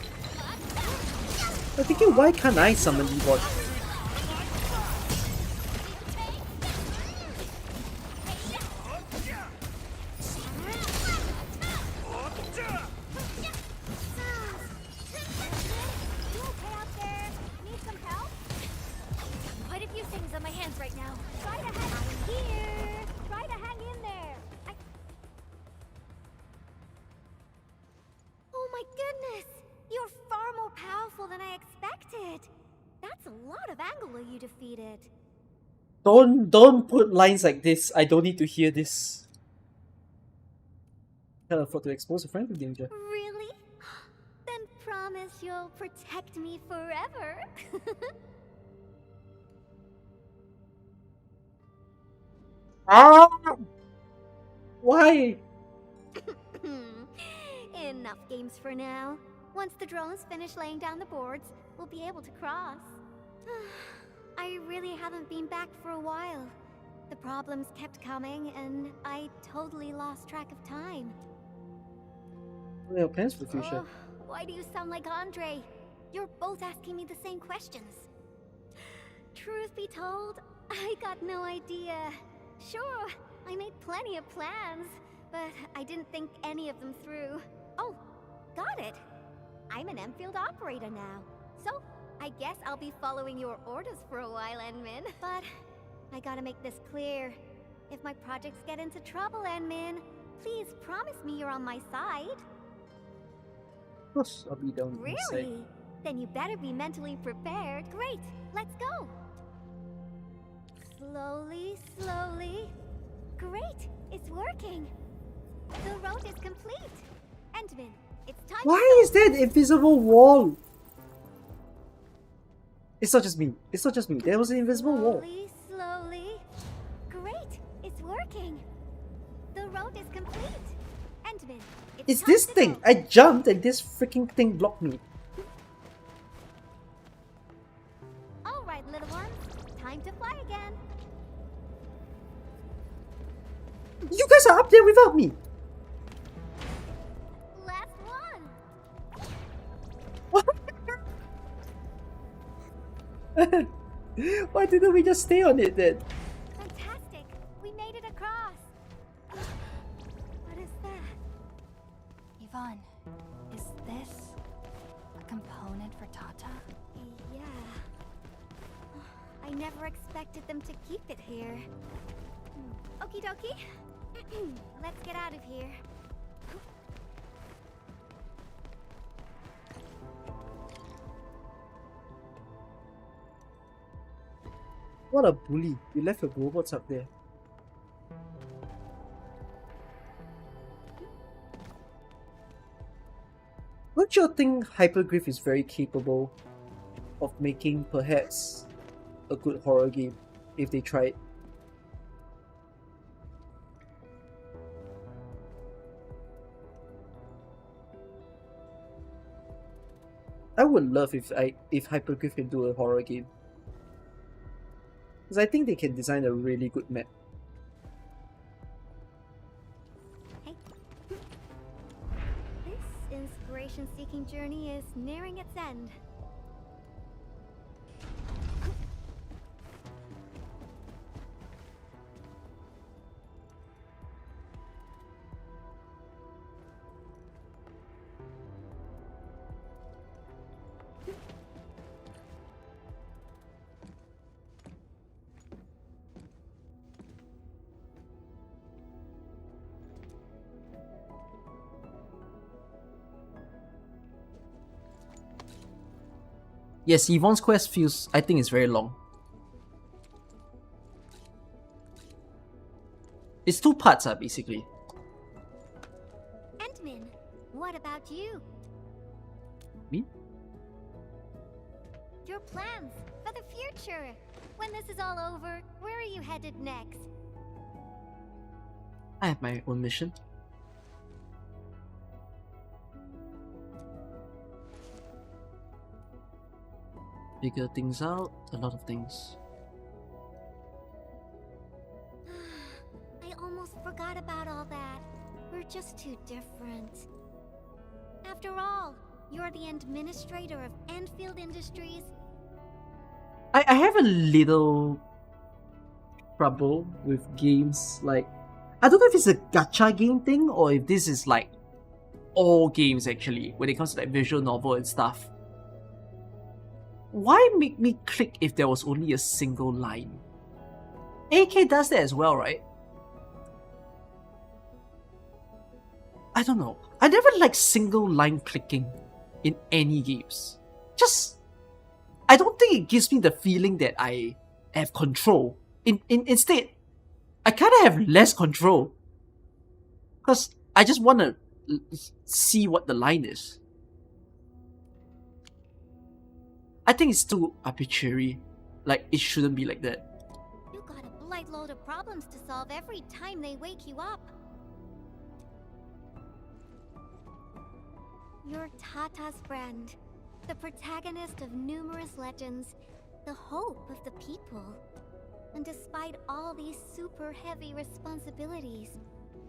I'm thinking, why can't I summon Yvonne? Quite a few things on my hands right now. Try to hang here. Try to hang in there. Oh my goodness! You're far more powerful than I expected. That's a lot of Anglo you defeated. Don't put lines like this. I don't need to hear this. Can't afford to expose a friend to danger. Really? Then promise you'll protect me forever. Ah! Why? Enough games for now. Once the drones finish laying down the boards, we'll be able to cross. I really haven't been back for a while. The problems kept coming, and I totally lost track of time. What are your plans for the future? Oh, why do you sound like Andre? You're both asking me the same questions. Truth be told, I got no idea. Sure, I made plenty of plans, but I didn't think any of them through. Oh, got it. I'm an Endfield operator now, so I guess I'll be following your orders for a while, Enmin. But I gotta make this clear. If my projects get into trouble, Enmin, please promise me you're on my side. Of course, I'll be down Really? inside. Then you better be mentally prepared. Great, let's go. Slowly, slowly. Great, it's working. The road is complete. Endman, it's time. Why is there an invisible wall? It's not just me. It's not just me. There was an invisible wall. Slowly, slowly. Great, it's working. The road is complete. Endman, It's this thing. I jumped and this freaking thing blocked me. All right, little ones, time to fly again. You guys are up there without me. Last one. Why didn't we just stay on it then? Fantastic. We made it across. What is that? Yvonne, is this a component for Tata? Yeah. I never expected them to keep it here. Okie dokie. Let's get out of here. What a bully. You left your robots up there. Don't you think Hypergriff is very capable of making perhaps a good horror game if they try it? I would love if Hyperglyph can do a horror game. Because I think they can design a really good map. Hey. This inspiration-seeking journey is nearing its end. Yes, Yvonne's quest feels, I think, it's very long. It's 2 parts, basically. Endmin, what about you? Me? Your plans for the future. When this is all over, where are you headed next? I have my own mission. Figure things out, a lot of things. I almost forgot about all that. We're just too different. After all, you're the administrator of Endfield Industries. I have a little trouble with games like, I don't know if it's a gacha game thing or if this is like all games actually when it comes to like visual novel and stuff. Why make me click if there was only a single line? AK does that as well, right? I don't know. I never like single line clicking in any games. I don't think it gives me the feeling that I have control. Instead, I kind of have less control. Because I just want to see what the line is. I think it's too arbitrary. Like, it shouldn't be like that. You got a blight load of problems to solve every time they wake you up. You're Tata's friend, the protagonist of numerous legends, the hope of the people. And despite all these super heavy responsibilities,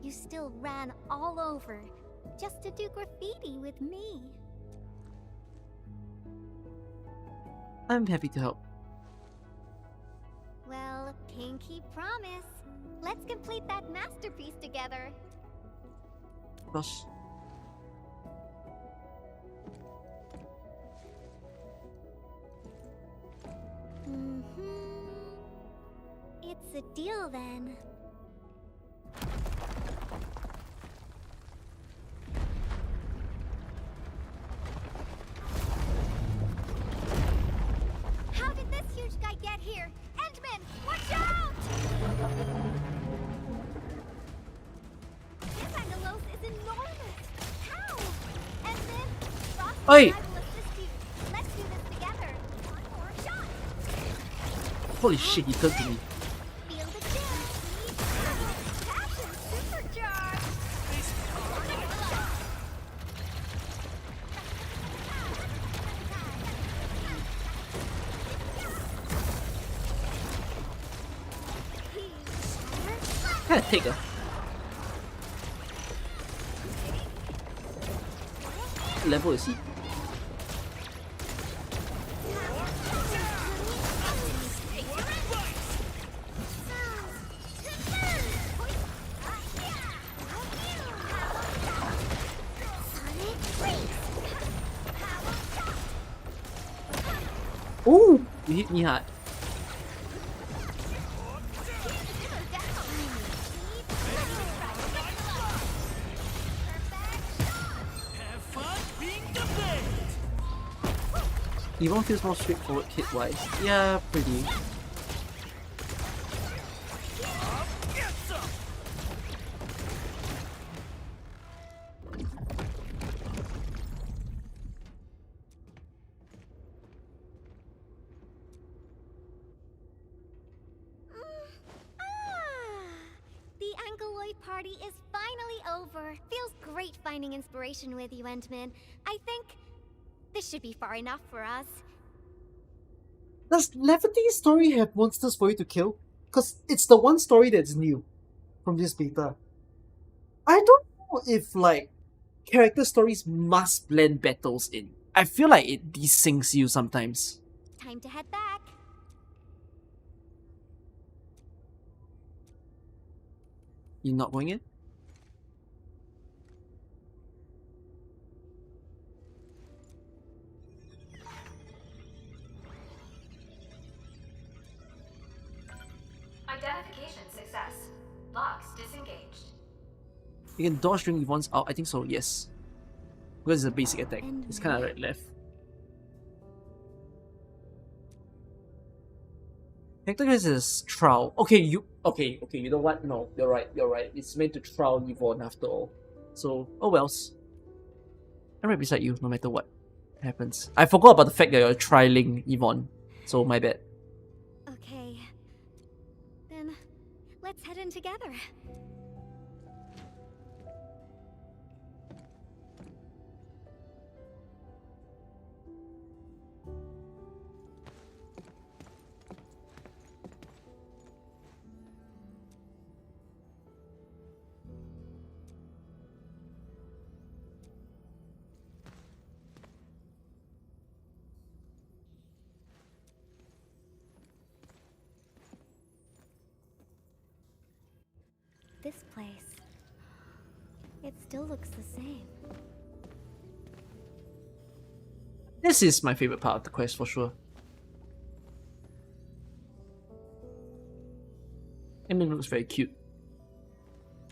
you still ran all over just to do graffiti with me. I'm happy to help. Well, pinky promise. Let's complete that masterpiece together. Gosh. It's a deal then. How did this huge guy get here? Endman, watch out! This Angelos is enormous. How? Endman, Ross and I Oi! will assist you. Let's do this together. One more shot. Holy shit, he turned to me. Feel the chill. Passion supercharged. Kinda take a level is he? Oh, you hit me hard. Yvonne feels more straightforward hit-wise. Yeah, pretty. The Angeloid party is finally over. Feels great finding inspiration with you, Endman. I think the This should be far enough for us. Does Laevitain's story have monsters for you to kill? Because it's the one story that's new from this beta. I don't know if, like, character stories must blend battles in. I feel like it desyncs you sometimes. Time to head back. You're not going in? Identification success. Locks disengaged. You can dodge during Yvonne's out. I think so, yes. Because it's a basic attack. It's kind of right left. Character is trial. Okay, you know what? No, you're right. It's meant to trial Yvonne after all. So, oh wells. I'm right beside you no matter what happens. I forgot about the fact that you're trialing Yvonne. So my bad. Okay. Then let's head in together. This place, it still looks the same. This is my favorite part of the quest for sure. I mean, it looks very cute.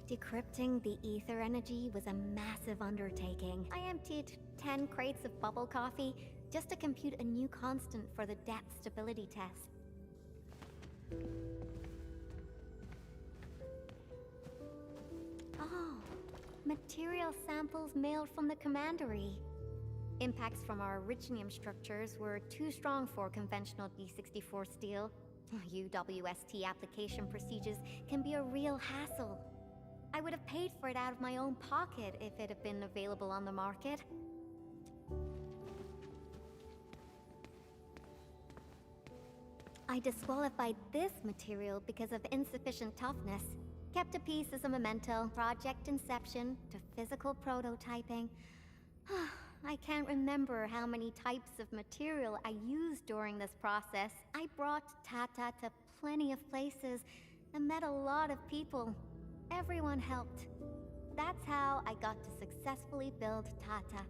Decrypting the ether energy was a massive undertaking. I emptied 10 crates of bubble coffee just to compute a new constant for the depth stability test. Oh, material samples mailed from the commandery. Impacts from our Richnium structures were too strong for conventional D64 steel. UWST application procedures can be a real hassle. I would have paid for it out of my own pocket if it had been available on the market. I disqualified this material because of insufficient toughness. Kept a piece as a memento, project inception to physical prototyping. I can't remember how many types of material I used during this process. I brought Tata to plenty of places and met a lot of people. Everyone helped. That's how I got to successfully build Tata.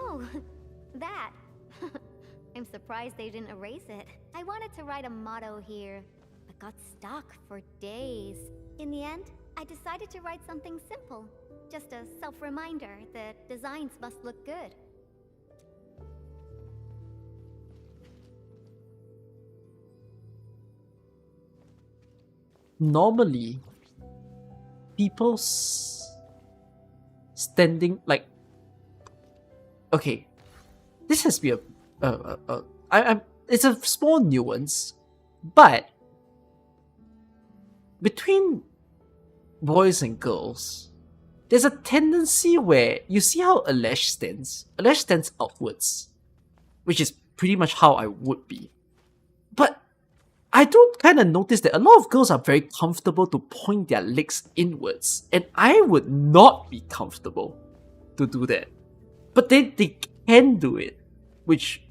Oh, that. I'm surprised they didn't erase it. I wanted to write a motto here, but got stuck for days. In the end, I decided to write something simple. Just a self-reminder that designs must look good. Normally, people standing like, okay, this has to be it's a small nuance, but between boys and girls, there's a tendency where you see how Alesh stands. Alesh stands outwards, which is pretty much how I would be. But I do kind of notice that a lot of girls are very comfortable to point their legs inwards, and I would not be comfortable to do that. But they can do it, which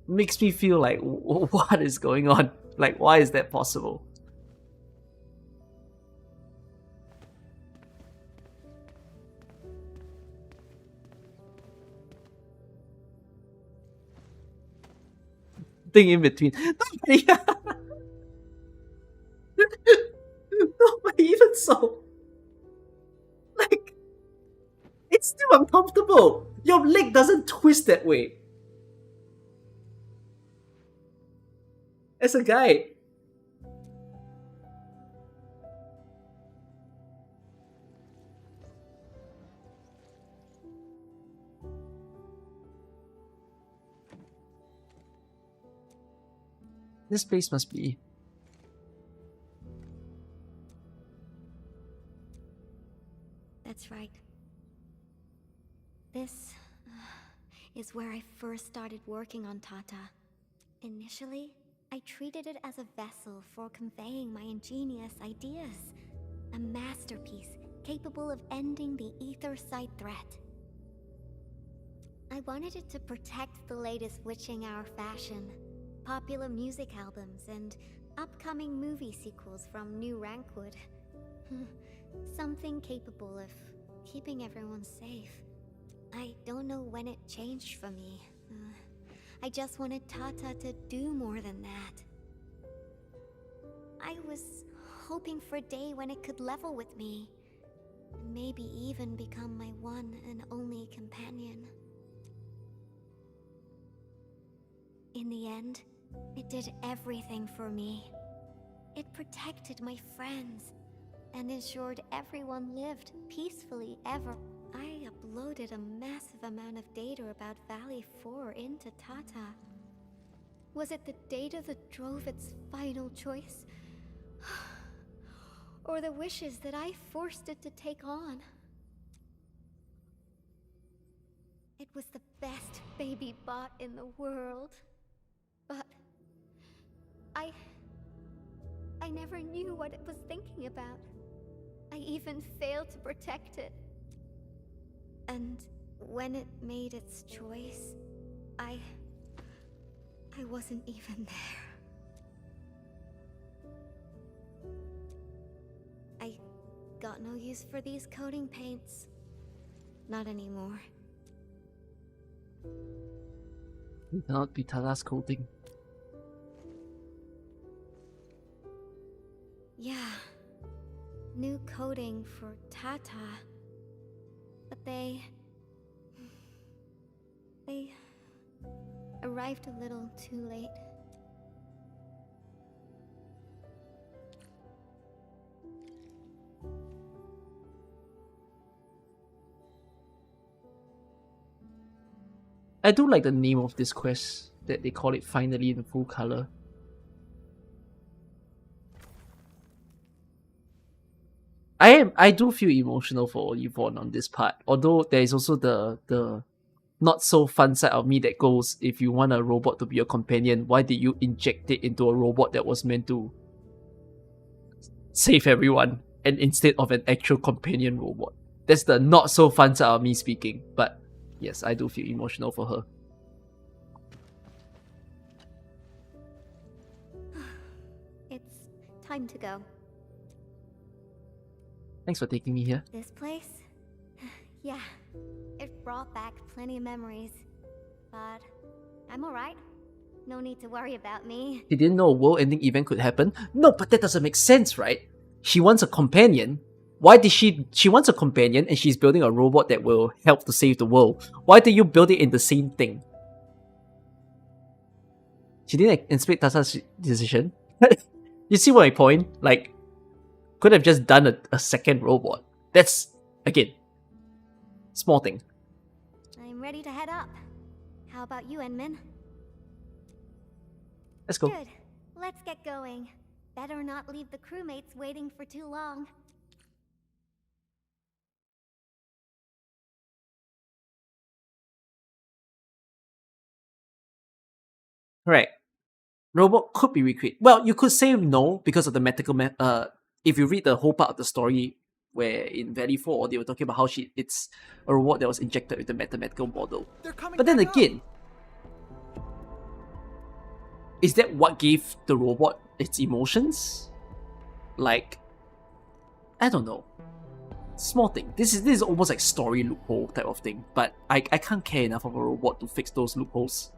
makes me feel like, what is going on? Like, why is that possible? Thing in between. Nobody, nobody even so. Like, it's still uncomfortable. Your leg doesn't twist that way. As a guy. This place must be... That's right. This is where I first started working on Tata. Initially, I treated it as a vessel for conveying my ingenious ideas. A masterpiece capable of ending the ether side threat. I wanted it to protect the latest witching hour fashion, popular music albums, and upcoming movie sequels from New Rankwood. Something capable of keeping everyone safe. I don't know when it changed for me. I just wanted Tata to do more than that. I was hoping for a day when it could level with me, and maybe even become my one and only companion. In the end, it did everything for me. It protected my friends, and ensured everyone lived peacefully ever. I uploaded a massive amount of data about Valley 4 into Tata. Was it the data that drove its final choice? Or the wishes that I forced it to take on? It was the best baby bot in the world. But I never knew what it was thinking about. I even failed to protect it. And when it made its choice, I wasn't even there. I got no use for these coating paints. Not anymore. You cannot be Tata's coating. Yeah. New coating for Tata. But they arrived a little too late. I do like the name of this quest, that they call it Finally in Full Color. I do feel emotional for Yvonne on this part, although there is also the not so fun side of me that goes, if you want a robot to be your companion, why did you inject it into a robot that was meant to save everyone, and instead of an actual companion robot? That's the not so fun side of me speaking, but yes, I do feel emotional for her. It's time to go. Thanks for taking me here. This place? Yeah, it brought back plenty of memories. But I'm alright. No need to worry about me. She didn't know a world-ending event could happen? No, but that doesn't make sense, right? She wants a companion. Why did she wants a companion and she's building a robot that will help to save the world? Why did you build it in the same thing? She didn't anticipate Tata's decision. You see my point? Like, could have just done a second robot. That's, again, small thing. I'm ready to head up. How about you, Enman? Let's go. Good. Let's get going. Better not leave the crewmates waiting for too long. Right. Robot could be recreated. Well, you could say no because of the medical. If you read the whole part of the story, where in Valley 4 they were talking about how it's a robot that was injected with the mathematical model. But then again, is that what gave the robot its emotions? Like, I don't know. Small thing. This is almost like story loophole type of thing. But I can't care enough of a robot to fix those loopholes.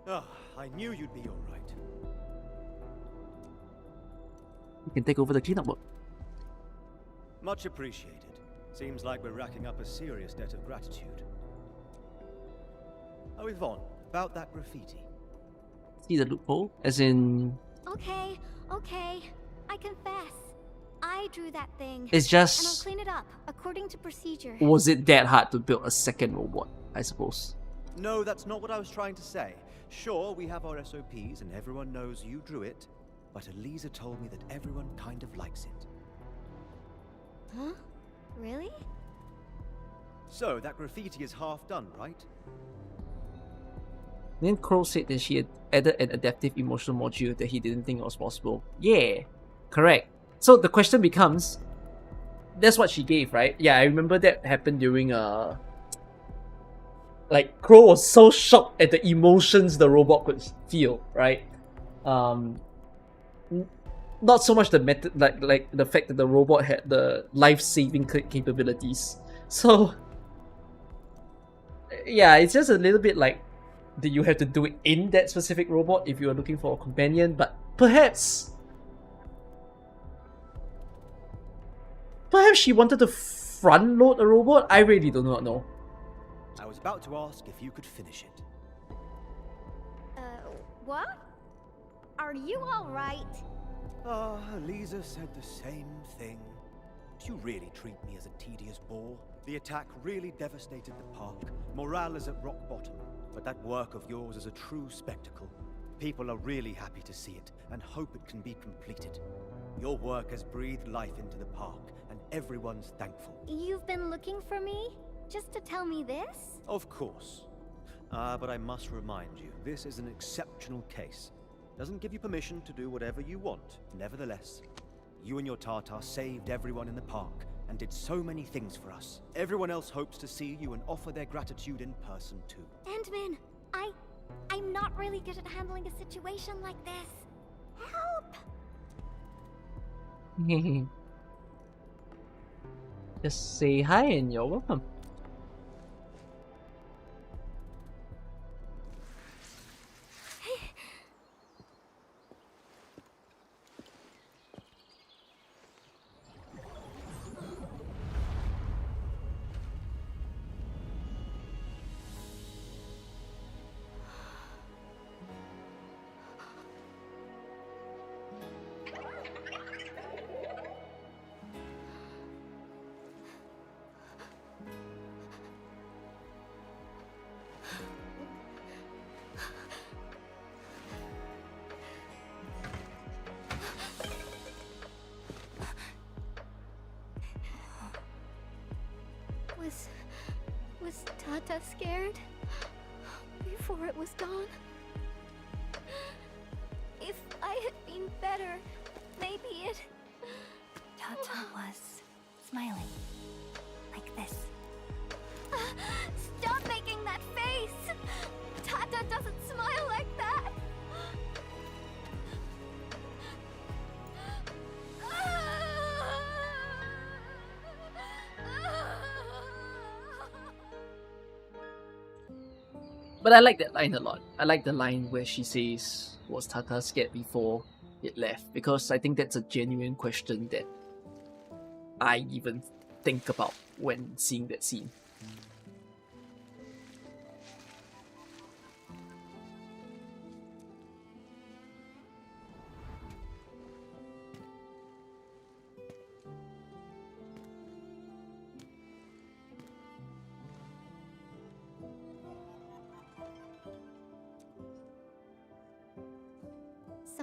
Ah, I knew you'd be alright. You can take over the cleanup work. Much appreciated. Seems like we're racking up a serious debt of gratitude. Oh, Yvonne, about that graffiti. See the loophole? As in... Okay. I confess. I drew that thing. It's just... And I'll clean it up, according to procedure. Was it that hard to build a second robot, I suppose? No, that's not what I was trying to say. Sure, we have our SOPs and everyone knows you drew it, but Elisa told me that everyone kind of likes it. Huh? Really? So, that graffiti is half done, right? Then Crow said that she had added an adaptive emotional module that he didn't think was possible. Yeah, correct. So the question becomes, that's what she gave, right? Yeah, I remember that happened during like Crow was so shocked at the emotions the robot could feel, right? Not so much the method, like the fact that the robot had the life-saving capabilities. So yeah, it's just a little bit like, do you have to do it in that specific robot if you are looking for a companion? But perhaps she wanted to front load a robot? I really do not know. I was about to ask if you could finish it. What? Are you alright? Elisa said the same thing. Do you really treat me as a tedious bore? The attack really devastated the park. Morale is at rock bottom. But that work of yours is a true spectacle. People are really happy to see it, and hope it can be completed. Your work has breathed life into the park, and everyone's thankful. You've been looking for me? Just to tell me this? Of course. But I must remind you, this is an exceptional case. Doesn't give you permission to do whatever you want. Nevertheless, you and your Tartar saved everyone in the park, and did so many things for us. Everyone else hopes to see you and offer their gratitude in person too. Endman, I'm not really good at handling a situation like this. Help! Just say hi and you're welcome. Was Tata scared? Before it was gone? If I had been better, maybe it... Tata was smiling. Like this. Stop making that face! Tata doesn't smile like that! But I like that line a lot. I like the line where she says, was Tata scared before it left? Because I think that's a genuine question that I even think about when seeing that scene.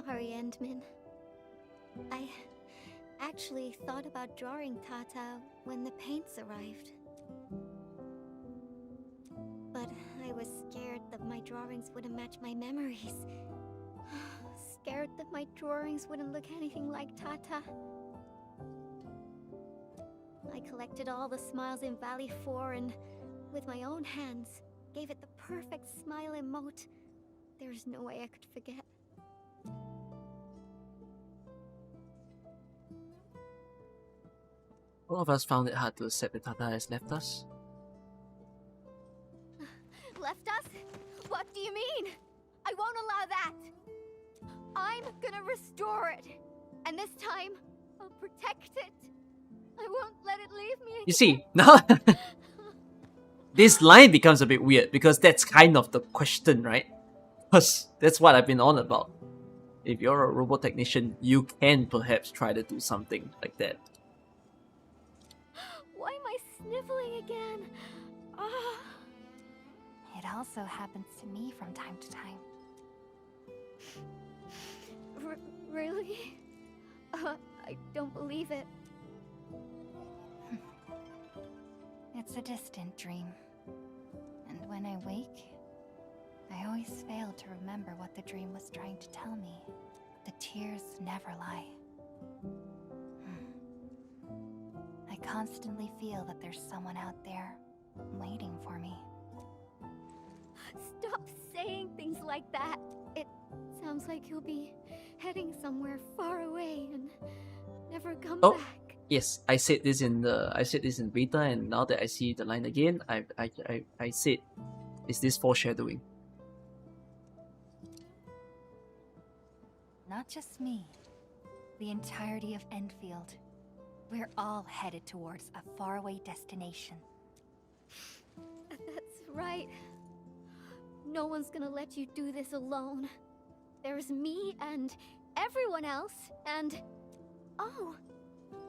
Sorry, Endman. I actually thought about drawing Tata when the paints arrived. But I was scared that my drawings wouldn't match my memories. Scared that my drawings wouldn't look anything like Tata. I collected all the smiles in Valley 4 and, with my own hands, gave it the perfect smile emote. There's no way I could forget. All of us found it hard to accept that Tata has left us. Left us? What do you mean? I won't allow that! I'm gonna restore it! And this time, I'll protect it! I won't let it leave me again. You see, now this line becomes a bit weird because that's kind of the question, right? Because that's what I've been on about. If you're a robot technician, you can perhaps try to do something like that. Why am I sniffling again? It also happens to me from time to time. Really? I don't believe it. It's a distant dream. And when I wake, I always fail to remember what the dream was trying to tell me. The tears never lie. I constantly feel that there's someone out there waiting for me. Stop saying things like that. It sounds like you'll be heading somewhere far away and never come back. Yes, I said this in beta, and now that I see the line again, I said, is this foreshadowing? Not just me. The entirety of Endfield. We're all headed towards a faraway destination. That's right. No one's gonna let you do this alone. There's me and everyone else, and... Oh,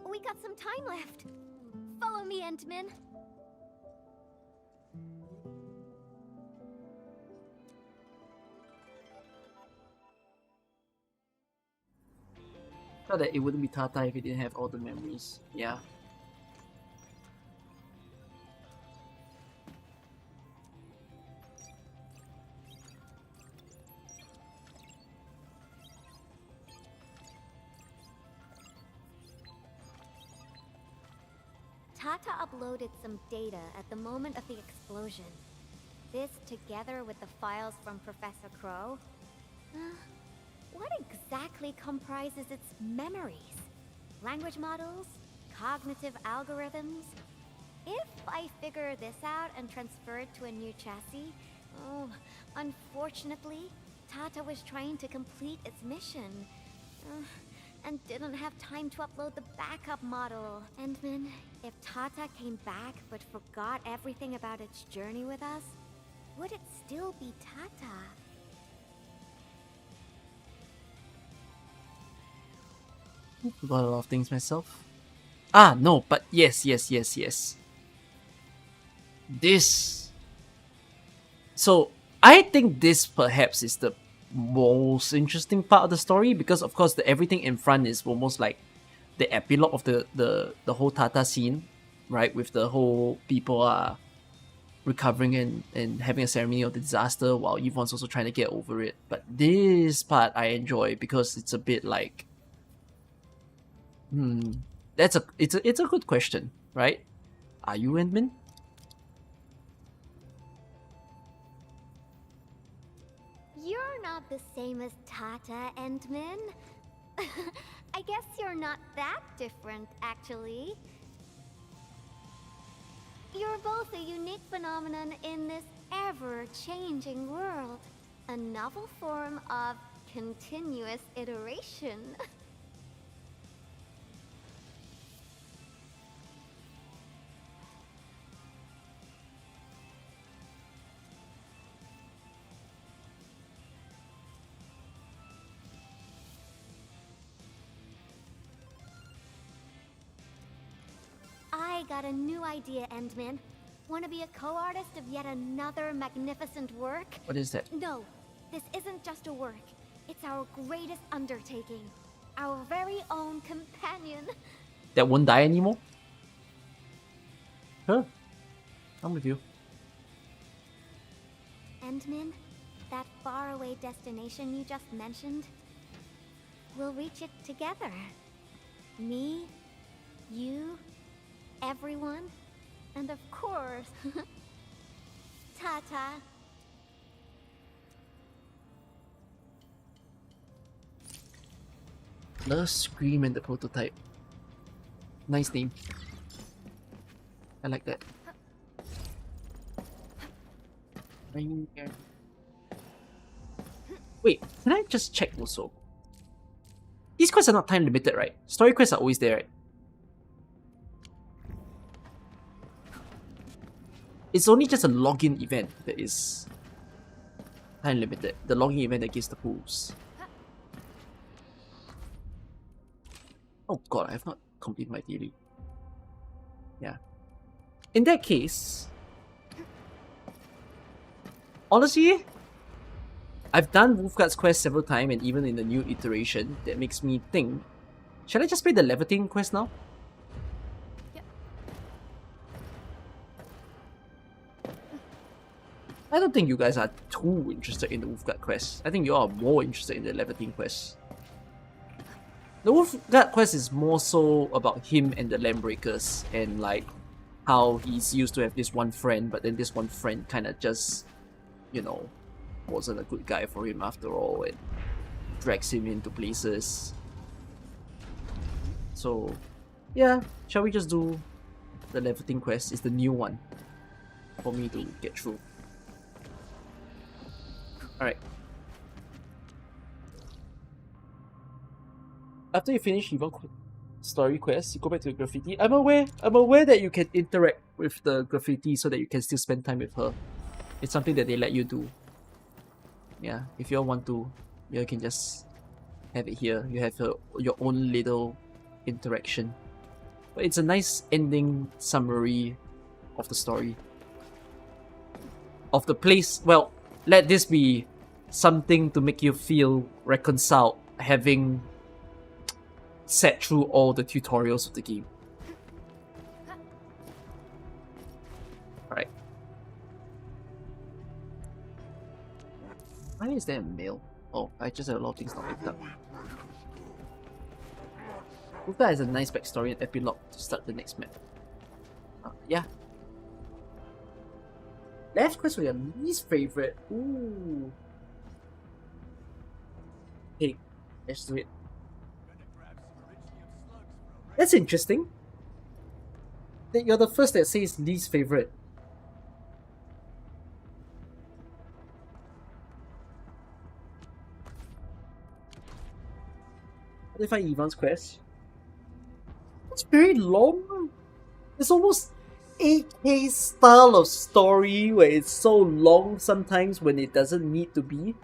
we got some time left. Follow me, Entmin. Thought that it wouldn't be Tata if it didn't have all the memories. Yeah. Tata uploaded some data at the moment of the explosion. This, together with the files from Professor Crow, what exactly comprises its memories? Language models? Cognitive algorithms? If I figure this out and transfer it to a new chassis, unfortunately, Tata was trying to complete its mission, and didn't have time to upload the backup model. Endman, if Tata came back but forgot everything about its journey with us, would it still be Tata? I forgot a lot of things myself. Ah, no, but yes. This... So, I think this perhaps is the most interesting part of the story, because of course everything in front is almost like the epilogue of the whole Tata scene, right? With the whole people are recovering and having a ceremony of the disaster while Yvonne's also trying to get over it. But this part I enjoy because it's a bit like... it's a good question, right? Are you Endman? You're not the same as Tata, Endman. I guess you're not that different, actually. You're both a unique phenomenon in this ever-changing world. A novel form of continuous iteration. I got a new idea, Endman. Want to be a co-artist of yet another magnificent work? What is that? No, this isn't just a work. It's our greatest undertaking. Our very own companion. That won't die anymore? Huh. I'm with you. Endman, that faraway destination you just mentioned, we'll reach it together. Me, you, everyone, and of course, Tata. The Scream and the Prototype. Nice name. I like that. Wait, can I just check also? These quests are not time limited, right? Story quests are always there, right? It's only just a login event that is time limited. The login event that gives the pools. Oh god, I have not completed my theory. Yeah. In that case... Honestly... I've done Wulfgard's quest several times, and even in the new iteration, that makes me think, shall I just play the Lavitain quest now? I don't think you guys are too interested in the Wulfgard quest. I think you are more interested in the Lavitain quest. The Wulfgard quest is more so about him and the Lambreakers, and like how he's used to have this one friend, but then this one friend kind of just, you know, wasn't a good guy for him after all, and drags him into places. So, yeah, shall we just do the Lavitain quest? It's the new one for me to get through. Alright. After you finish Yvonne story quest, you go back to the graffiti. I'm aware that you can interact with the graffiti so that you can still spend time with her. It's something that they let you do. Yeah, if you all want to, you can just have it here. You have your own little interaction. But it's a nice ending summary of the story. Of the place. Well, let this be something to make you feel reconciled, having sat through all the tutorials of the game. Alright. Why is there a mail? Oh, I just had a lot of things not picked up. Wulfgard has a nice backstory and epilogue to start the next map. Yeah. Last quest was your least favorite. Ooh. Hey, let's do it. That's interesting. That you're the first that says least favorite. How do you find Yvonne's quest? It's very long. It's almost 8K style of story where it's so long sometimes when it doesn't need to be.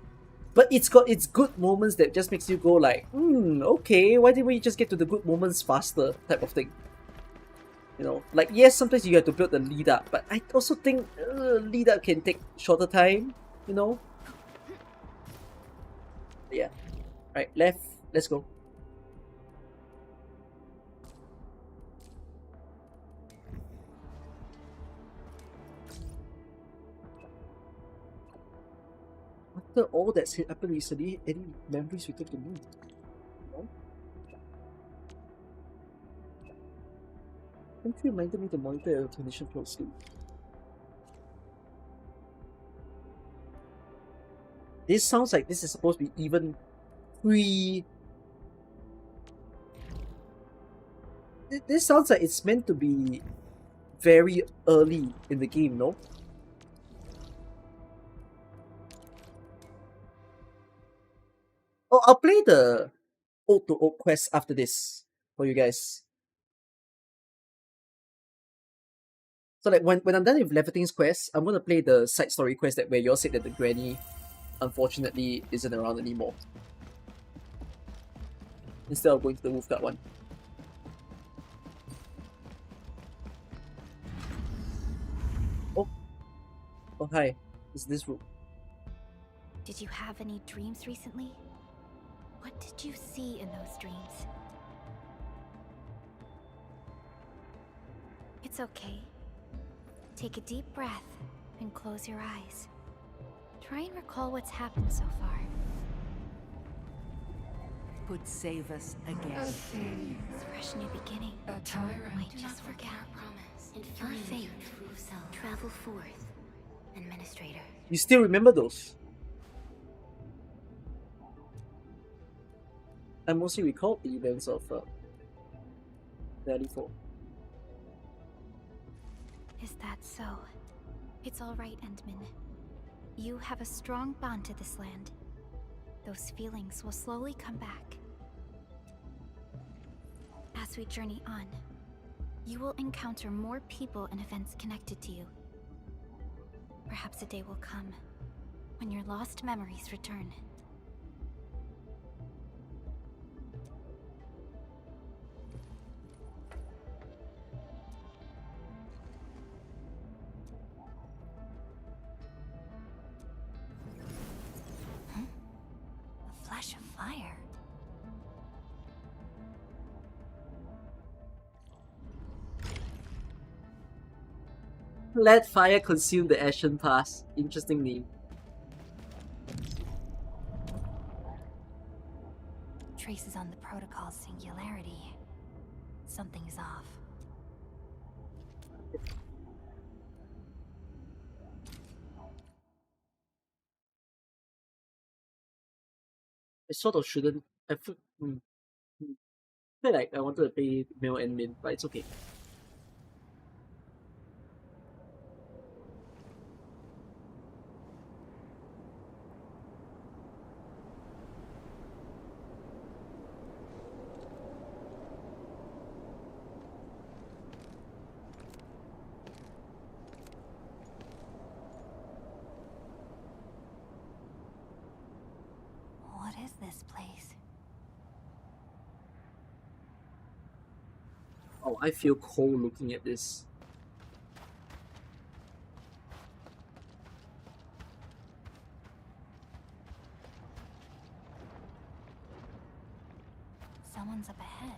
But it's got its good moments that just makes you go like, okay, why didn't we just get to the good moments faster type of thing. You know, like yes, sometimes you have to build the lead up, but I also think lead up can take shorter time, you know. Yeah. Right, left, let's go. After all that's happened recently, any memories return to me? No? Don't you reminded me to monitor your condition closely? This sounds like this is supposed to be even pre... This sounds like it's meant to be very early in the game, no? Oh, I'll play the Oak to Oak quest after this for you guys. So like when I'm done with Levitain's quest, I'm gonna play the side story quest that where you all said that the granny unfortunately isn't around anymore. Instead of going to the Wulfgard one. Oh. Oh hi. It's this room. Did you have any dreams recently? What did you see in those dreams? It's okay. Take a deep breath and close your eyes. Try and recall what's happened so far. Would save us again. Fresh new beginning. Might just forget our promise. And your faith. Travel forth. Administrator. You still remember those? I mostly recall the events of Valley 4. Is that so? It's alright, Endman. You have a strong bond to this land. Those feelings will slowly come back. As we journey on, you will encounter more people and events connected to you. Perhaps a day will come when your lost memories return. Huh? Let fire consume the Ashen Pass. Interesting name. Traces on the protocol's singularity. Something's off. I sort of shouldn't. I feel like I wanted to pay male and min, but it's okay. What is this place? Oh, I feel cold looking at this. Someone's up ahead.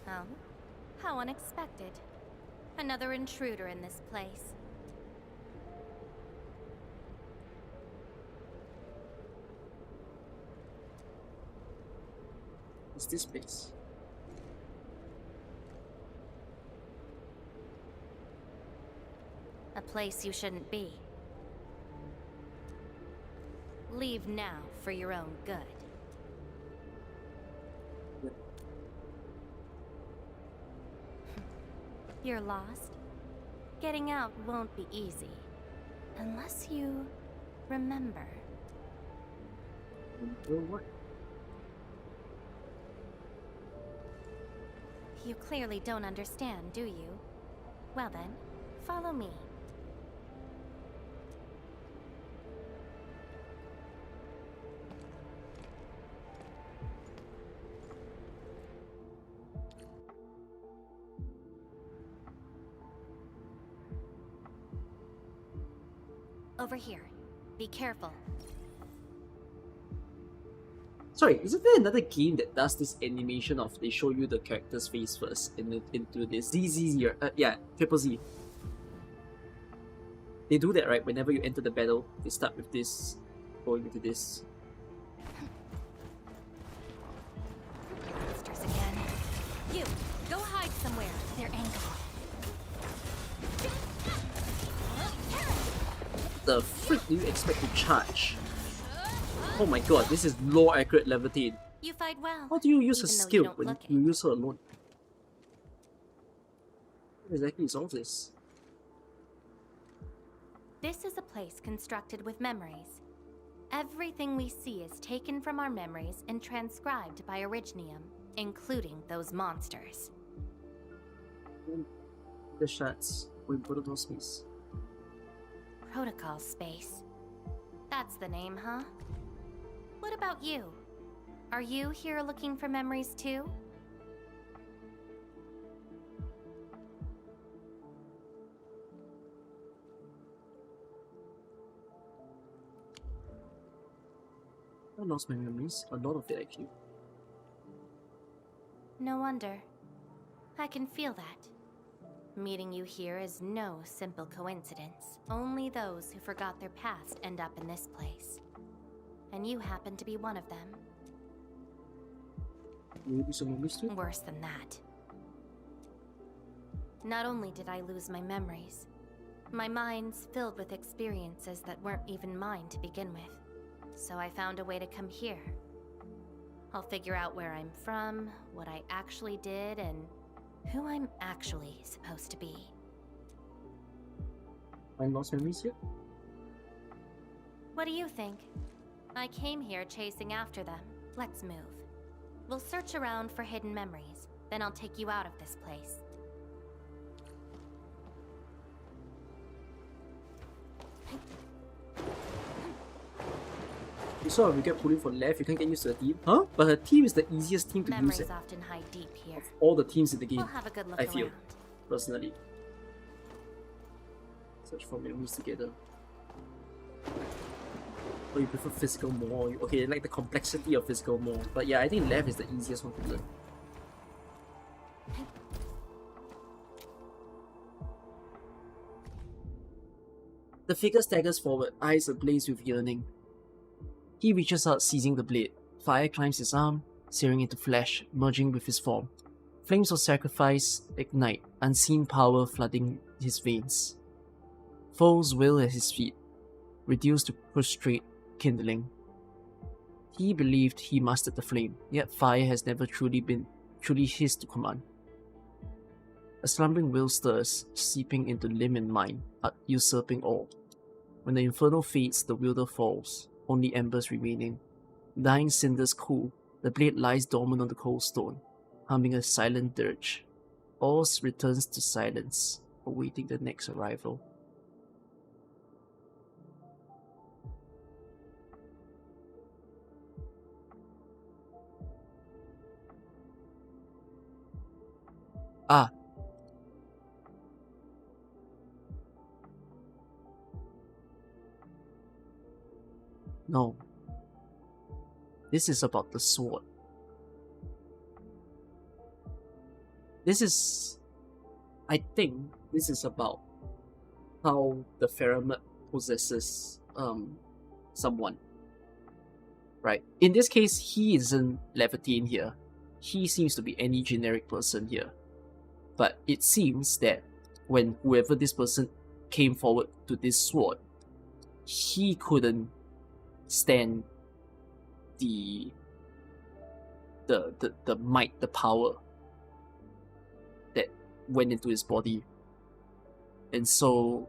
Oh? How unexpected. Another intruder in this place. What's this place? A place you shouldn't be. Leave now for your own good. You're lost? Getting out won't be easy. Unless you remember. What? You clearly don't understand, do you? Well then, follow me. Over here. Be careful. Sorry, isn't there another game that does this animation of they show you the character's face first and then into this ZZ, yeah, Triple Z. They do that, right? Whenever you enter the battle, they start with this, going into this. Monsters again. You, go hide somewhere. They're angry. The frick do you expect to charge? Oh my god, this is low accurate Lavitain. You fight well. How do you use a even though you skill don't when look you use her alone? What exactly is all this? This is a place constructed with memories. Everything we see is taken from our memories and transcribed by Originium, including those monsters. The shots with protocol space. Protocol space. That's the name, huh? What about you? Are you here looking for memories too? I lost my memories, a lot of it actually. No wonder. I can feel that. Meeting you here is no simple coincidence. Only those who forgot their past end up in this place. And you happen to be one of them. Maybe some memories too? Worse than that. Not only did I lose my memories, my mind's filled with experiences that weren't even mine to begin with. So I found a way to come here. I'll figure out where I'm from, what I actually did, and who I'm actually supposed to be. I lost memories here? What do you think? I came here chasing after them. Let's move. We'll search around for hidden memories, then I'll take you out of this place. You saw we get pulling for left, you can't get used to the team. Huh? But her team is the easiest team to Memories use often hide deep here. of all the teams in the game. We'll have a good look I feel, around. personally. Search for memories together. Oh, you prefer physical more? Okay, like the complexity of physical more. But yeah, I think left is the easiest one to learn. The figure staggers forward, eyes ablaze with yearning. He reaches out, seizing the blade. Fire climbs his arm, searing into flesh, merging with his form. Flames of sacrifice ignite, unseen power flooding his veins. Foes wail at his feet, reduced to prostrate, kindling. He believed he mastered the flame, yet fire has never truly his to command. A slumbering will stirs, seeping into limb and mind, usurping all. When the inferno fades, the wielder falls, only embers remaining. Dying cinders cool, the blade lies dormant on the cold stone, humming a silent dirge. All returns to silence, awaiting the next arrival. Ah. No. This is about the sword. I think this is about how the Pheromet possesses someone. Right? In this case, he isn't Laevetain here. He seems to be any generic person here. But it seems that when whoever this person came forward to this sword, he couldn't stand the might, the power that went into his body. And so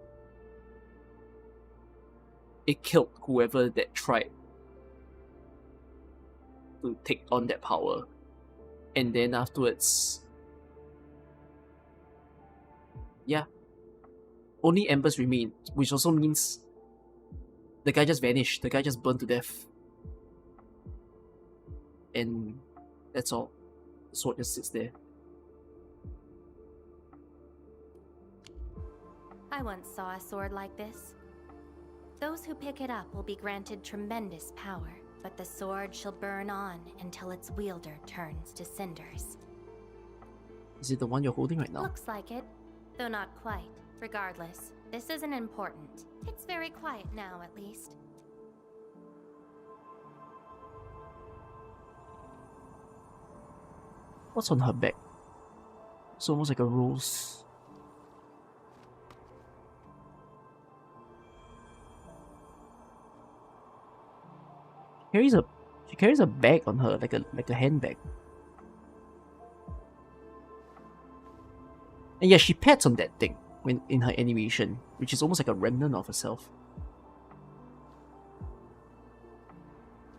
it killed whoever that tried to take on that power. And then afterwards, yeah, only embers remain, which also means the guy just vanished, the guy just burned to death. And that's all. The sword just sits there. I once saw a sword like this. Those who pick it up will be granted tremendous power, but the sword shall burn on until its wielder turns to cinders. Is it the one you're holding right now? Looks like it, though not quite. Regardless, this isn't important. It's very quiet now, at least. What's on her back? It's almost like a rose. She carries a bag on her, like a handbag. And yeah, she pats on that thing when in her animation, which is almost like a remnant of herself.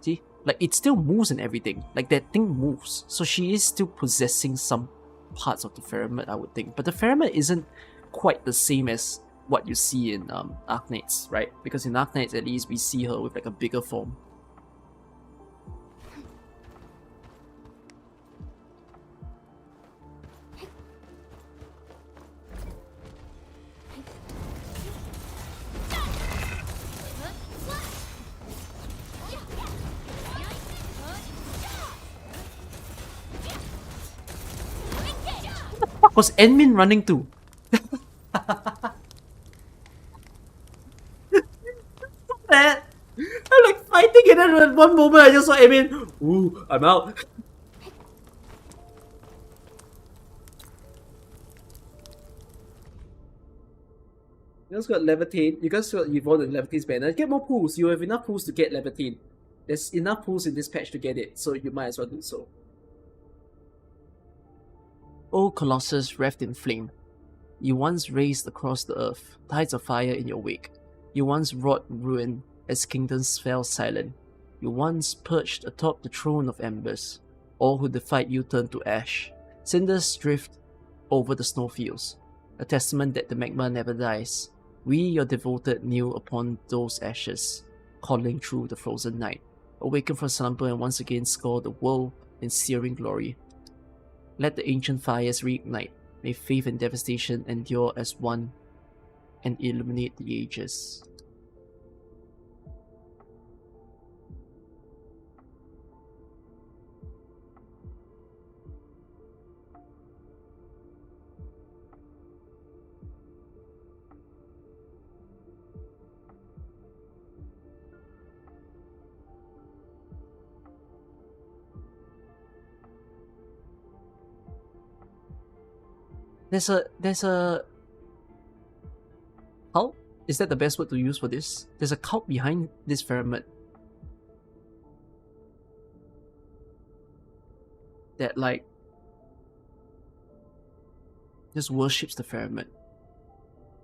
See? Like, it still moves and everything. Like, that thing moves. So she is still possessing some parts of the Pheromet, I would think. But the Pheromet isn't quite the same as what you see in Arknights, right? Because in Arknights, at least, we see her with like a bigger form. Was Enmin running too? That I'm like fighting and then at one moment I just saw Enmin. Ooh, I'm out. You guys got Lavitain. You guys got Yvonne and Levitain's banner. Get more pools. You have enough pools to get Lavitain. There's enough pools in this patch to get it, so you might as well do so. O Colossus wreathed in flame, you once raced across the earth, tides of fire in your wake. You once wrought ruin as kingdoms fell silent. You once perched atop the throne of embers. All who defied you turned to ash. Cinders drift over the snowfields, a testament that the magma never dies. We, your devoted, kneel upon those ashes, calling through the frozen night. Awaken from slumber and once again score the world in searing glory. Let the ancient fires reignite. May faith and devastation endure as one. and illuminate the ages. There's a cult? Is that the best word to use for this? There's a cult behind this pyramid that like just worships the pyramid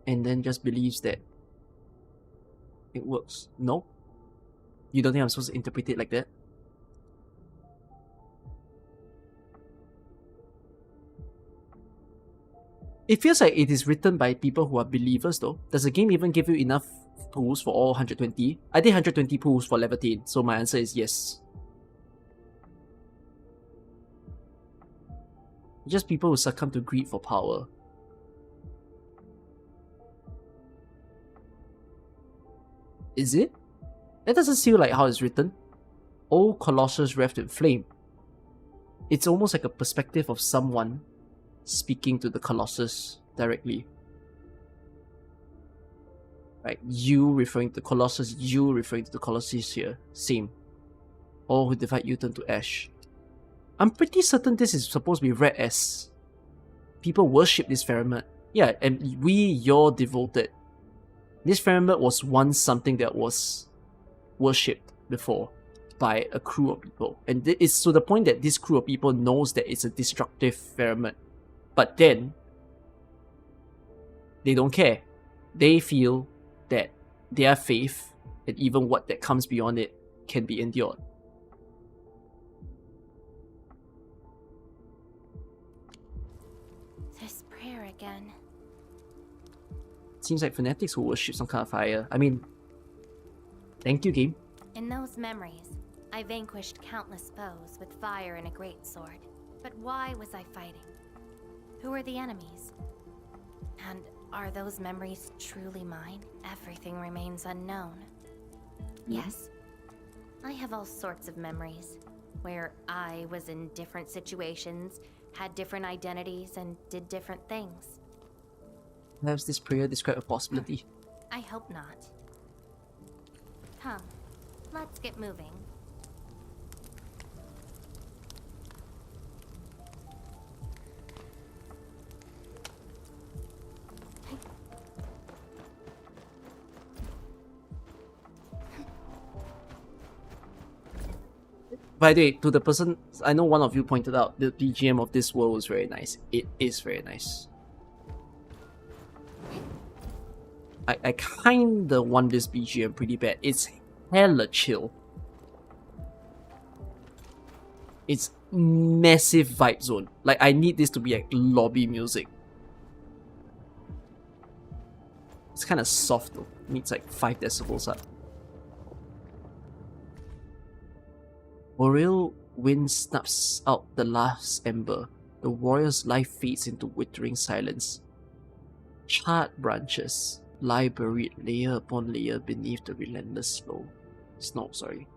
and then just believes that it works. No? You don't think I'm supposed to interpret it like that? It feels like it is written by people who are believers though. Does the game even give you enough pools for all 120? I did 120 pools for Lavitain, so my answer is yes. Just people who succumb to greed for power. Is it? That doesn't feel like how it's written. Old Colossus wrapped in flame. It's almost like a perspective of someone speaking to the Colossus directly. Right, you referring to Colossus, you referring to the Colossus here. Same. All who divide you turn to ash. I'm pretty certain this is supposed to be read as people worship this pyramid. Yeah, and you're devoted. This pyramid was once something that was worshipped before by a crew of people. And it's to the point that this crew of people knows that it's a destructive pyramid. But then, they don't care. They feel that their faith, and even what that comes beyond it, can be endured. This prayer again. Seems like fanatics who worship some kind of fire. I mean, thank you, game. In those memories, I vanquished countless foes with fire and a great sword. But why was I fighting? Who are the enemies? And are those memories truly mine? Everything remains unknown. Yes, I have all sorts of memories, where I was in different situations, had different identities, and did different things. Perhaps this prayer describes a possibility. I hope not. Come, let's get moving. By the way, to the person, I know one of you pointed out the BGM of this world was very nice. It is very nice. I kinda want this BGM pretty bad. It's hella chill. It's massive vibe zone. Like, I need this to be like lobby music. It's kinda soft though. Needs like 5 decibels up. Boreal wind snaps out the last ember. The warrior's life fades into withering silence. Charred branches lie buried layer upon layer beneath the relentless snow. Sorry.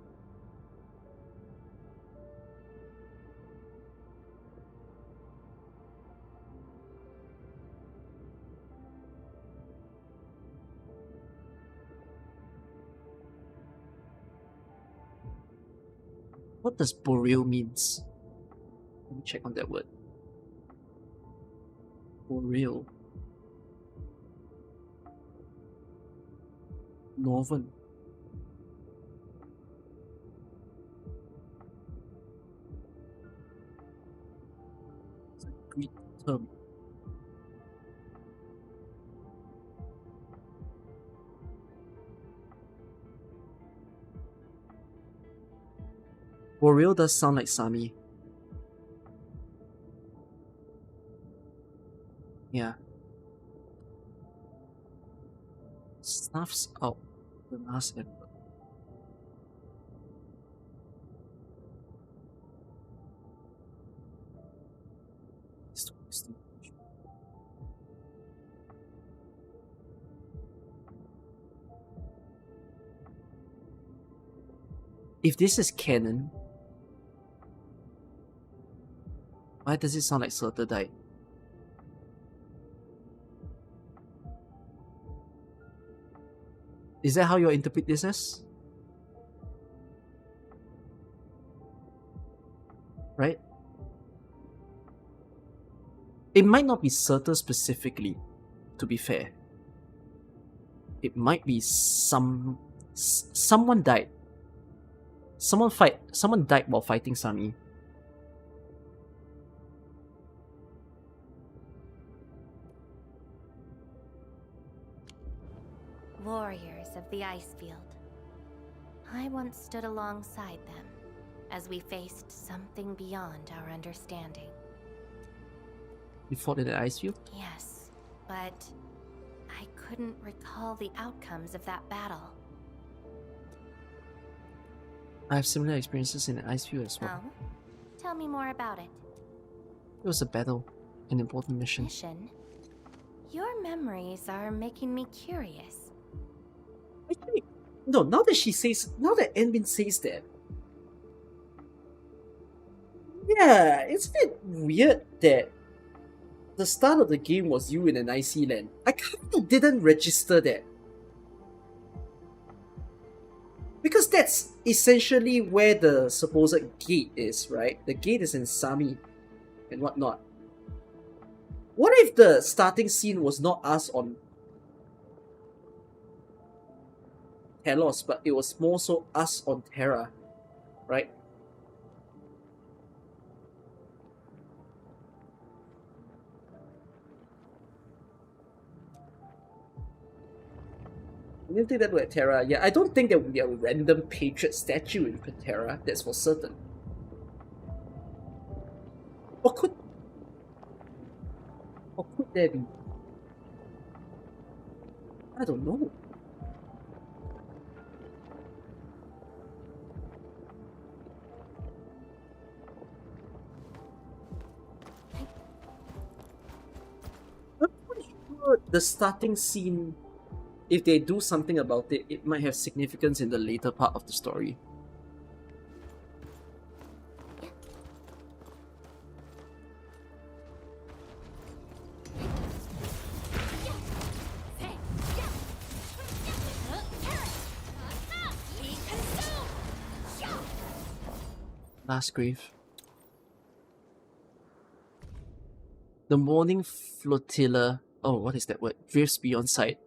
What does boreal means? Let me check on that word. Boreal. Northern. It's a Greek term. Boreal does sound like Sami. Yeah. Snuffs out the last ember. if this is canon, why does it sound like Surtur died? Is that how you interpret this as? Right? It might not be Surtur specifically, to be fair. It might be someone died. Someone died while fighting Sami. Warriors of the Icefield. I once stood alongside them as we faced something beyond our understanding. You fought in the Icefield? Yes, but I couldn't recall the outcomes of that battle. I have similar experiences in the Icefield as well. Oh? Tell me more about it. It was a battle, an important mission. Mission? Your memories are making me curious. Actually, no, now that Envin says that, yeah, it's a bit weird that the start of the game was you in an icy land. I kinda didn't register that. Because that's essentially where the supposed gate is, right? The gate is in Sami and whatnot. What if the starting scene was not us on Telos, but it was more so us on Terra, right? I didn't think that we're at Terra. Yeah, I don't think there will be a random Patriot statue in Terra, that's for certain. Or could there be? I don't know. I'm pretty sure the starting scene, if they do something about it, it might have significance in the later part of the story. Last grave. The morning flotilla, oh, what is that word? Drifts beyond sight.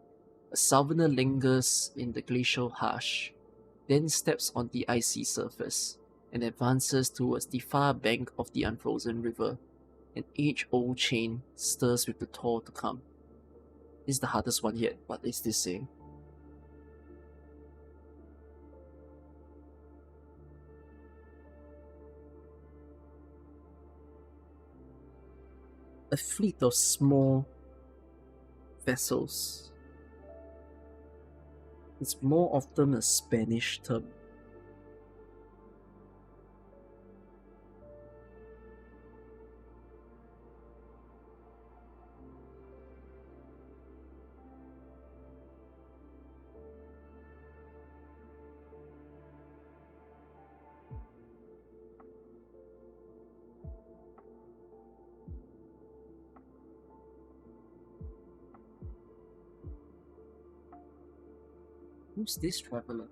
A southerner lingers in the glacial hush, then steps on the icy surface, and advances towards the far bank of the unfrozen river. An age-old chain stirs with the toll to come. This is the hardest one yet. What is this saying? A fleet of small vessels. It's more often a Spanish term. Who's this traveler?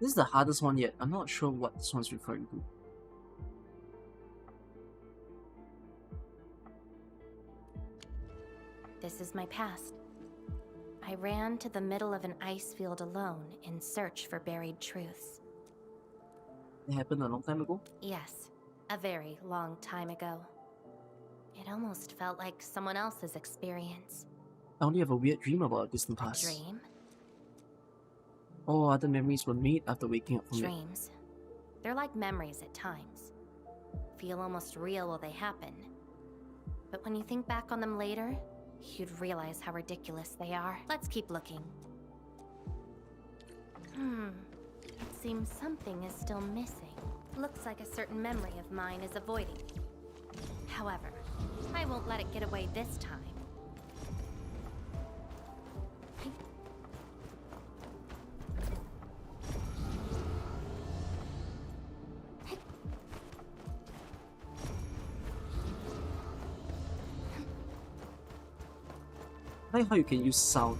This is the hardest one yet. I'm not sure what this one's referring to. This is my past. I ran to the middle of an ice field alone in search for buried truths. It happened a long time ago? Yes, a very long time ago. It almost felt like someone else's experience. I only have a weird dream about a distant past. Dream? All other memories were made after waking up from it. Dreams. They're like memories at times. Feel almost real while they happen. But when you think back on them later, you'd realize how ridiculous they are. Let's keep looking. It seems something is still missing. Looks like a certain memory of mine is avoiding. However, I won't let it get away this time. I like how you can use sound.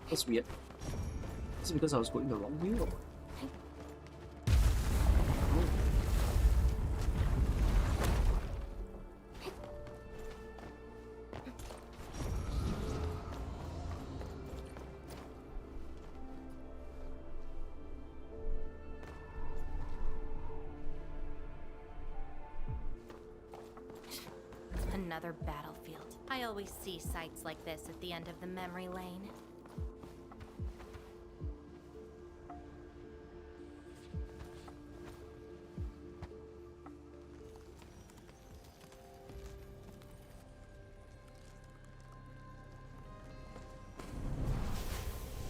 That's weird. Is it because I was going the wrong way or what? Another battlefield. I always see sights like this at the end of the memory lane.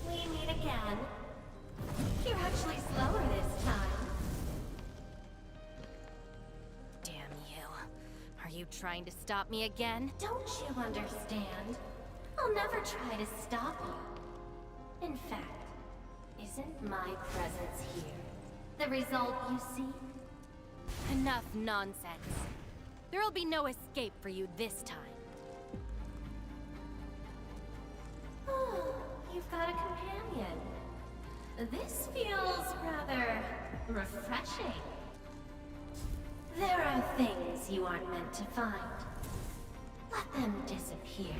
We meet again. You're actually slower this time. Damn you. Are you trying to stop me again? Don't you understand? I'll never try to stop you. In fact, isn't my presence here the result you seek? Enough nonsense. There'll be no escape for you this time. Oh, you've got a companion. This feels rather refreshing. There are things you aren't meant to find. Let them disappear.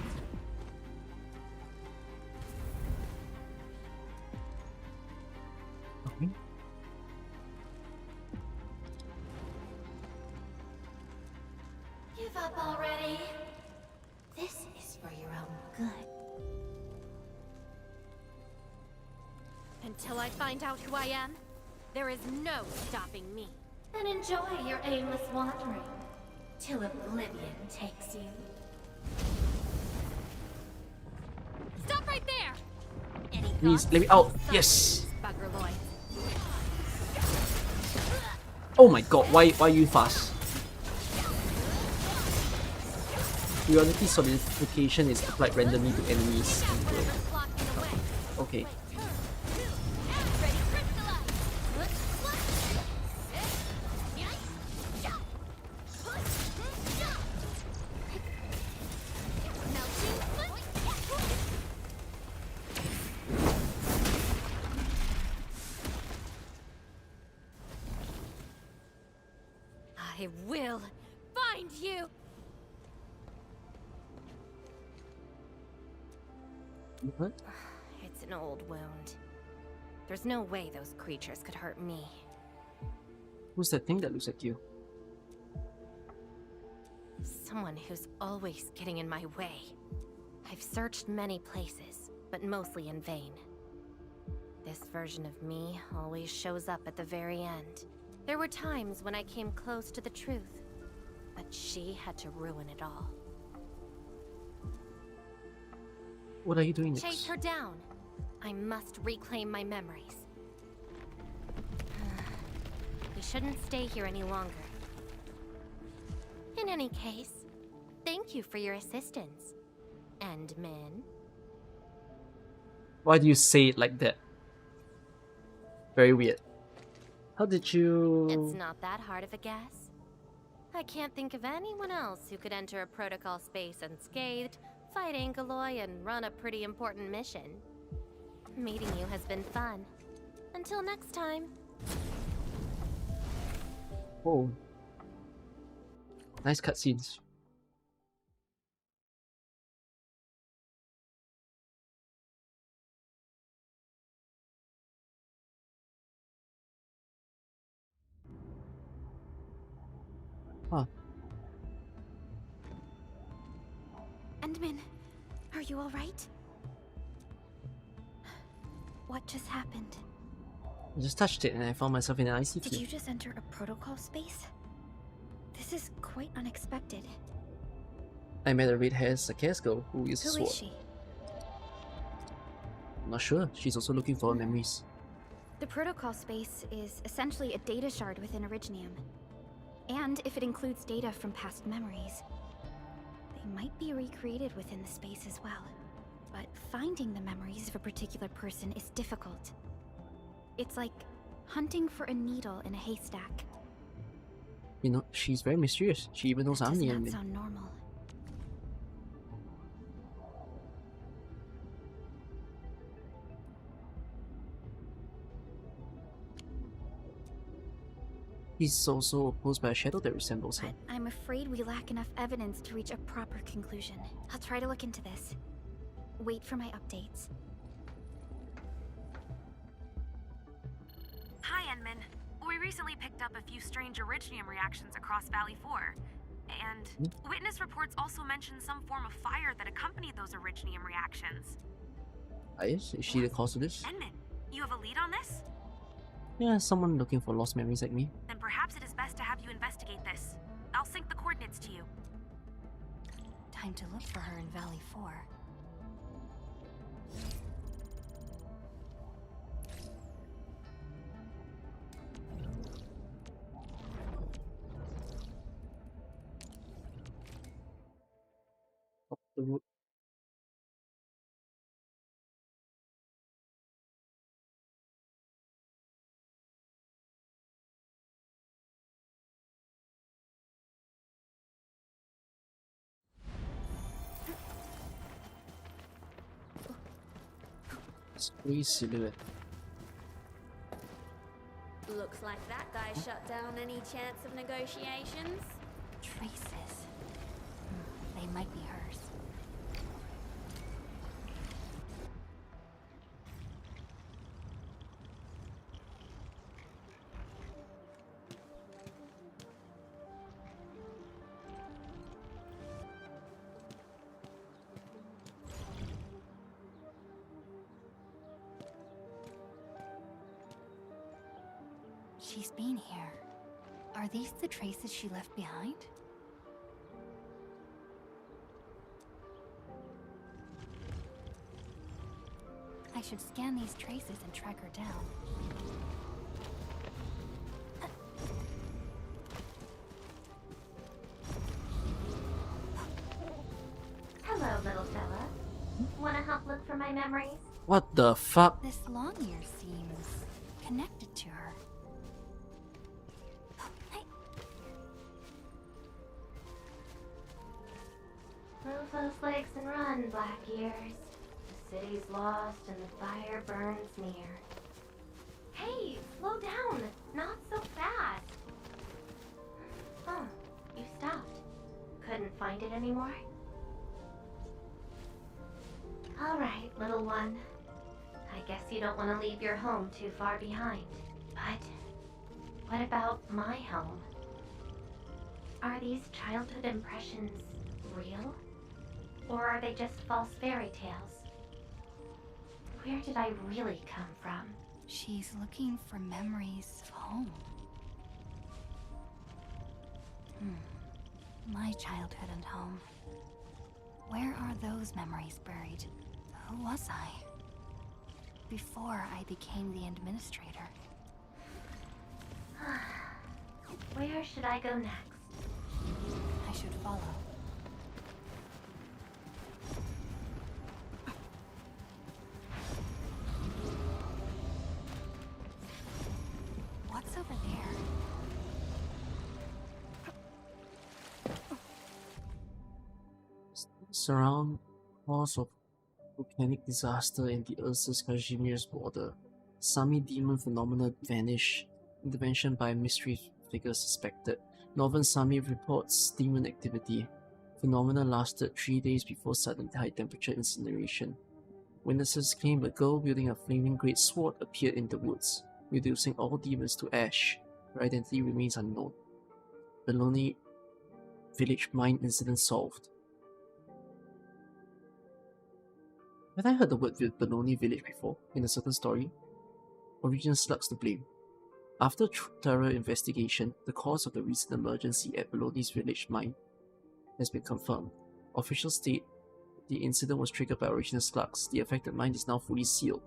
Give up already. This is for your own good. Until I find out who I am, there is no stopping me. Then enjoy your aimless wandering, till oblivion takes you. Stop right there! Any Please, thoughts? let me out. Yes! Buggerloid. Oh my god, why are you fast? Reality solidification is applied randomly to enemies. Okay. I will find you! What? It's an old wound. There's no way those creatures could hurt me. Who's that thing that looks like you? Someone who's always getting in my way. I've searched many places, but mostly in vain. This version of me always shows up at the very end. There were times when I came close to the truth, but she had to ruin it all. What are you doing Chase next? her down. I must reclaim my memories. We shouldn't stay here any longer. In any case, thank you for your assistance, Endman. Why do you say it like that? Very weird. How did you... It's not that hard of a guess. I can't think of anyone else who could enter a protocol space unscathed, fight Angeloy, and run a pretty important mission. Meeting you has been fun. Until next time. Oh. Nice cutscenes. Huh. Endman, are you alright? What just happened? I just touched it and I found myself in an icy Did field. you just enter a protocol space? This is quite unexpected. I met a red-haired Sakas girl who uses Who sword. is she? Not sure. She's also looking for her memories. The protocol space is essentially a data shard within Originium. And if it includes data from past memories, they might be recreated within the space as well. But finding the memories of a particular person is difficult. It's like hunting for a needle in a haystack. You know, she's very mysterious. She even knows I'm the Does not enemy. sound normal. He's also opposed by a shadow that resembles her. I'm afraid we lack enough evidence to reach a proper conclusion. I'll try to look into this. Wait for my updates. Hi, Enman. We recently picked up a few strange Originium reactions across Valley 4. And witness reports also mention some form of fire that accompanied those Originium reactions. Is she the cause of this? Enman, you have a lead on this? Yeah, someone looking for lost memories like me. Then perhaps it is best to have you investigate this. I'll sync the coordinates to you. Time to look for her in Valley 4. Up the road. Squeeze silhouette. Looks like that guy shut down any chance of negotiations. Traces. They might be hers. She's been here. Are these the traces she left behind? I should scan these traces and track her down. Hello, little fella. Wanna help look for my memories? What the fuck? This long ear seems connected to her. Move those legs and run, Black Ears. The city's lost and the fire burns near. Hey, slow down! Not so fast! Oh, you stopped. Couldn't find it anymore? Alright, little one. I guess you don't want to leave your home too far behind. But what about my home? Are these childhood impressions real? Or are they just false fairy tales? Where did I really come from? She's looking for memories of home. My childhood and home. Where are those memories buried? Who was I? Before I became the administrator. Where should I go next? I should follow. What's over there? Surround cause of volcanic disaster in the Ursus Casimir's border. Sami demon phenomena vanish. Intervention by mystery figure suspected. Northern Sami reports demon activity. Phenomena lasted 3 days before sudden high temperature incineration. Witnesses claim a girl wielding a flaming great sword appeared in the woods, reducing all demons to ash. Her identity remains unknown. Baloney village mine incident solved. Have I heard the word Baloney village before in a certain story? Origin slugs to blame. After thorough investigation, the cause of the recent emergency at Baloney's village mine has been confirmed. Officials state the incident was triggered by original slugs. The affected mine is now fully sealed.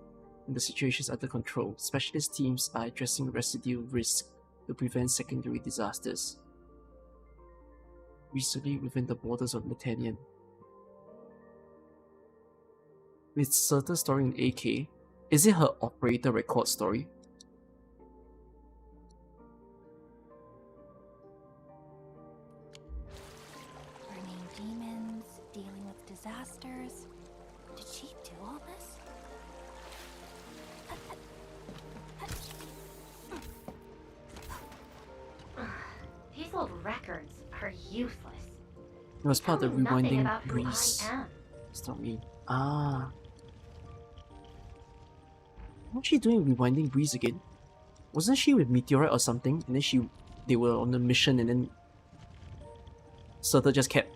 and the situation is under control. Specialist teams are addressing residual risk to prevent secondary disasters. Recently within the borders of Laevetain. With Surtur's story in AK, is it her operator record story? Burning demons, dealing with disasters. Did she do all this? These old records are useless. It was part of the Tell me nothing rewinding about who I breeze. am. Story. Ah. What's she doing rewinding breeze again? Wasn't she with Meteorite or something? And then they were on a mission and then Surtur just kept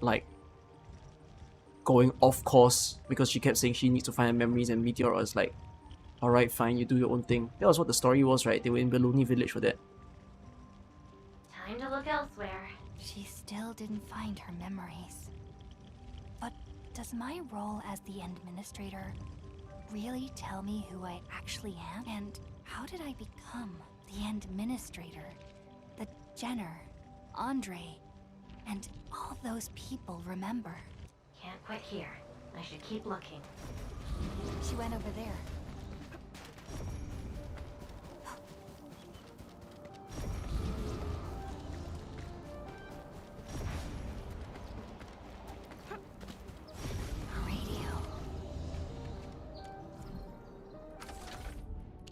like going off course because she kept saying she needs to find her memories and Meteorite was like, alright, fine, you do your own thing. That was what the story was, right? They were in Balloony Village for that. Time to look elsewhere. She still didn't find her memories. But does my role as the administrator really tell me who I actually am? And how did I become the administrator? The Jenner, Andre, and all those people remember. Can't quit here. I should keep looking. She went over there.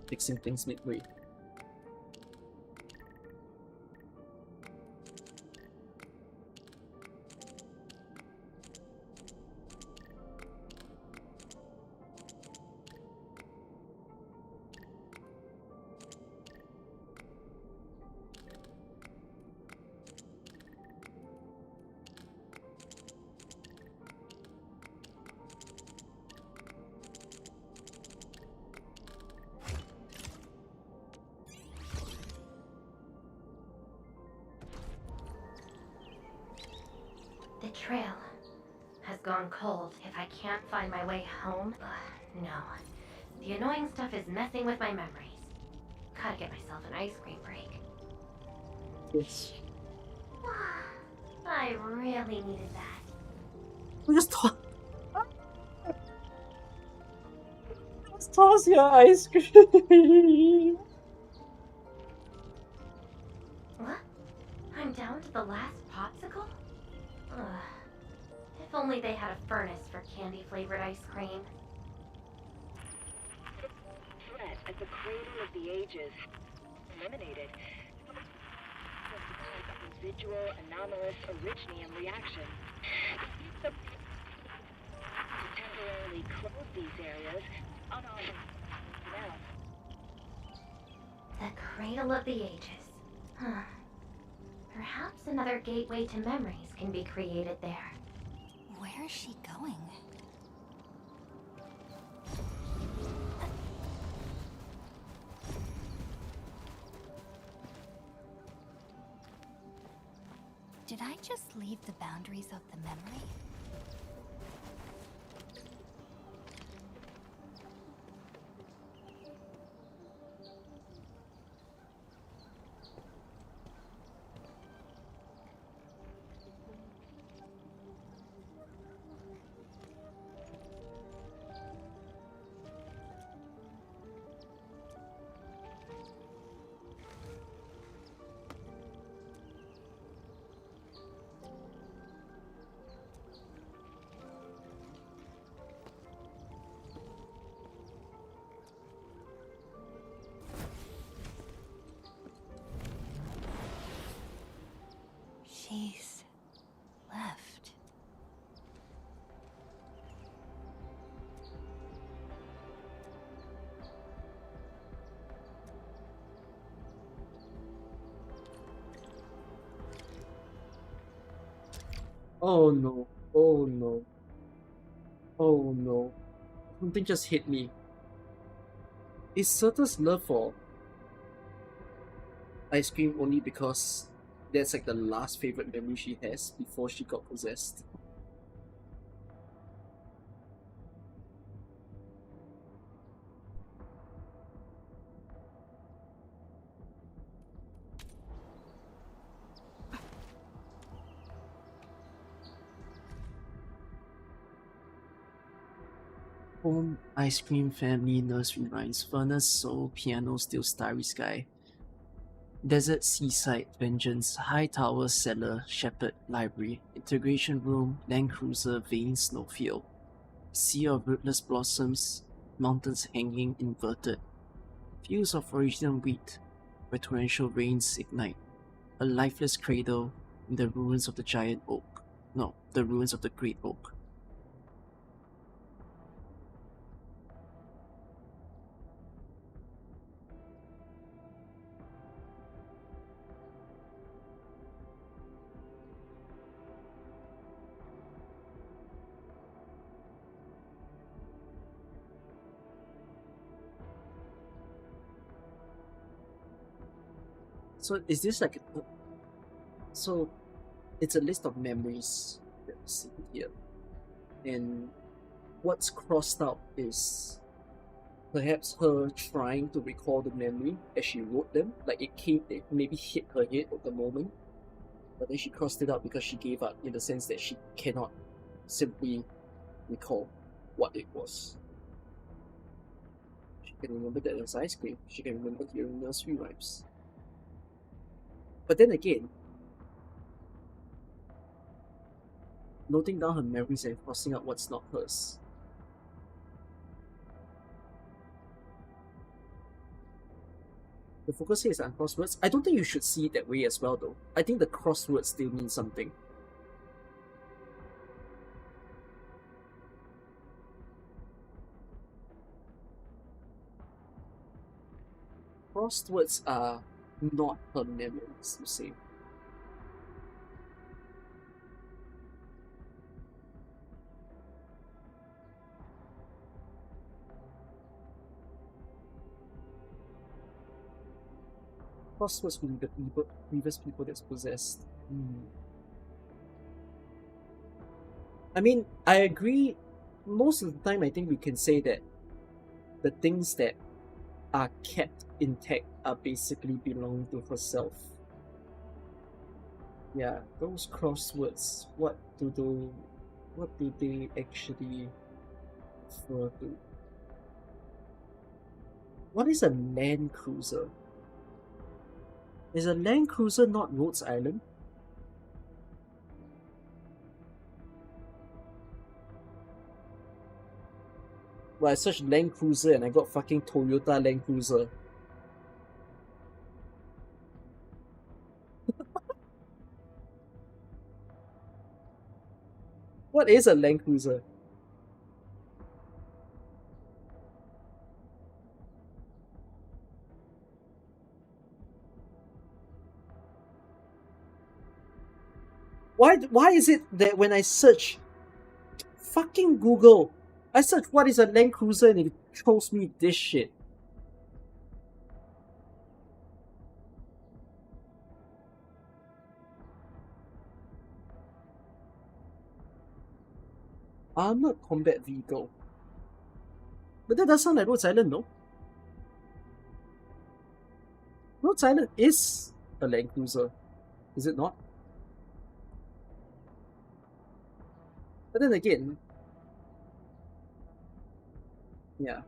Fixing things midway. The trail has gone cold. If I can't find my way home, no. The annoying stuff is messing with my memories. Gotta get myself an ice cream break. Yes. I really needed that. We just toss your ice cream. What? I'm down to the last popsicle? Ugh. If only they had a furnace for candy-flavored ice cream. Threat at the cradle of the ages. Eliminated. Residual anomalous originium reaction. To temporarily close these areas, unauthorized now. The cradle of the ages. Huh. Perhaps another gateway to memories can be created there. Where is she going? Did I just leave the boundaries of the memory? She's left. Oh no. Oh no. Oh no. Something just hit me. Is Surtur's love for ice cream only because that's like the last favorite memory she has before she got possessed? Home, ice cream, family, nursery rhymes, furnace, soul, piano, still, starry sky. Desert, seaside, vengeance, high tower, cellar, shepherd, library, integration room, land cruiser, vein, snowfield. Sea of rootless blossoms, mountains hanging, inverted. Fields of original wheat, where torrential rains ignite. A lifeless cradle in the ruins of the giant oak. No, the ruins of the great oak. So is this like so it's a list of memories that we see here, and what's crossed out is perhaps her trying to recall the memory as she wrote them, like it maybe hit her head at the moment, but then she crossed it out because she gave up, in the sense that she cannot simply recall what it was. She can remember that it was ice cream, she can remember hearing nursery rhymes. But then again, noting down her memories and crossing out what's not hers. The focus here is on crosswords. I don't think you should see it that way as well, though. I think the crosswords still mean something. Crosswords are not her memories, you say. Crosswords will be the previous people that's possessed. I mean, I agree. Most of the time, I think we can say that the things that are kept intact are basically belong to herself. Yeah, those crosswords, what do they actually refer to? What is a land cruiser? Is a land cruiser not Rhodes Island? Well, I searched Land Cruiser and I got fucking Toyota Land Cruiser. What is a Land Cruiser? Why is it that when I search fucking Google, I search what is a Land Cruiser and it throws me this shit? Armored combat vehicle. But that does sound like Rhodes Island, no? Rhodes Island is a Land Cruiser, is it not? But then again, yeah.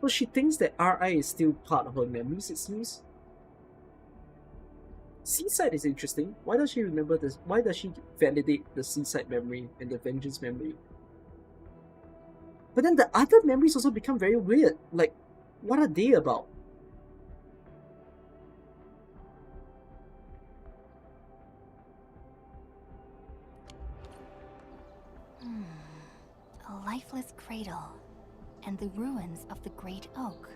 So she thinks that RI is still part of her memories, it seems. Seaside is interesting. Why does she remember this? Why does she validate the Seaside memory and the Vengeance memory? But then the other memories also become very weird. Like, what are they about? A lifeless cradle, and the ruins of the great oak.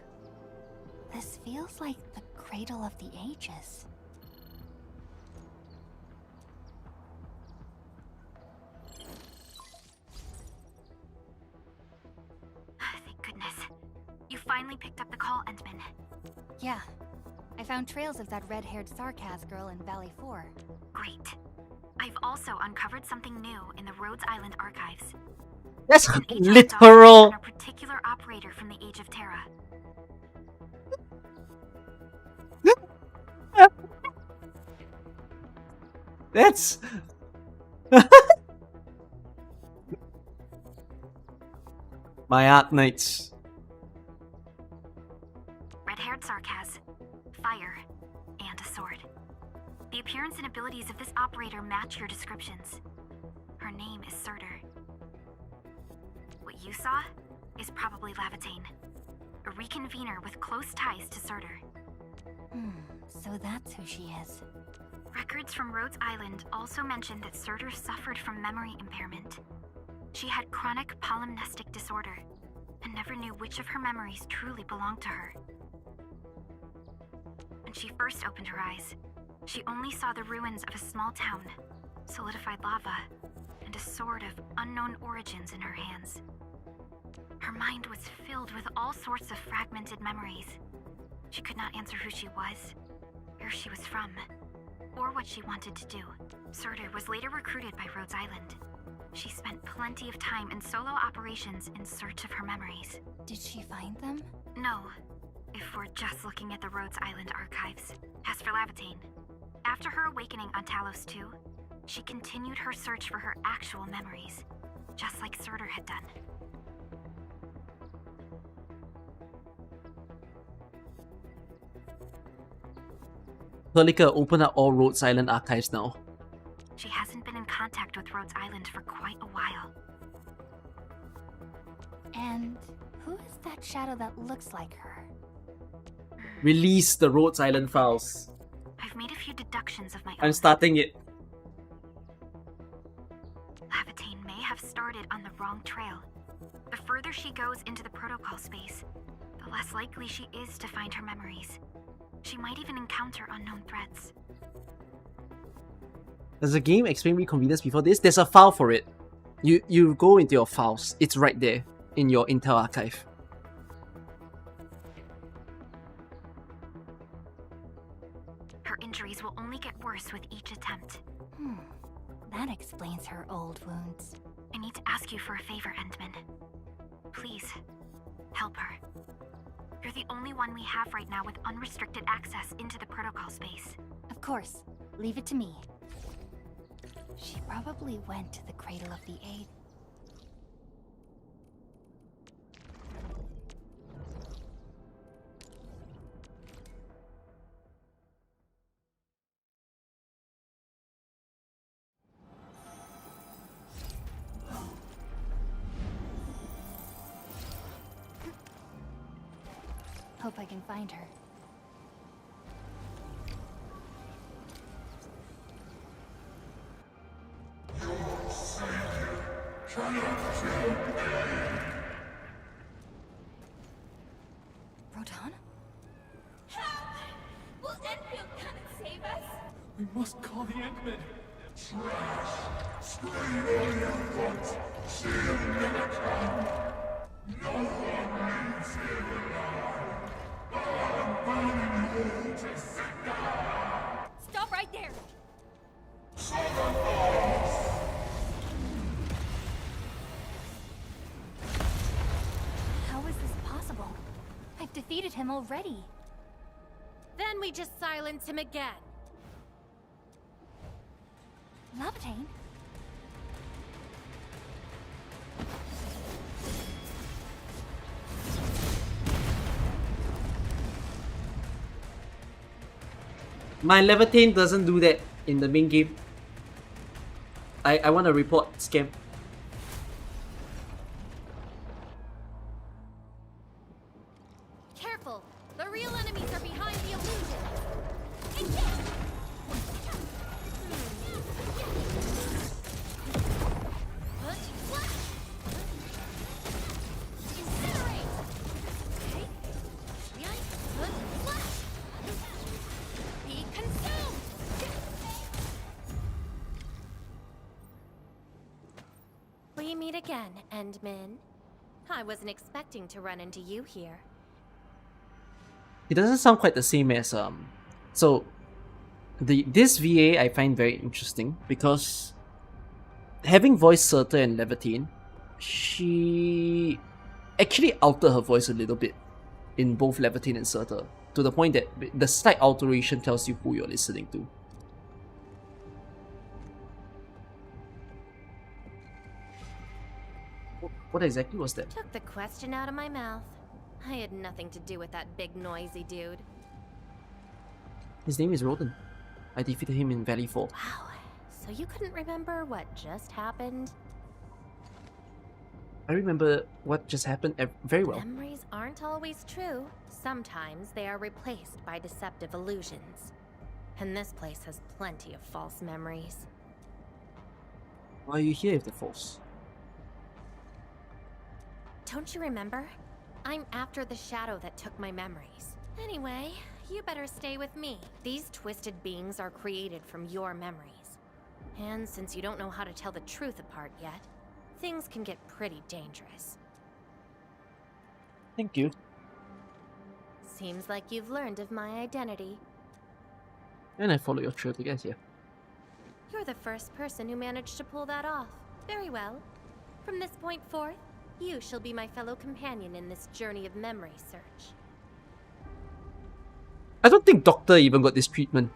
This feels like the cradle of the ages. Thank goodness. You finally picked up the call, Endman. Yeah. I found trails of that red-haired Sarkaz girl in Valley 4. Great. I've also uncovered something new in the Rhodes Island archives. That's an literal. On a particular operator from the Age of Terra. My Arknights. Red-haired Sarkaz, fire, and a sword. The appearance and abilities of this operator match your descriptions. Her name is Surtur. What you saw is probably Lavitain, a reconvener with close ties to Surtur. So that's who she is. Records from Rhodes Island also mention that Surtur suffered from memory impairment. She had chronic polymnestic disorder, and never knew which of her memories truly belonged to her. When she first opened her eyes, she only saw the ruins of a small town, solidified lava, and a sword of unknown origins in her hands. Her mind was filled with all sorts of fragmented memories. She could not answer who she was, where she was from, or what she wanted to do. Surtur was later recruited by Rhodes Island. She spent plenty of time in solo operations in search of her memories. Did she find them? No, if we're just looking at the Rhodes Island archives. As for Lavitain, after her awakening on Talos 2, she continued her search for her actual memories, just like Surtur had done. Pelika, open up all Rhodes Island archives now. She hasn't been in contact with Rhodes Island for quite a while. And who is that shadow that looks like her? Release the Rhodes Island files. I've made a few deductions of my own. I'm starting it. Lavitain may have started on the wrong trail. The further she goes into the protocol space, the less likely she is to find her memories. She might even encounter unknown threats. Does the game explain reconvenience before this? There's a file for it. You go into your files. It's right there in your Intel archive. Her injuries will only get worse with each attempt. That explains her old wounds. I need to ask you for a favor, Endman. Please, help her. You're the only one we have right now with unrestricted access into the protocol space. Of course. Leave it to me. She probably went to the Cradle of the Eight. Hope I can find her. Rodan? Will Endfield come and save us? We must call the Endmen. Stop right there! How is this possible? I've defeated him already. Then we just silence him again. Lavitain? My Lavitain doesn't do that in the main game. I want to report scam. Careful! The real enemies are behind the illusion! Be consumed! We meet again, Endman. I wasn't expecting to run into you here. It doesn't sound quite the same as so this VA I find very interesting because having voiced Surtur and Lavitain, she actually altered her voice a little bit in both Lavitain and Surtur, to the point that the slight alteration tells you who you're listening to. What exactly was that? Took the question out of my mouth. I had nothing to do with that big noisy dude. His name is Roden. I defeated him in Valley 4. Wow, so you couldn't remember what just happened? I remember what just happened very well. Memories aren't always true. Sometimes they are replaced by deceptive illusions. And this place has plenty of false memories. Why are you here if they're false? Don't you remember? I'm after the shadow that took my memories. Anyway, you better stay with me. These twisted beings are created from your memories. And since you don't know how to tell the truth apart yet, things can get pretty dangerous. Thank you. Seems like you've learned of my identity. And I follow your trail to get here. You're the first person who managed to pull that off. Very well. From this point forth, you shall be my fellow companion in this journey of memory search. I don't think Doctor even got this treatment.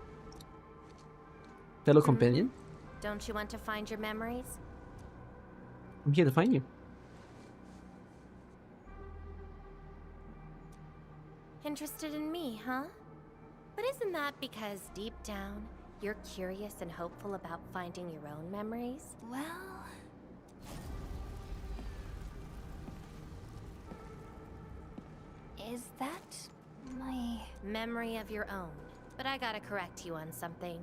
Fellow companion? Don't you want to find your memories? I'm here to find you. Interested in me, huh? But isn't that because deep down, you're curious and hopeful about finding your own memories? Well... Is that my... Memory of your own. But I gotta correct you on something.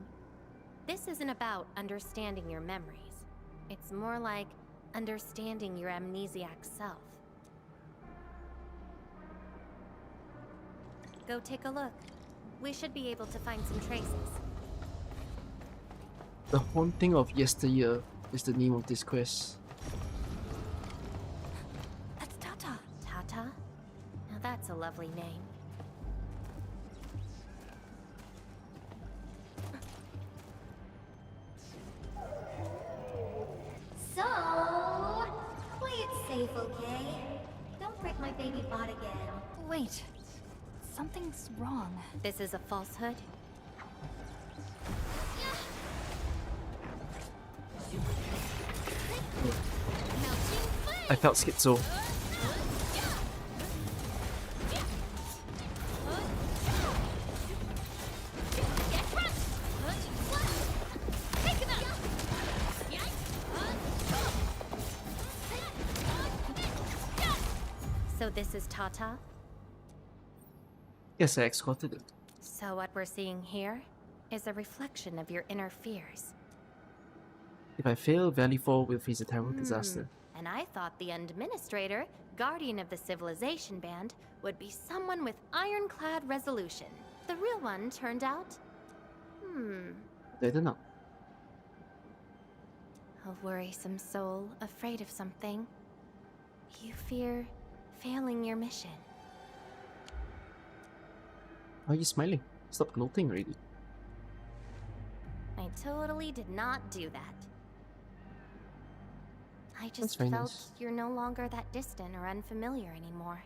This isn't about understanding your memories. It's more like understanding your amnesiac self. Go take a look. We should be able to find some traces. The Haunting of Yesteryear is the name of this quest. That's Tata. Tata? Now that's a lovely name. So, play it safe, okay? Don't break my baby bot again. Wait. Something's wrong. This is a falsehood? I felt schizo. So this is Tata? Yes, I escorted it. So what we're seeing here is a reflection of your inner fears. If I fail, Valley 4 will face a terrible disaster. And I thought the Administrator, Guardian of the Civilization Band, would be someone with ironclad resolution. The real one turned out... They did not. A worrisome soul, afraid of something. You fear failing your mission. Why are you smiling? Stop gloating already. I totally did not do that. I That's just very felt nice. you're no longer that distant or unfamiliar anymore.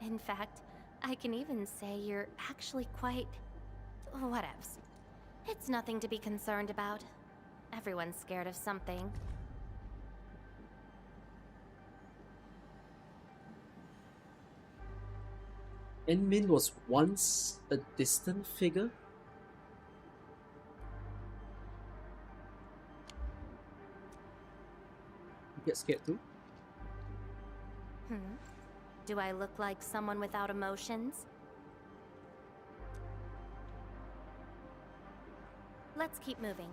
In fact, I can even say you're actually quite... whatevs. It's nothing to be concerned about. Everyone's scared of something. Enmin was once a distant figure? You get scared too? Do I look like someone without emotions? Let's keep moving.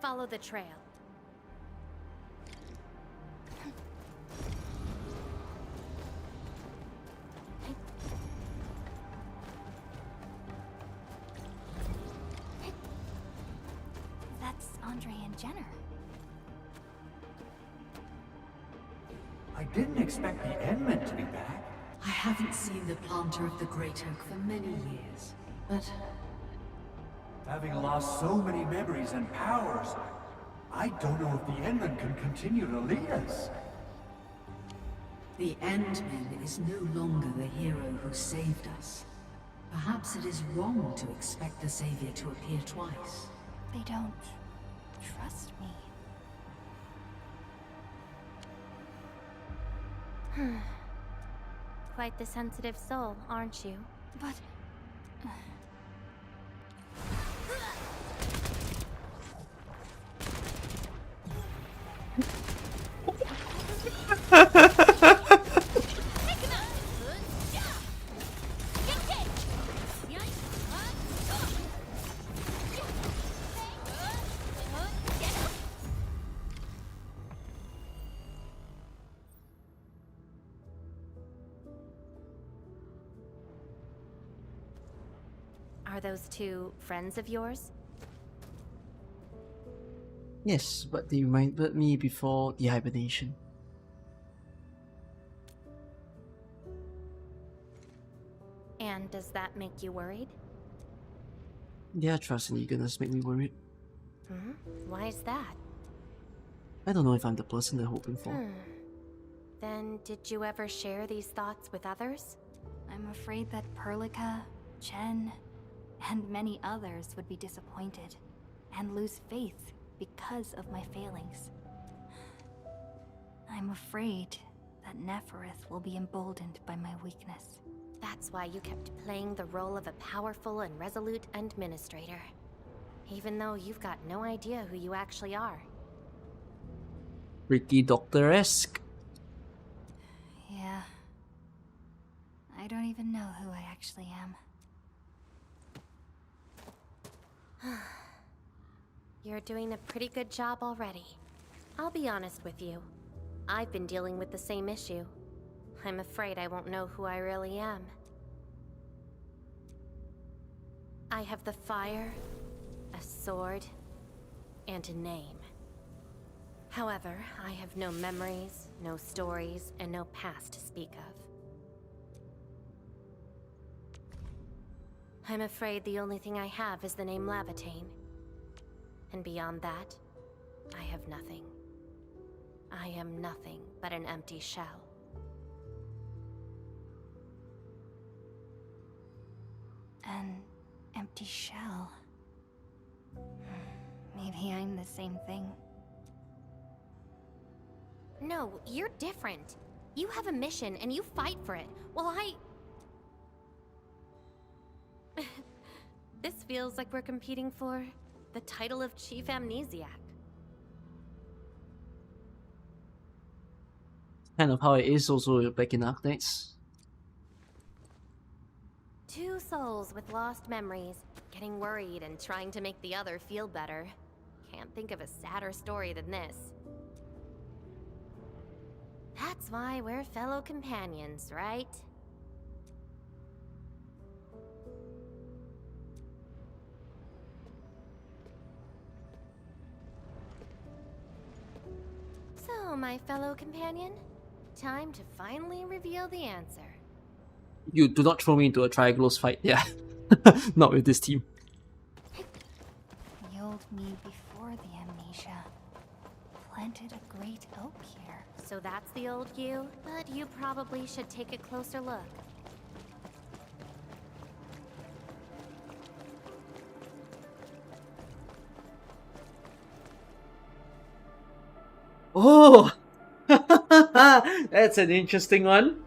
Follow the trail. That's Andre and Jenner. I didn't expect the Endmen to be back. I haven't seen the planter of the Great Oak for many years, but Having lost so many memories and powers, I don't know if the Endmen can continue to lead us. the Endman is no longer the hero who saved us. Perhaps it is wrong to expect the Savior to appear twice. They don't trust me. Quite the sensitive soul, aren't you? But... Are those two friends of yours? Yes, but they reminded me before the hibernation. And does that make you worried? Their trust and eagerness make me worried. Hmm? Why is that? I don't know if I'm the person they're hoping for. Then did you ever share these thoughts with others? I'm afraid that Perlica, Chen, and many others would be disappointed and lose faith because of my failings. I'm afraid that Nefereth will be emboldened by my weakness. That's why you kept playing the role of a powerful and resolute administrator, even though you've got no idea who you actually are. Pretty doctor-esque. Yeah. I don't even know who I actually am. You're doing a pretty good job already. I'll be honest with you. I've been dealing with the same issue. I'm afraid I won't know who I really am. I have the fire, a sword, and a name. However, I have no memories, no stories, and no past to speak of. I'm afraid the only thing I have is the name Lavitain. And beyond that, I have nothing. I am nothing but an empty shell. An empty shell. Maybe I'm the same thing. No, you're different. You have a mission and you fight for it, while This feels like we're competing for the title of Chief Amnesiac. Kind of how it is also back in Arknights. Two souls with lost memories, getting worried and trying to make the other feel better. Can't think of a sadder story than this. That's why we're fellow companions, right? So, my fellow companion, time to finally reveal the answer. You do not throw me into a Triaglos fight, yeah. Not with this team. The old me before the amnesia planted a great oak here. So that's the old you, but you probably should take a closer look. Oh! That's an interesting one.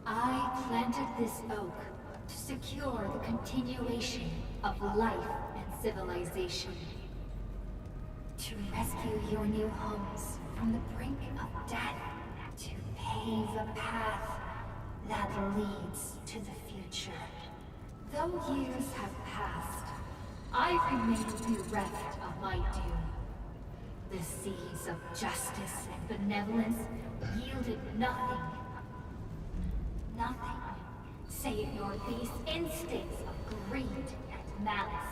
I planted this oak to secure the continuation of life and civilization. To rescue your new homes from the brink of death. To pave a path that leads to the future. Though years have passed, I remain bereft of my doom. The seeds of justice and benevolence yielded nothing. Nothing, save your base instincts of greed and malice,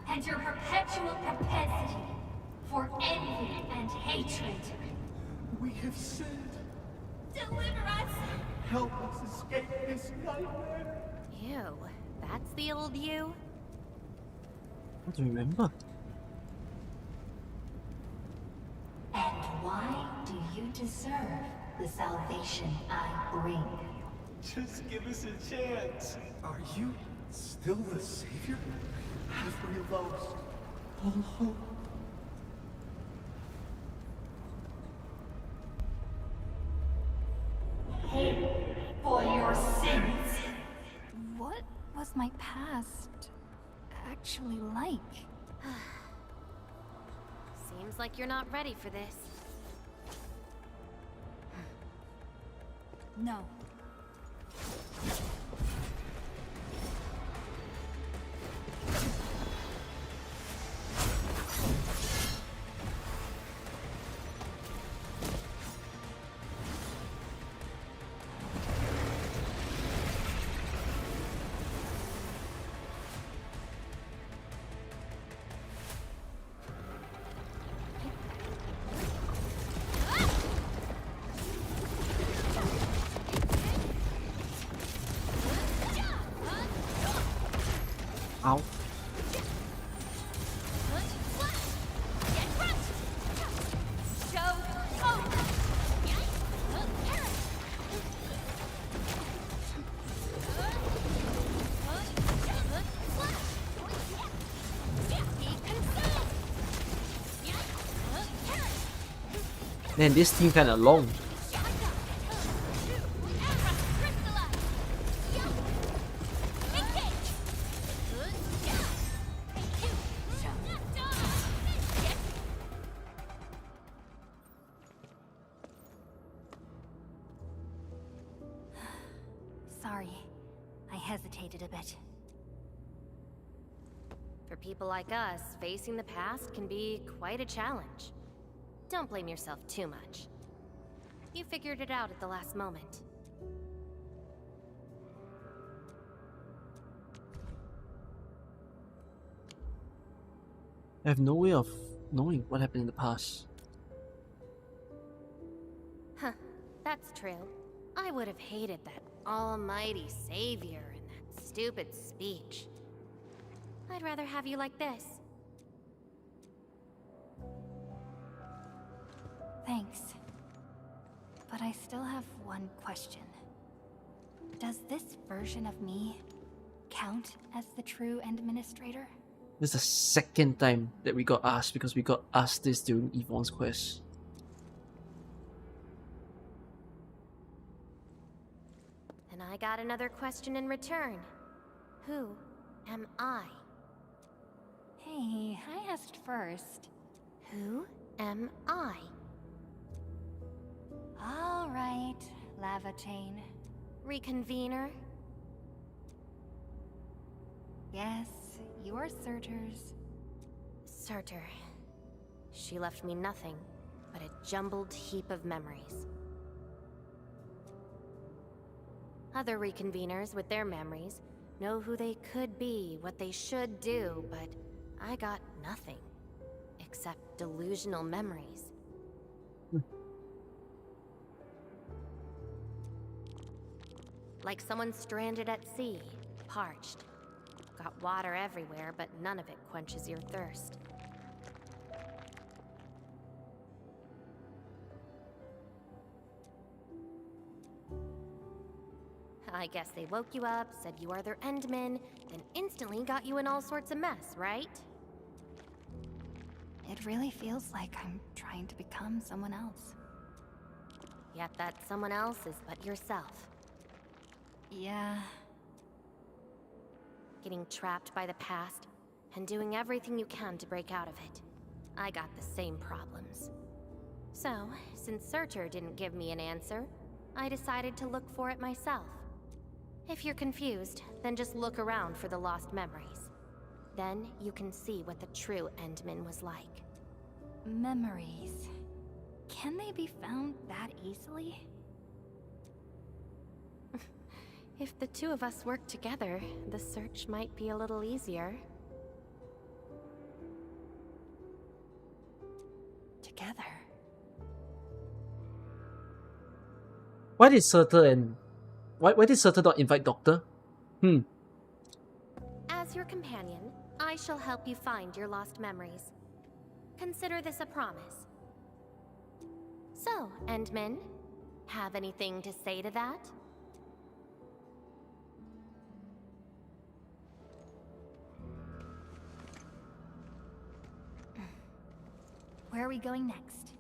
and your perpetual propensity for envy and hatred. We have sinned. Deliver us! help us escape this nightmare. Ew, that's the old you? I don't remember. And why do you deserve the salvation I bring? Just give us a chance. Are you still the savior? Have we lost all hope? Pay for your sins. What was my past actually like? Seems like you're not ready for this. No. Ow. Man, this team kinda long. Sorry, I hesitated a bit. For people like us, facing the past can be quite a challenge. Don't blame yourself too much. You figured it out at the last moment. I have no way of knowing what happened in the past. Huh, that's true. I would have hated that almighty savior and that stupid speech. I'd rather have you like this. Thanks. But I still have one question. Does this version of me count as the true Administrator? This is the second time that we got asked because we got asked this during Yvonne's quest. And I got another question in return. Who am I? Hey, I asked first. Who am I? All right, Lavitain. Reconvener? Yes, you're Surtur's. Surtur. She left me nothing but a jumbled heap of memories. Other reconveners with their memories know who they could be, what they should do, but I got nothing except delusional memories. Like someone stranded at sea, parched. Got water everywhere, but none of it quenches your thirst. I guess they woke you up, said you are their endman, then instantly got you in all sorts of mess, right? It really feels like I'm trying to become someone else. Yet that someone else is but yourself. Yeah. Getting trapped by the past, and doing everything you can to break out of it. I got the same problems. So, since Surtur didn't give me an answer, I decided to look for it myself. If you're confused, then just look around for the lost memories. Then you can see what the true Endman was like. Memories. Can they be found that easily? If the two of us work together, the search might be a little easier. Together. Why did Surtur and Why did Sutter not invite Doctor? As your companion, I shall help you find your lost memories. Consider this a promise. So, Endman, have anything to say to that? Where are we going next?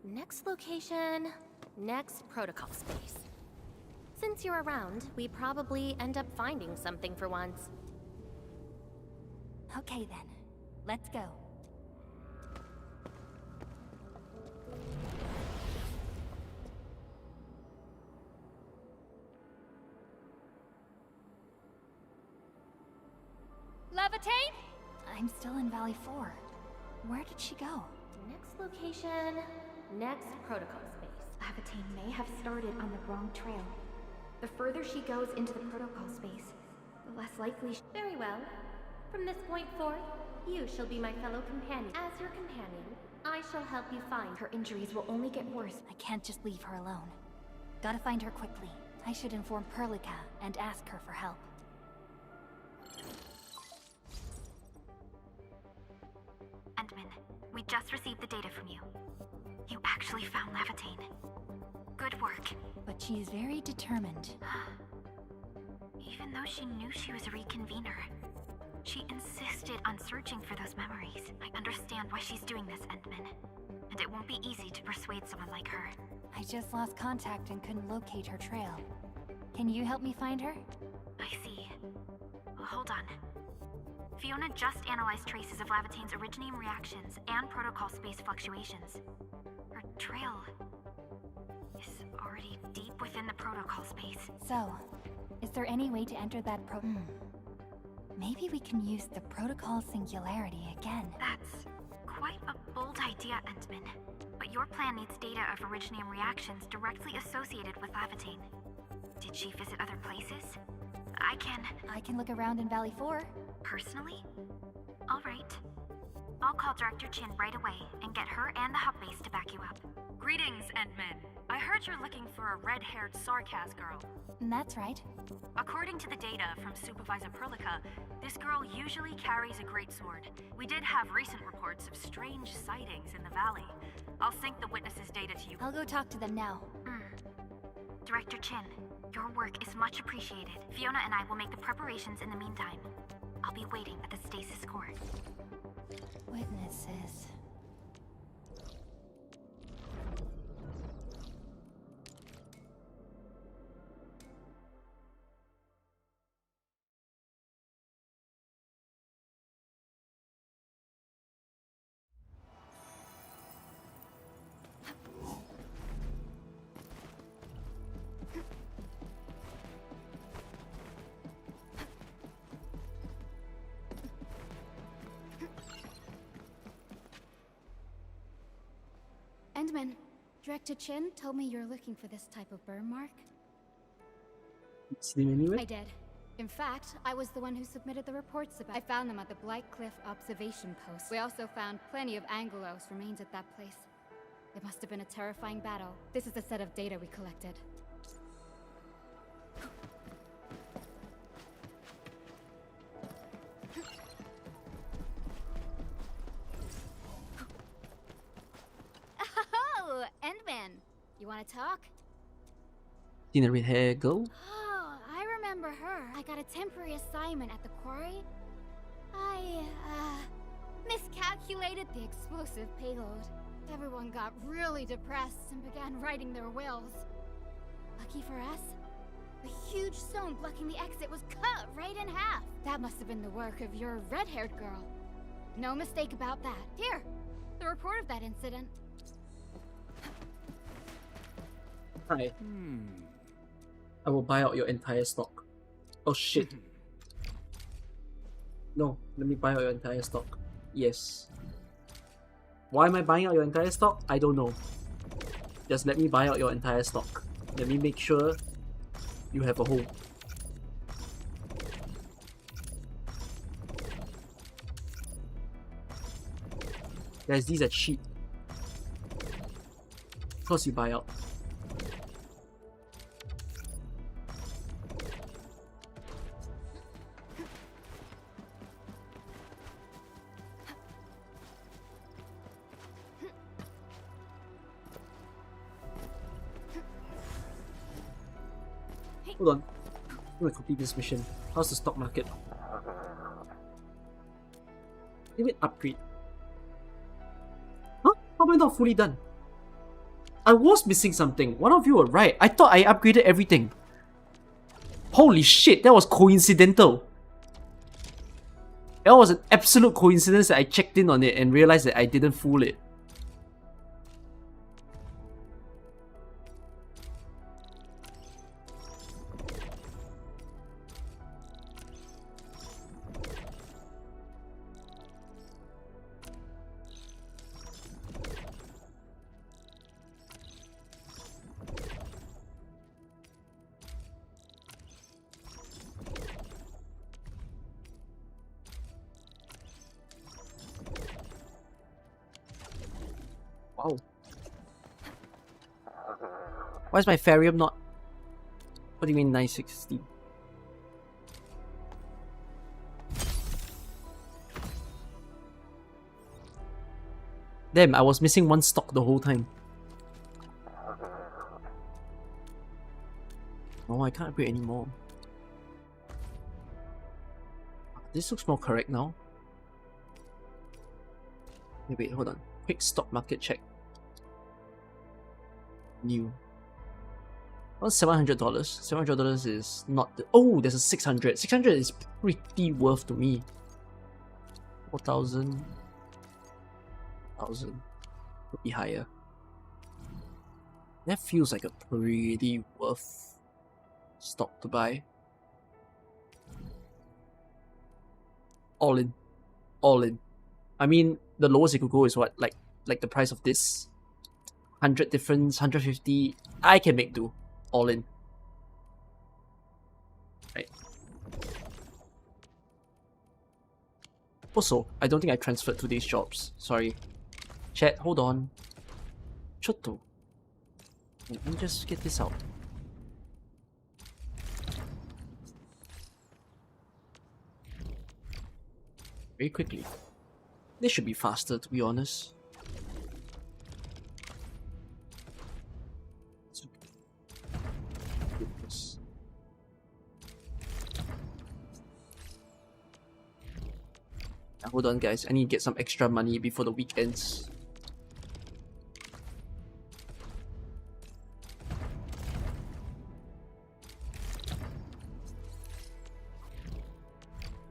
Next location, next protocol space. Since you're around, we probably end up finding something for once. Okay then, let's go. Lavitain? I'm still in Valley 4. Where did she go? Next location, next protocol space. Lavitain may have started on the wrong trail. The further she goes into the protocol space, the less likely she... Very well. From this point forth, you shall be my fellow companion. As your companion, I shall help you find Her injuries will only get worse. I can't just leave her alone. Gotta find her quickly. I should inform Perlica and ask her for help. Endman, we just received the data from you. You actually found Lavitain. Good work. But she is very determined. Even though she knew she was a reconvener, she insisted on searching for those memories. I understand why she's doing this, Endman. And it won't be easy to persuade someone like her. I just lost contact and couldn't locate her trail. Can you help me find her? I see. Well, hold on. Fiona just analyzed traces of Lavitain's originium reactions and protocol space fluctuations. Her trail is already deep within the protocol space. So, is there any way to enter that Maybe we can use the protocol singularity again. That's quite a bold idea, Endman. But your plan needs data of originium reactions directly associated with Lavitain. Did she visit other places? I can look around in Valley 4. Personally? Alright. I'll call Director Chin right away and get her and the hub base to back you up. Greetings, Endman. I heard you're looking for a red-haired Sarkaz girl. That's right. According to the data from Supervisor Perlica, this girl usually carries a greatsword. We did have recent reports of strange sightings in the valley. I'll sync the witnesses' data to you. I'll go talk to them now. Director Chin, your work is much appreciated. Fiona and I will make the preparations in the meantime. I'll be waiting at the stasis core. Witnesses. Endman, Director Chin told me you're looking for this type of burn mark. See them anywhere? I did. In fact, I was the one who submitted the reports about. I found them at the Blight Cliff observation post. We also found plenty of Angelos remains at that place. It must have been a terrifying battle. This is a set of data we collected. Oh, Endman, you want to talk? Seen a red hair girl? Oh, I remember her. I got a temporary assignment at the quarry. I, miscalculated the explosive payload. Everyone got really depressed and began writing their wills. Lucky for us, a huge stone blocking the exit was cut right in half. That must have been the work of your red-haired girl. No mistake about that. Here, the report of that incident. Hi. I will buy out your entire stock. Oh shit. No, let me buy out your entire stock. Yes. Why am I buying out your entire stock? I don't know. Just let me buy out your entire stock. Let me make sure you have a home. Guys, these are cheap. Cause you buy out. Hold on. I'm gonna complete this mission. How's the stock market? Limit upgrade. Huh? How am I not fully done? I was missing something. One of you were right. I thought I upgraded everything. Holy shit, that was coincidental. That was an absolute coincidence that I checked in on it and realized that I didn't fool it. Wow. Why is my Farium not... What do you mean 960? Damn, I was missing one stock the whole time. No, I can't upgrade anymore. This looks more correct now. Wait, hold on. Quick stock market check. New. Well, $700. $700 is not the... Oh, there's a 600. 600 is pretty worth to me. 4,000. 1,000. Could be higher. That feels like a pretty worth stock to buy. All in. All in. I mean, the lowest it could go is what? Like the price of this? 100 difference, 150. I can make do. All in. Right. Also, I don't think I transferred to these jobs. Sorry. Chat, hold on. Chotto. Let me just get this out. Very quickly. This should be faster, to be honest. Now, hold on, guys. I need to get some extra money before the week ends.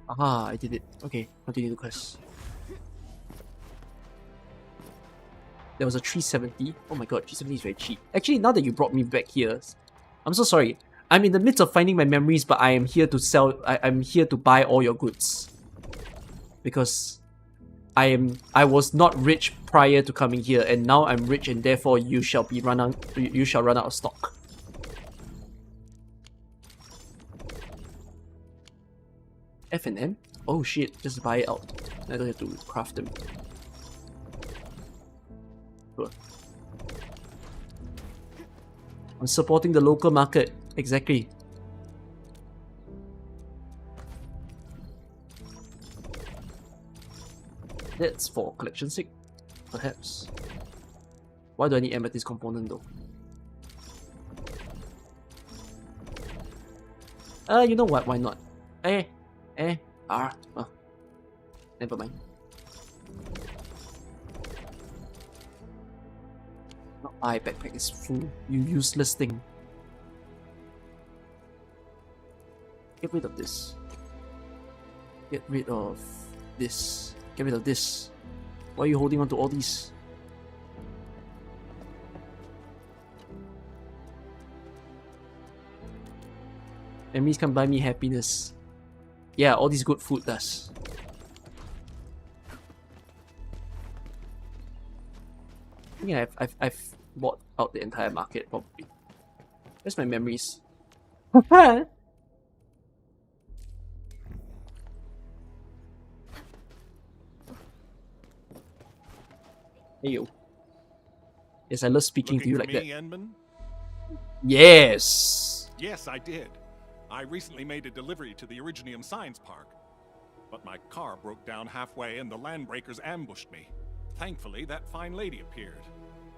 Aha, I did it. Okay, continue the quest. There was a 370. Oh my god, 370 is very cheap. Actually, now that you brought me back here, I'm so sorry. I'm in the midst of finding my memories, but I am here to sell. I'm here to buy all your goods. Because I was not rich prior to coming here, and now I'm rich, and therefore you shall run out of stock. F&M? Oh shit, just buy it out. I don't have to craft them. Sure. I'm supporting the local market. Exactly. That's for collection sake, perhaps. Why do I need amethyst component though? You know what? Why not? Never mind. Not buy backpack is full. You useless thing. Get rid of this. Get rid of this. Get rid of this. Why are you holding on to all these? Enemies can buy me happiness. Yeah, all this good food does. I think I've bought out the entire market probably. Where's my memories? Hey yo. Yes, I love speaking to you like for that. me, Endman? Yes! Yes, I did. I recently made a delivery to the Originium Science Park. But my car broke down halfway and the Landbreakers ambushed me. Thankfully, that fine lady appeared.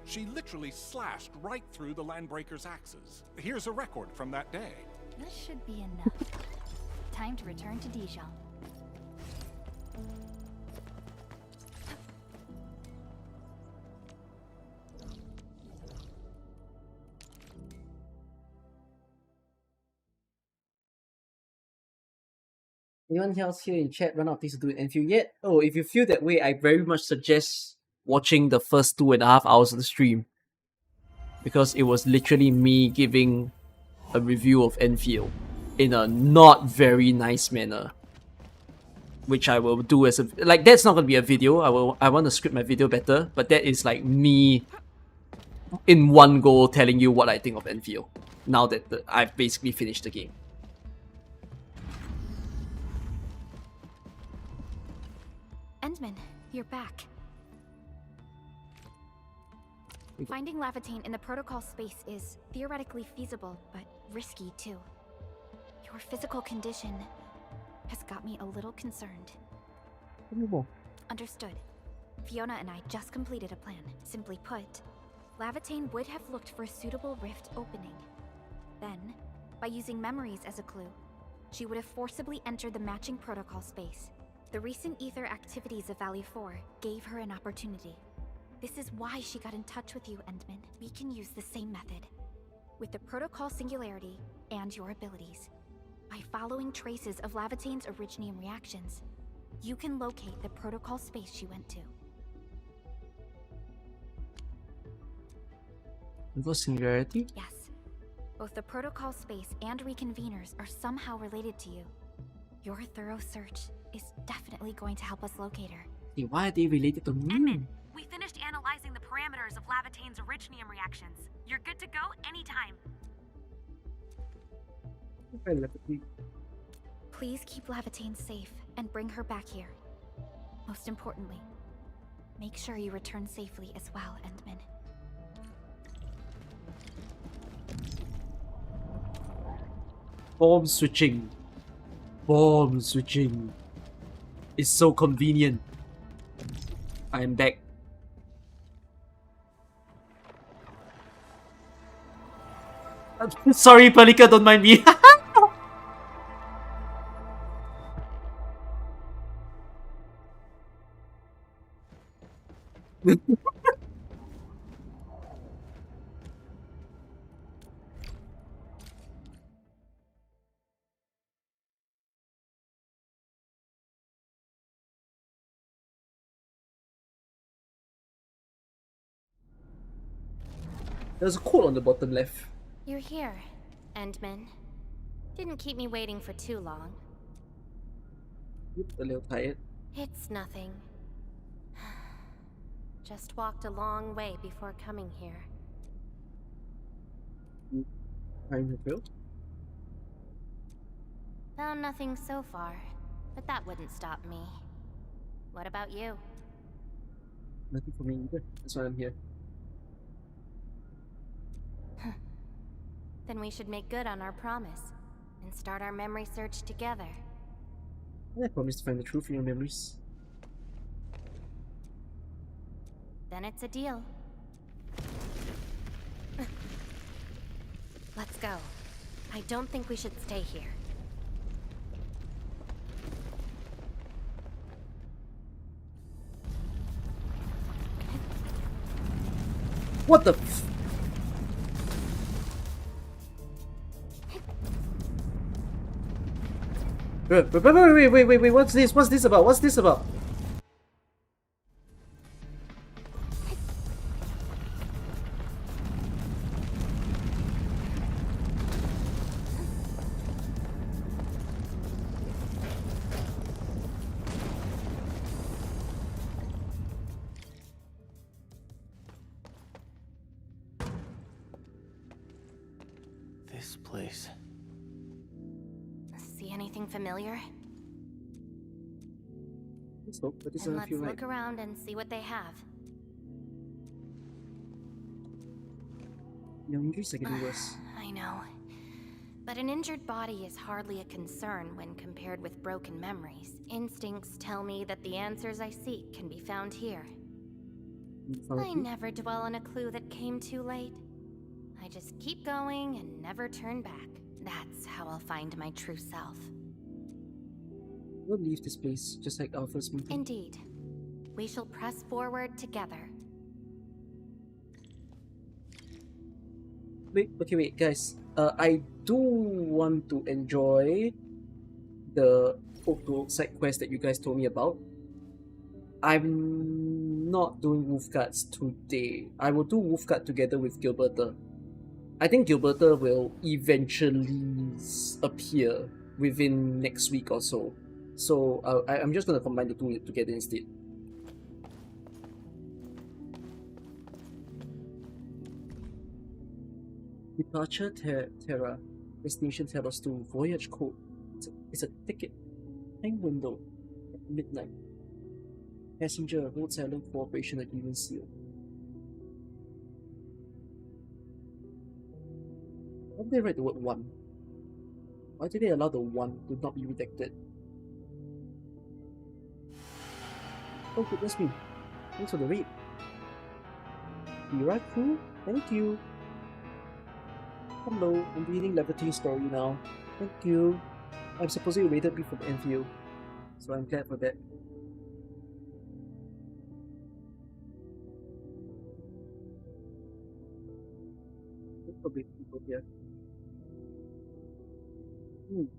She literally slashed right through the Landbreakers' axes. Here's a record from that day. This should be enough. Time to return to Dijon. Anyone else here in chat run out of things to do in Enfield yet? Oh, if you feel that way, I very much suggest watching the first 2.5 hours of the stream. Because it was literally me giving a review of Enfield in a not very nice manner. Which I will do as a... Like, that's not going to be a video. I want to script my video better. But that is like me in one go telling you what I think of Enfield. Now that I've basically finished the game. Endman, you're back. Finding Lavitain in the protocol space is theoretically feasible, but risky too. Your physical condition has got me a little concerned. Understood. Fiona and I just completed a plan. Simply put, Lavitain would have looked for a suitable rift opening. Then, by using memories as a clue, she would have forcibly entered the matching protocol space. The recent ether activities of Valley 4 gave her an opportunity. This is why she got in touch with you, Endman. We can use the same method. With the protocol singularity and your abilities. By following traces of Lavitain's Originium reactions, you can locate the protocol space she went to. Protocol singularity? Yes. Both the protocol space and reconveners are somehow related to you. Your thorough search is definitely going to help us locate her. Hey, why are they related to me? Endman, we finished analyzing the parameters of Lavitain's Originium reactions. You're good to go anytime. Please keep Lavitain safe and bring her back here. Most importantly, make sure you return safely as well, Endman. Bomb switching. Bomb switching. It's so convenient. I'm back. Sorry, Palika, don't mind me. There's a quote on the bottom left. You're here, Endman. Didn't keep me waiting for too long. A little tired. It's nothing. Just walked a long way before coming here. Time filled. Found nothing so far, but that wouldn't stop me. What about you? Nothing for me either. That's why I'm here. Then we should make good on our promise and start our memory search together. I promise to find the truth in your memories. Then it's a deal. Let's go. I don't think we should stay here. What the f- Wait, what's this? What's this about? What's this about? This place. See anything familiar? Let's hope, but this And doesn't let's feel look right. around and see what they have. Your injuries are getting worse. I know. But an injured body is hardly a concern when compared with broken memories. Instincts tell me that the answers I seek can be found here. I never dwell on a clue that came too late. I just keep going and never turn back. That's how I'll find my true self. We'll leave this place, just like our first meeting. Indeed. We shall press forward together. Wait, guys. I do want to enjoy the Oak side quest that you guys told me about. I'm not doing Wulfgards today. I will do Wulfgard together with Gilberta. I think Gilberta will eventually appear within next week or so. So I'm just going to combine the two together instead. Departure Terra. Destination Talos 2. Voyage code. It's a ticket. Time window. At midnight. Passenger. Hold silent cooperation agreement seal. Why did they write the word 1? Why did they allow the 1 to not be redacted? Oh goodness me. Thanks for the raid. Be crew? Thank you. Hello, I'm reading Laevitain's story now. Thank you. I'm supposedly rated B from Endfield, so I'm glad for that. Probably people here. You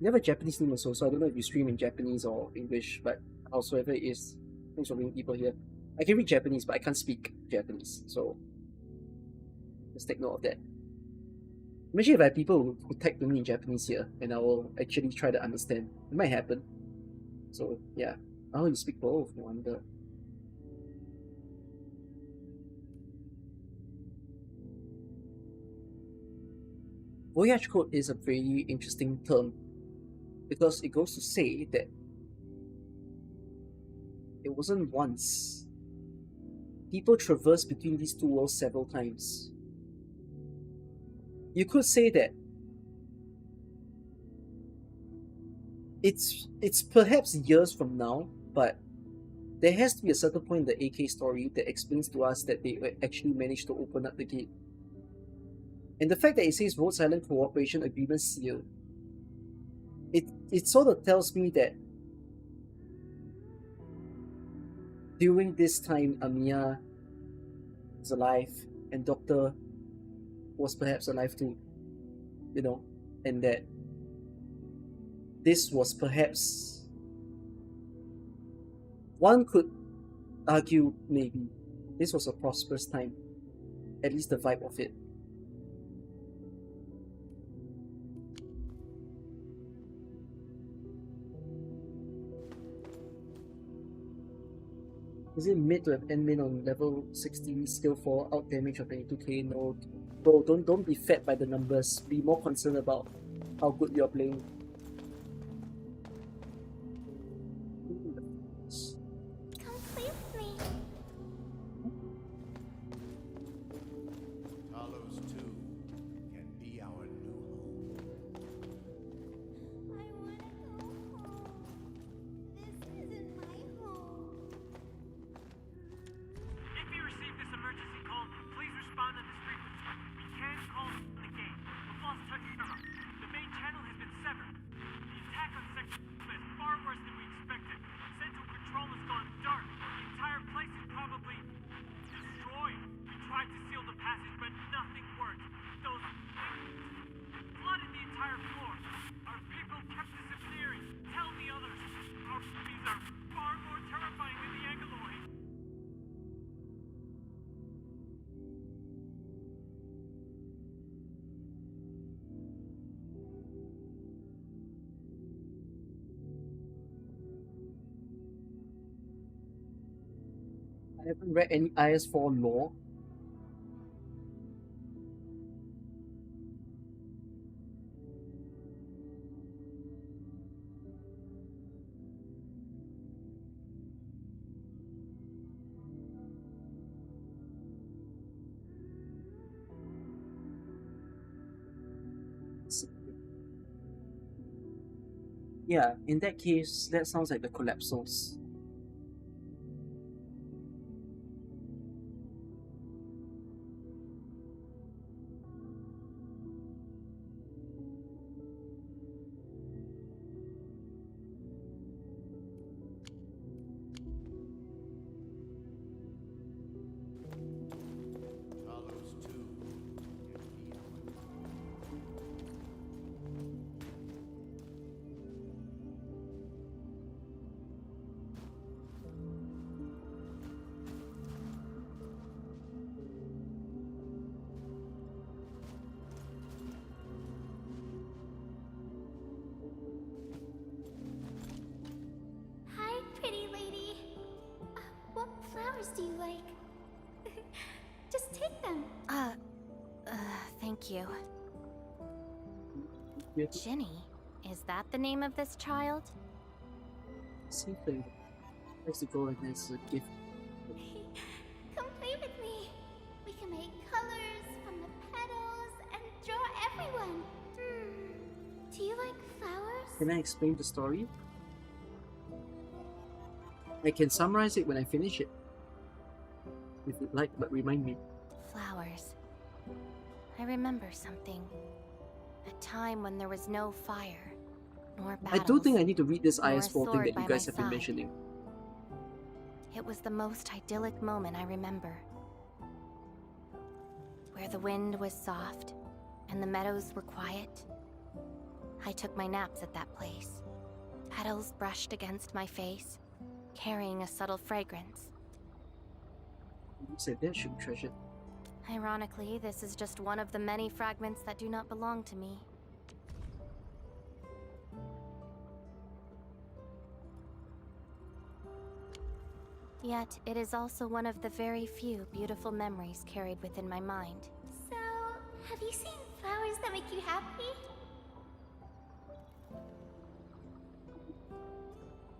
have a Japanese name also, so I don't know if you stream in Japanese or English, but howsoever it is, thanks for bringing people here. I can read Japanese, but I can't speak Japanese, so just take note of that. Imagine if I have people who type to me in Japanese here, and I will actually try to understand. It might happen. So, yeah. Oh, you speak both, no wonder. Voyage code is a very interesting term because it goes to say that it wasn't once. People traverse between these two worlds several times. You could say that it's perhaps years from now, but there has to be a certain point in the AK story that explains to us that they actually managed to open up the gate. And the fact that it says Road Silent Cooperation Agreement Seal, it sort of tells me that during this time Amiya was alive and Doctor was perhaps alive too, you know, and that this was perhaps, one could argue maybe this was a prosperous time, at least the vibe of it. Is it mid to have endmin on level 60, skill 4, out damage of 22k? No. Bro, don't be fed by the numbers. Be more concerned about how good you're playing. Come play with me. Talos 2 can be our new home. I want to go home. This isn't my home. If you receive this emergency call, please respond to this frequency. We can't call the gate. We've lost touch with them. The main channel has been severed. The attack on Sector is far worse than we expected. Central control has gone dark. The entire place is probably destroyed. We tried to seal the passage, but nothing worked. Those things flooded the entire floor. Our people kept disappearing. Tell the others. Our enemies are far more terrifying than the Angaloid. I haven't read any IS4 lore. Yeah, in that case, that sounds like the collapsals. Hi, pretty lady. What flowers do you like? Just take them. Thank you. Ginny, is that the name of this child? Something. Let's go and there's a gift. Come play with me. We can make colors from the petals and draw everyone. Do you like flowers? Can I explain the story? I can summarize it when I finish it. If you'd like, but remind me. Flowers. I remember something. A time when there was no fire, nor battles. I do think I need to read this nor a IS4 thing sword that you by guys my have been side. mentioning. It was the most idyllic moment I remember. Where the wind was soft and the meadows were quiet. I took my naps at that place. Petals brushed against my face, carrying a subtle fragrance. You said that should be treasured. Ironically, this is just one of the many fragments that do not belong to me. Yet, it is also one of the very few beautiful memories carried within my mind. So, have you seen flowers that make you happy?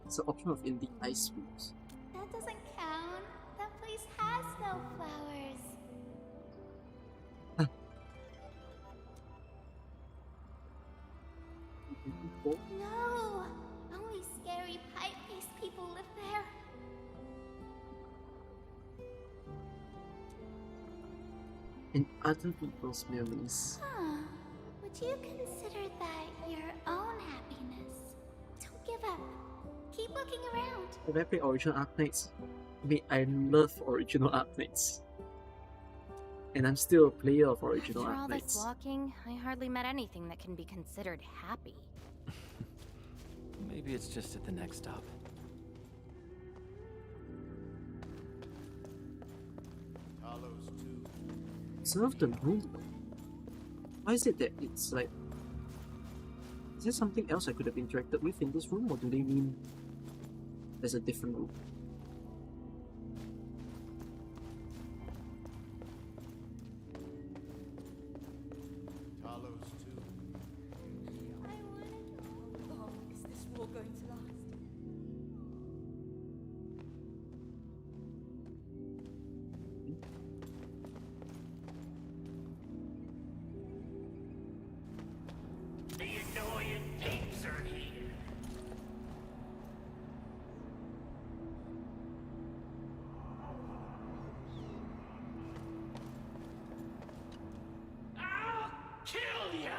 It's the option of indie ice creams. That doesn't count. That place has no flowers. No! Only scary pipe-faced people live there. And other people's memories. Huh. Would you consider that your own happiness? Don't give up. Keep looking around. Have I played original Arknights? I love original Arknights. And I'm still a player of original After all this Arknights. walking, I hardly met anything that can be considered happy. Maybe it's just at the next stop. Some of the room. Why is it that it's like... Is there something else I could have interacted with in this room, or do they mean there's a different room? Is this war going to last? The annoying pigs are here. I'll kill ya!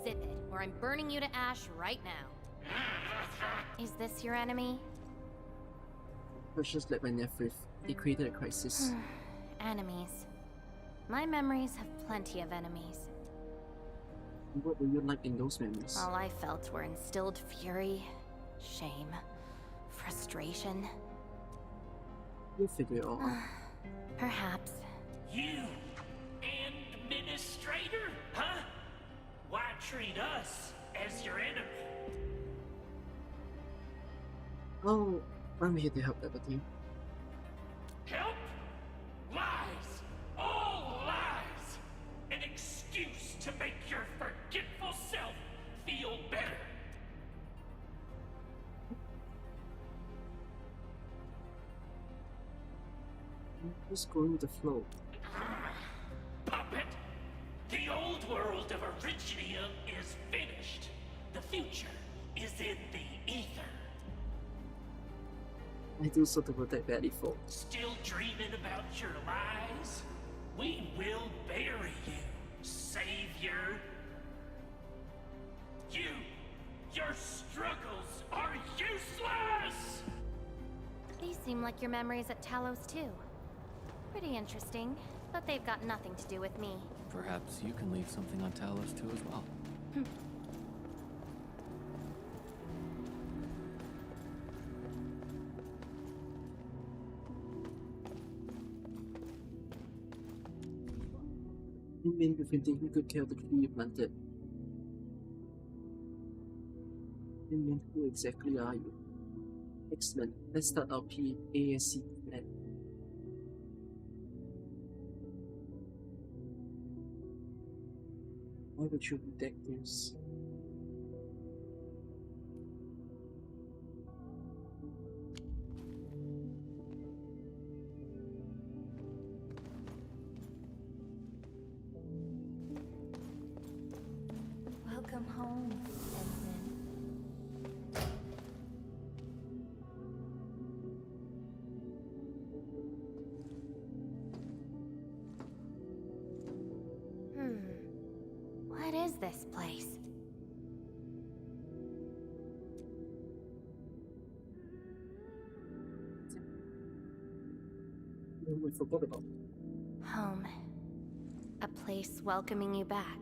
Zip it, or I'm burning you to ash right now. Is this your enemy? Precious led by Nephrith. They created a crisis. Enemies. My memories have plenty of enemies. What were you like in those memories? All I felt were instilled fury, shame, frustration. You'll figure it all out. Perhaps. You, administrator, huh? Why treat us as your enemy? Oh, I'm here to help Lavitain. Help? Lies! All lies! An excuse to make your forgetful self feel better. Just going with the flow. Puppet! The old world of Originium is finished. The future is in the ether. I do so to protect Valley Folk. Still dreaming about your lies? We will bury you, Savior. Your struggles are useless! These seem like your memories at Talos too. Pretty interesting, but they've got nothing to do with me. Perhaps you can leave something on Talos too as well. You mean you've been taking good care of the tree you planted? You mean who exactly are you? Excellent. Let's start our PASC plan. Why would you protect this? Welcome home, Ensign. What is this place? We forgot about. Home. A place welcoming you back,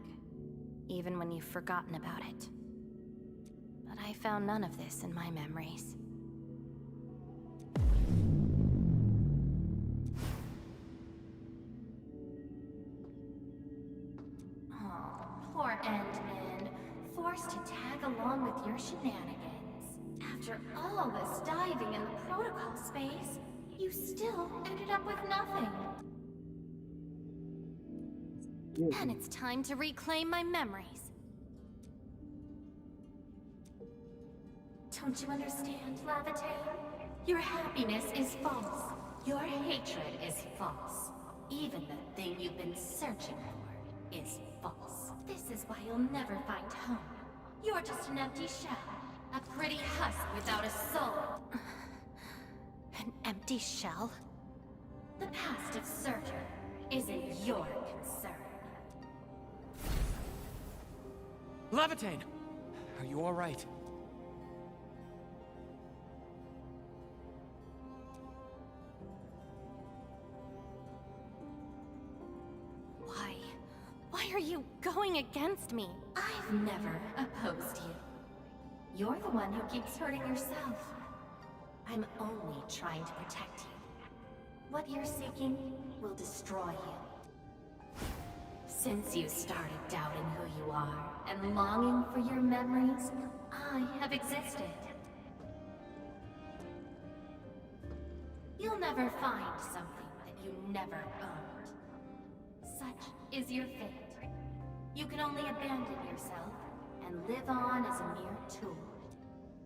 even when you've forgotten about it. But I found none of this in my memories. Oh, poor Endman. Forced to tag along with your shenanigans. After all this diving in the protocol space, you still ended up with nothing. And it's time to reclaim my memories. Don't you understand, Lavitain? Your happiness is false. Your hatred is false. Even the thing you've been searching for is false. This is why you'll never find home. You're just an empty shell. A pretty husk without a soul. An empty shell? The past of Surtur isn't your concern. Lavitain! Are you alright? Why are you going against me? I've never opposed you. You're the one who keeps hurting yourself. I'm only trying to protect you. What you're seeking will destroy you. Since you started doubting who you are and longing for your memories, I have existed. You'll never find something that you never owned. Such is your fate. You can only abandon yourself and live on as a mere tool.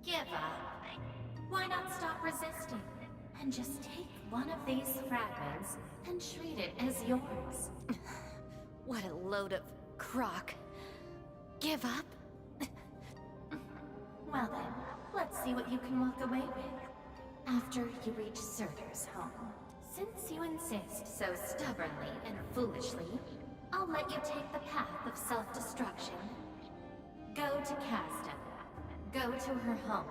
Give up. Why not stop resisting and just take one of these fragments and treat it as yours? What a load of crock. Give up? Well then, let's see what you can walk away with after you reach Surtur's home. Since you insist so stubbornly and foolishly, I'll let you take the path of self-destruction. Go to Caston. Go to her home.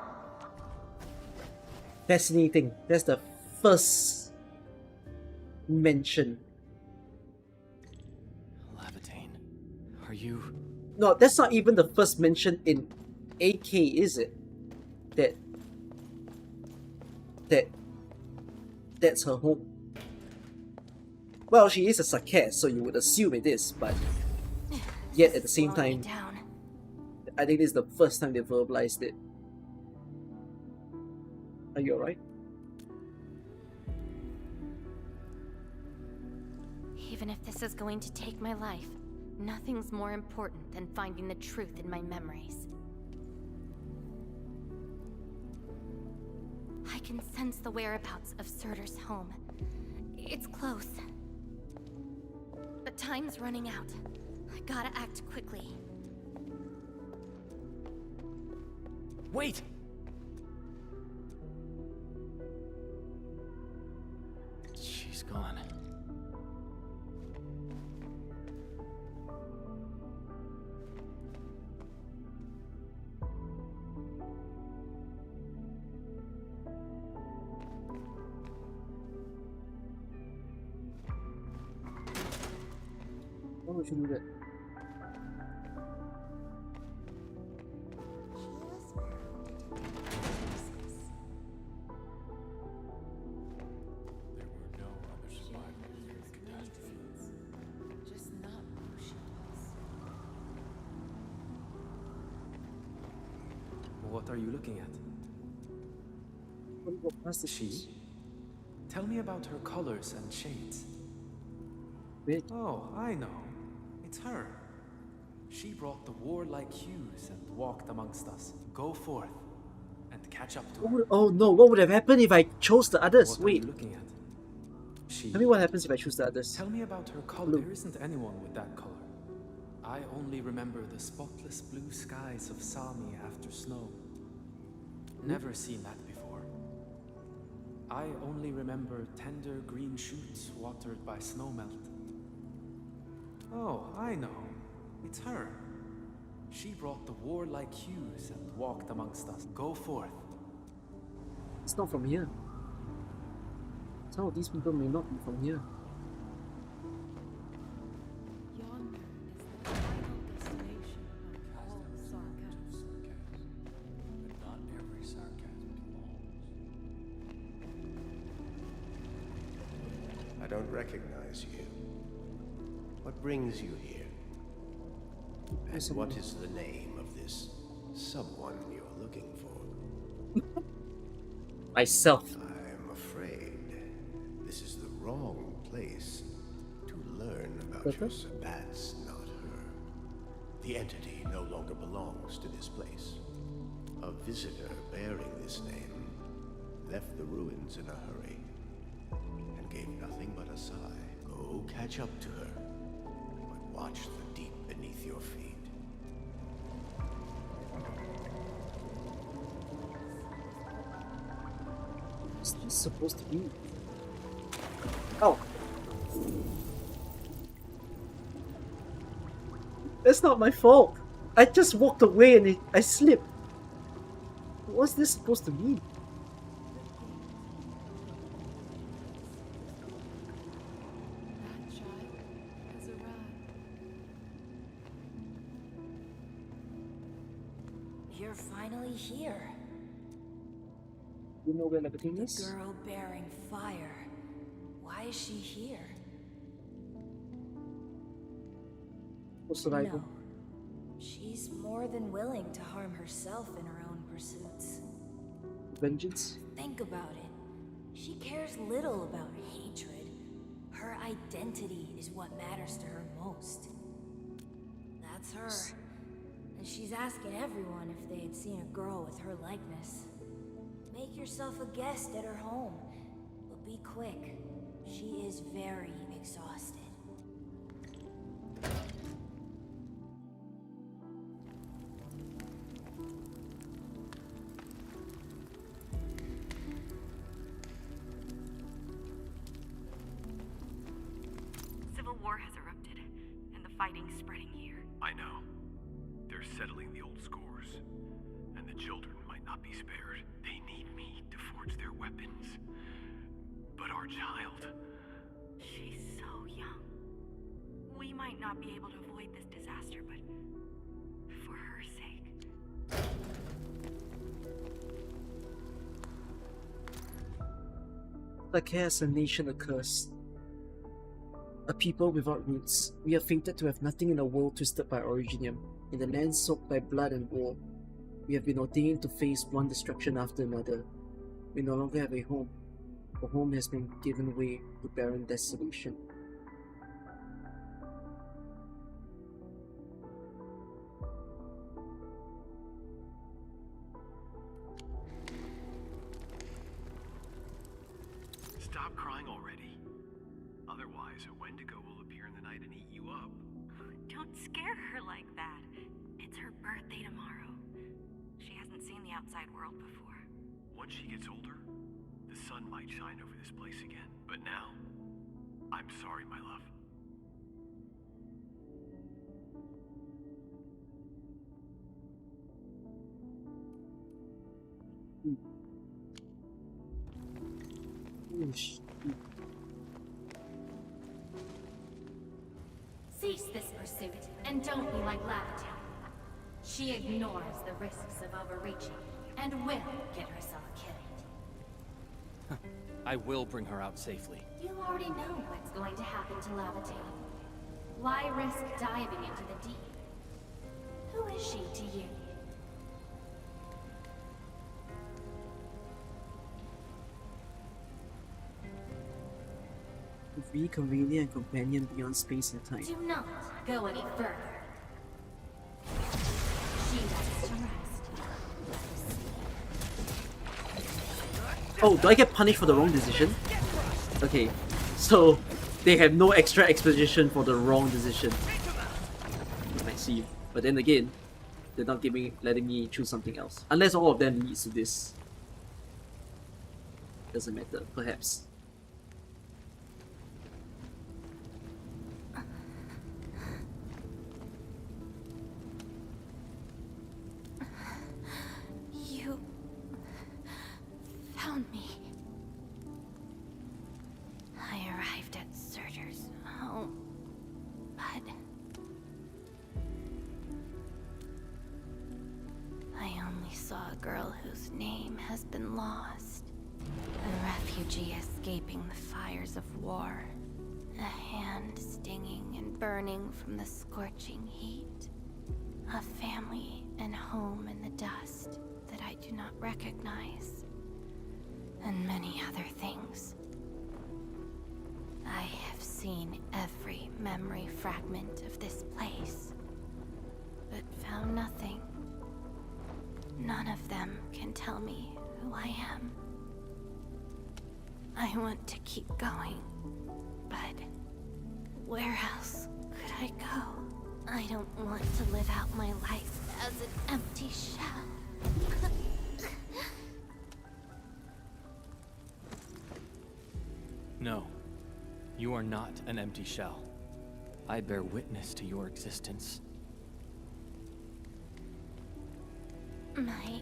Fascinating. That's the first mention. Lavitain, are you... No, that's not even the first mention in AK, is it? That's her home. Well, she is a sarcasm, so you would assume it is, but yet at the same time, I think this is the first time they verbalized it. Are you alright? Even if this is going to take my life, nothing's more important than finding the truth in my memories. I can sense the whereabouts of Surtur's home. It's close. But time's running out. I gotta act quickly. Wait! She's gone. Why would you do that? What are you looking at? She? Tell me about her colors and shades. Wait. Oh, I know. It's her. She brought the warlike hues and walked amongst us. Go forth and catch up to her. Oh no, what would have happened if I chose the others? What are Wait. you looking at? She. Tell me what happens if I choose the others. Tell me about her color. There isn't anyone with that color. I only remember the spotless blue skies of Sami after snow. Never seen that before. I only remember tender green shoots watered by snowmelt. Oh, I know. It's her. She brought the warlike hues and walked amongst us. Go forth. It's not from here. Some of these people may not be from here. Yonder is the final destination of all sarcasm. But not every sarcasm belongs. I don't recognize you. What brings you here? And what is the name of this someone you're looking for? Myself. I'm afraid this is the wrong place to learn about your Sabbats, not her. The entity no longer belongs to this place. A visitor bearing this name left the ruins in a hurry and gave nothing but a sigh. Go catch up to her, but watch the deep beneath your feet. What's this supposed to be? Oh. That's not my fault. I just walked away and I slipped. What's this supposed to mean? That child has arrived. You're finally here. You know where Lavitain is? The girl bearing fire. Why is she here? What's the rival? No. She's more than willing to harm herself in her own pursuits. Vengeance? Think about it. She cares little about hatred. Her identity is what matters to her most. That's her. And she's asking everyone if they had seen a girl with her likeness. Make yourself a guest at her home, but be quick. She is very exhausted. Civil war has erupted, and the fighting's spreading here. I know. They're settling the old scores, and the children might not be spared. They need me to forge their weapons. But our child... She's so young. We might not be able to avoid this disaster, but for her sake. The chaos and nation accursed. A people without roots, we are fated to have nothing in a world twisted by Originium. In the land soaked by blood and war, we have been ordained to face one destruction after another. We no longer have a home. The home has been given way to barren desolation. Stop crying already. Otherwise, a Wendigo will appear in the night and eat you up. Don't scare her like that. It's her birthday tomorrow. She hasn't hasn't seen the outside world before. Once she gets older, the sun might shine over this place again. But now, I'm sorry, my love. Cease this pursuit, and don't be like Lavitain. She ignores the risks of overreaching, and will get herself killed. I will bring her out safely. You already know what's going to happen to Lavitain. Why risk diving into the deep? Who is she to you? Reconvenient and companion beyond space and time. Do not go any further. She has to rest. Oh, do I get punished for the wrong decision? Okay, so they have no extra exposition for the wrong decision. I see. But then again, they're not letting me choose something else. Unless all of them leads to this. Doesn't matter, perhaps. You found me. I arrived at Surtur's home, but I only saw a girl whose name has been lost. A refugee escaping the fires of war. A hand stinging and burning from the scorching heat. A family and home in the dust that I do not recognize. And many other things. I have seen every memory fragment of this place, but found nothing. None of them can tell me who I am. I want to keep going, but where else could I go? I don't want to live out my life as an empty shell. No, you are not an empty shell. I bear witness to your existence. My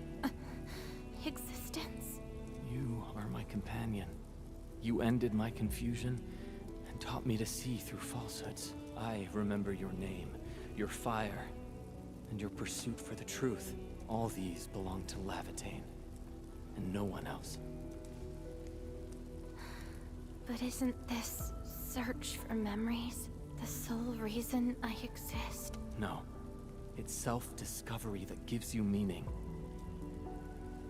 existence? You are my companion. You ended my confusion and taught me to see through falsehoods. I remember your name, your fire, and your pursuit for the truth. All these belong to Lavitain, and no one else. But isn't this search for memories the sole reason I exist? No. It's self-discovery that gives you meaning.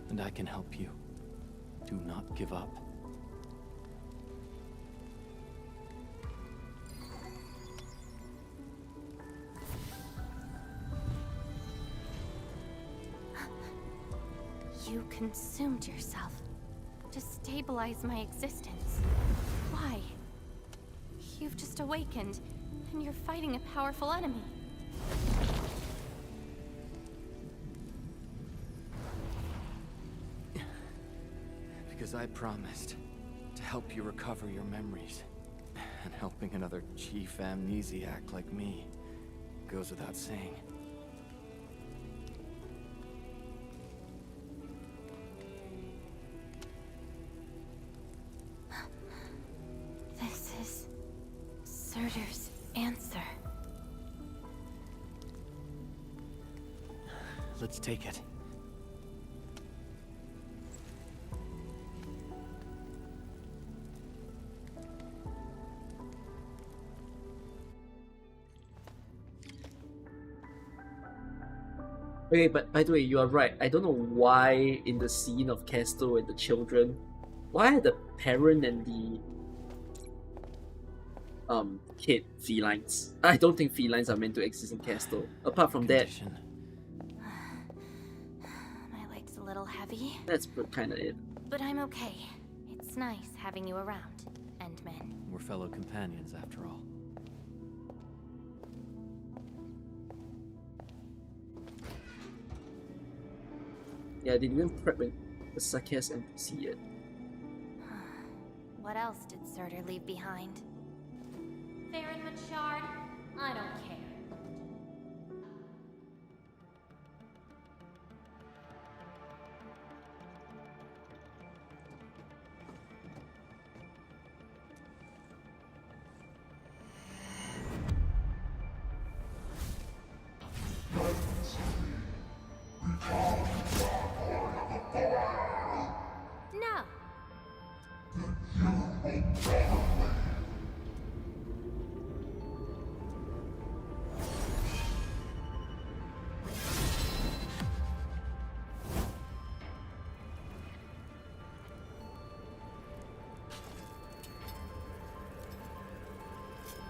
And I can help you. Do not give up. You consumed yourself to stabilize my existence. Why? You've just awakened, and you're fighting a powerful enemy. Because I promised to help you recover your memories. And helping another chief amnesiac like me goes without saying. This is Surtur's answer. Let's take it. Okay, but by the way, you are right. I don't know why in the scene of Castle and the children, why are the parent and the kid felines? I don't think felines are meant to exist in Castle. Apart from that, My leg's a little heavy, that's kind of it. but I'm okay. It's nice having you around, Endman. We're fellow companions after all. Yeah, they didn't prep a Sakias NPC yet. What else did Surtur leave behind? Farron Machard? I don't care. No.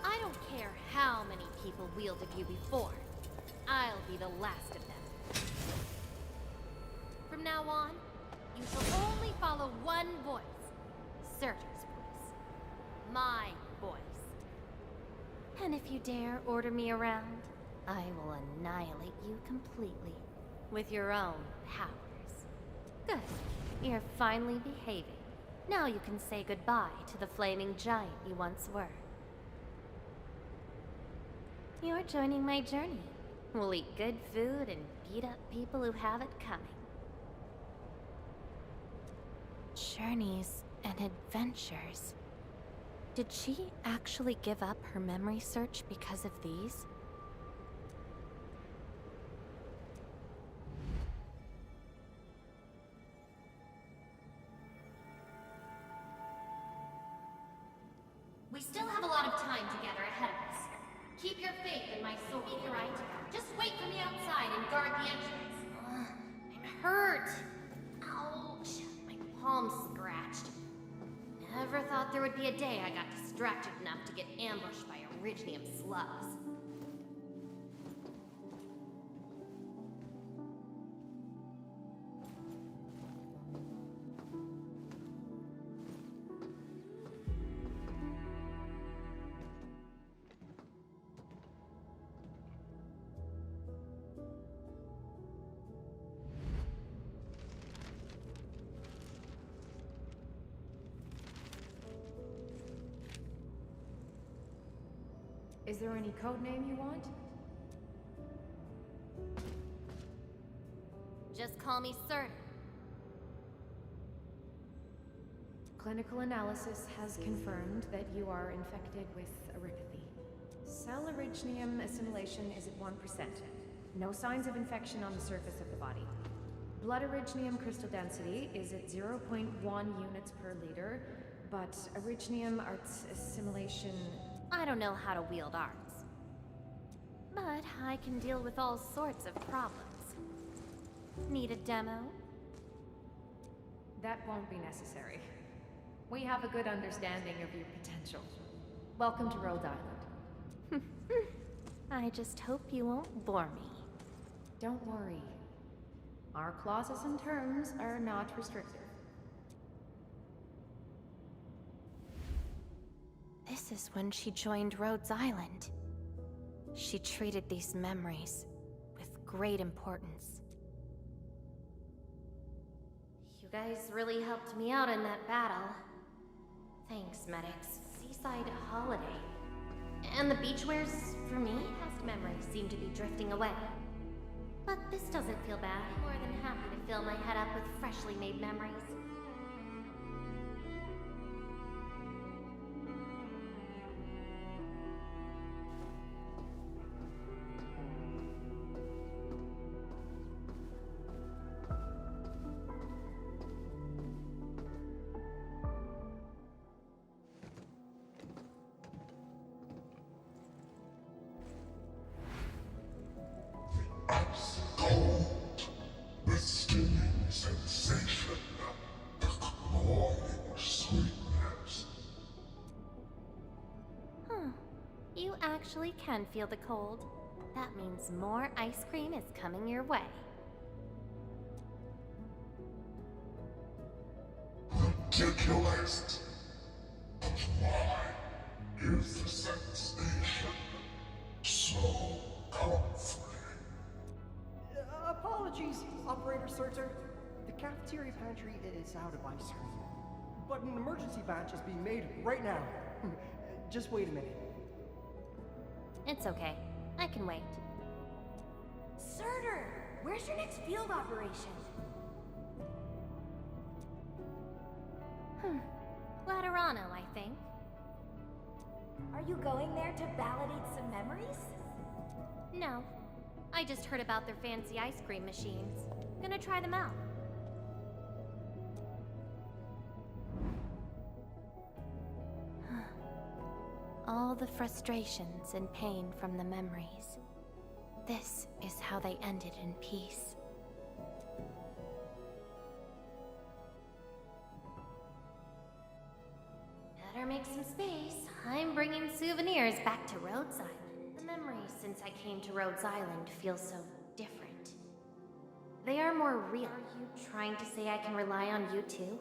I don't care how many people wielded you before. I'll be the last of them. From now on, you shall only follow one voice. Surtur's voice. My voice. And if you dare order me around, I will annihilate you completely. With your own powers. Good. You're finally behaving. Now you can say goodbye to the flaming giant you once were. You're joining my journey. We'll eat good food and beat up people who have it coming. Journeys and adventures. Did she actually give up her memory search because of these? We still have a lot of time together ahead of us. Keep your faith in my soul, right? Just wait for me outside and guard the entrance. I'm hurt. Ouch. My palm's scratched. Never thought there would be a day I got distracted enough to get ambushed by Originium slugs. Is there any code name you want? Just call me Surtur. Clinical analysis has confirmed that you are infected with Aripathy. Cell originium assimilation is at 1%. No signs of infection on the surface of the body. Blood originium crystal density is at 0.1 units per liter, but originium arts assimilation... I don't know how to wield arts. But I can deal with all sorts of problems. Need a demo? That won't be necessary. We have a good understanding of your potential. Welcome to Rhode Island. I just hope you won't bore me. Don't worry. Our clauses and terms are not restrictive. This is when she joined Rhodes Island. She treated these memories with great importance. You guys really helped me out in that battle. Thanks, medics. Seaside holiday. And the beachwares, for me, past memories seem to be drifting away. But this doesn't feel bad. I'm more than happy to fill my head up with freshly made memories. You actually can feel the cold. That means more ice cream is coming your way. Ridiculous! But why is the sensation so comforting? Apologies, Operator Surtur. cafeteria pantry is out of ice cream. But an emergency batch is being made right now. Just wait a minute. It's okay. I can wait. Surtur, where's your next field operation? Laterano, I think. Are you going there to validate some memories? No. I just heard about their fancy ice cream machines. Gonna try them out. All the frustrations and pain from the memories. This is how they ended in peace. Better make some space. I'm bringing souvenirs back to Rhodes Island. The memories since I came to Rhodes Island feel so different. They are more real. Are you trying to say I can rely on you too?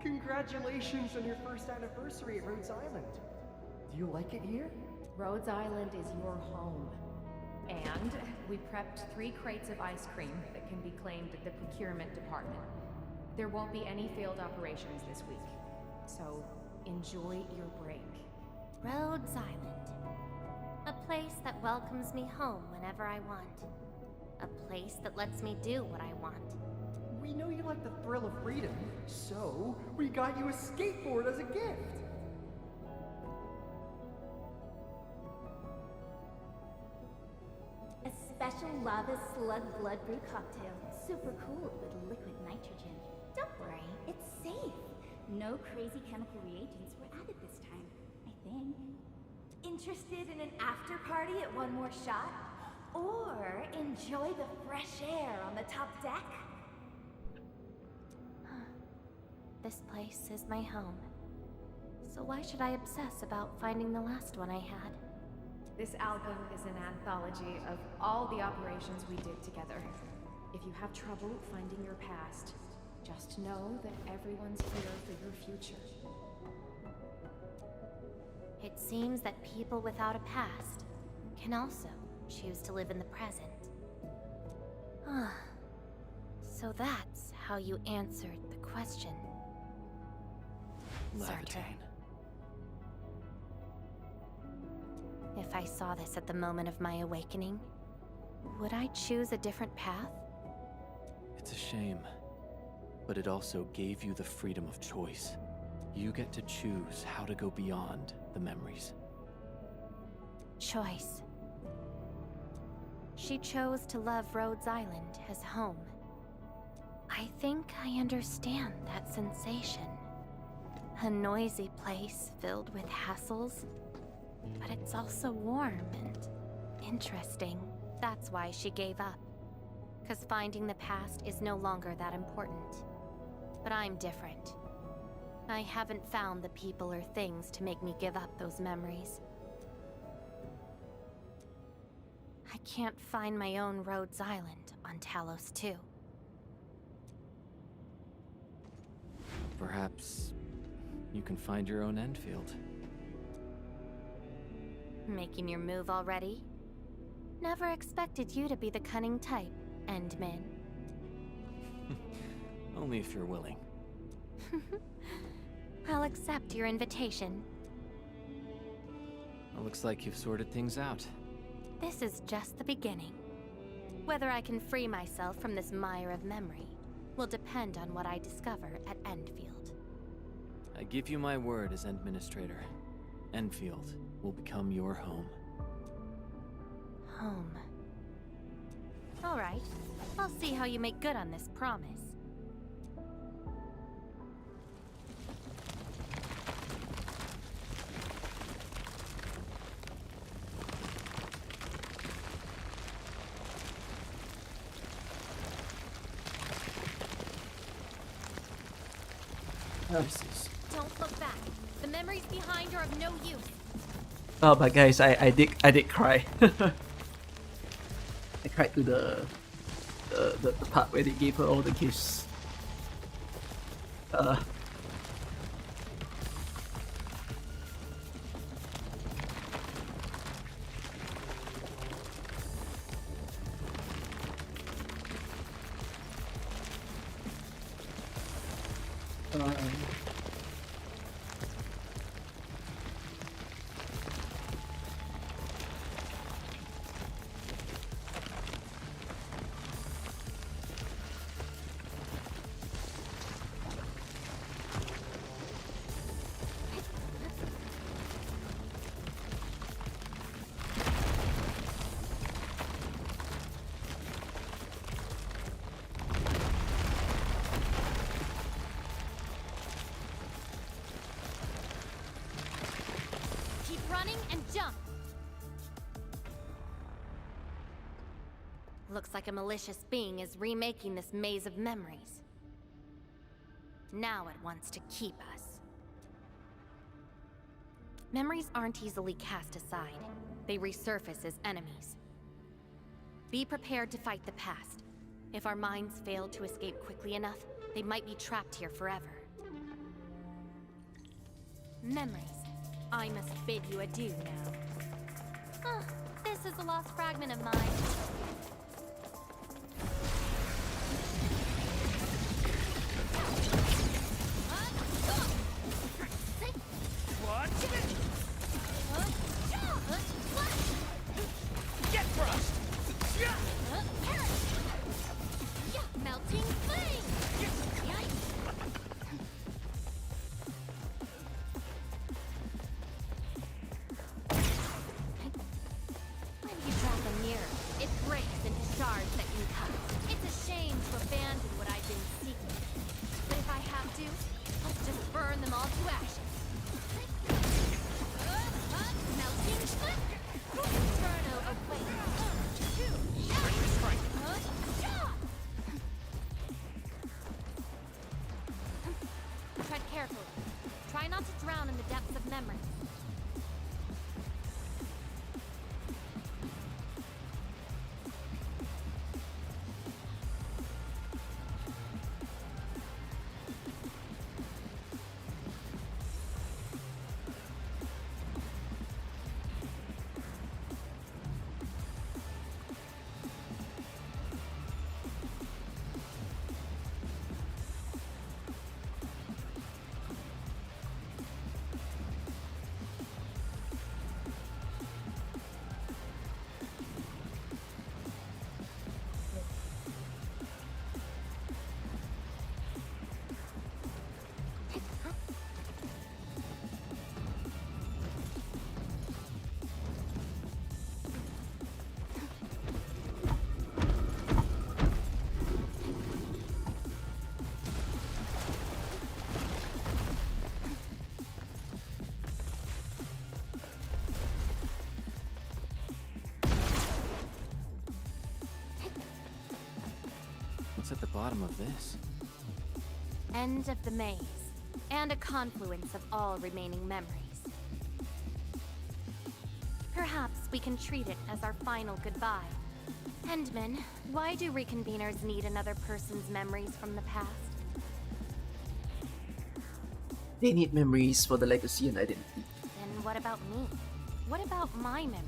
Congratulations on your first anniversary at Rhodes Island. Do you like it here? Rhodes Island is your home. And we prepped 3 crates of ice cream that can be claimed at the procurement department. There won't be any failed operations this week, so enjoy your break. Rhodes Island. A place that welcomes me home whenever I want. A place that lets me do what I want. We know you like the thrill of freedom, so we got you a skateboard as a gift. A special lava slug blood brew cocktail, super cooled with liquid nitrogen. Don't worry, it's safe. No crazy chemical reagents were added this time, I think. Interested in an after party at One More Shot? Or enjoy the fresh air on the top deck? This place is my home. So why should I obsess about finding the last one I had? This album is an anthology of all the operations we did together. If you have trouble finding your past, just know that everyone's here for your future. It seems that people without a past can also choose to live in the present. Ah, so that's how you answered the question. Lavitain. If I saw this at the moment of my awakening, would I choose a different path? It's a shame, but it also gave you the freedom of choice. You get to choose how to go beyond the memories. Choice. She chose to love Rhodes Island as home. I think I understand that sensation. A noisy place filled with hassles, but it's also warm and interesting. That's why she gave up. 'Cause finding the past is no longer that important. But I'm different. I haven't found the people or things to make me give up those memories. I can't find my own Rhodes Island on Talos 2. Perhaps you can find your own Endfield. Making your move already? Never expected you to be the cunning type, Endmin. Only if you're willing. I'll accept your invitation. It looks like you've sorted things out. This is just the beginning. Whether I can free myself from this mire of memory will depend on what I discover at Endfield. I give you my word as Administrator. Endfield will become your home. Home. All right. I'll see how you make good on this promise. This is... Don't look back. The memories behind are of no use. Oh, but guys, I did cry. I cried to the part where they gave her all the gifts. Keep running and jump. Looks like a malicious being is remaking this maze of memories. Now it wants to keep us. Memories aren't easily cast aside. They resurface as enemies. Be prepared to fight the past. If our minds fail to escape quickly enough, they might be trapped here forever. Memories. I must bid you adieu now. This is a lost fragment of mine. Get thrust! Melting flame! When you drop a mirror, it breaks into shards that can cut. It's a shame to abandon what I've been seeking. But if I have to, I'll just burn them all to ash. Melting flame! Inferno awaits. Tread carefully. Try not to drown in the depths of memory. What's at the bottom of this? End of the maze, and a confluence of all remaining memories. Perhaps we can treat it as our final goodbye. Endman, why do reconveners need another person's memories from the past? They need memories for the legacy and identity. Then what about me? What about my memories?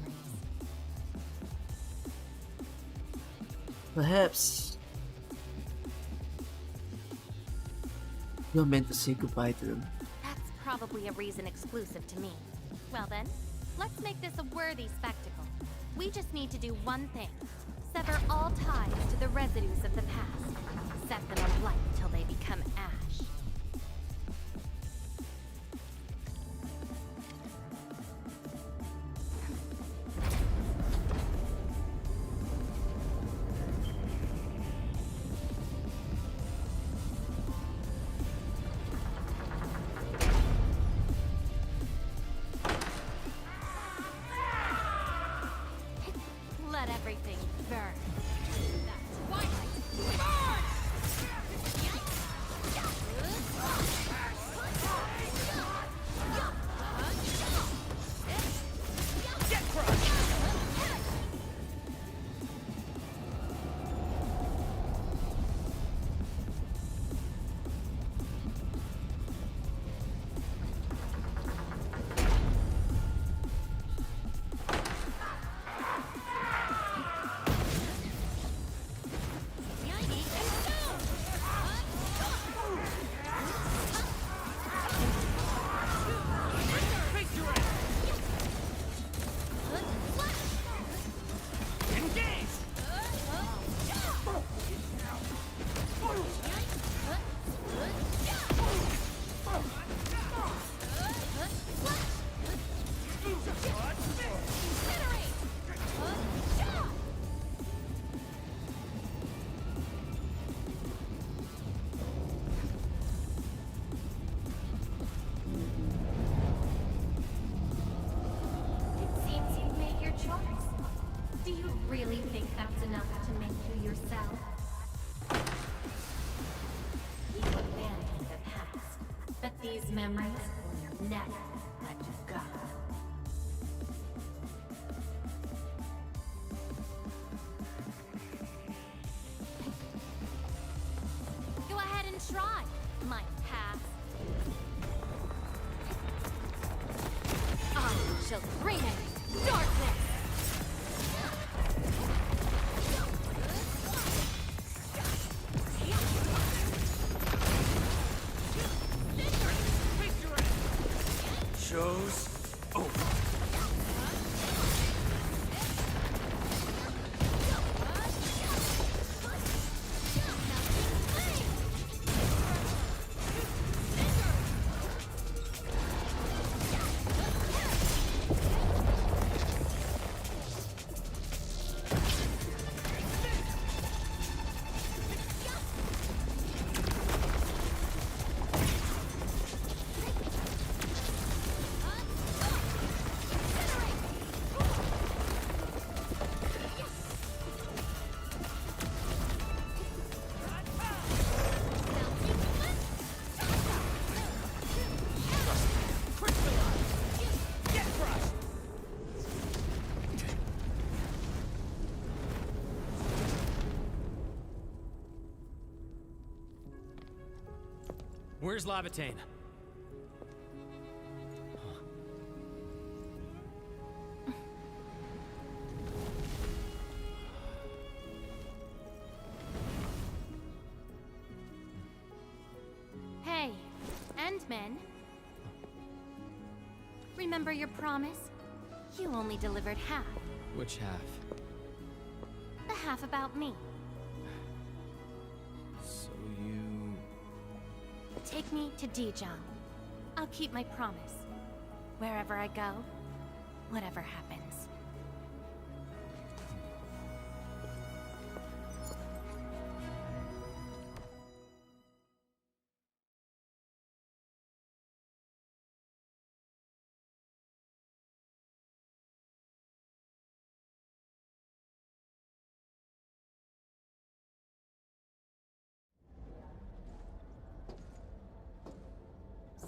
Perhaps you're meant to say goodbye to them. That's probably a reason exclusive to me. Well then, let's make this a worthy spectacle. We just need to do one thing. Sever all ties to the residues of the past. Set them alight till they become ash. Let everything burn. That's twilight. Burn! to make you yourself? You abandoned the past, but these memories will never let you go. Go ahead and try, my past. I shall bring it darkness. Show's over. Where's Lavitain? Hey, Endmen. Remember your promise? You only delivered half. Which half? The half about me. So you... Take me to Dijong. I'll keep my promise. Wherever I go, whatever happens.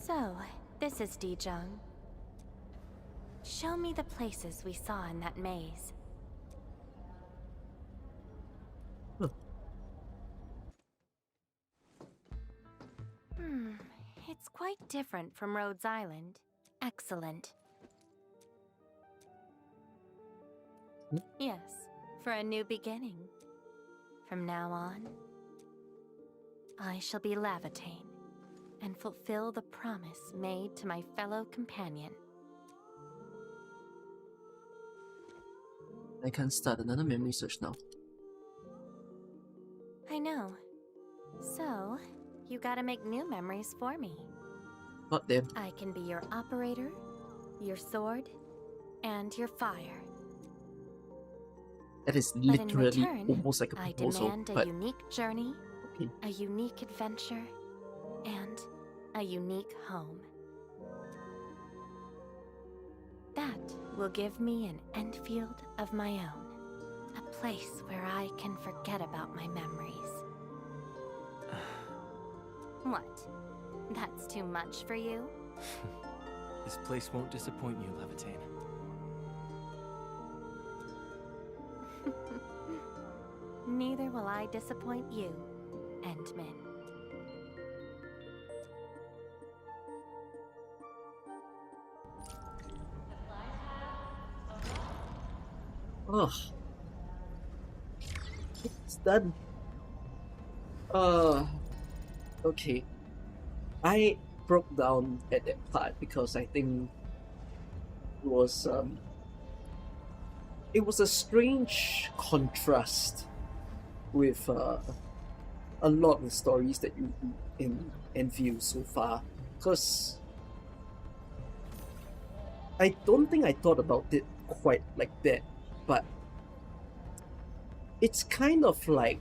So, this is Dijong. Show me the places we saw in that maze. It's quite different from Rhodes Island. Excellent. Yes, for a new beginning. From now on, I shall be Lavitain and fulfill the promise made to my fellow companion. I can start another memory search now. I know. So, you gotta make new memories for me. Not them. I can be your operator, your sword, and your fire. That is But in literally return, almost like a I proposal, demand a but unique journey, okay. a unique adventure, and a unique home. That will give me an Endfield of my own. A place where I can forget about my memories. What? That's too much for you? This place won't disappoint you, Lavitain. Neither will I disappoint you, Endman. Ugh. It's done. Okay. I broke down at that part because I think it was a strange contrast with a lot of the stories that you read in Endfield so far. Because I don't think I thought about it quite like that, but it's kind of like,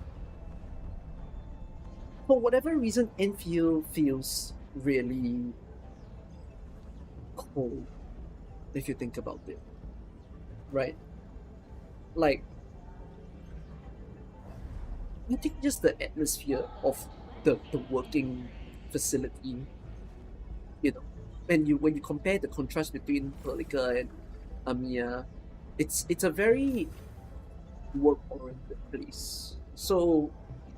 for whatever reason, Endfield feels really cold, if you think about it. Right? Like, I think just the atmosphere of the working facility, you know, when you compare the contrast between Perlica and Amiya, it's a very work-oriented place. So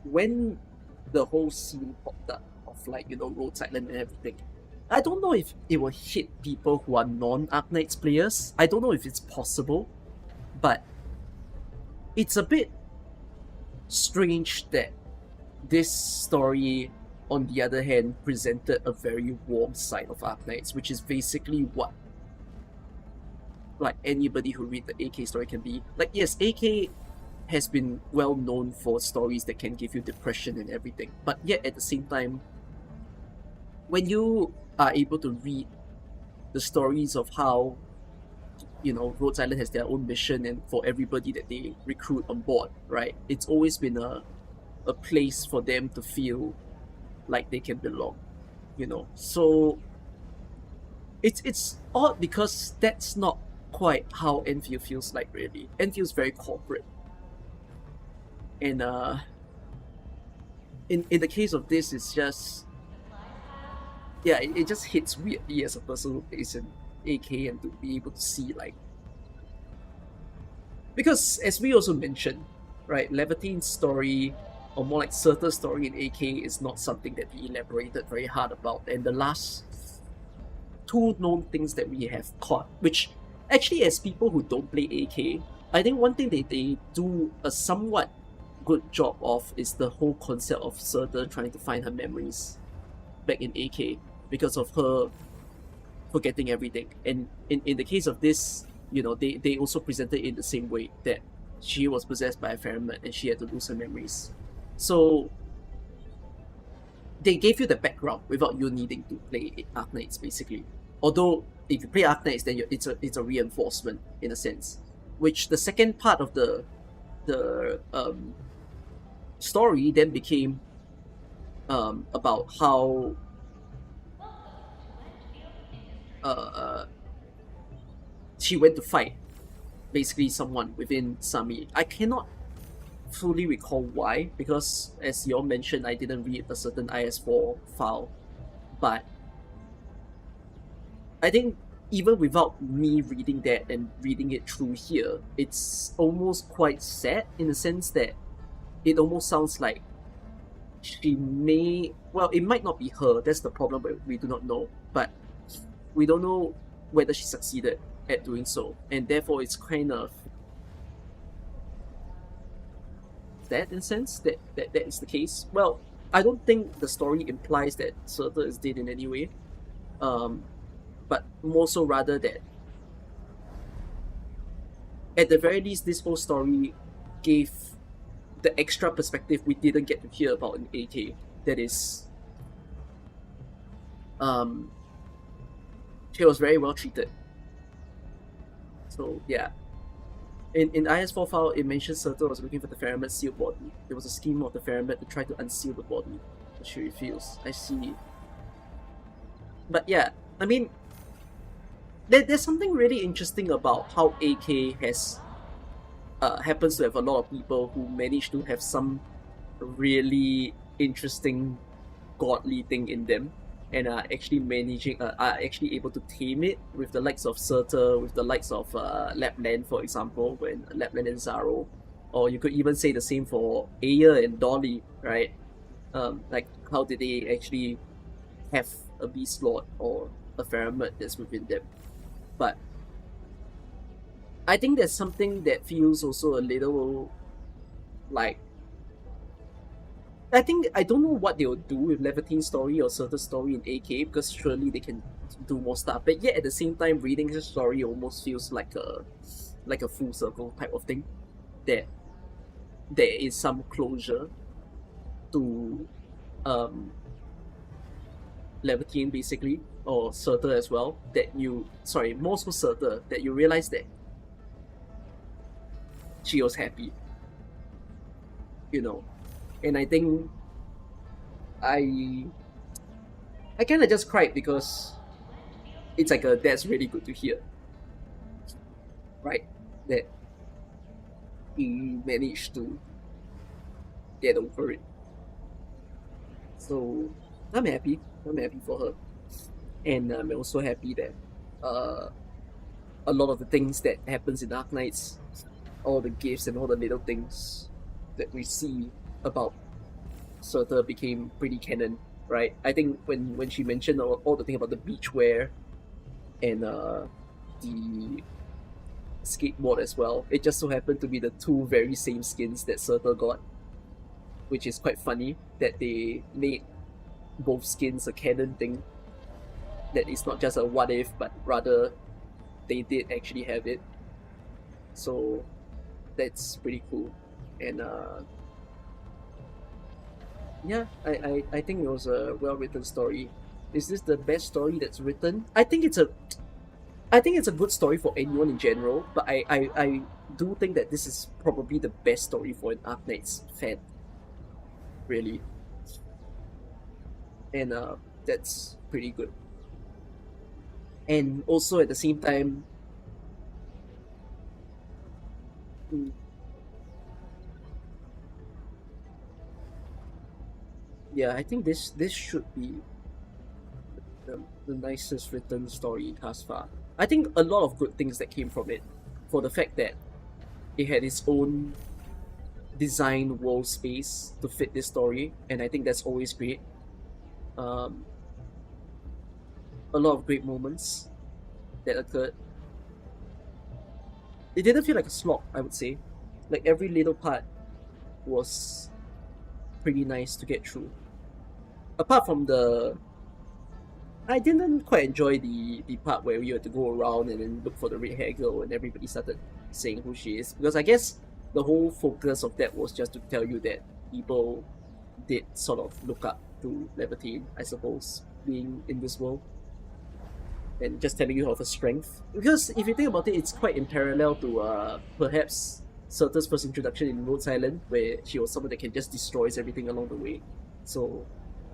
when the whole scene popped up of like, Rhodes Island and everything, I don't know if it will hit people who are non-Arknights players. I don't know if it's possible, but it's a bit strange that this story, on the other hand, presented a very warm side of Arknights, which is basically what like anybody who read the AK story can be. Like, yes, AK has been well known for stories that can give you depression and everything, but yet at the same time, when you are able to read the stories of how Rhodes Island has their own mission, and for everybody that they recruit on board, right, it's always been a place for them to feel like they can belong, so it's odd because that's not quite how Endfield feels like, really. Enfield's very corporate, and in the case of this, it's just, yeah, it just hits weirdly as a person who plays in AK, and to be able to see, like, because as we also mentioned, right, Laevitain's story, or more like Surtur's story in AK, is not something that we elaborated very hard about, and the last two known things that we have caught, which actually, as people who don't play AK, I think one thing they do a somewhat good job of is the whole concept of Surtur trying to find her memories back in AK because of her forgetting everything. And in the case of this, they also presented it in the same way, that she was possessed by a Ferryman and she had to lose her memories. So they gave you the background without you needing to play Arknights, basically. Although if you play Arknights, then it's a reinforcement in a sense. Which the second part of the story then became about how she went to fight basically someone within Sami. I cannot fully recall why, because as you all mentioned, I didn't read a certain IS4 file, but I think even without me reading that and reading it through here, it's almost quite sad in the sense that it almost sounds like she may, well, it might not be her, that's the problem, but we do not know, but we don't know whether she succeeded at doing so, and therefore it's kind of sad in a sense that is the case. Well, I don't think the story implies that Surtur is dead in any way, but more so rather that at the very least this whole story gave the extra perspective we didn't get to hear about in AK, that is she was very well treated. So yeah, in IS4 file it mentions Surtur was looking for the Ferryman's sealed body. There was a scheme of the Ferryman to try to unseal the body, but she refused. I see. But yeah, I mean, there's something really interesting about how AK has happens to have a lot of people who manage to have some really interesting godly thing in them, and are actually able to tame it, with the likes of Surtur, with the likes of Lapland, for example, when Lapland and Zaro, or you could even say the same for Aya and Dolly, right? Like, how did they actually have a Beast Lord or a Ferryman that's within them? But I think there's something that feels also a little like, I don't know what they'll do with Laevitain's story or Surtur's story in AK, because surely they can do more stuff. But yet at the same time, reading his story almost feels like a full circle type of thing, that there is some closure to Laevetain basically, or Surtur as well. More so Surtur, that you realize that she was happy, and I think I kind of just cried, because it's like that's really good to hear, right? That he managed to get over it. So I'm happy. I'm happy for her, and I'm also happy that a lot of the things that happens in Arknights, all the gifts and all the little things that we see about Surtur became pretty canon, right? I think when she mentioned all the thing about the beachwear and the skateboard as well, it just so happened to be the two very same skins that Surtur got, which is quite funny that they made both skins a canon thing. That it's not just a what if, but rather they did actually have it. So that's pretty cool. And yeah, I think it was a well written story. Is this the best story that's written? I think it's a good story for anyone in general, but I do think that this is probably the best story for an Arknights fan. Really. And that's pretty good. And also at the same time, yeah, I think this should be the nicest written story thus far. I think a lot of good things that came from it, for the fact that it had its own design world space to fit this story, and I think that's always great. A lot of great moments that occurred. It didn't feel like a slog, I would say. Like every little part was pretty nice to get through. Apart from I didn't quite enjoy the part where we had to go around and then look for the red hair girl and everybody started saying who she is. Because I guess the whole focus of that was just to tell you that people did sort of look up to Lavitain, I suppose, being in this world. And just telling you of her strength. Because if you think about it, it's quite in parallel to perhaps Surtur's first introduction in Rhodes Island, where she was someone that can just destroys everything along the way. So,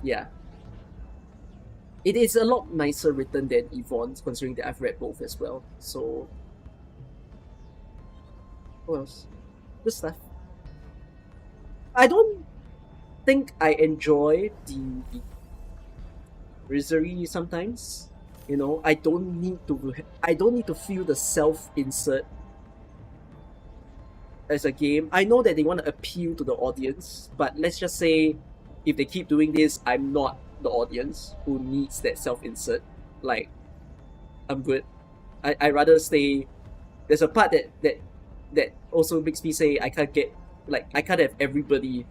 yeah. It is a lot nicer written than Yvonne's, considering that I've read both as well. So, what else? Good stuff. I don't think I enjoy the Rizzery sometimes. You know, I don't need to feel the self-insert as a game. I know that they want to appeal to the audience, but let's just say if they keep doing this, I'm not the audience who needs that self-insert. Like, I'm good. I rather stay. There's a part that also makes me say I can't have everybody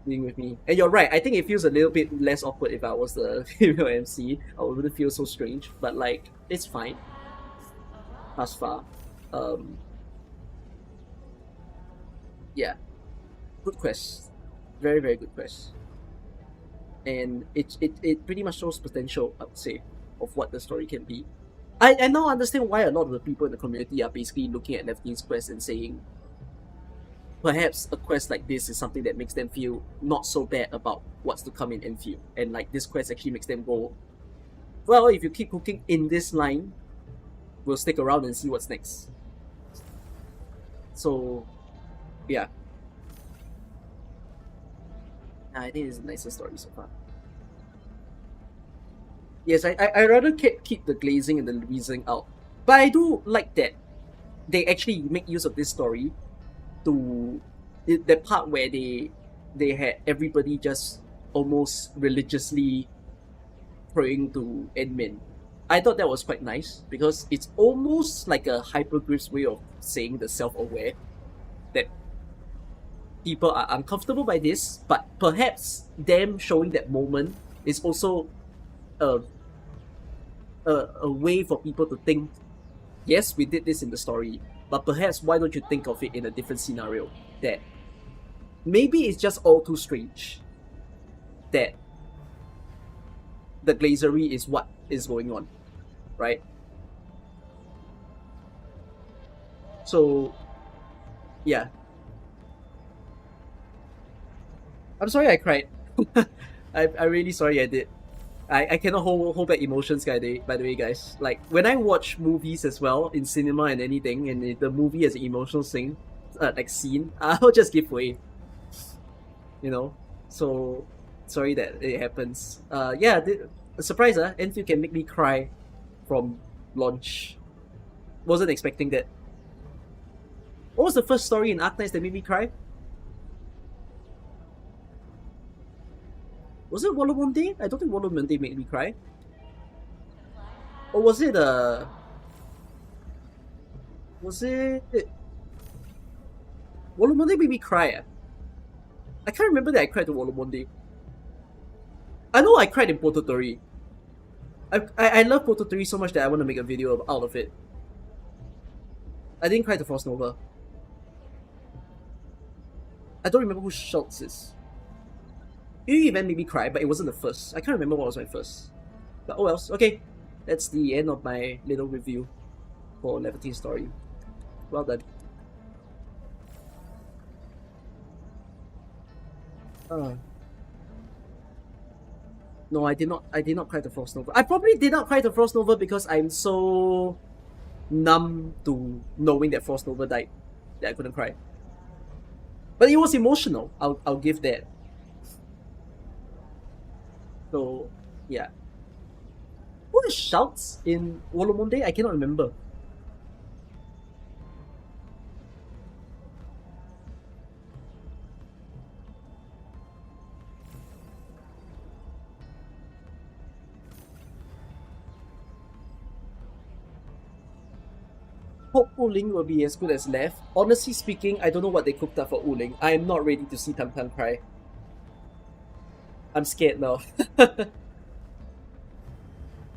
being with me. And you're right, I think it feels a little bit less awkward if I was the female MC. I wouldn't feel so strange, but like, it's fine. Thus far. Yeah. Good quest. Very, very good quest. And it pretty much shows potential, I would say, of what the story can be. I now understand why a lot of the people in the community are basically looking at Laevitain's quest and saying perhaps a quest like this is something that makes them feel not so bad about what's to come in Endfield. And like this quest actually makes them go, well, if you keep cooking in this line, we'll stick around and see what's next. So, yeah. I think it's the nicest story so far. Yes, I rather keep the glazing and the reasoning out. But I do like that they actually make use of this story to the part where they had everybody just almost religiously praying to Endmin. I thought that was quite nice because it's almost like a hypergriff's way of saying the self-aware that people are uncomfortable by this, but perhaps them showing that moment is also a way for people to think, yes, we did this in the story, but perhaps why don't you think of it in a different scenario? That maybe it's just all too strange that the glazery is what is going on, right? So, yeah. I'm sorry I cried. I'm really sorry I did. I cannot hold back emotions, by the way, guys. Like, when I watch movies as well, in cinema and anything, and the movie has an emotional scene, I'll just give way. you know. So sorry that it happens. Yeah, surprise, Enfield can make me cry from launch. Wasn't expecting that. What was the first story in Arknights that made me cry? Was it Wolomonde? I don't think Wolomonde made me cry. Or was it Wolomonde made me cry? I can't remember that I cried to Wolomonde. I know I cried in Prototori. I love Prototori so much that I want to make a video out of it. I didn't cry to Frost Nova. I don't remember who Schultz is. Yu Event made me cry, but it wasn't the first. I can't remember what was my first. But oh else. Okay, that's the end of my little review for Laevetain story. Well done. No, I did not cry to Frost Nova. I probably did not cry to Frost Nova because I'm so numb to knowing that Frost Nova died that I couldn't cry. But it was emotional. I'll give that. So yeah. Who is Shouts in Wolomonde? I cannot remember. Hope Wuling will be as good as left. Honestly speaking, I don't know what they cooked up for Wuling. I am not ready to see Tam Tam cry. I'm scared now.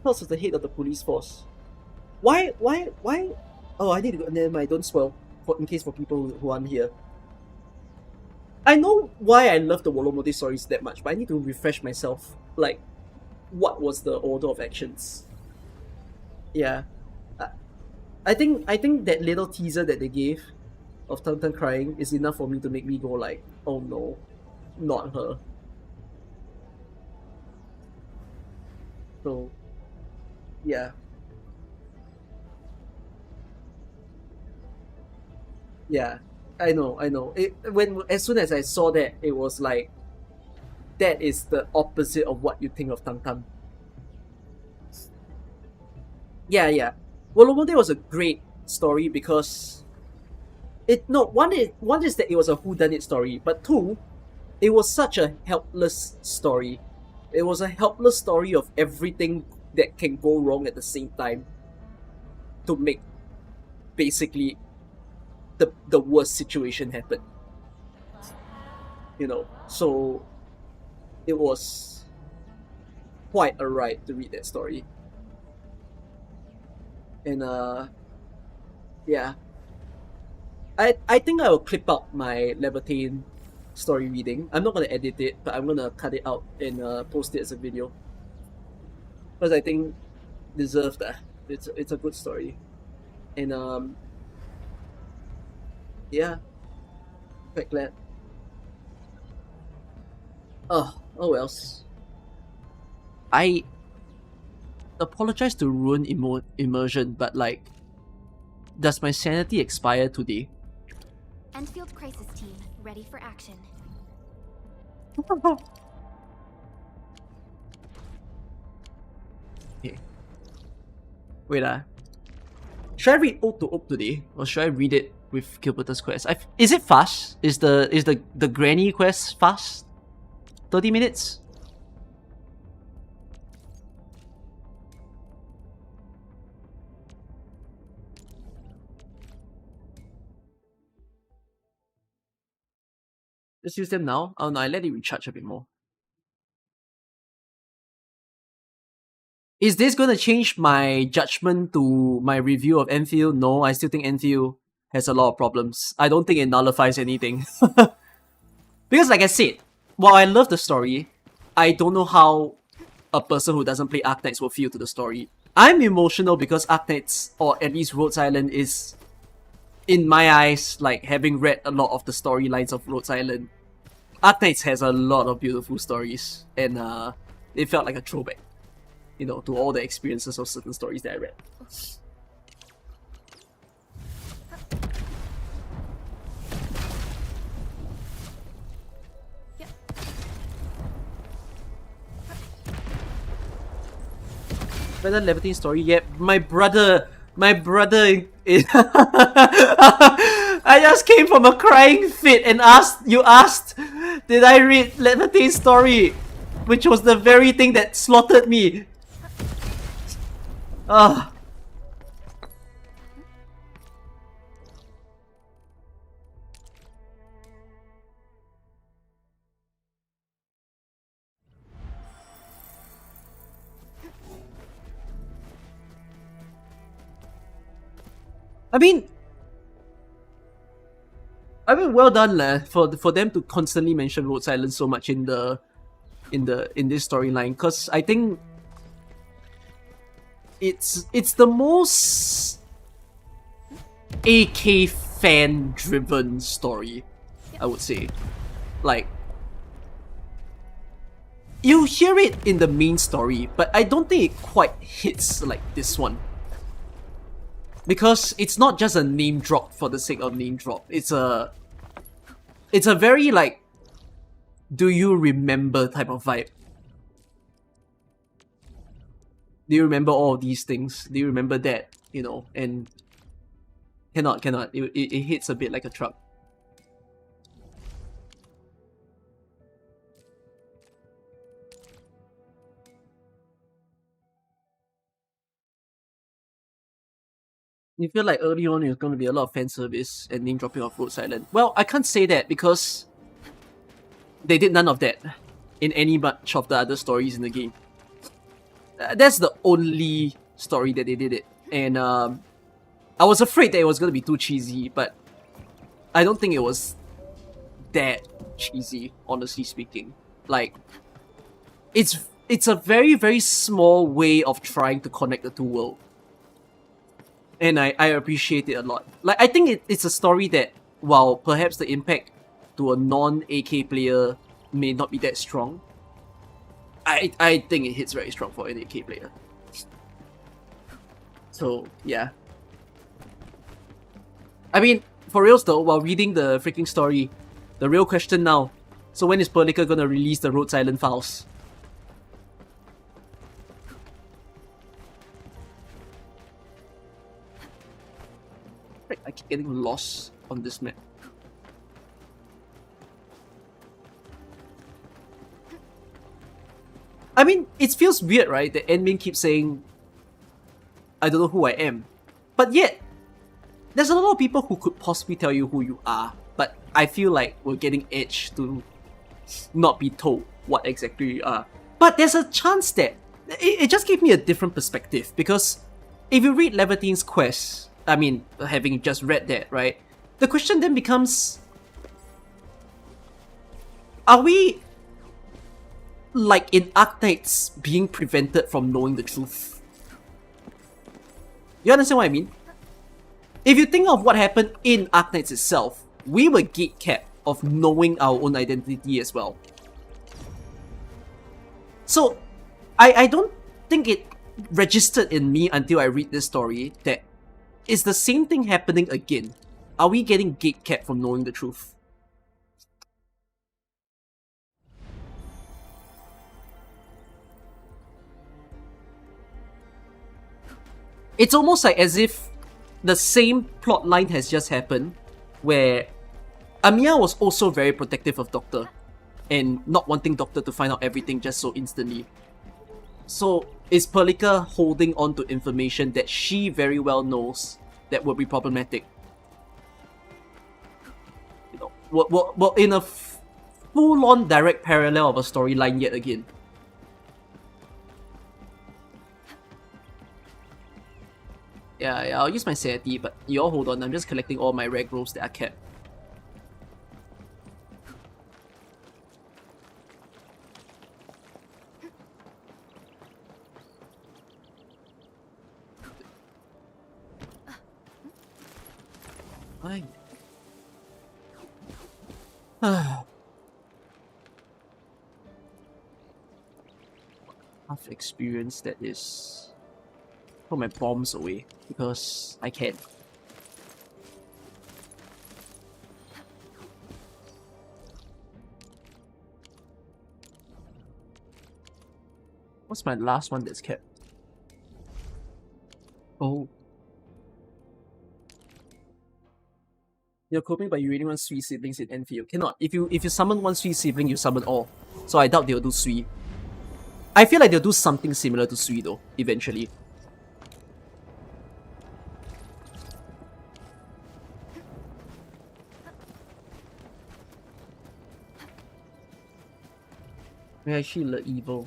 House was the head of the police force. Why? Oh, I need to go. Never mind, don't spoil. In case for people who aren't here. I know why I love the Wolomonde stories that much, but I need to refresh myself. Like, what was the order of actions? Yeah. I think that little teaser that they gave of Tam Tam crying is enough for me to make me go like, oh no, not her. So, yeah. Yeah, I know. As soon as I saw that, it was like, that is the opposite of what you think of Tam Tam. Yeah. Wolomonde was a great story because one is that it was a whodunit story, but two, it was such a helpless story. It was a helpless story of everything that can go wrong at the same time to make basically the worst situation happen. You know, so it was quite a ride to read that story. And yeah. I think I will clip out my Lavitain story reading. I'm not gonna edit it, but I'm gonna cut it out and post it as a video. Because I think deserved that. It's a good story. And yeah. Quite glad. Oh wells. I apologize to ruin immersion, but like, does my sanity expire today? Endfield crisis team, ready for action. Okay. Wait should I read Ode to Oak today, or should I read it with Gilbertus quest? Is it fast? Is the Granny quest fast? 30 minutes? Let's use them now. Oh no, I let it recharge a bit more. Is this gonna change my judgment to my review of Endfield? No, I still think Endfield has a lot of problems. I don't think it nullifies anything. Because like I said, while I love the story, I don't know how a person who doesn't play Arknights will feel to the story. I'm emotional because Arknights, or at least Rhodes Island, is, in my eyes, like having read a lot of the storylines of Rhodes Island, Arknights has a lot of beautiful stories, and it felt like a throwback, you know, to all the experiences of certain stories that I read. Better Lavitain story. Yep, my brother is I just came from a crying fit and asked, did I read Lavitain story? Which was the very thing that slaughtered me. Ah. I mean, well done for them to constantly mention road silence so much in this storyline, because I think it's the most AK fan driven story, I would say. Like, you hear it in the main story, but I don't think it quite hits like this one. Because it's not just a name drop for the sake of name drop. It's a very like, do you remember type of vibe. Do you remember all of these things? Do you remember that? You know, and cannot. It hits a bit like a truck. You feel like early on there's going to be a lot of fan service and name dropping of Road Silent. Well, I can't say that because they did none of that in any much of the other stories in the game. That's the only story that they did it. And I was afraid that it was going to be too cheesy, but I don't think it was that cheesy, honestly speaking. Like, it's a very, very small way of trying to connect the two worlds. And I appreciate it a lot. Like, I think it's a story that, while perhaps the impact to a non-AK player may not be that strong, I think it hits very strong for an AK player. So, yeah. I mean, for reals though, while reading the freaking story, the real question now, so when is Perlica gonna release the Road Silent files? I keep getting lost on this map. I mean, it feels weird, right? The endmain keeps saying, I don't know who I am. But yet, there's a lot of people who could possibly tell you who you are. But I feel like we're getting edged to not be told what exactly you are. But there's a chance that it just gave me a different perspective. Because if you read Laevitain's quest, I mean, having just read that, right? The question then becomes, are we, like in Arknights, being prevented from knowing the truth? You understand what I mean? If you think of what happened in Arknights itself, we were gatekept of knowing our own identity as well. So, I don't think it registered in me until I read this story that is the same thing happening again. Are we getting gatekept from knowing the truth? It's almost like as if the same plot line has just happened, where Amiya was also very protective of Doctor, and not wanting Doctor to find out everything just so instantly. So, is Perlica holding on to information that she very well knows that will be problematic? You know, well in a full-on direct parallel of a storyline yet again. Yeah, I'll use my sanity, but you all hold on, I'm just collecting all my rare growths that are kept. Fine. Half experience that is. Put my bombs away because I can. What's my last one that's kept? You're coping, but you really want 3 siblings in Enfield. Cannot. If you summon 1 3 sibling, you summon all. So I doubt they'll do 3. I feel like they'll do something similar to 3 though, eventually. Yeah, actually, the evil.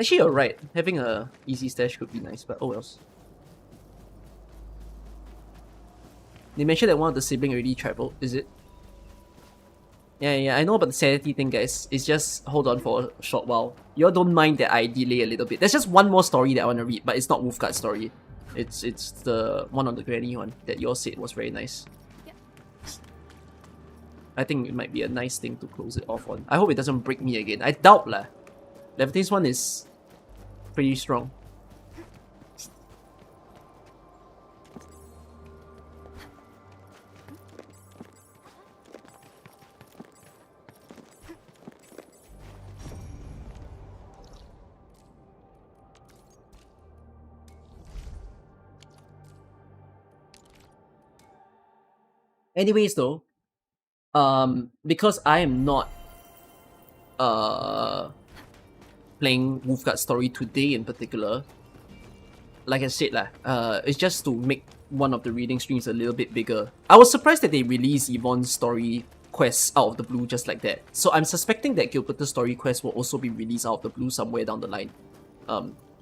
Actually, you're right. Having a easy stash could be nice, but oh else. They mentioned that one of the siblings already traveled, is it? Yeah, I know about the sanity thing, guys. It's just hold on for a short while. You all don't mind that I delay a little bit. There's just one more story that I want to read, but it's not Wulfgard's story. It's the one on the granny one that you all said was very nice. I think it might be a nice thing to close it off on. I hope it doesn't break me again. I doubt lah. Lavitain's one is pretty strong. Anyways though, because I am not playing Wulfgard's story today in particular, like I said it's just to make one of the reading streams a little bit bigger. I was surprised that they released Yvonne's story quest out of the blue just like that. So I'm suspecting that Gilbert's story quest will also be released out of the blue somewhere down the line,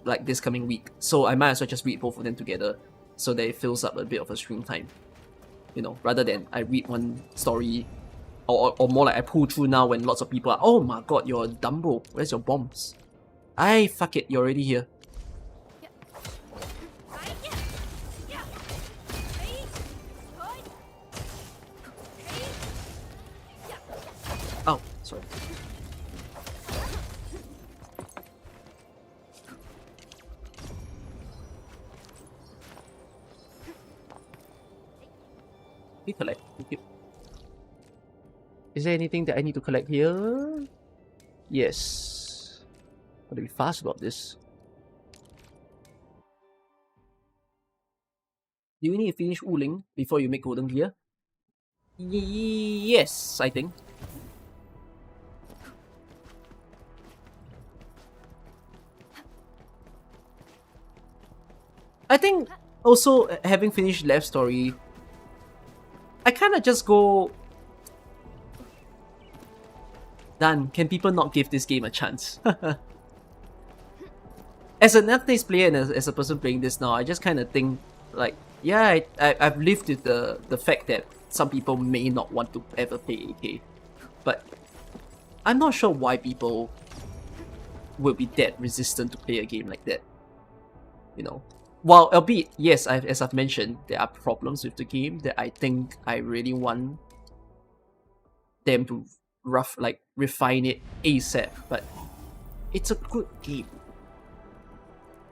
like this coming week. So I might as well just read both of them together so that it fills up a bit of a stream time. You know, rather than I read one story, or more like I pull through now when lots of people are, oh my god, you're a Dumbo, where's your bombs? Fuck it, you're already here. Oh, sorry. We collect. Thank you. Is there anything that I need to collect here? Yes. Gotta be fast about this. Do you need to finish Wuling before you make golden gear? Yes, I think. I think also having finished Left Story, I kinda just go, done. Can people not give this game a chance? As an Arknights player and as a person playing this now, I just kinda think like, yeah, I've lived with the fact that some people may not want to ever play AK. But I'm not sure why people will be that resistant to play a game like that. You know? While, albeit, yes, as I've mentioned, there are problems with the game that I think I really want them to refine it ASAP, but it's a good game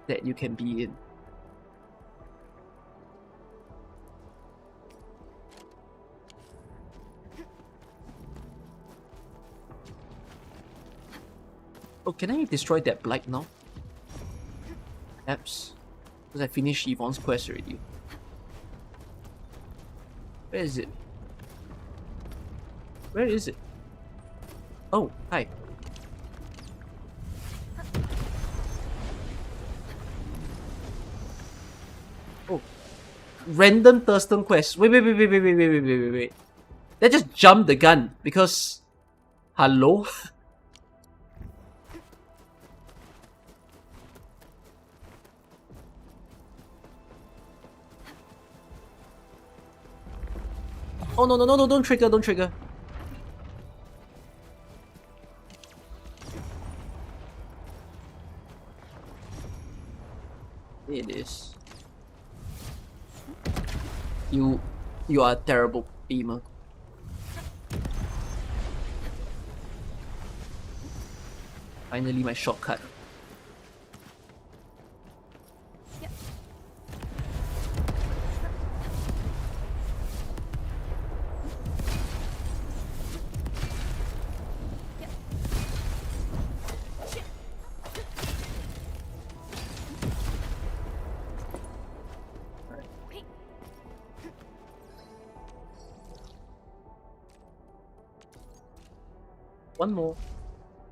that you can be in. Oh, can I destroy that blight now? Perhaps. Because I finished Yvonne's quest already. Where is it? Where is it? Oh, hi. Oh. Random Thurston quest. Wait. That just jumped the gun because... Hello? Oh no, don't trigger. It is. You are a terrible aimer. Finally my shortcut. One more.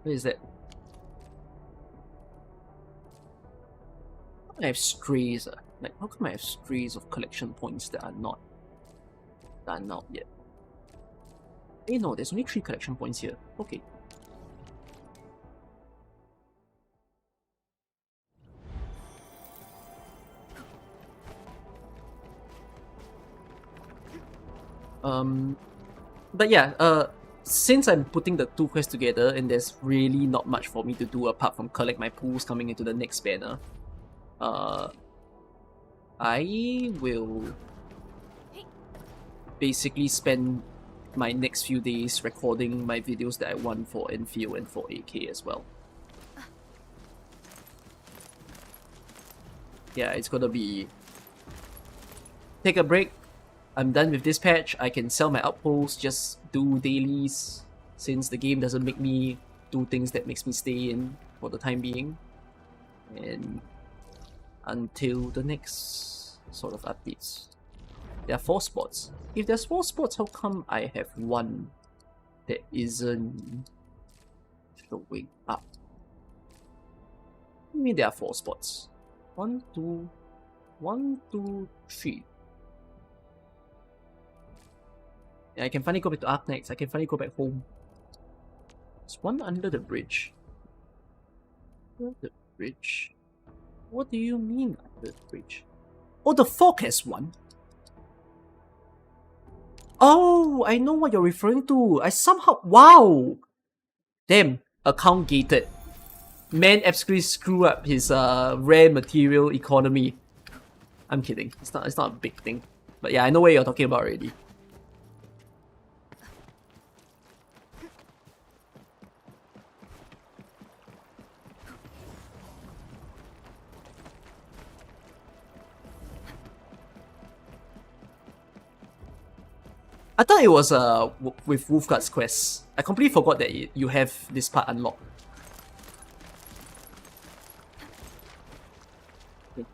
Where is that? How come I have strays? Like, how come I have strays of collection points that are not done out yet? Hey, no, there's only 3 collection points here. Okay. But yeah, since I'm putting the 2 quests together and there's really not much for me to do apart from collect my pools coming into the next banner, I will basically spend my next few days recording my videos that I want for Endfield and for AK as well. Yeah, it's gonna be take a break. I'm done with this patch. I can sell my outposts, just do dailies, since the game doesn't make me do things that makes me stay in for the time being. And until the next sort of updates. There are 4 spots. If there's 4 spots, how come I have 1 that isn't showing up? I mean, there are 4 spots. 1, 2, 3. Yeah, I can finally go back to Arknights. I can finally go back home. There's 1 under the bridge. Under the bridge? What do you mean under the bridge? Oh, the fork has 1. Oh, I know what you're referring to. I somehow... Wow! Damn, account gated. Man absolutely screw up his rare material economy. I'm kidding. It's not a big thing. But yeah, I know what you're talking about already. I thought it was with Wulfgard's quest. I completely forgot that you have this part unlocked. And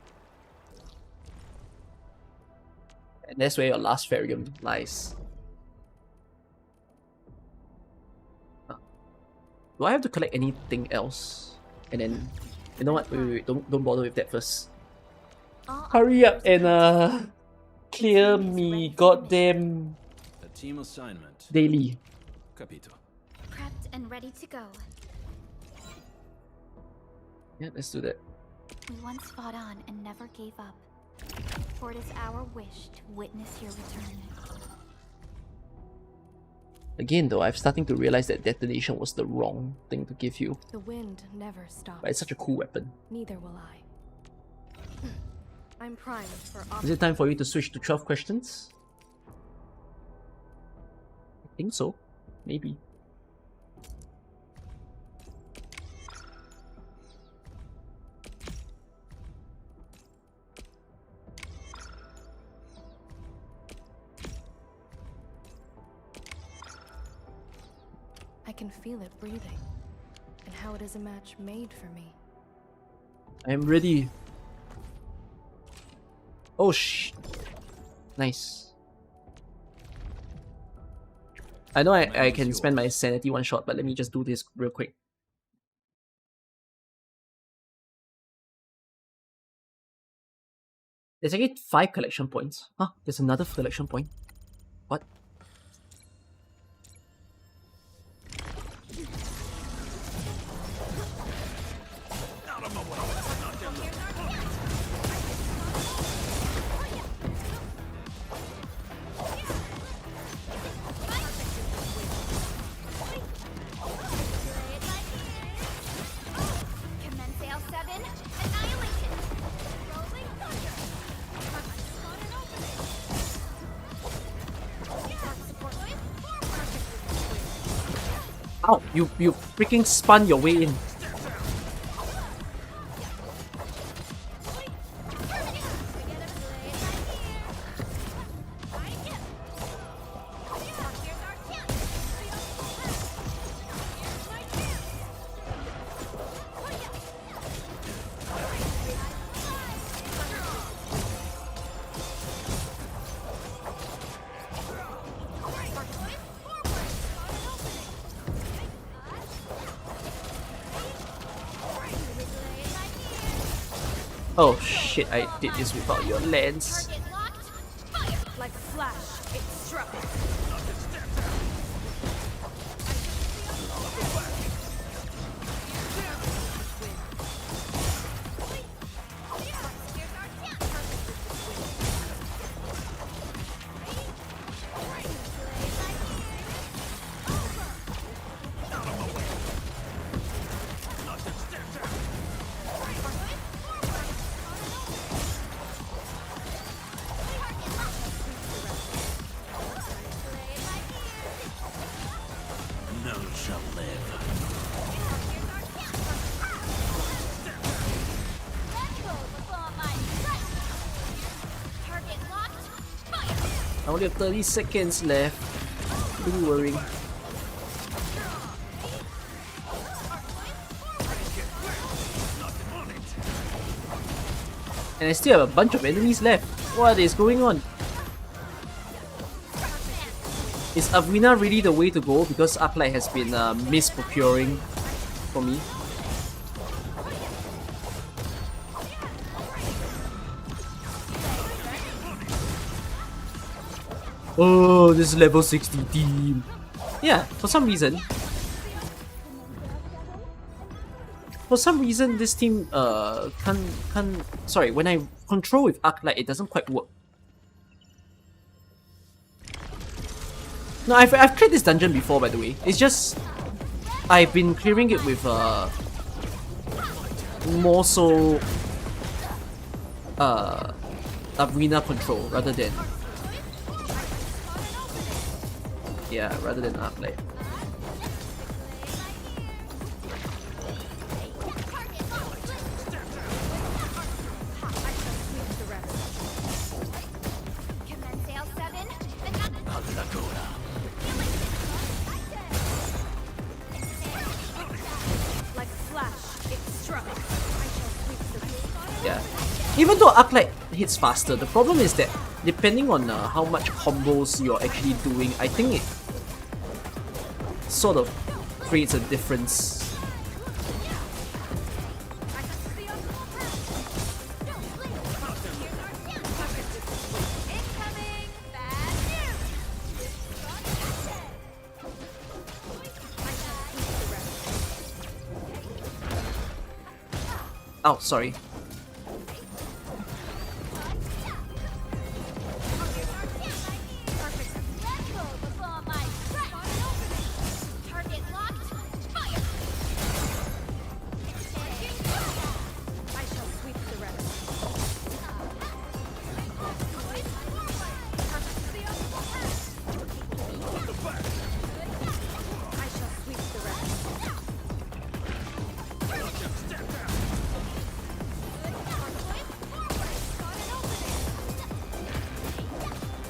that's where your last Ferium lies. Do I have to collect anything else? And then, you know what? Wait, don't bother with that first. Hurry up and clear me, goddamn. Team assignment. Daily. Capito. Prepped and ready to go. Yeah, let's do that. We once fought on and never gave up. For it is our wish to witness your return. Again though, I'm starting to realize that detonation was the wrong thing to give you. The wind never stops. But it's such a cool weapon. Neither will I. I'm primed for... Is it time for you to switch to 12 questions? I think so. Maybe. I can feel it breathing, and how it is a match made for me. I am ready. Oh nice. I know I can spend my sanity one shot, but let me just do this real quick. There's actually 5 collection points. Huh? There's another collection point. What? Ow, you freaking spun your way in. Oh shit, I did this without your lens. Like a flash, it struck. None shall live. I only have 30 seconds left. Pretty worrying. And I still have a bunch of enemies left. What is going on? Is Arena really the way to go? Because Arknight has been misprocuring for me. Oh, this is level 60 team. Yeah, for some reason this team can't sorry, when I control with Arknight it doesn't quite work. No, I've cleared this dungeon before, by the way. It's just I've been clearing it with more so arena control rather than Arknight. Yeah. Even though Arknight hits faster, the problem is that depending on how much combos you're actually doing, I think it sort of creates a difference. Oh, sorry.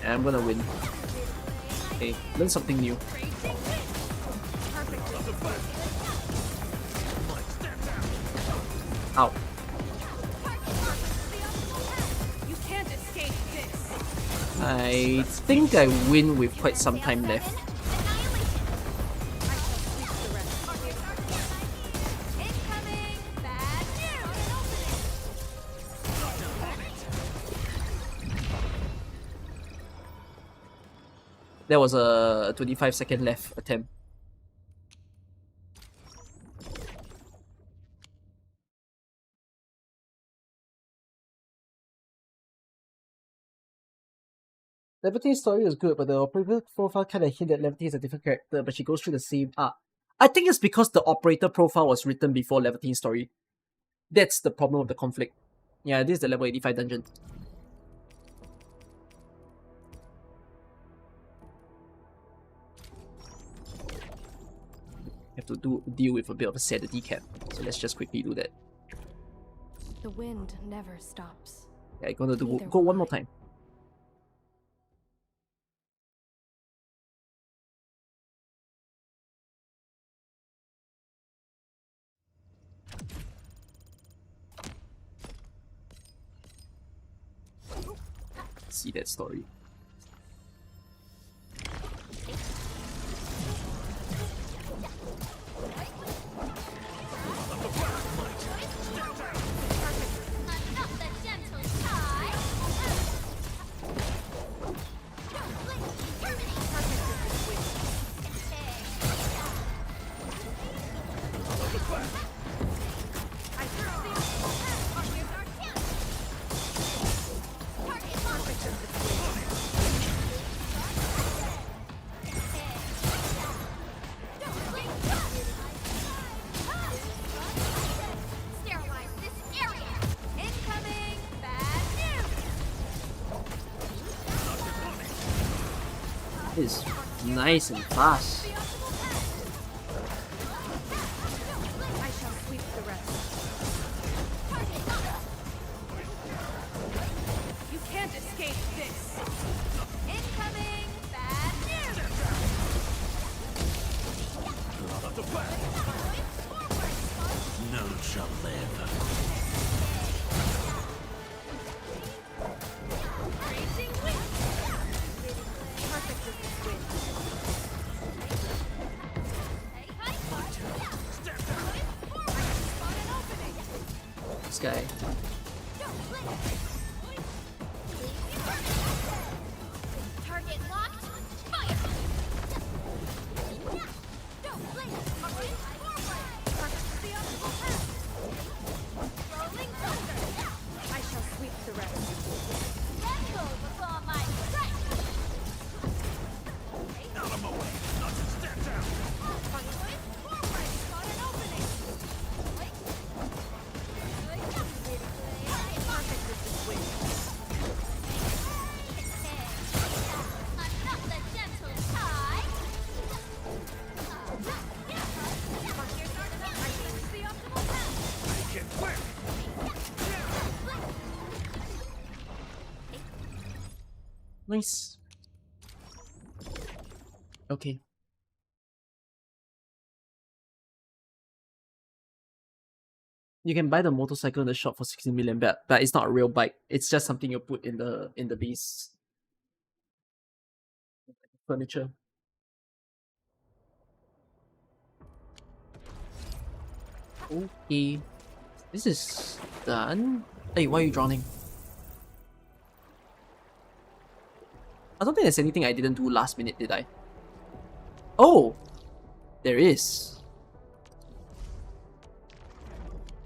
I'm gonna win. Okay, learn something new. Ow. You can't escape this. I think I win with quite some time left. There was a 25-second left attempt. Levitain's story was good, but the operator profile kind of hint that Lavitain is a different character, but she goes through the same arc. I think it's because the operator profile was written before Levitain's story. That's the problem of the conflict. Yeah, this is the level 85 dungeon. Have to deal with a bit of a sanity cap, so let's just quickly do that. The wind never stops. Yeah, I'm gonna go one more time. See that story. It's nice and fast. I shall sweep the rest. You can't escape this. Incoming! Bad news! None shall live. Raging wind! Perfect with this wind. This guy. Target locked! Fire! Rolling thunder! I shall sweep the rest. Tremble before my strike! Out of my way. Nothing. Stand down. Forward! Got an opening! Perfect with this wind. I'm not the gentle tide! I choose the optimal path! Make it quick. Nice. Okay. You can buy the motorcycle in the shop for 16 million, but it's not a real bike. It's just something you put in the base furniture. Okay. This is done. Hey, why are you drowning? I don't think there's anything I didn't do last minute, did I? Oh! There is.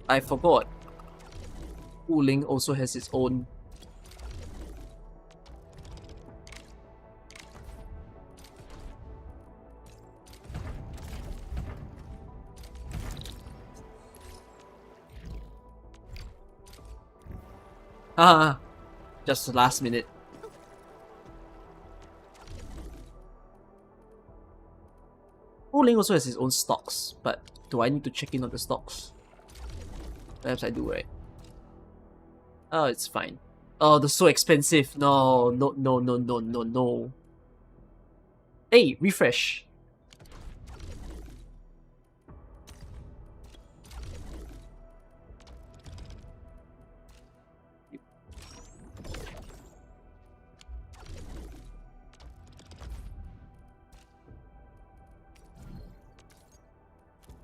I forgot. Wuling also has its own. Ah, just last minute. Wuling also has its own stocks, but do I need to check in on the stocks? Perhaps I do, right? Oh, it's fine. Oh, they're so expensive. No, no, no, no, no, no, no. Hey, refresh.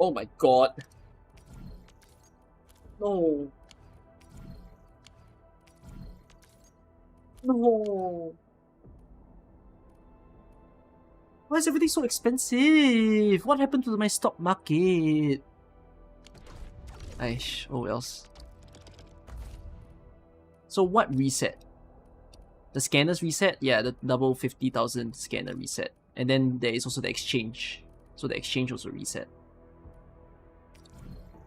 Oh my god. No. No. Why is everything so expensive? What happened to my stock market? Aish, oh wells. So what reset? The scanners reset? Yeah, the double 50,000 scanner reset. And then there is also the exchange. So the exchange also reset.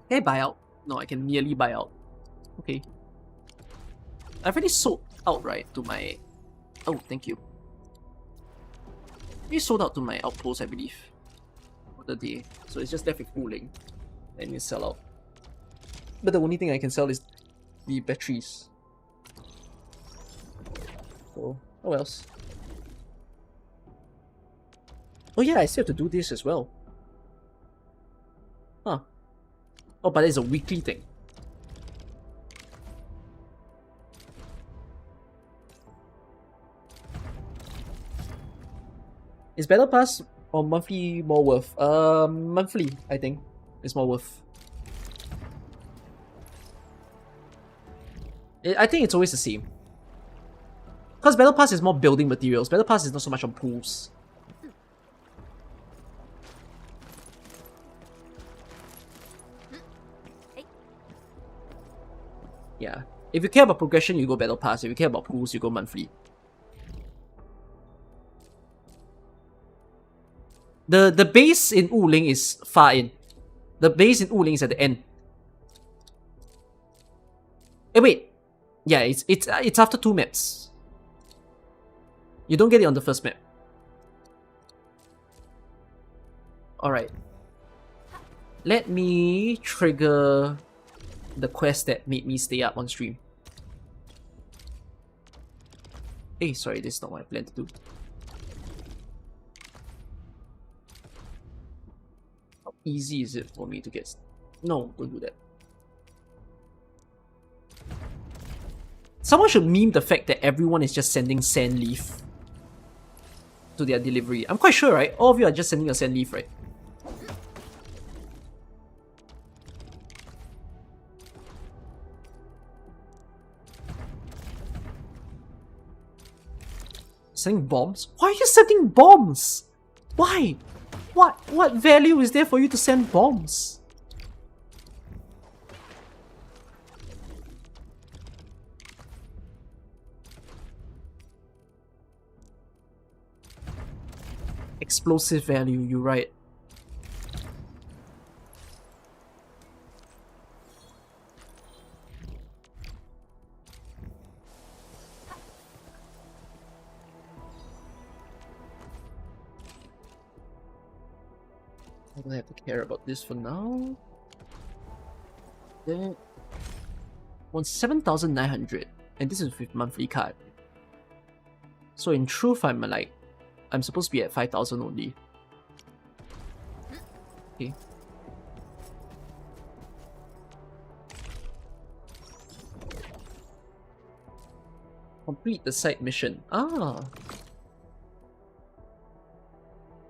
Can I buy out? No, I can merely buy out. Okay. I've already sold out, right, to my... Oh, thank you. We sold out to my outpost, I believe, for the day. So it's just left with Wuling. And you sell out. But the only thing I can sell is the batteries. So, what else? Oh yeah, I still have to do this as well. Huh. Oh, but it's a weekly thing. Is Battle Pass or monthly more worth? Monthly, I think, is more worth. I think it's always the same. Because Battle Pass is more building materials. Battle Pass is not so much on pools. Yeah. If you care about progression, you go Battle Pass. If you care about pools, you go monthly. The base in Wuling is far in. The base in Wuling is at the end. Wait. Yeah, it's after 2 maps. You don't get it on the first map. Alright. Let me trigger the quest that made me stay up on stream. Hey, sorry, this is not what I planned to do. How easy is it for me to get... No, don't do that. Someone should meme the fact that everyone is just sending sand leaf to their delivery. I'm quite sure, right? All of you are just sending a sand leaf, right? Sending bombs? Why are you sending bombs? Why? What value is there for you to send bombs? Explosive value, you're right. I don't have to care about this for now. That won 7,900, and this is with monthly card. So in truth, I'm supposed to be at 5,000 only. Okay. Complete the side mission. Ah.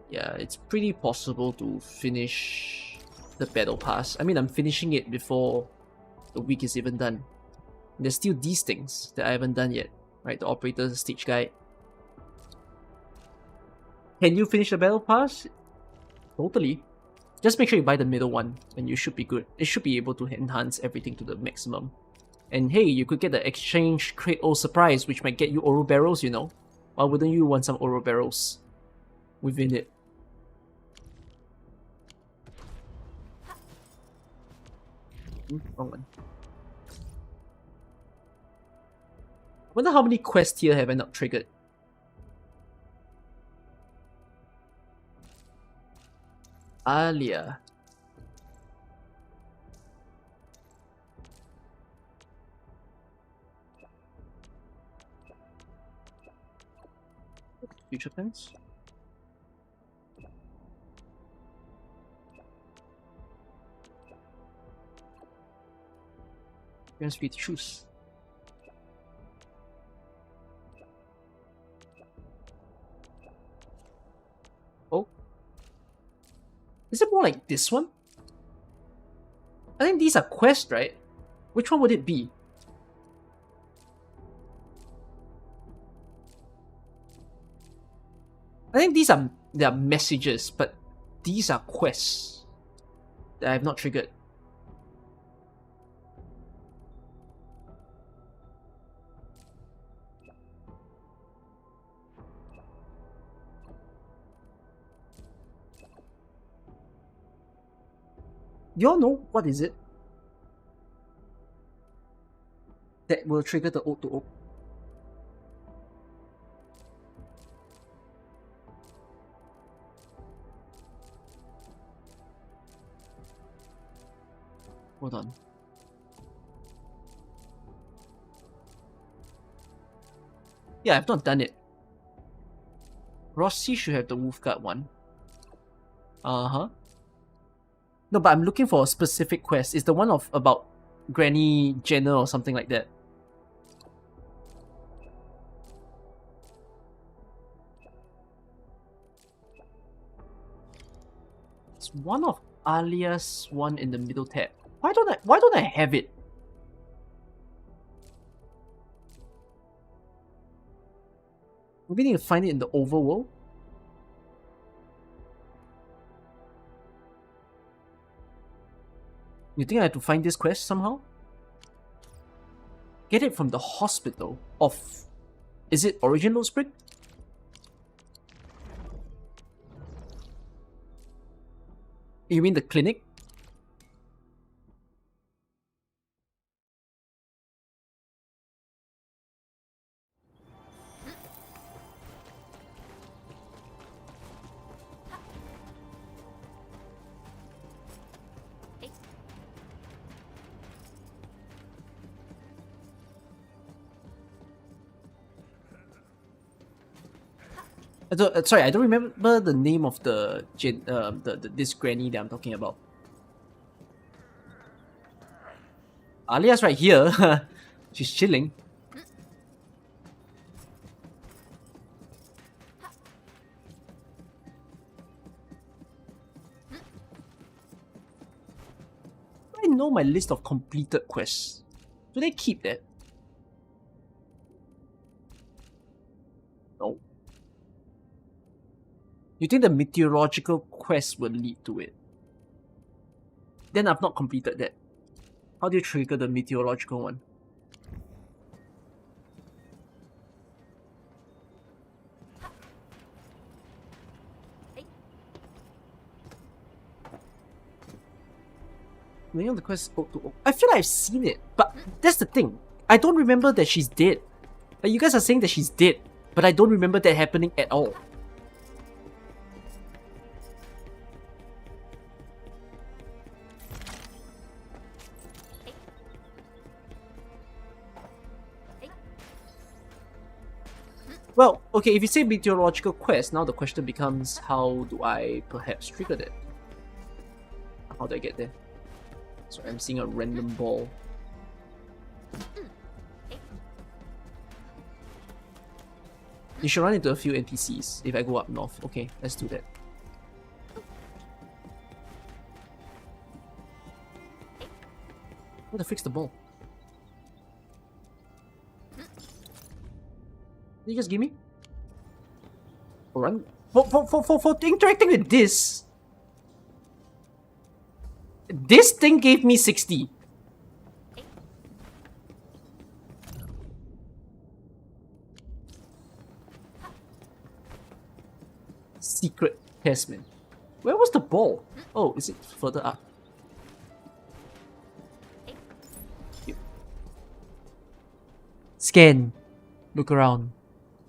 Yeah, it's pretty possible to finish the battle pass. I mean, I'm finishing it before the week is even done. There's still these things that I haven't done yet, right? The operator's stage guide. Can you finish the battle pass? Totally. Just make sure you buy the middle one, and you should be good. It should be able to enhance everything to the maximum. And hey, you could get the exchange crate or surprise, which might get you Oro barrels, you know? Why wouldn't you want some Oro barrels within it? Wrong one. I wonder how many quests here have I not triggered. Alia. Future plans? Yes, we choose. Oh. Is it more like this one? I think these are quests, right? Which one would it be? I think they are messages, but these are quests that I have not triggered. You all know what is it that will trigger the Ode to Oak? Hold on. Yeah, I've not done it. Rossi should have the Wulfgard one. Uh-huh. No, but I'm looking for a specific quest. It's the one of about Granny Jenner or something like that. It's one of Alia's one in the middle tab. Why don't I have it? Maybe need to find it in the overworld. You think I have to find this quest somehow? Get it from the hospital of... Is it Original Spring? You mean the clinic? Sorry, I don't remember the name of this granny that I'm talking about. Alia's right here. She's chilling. I know my list of completed quests. Do they keep that? No. You think the meteorological quest will lead to it? Then I've not completed that. How do you trigger the meteorological one? Many of the quests spoke to. I feel like I've seen it, but that's the thing. I don't remember that she's dead. Like, you guys are saying that she's dead, but I don't remember that happening at all. Well, okay, if you say meteorological quest, now the question becomes, how do I perhaps trigger that? How do I get there? So I'm seeing a random ball. You should run into a few NPCs if I go up north. Okay, let's do that. What the frick's the ball? Did you just give me? Oh, run. For interacting with this. This thing gave me 60. Secret testament. Where was the ball? Oh, is it further up? Here. Scan. Look around.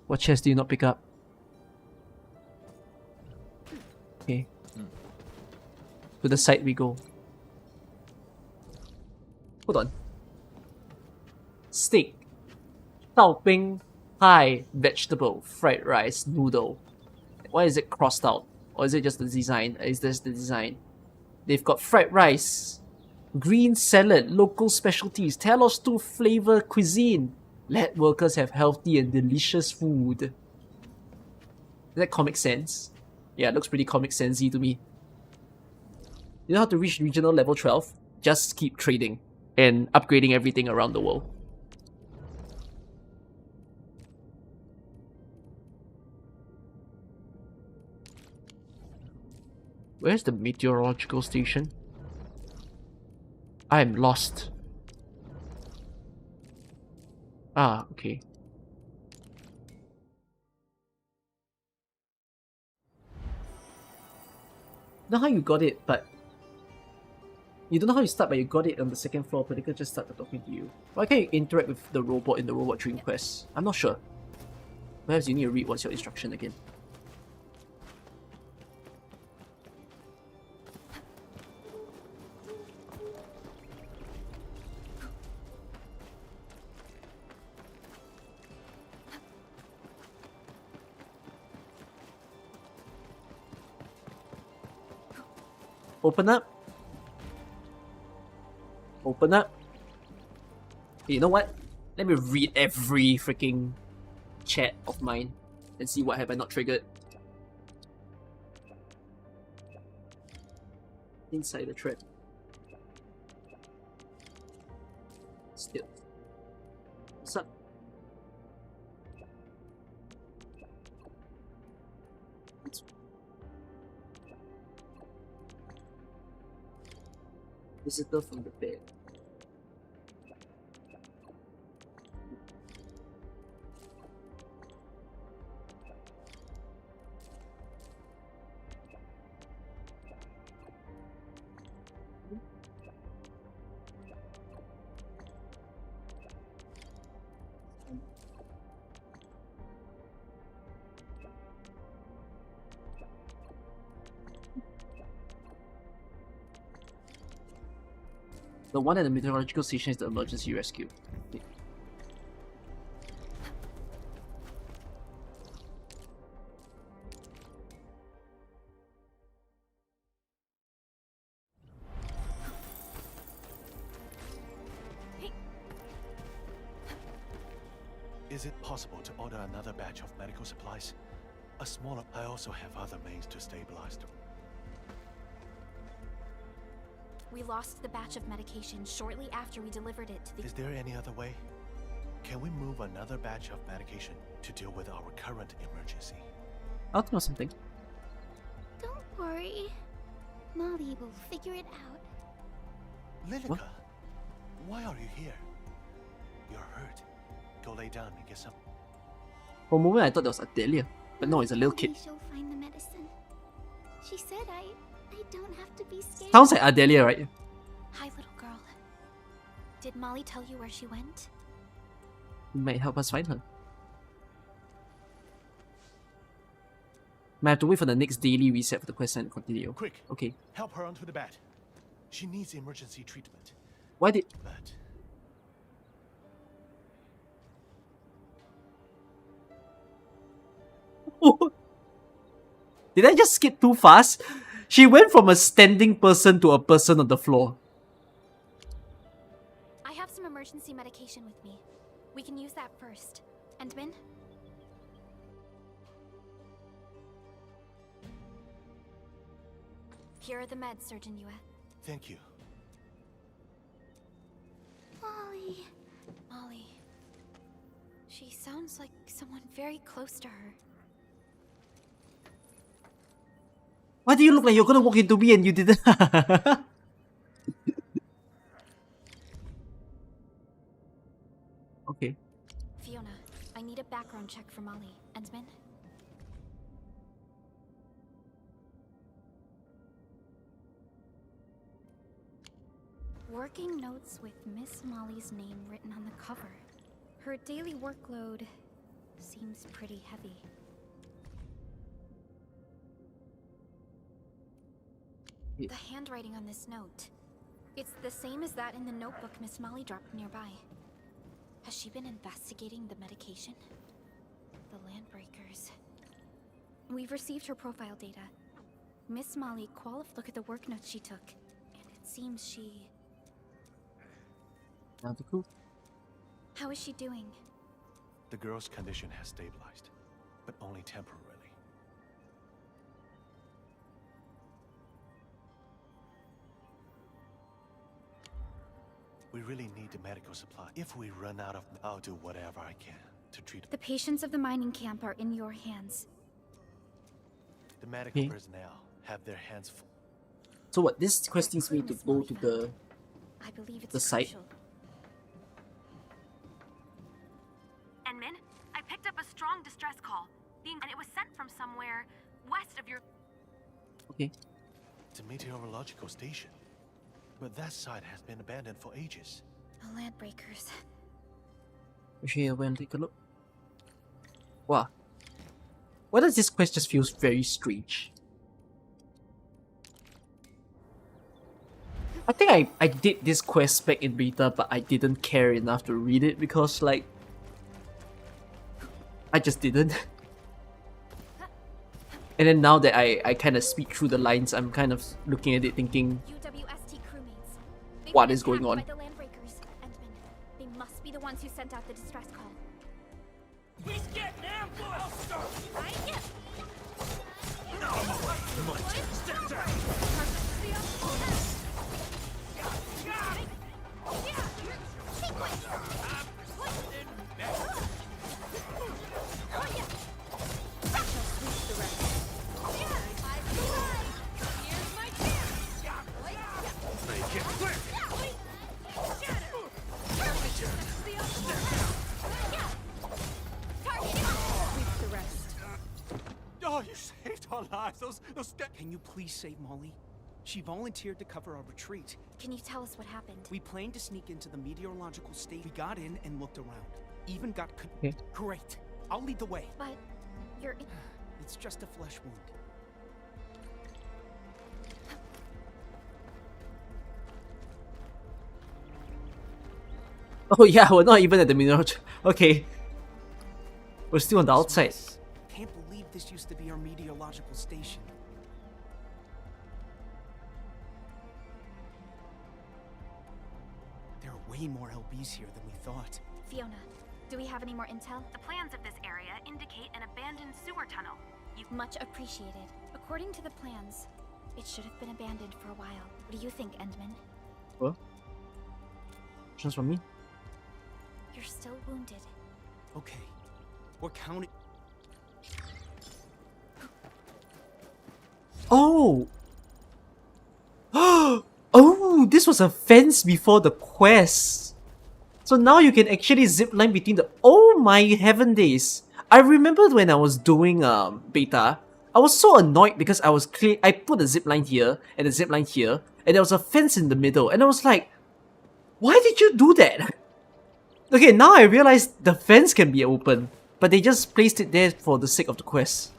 What chest do you not pick up? Okay. To the side we go. Hold on. Steak. Tao Ping. Pie. Vegetable. Fried rice. Noodle. Why is it crossed out? Or is it just the design? Is this the design? They've got fried rice. Green salad. Local specialties. Talos 2 flavor cuisine. Let workers have healthy and delicious food. Is that Comic Sans? Yeah, it looks pretty Comic Sans-y to me. You know how to reach regional level 12? Just keep trading and upgrading everything around the world. Where's the meteorological station? I am lost. Ah, okay. Know how you got it, but you don't know how you start, but you got it on the second floor, but they could just start talking to you. Why can't you interact with the robot in the robot dream quest? I'm not sure. Perhaps you need to read what's your instruction again. Open up. Open up. Hey, you know what? Let me read every freaking chat of mine and see what have I not triggered. Inside the trap. Still. What's up? Visitor from the bed. The one at the meteorological station is the emergency rescue. Okay. Is it possible to order another batch of medical supplies? A smaller... I also have other means to stabilize them. We lost the batch of medication shortly after we delivered it to the... Is there any other way? Can we move another batch of medication to deal with our current emergency? I'll know something. Don't worry. Molly will figure it out. Linica, why are you here? You're hurt. Go lay down and get some. For a moment I thought that was Adelia, but no, it's a little kid. She'll find the medicine. She said I don't have to be scared. Sounds like Adelia, right? Hi, little girl. Did Molly tell you where she went? It might help us find her. Might have to wait for the next daily reset for the quest and continue. Quick. Okay. Help her onto the bed. She needs emergency treatment. Why did... But... Did I just skip too fast? She went from a standing person to a person on the floor. I have some emergency medication with me. We can use that first. Endman? Here are the meds, Surgeon Yue. Thank you. Molly. Molly. She sounds like someone very close to her. Why do you look like you're gonna walk into me and you didn't? Okay. Fiona, I need a background check for Molly. Endman? Working notes with Miss Molly's name written on the cover. Her daily workload seems pretty heavy. The handwriting on this note. It's the same as that in the notebook Miss Molly dropped nearby. Has she been investigating the medication? The Landbreakers. We've received her profile data. Miss Molly look at the work notes she took, and it seems she... Not the cool. How is she doing? The girl's condition has stabilized, but only temporarily. We really need the medical supply. If we run out of, I'll do whatever I can to treat The patients of the mining camp are in your hands. the medical personnel. Have their hands full. So what? This quest needs me to go to the I believe it's the site. crucial. Enmin, I picked up a strong distress call, and it was sent from somewhere west of your... Okay. It's a meteorological station. But that site has been abandoned for ages. The Landbreakers. Actually, I went and take a look. Wow. Why does this quest just feels very strange? I think I did this quest back in beta, but I didn't care enough to read it because, like, I just didn't. And then now that I kind of speak through the lines, I'm kind of looking at it thinking, UWST crewmates. They've what been is going attacked on? by the Landbreakers. Endman, they must be the ones who sent out the distress call. He's getting ambushed! Oh, you saved our lives. Those Can you please save Molly? She volunteered to cover our retreat. Can you tell us what happened? We planned to sneak into the meteorological state. We got in and looked around. Even got Okay. Great. I'll lead the way. But you're... It's just a flesh wound. oh yeah, we're not even at the mineral. Okay. We're still on the outside. Can't believe this used to be our meteorological station. There are way more LBs here than we thought. Fiona, Do we have any more intel? The plans of this area indicate an abandoned sewer tunnel. Much appreciated. According to the plans, it should have been abandoned for a while. What do you think, Endman? What? Questions from me? You're still wounded. Okay, we're counting. Oh! Oh, this was a fence before the quest. So now you can actually zipline between the... Oh my heaven days. I remember when I was doing beta, I was so annoyed because I put a zipline here and a zipline here, and there was a fence in the middle, and I was like, why did you do that? Okay, now I realize the fence can be open, but they just placed it there for the sake of the quest.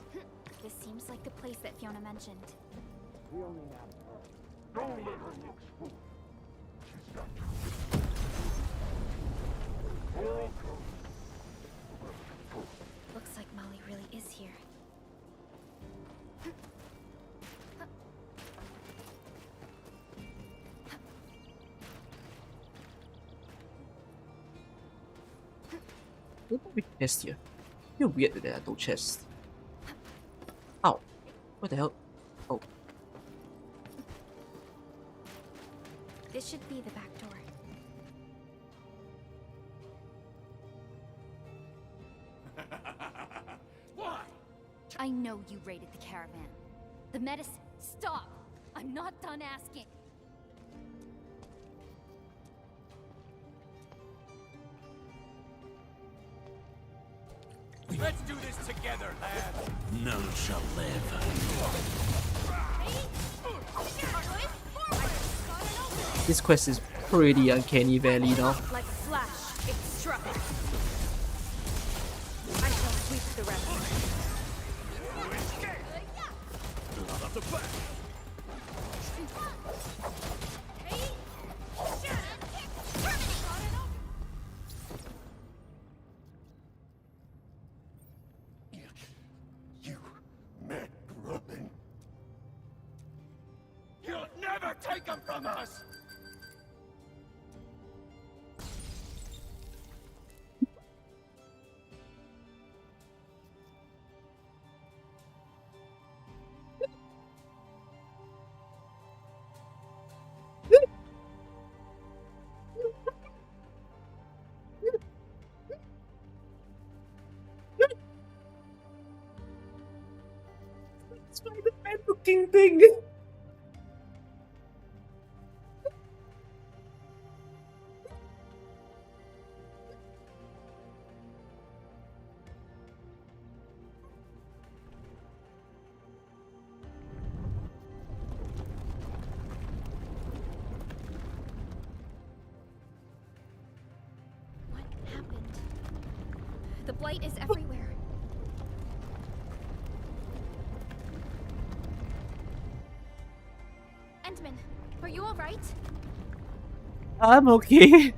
This seems like the place that Fiona mentioned. Don't let her look foolish. She's got Looks like Molly really is here. What a big chest here. You're weird with that, no chest. Ow. What the hell? Oh. This should be the back door. Why? I know you raided the caravan. The medicine. Stop! I'm not done asking. Let's do this together, lad. None shall live. This quest is pretty uncanny valley now. Like a flash, it struck. I shall sweep the rest. Out of the back. You met Robin. You'll never take him from us. Spider-Man looking thing. What happened? The blight is everywhere. Endman, are you alright? I'm okay. There's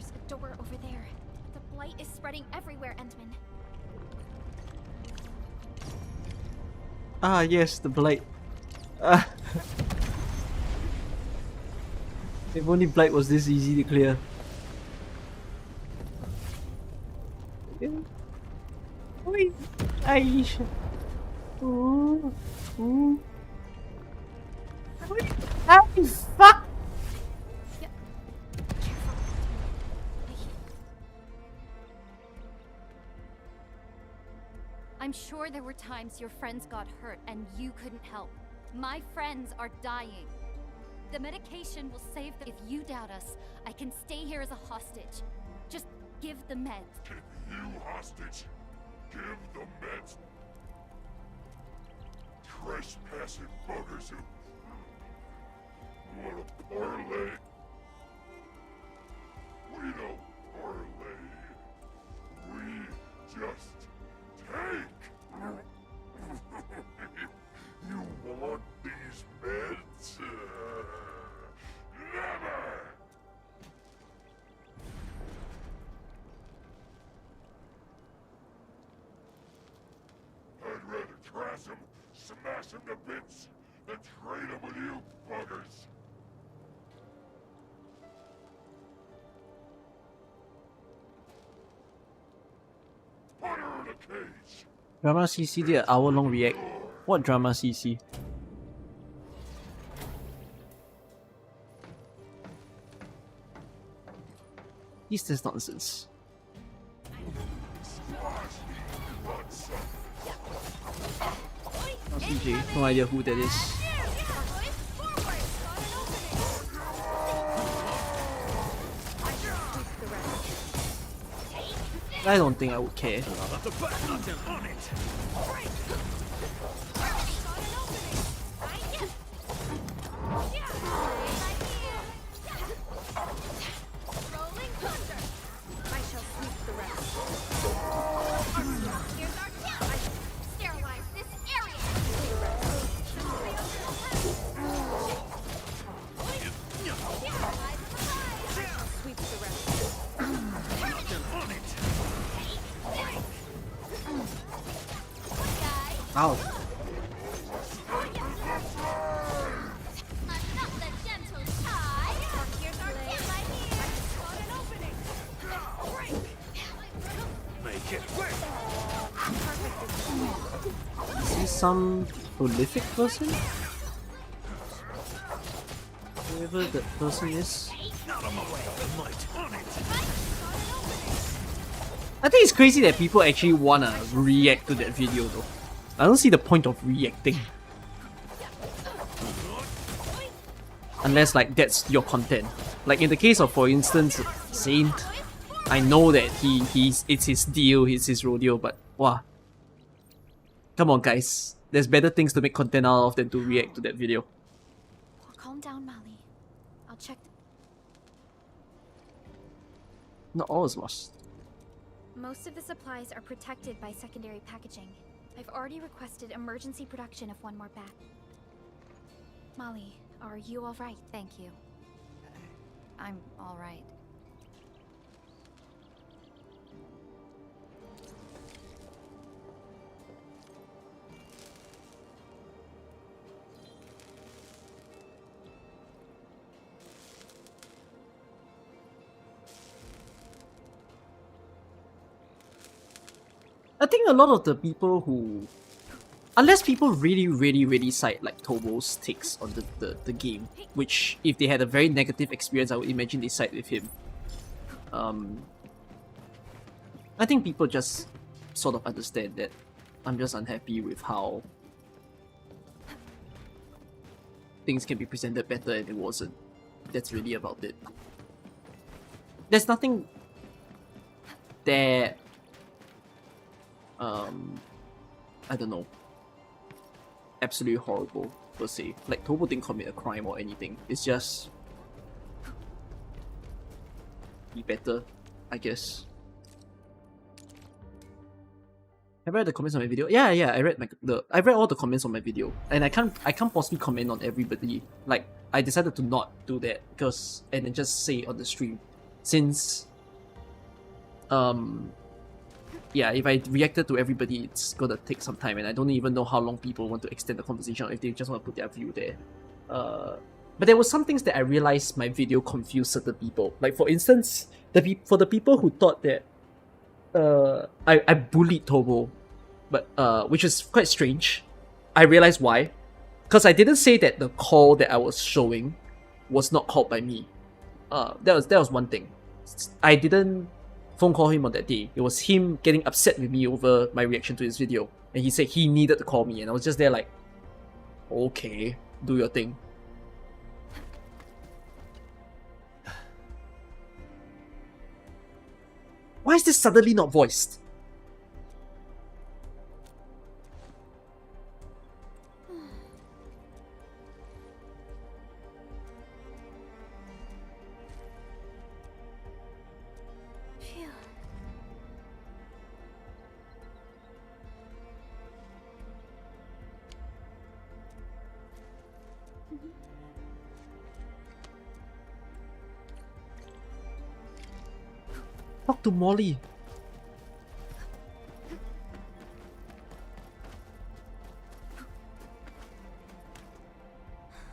a door over there. The blight is spreading everywhere, Endman. Ah, yes, the blight. Ah. If only blight was this easy to clear. Oi, Aisha. Ooh, ooh. Ah, fuck! I'm sure there were times your friends got hurt and you couldn't help. My friends are dying. The medication will save them. If you doubt us, I can stay here as a hostage. Just give the meds. Keep you hostage. Give the meds. Trespassing buggers who want to parlay. We don't parlay. We just take. You want these meds? Never! I'd rather trash him, smash him to bits, than trade him with you buggers. cage. Drama CC did an hour-long react. What drama CC? This nonsense. CJ, no idea who that is. I don't think I would care. Ow. Is he some prolific person? Whoever that person is. I think it's crazy that people actually wanna react to that video though. I don't see the point of reacting. Unless like that's your content. Like in the case of, for instance, Saint, I know that it's his deal, it's his rodeo, but wow. Come on guys. There's better things to make content out of than to react to that video. Calm down, Molly. I'll check. Not all is lost. Most of the supplies are protected by secondary packaging. I've already requested emergency production of one more bat. Molly, are you alright? Thank you. I'm alright. I think a lot of the people who... Unless people really cite like Tobo's takes on the game, which if they had a very negative experience, I would imagine they side with him. I think people just sort of understand that I'm just unhappy with how things can be presented better and it wasn't. That's really about it. There's nothing that I don't know, absolutely horrible per se. Like Tobo didn't commit a crime or anything. It's just be better, I guess. Have I read the comments on my video? Yeah, I read I read all the comments on my video, and I can't possibly comment on everybody. Like I decided to not do that because and then just say it on the stream, since yeah, if I reacted to everybody, it's gonna take some time, and I don't even know how long people want to extend the conversation, or if they just want to put their view there. But there were some things that I realized my video confused certain people. Like for instance, for the people who thought that I bullied Tobo, but which is quite strange. I realized why, because I didn't say that the call that I was showing was not called by me. That was one thing. I didn't phone call him on that day. It was him getting upset with me over my reaction to his video, and he said he needed to call me, and I was just there like, okay, do your thing. Why is this suddenly not voiced? Talk to Molly.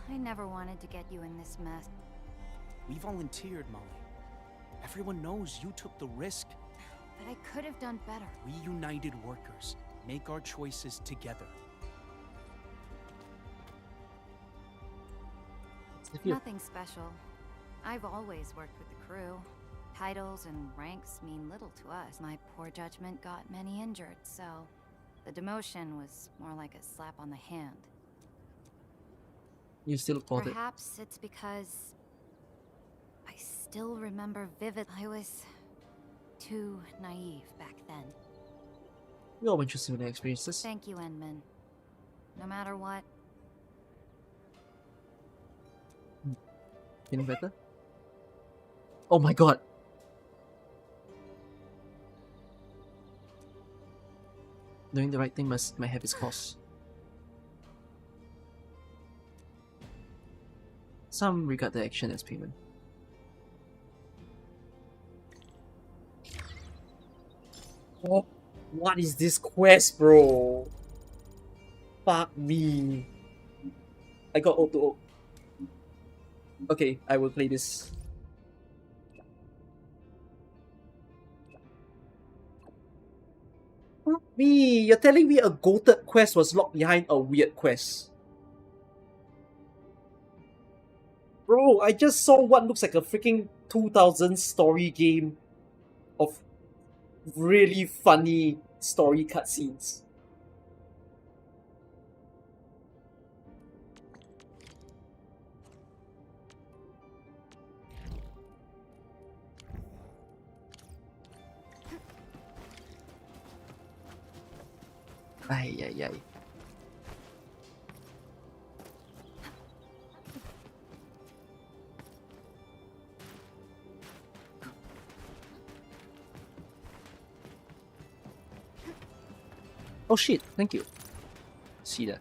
I never wanted to get you in this mess. We volunteered, Molly. Everyone knows you took the risk. But I could have done better. We united workers make our choices together. Nothing special. I've always worked with the crew. Titles and ranks mean little to us. My poor judgment got many injured, so the demotion was more like a slap on the hand. You still called it. Perhaps it's because I still remember vivid. I was too naive back then. We all went through similar experiences. Thank you, Endman. No matter what. Feeling better? Oh my god! Doing the right thing might have its cost. Some regard the action as payment. Oh, what is this quest, bro? Fuck me. I got auto. Okay, I will play this. Fuck me, you're telling me a goated quest was locked behind a weird quest. Bro, I just saw what looks like a freaking 2000 story game of really funny story cutscenes. Ay, ay, ay. Oh shit, thank you. See that.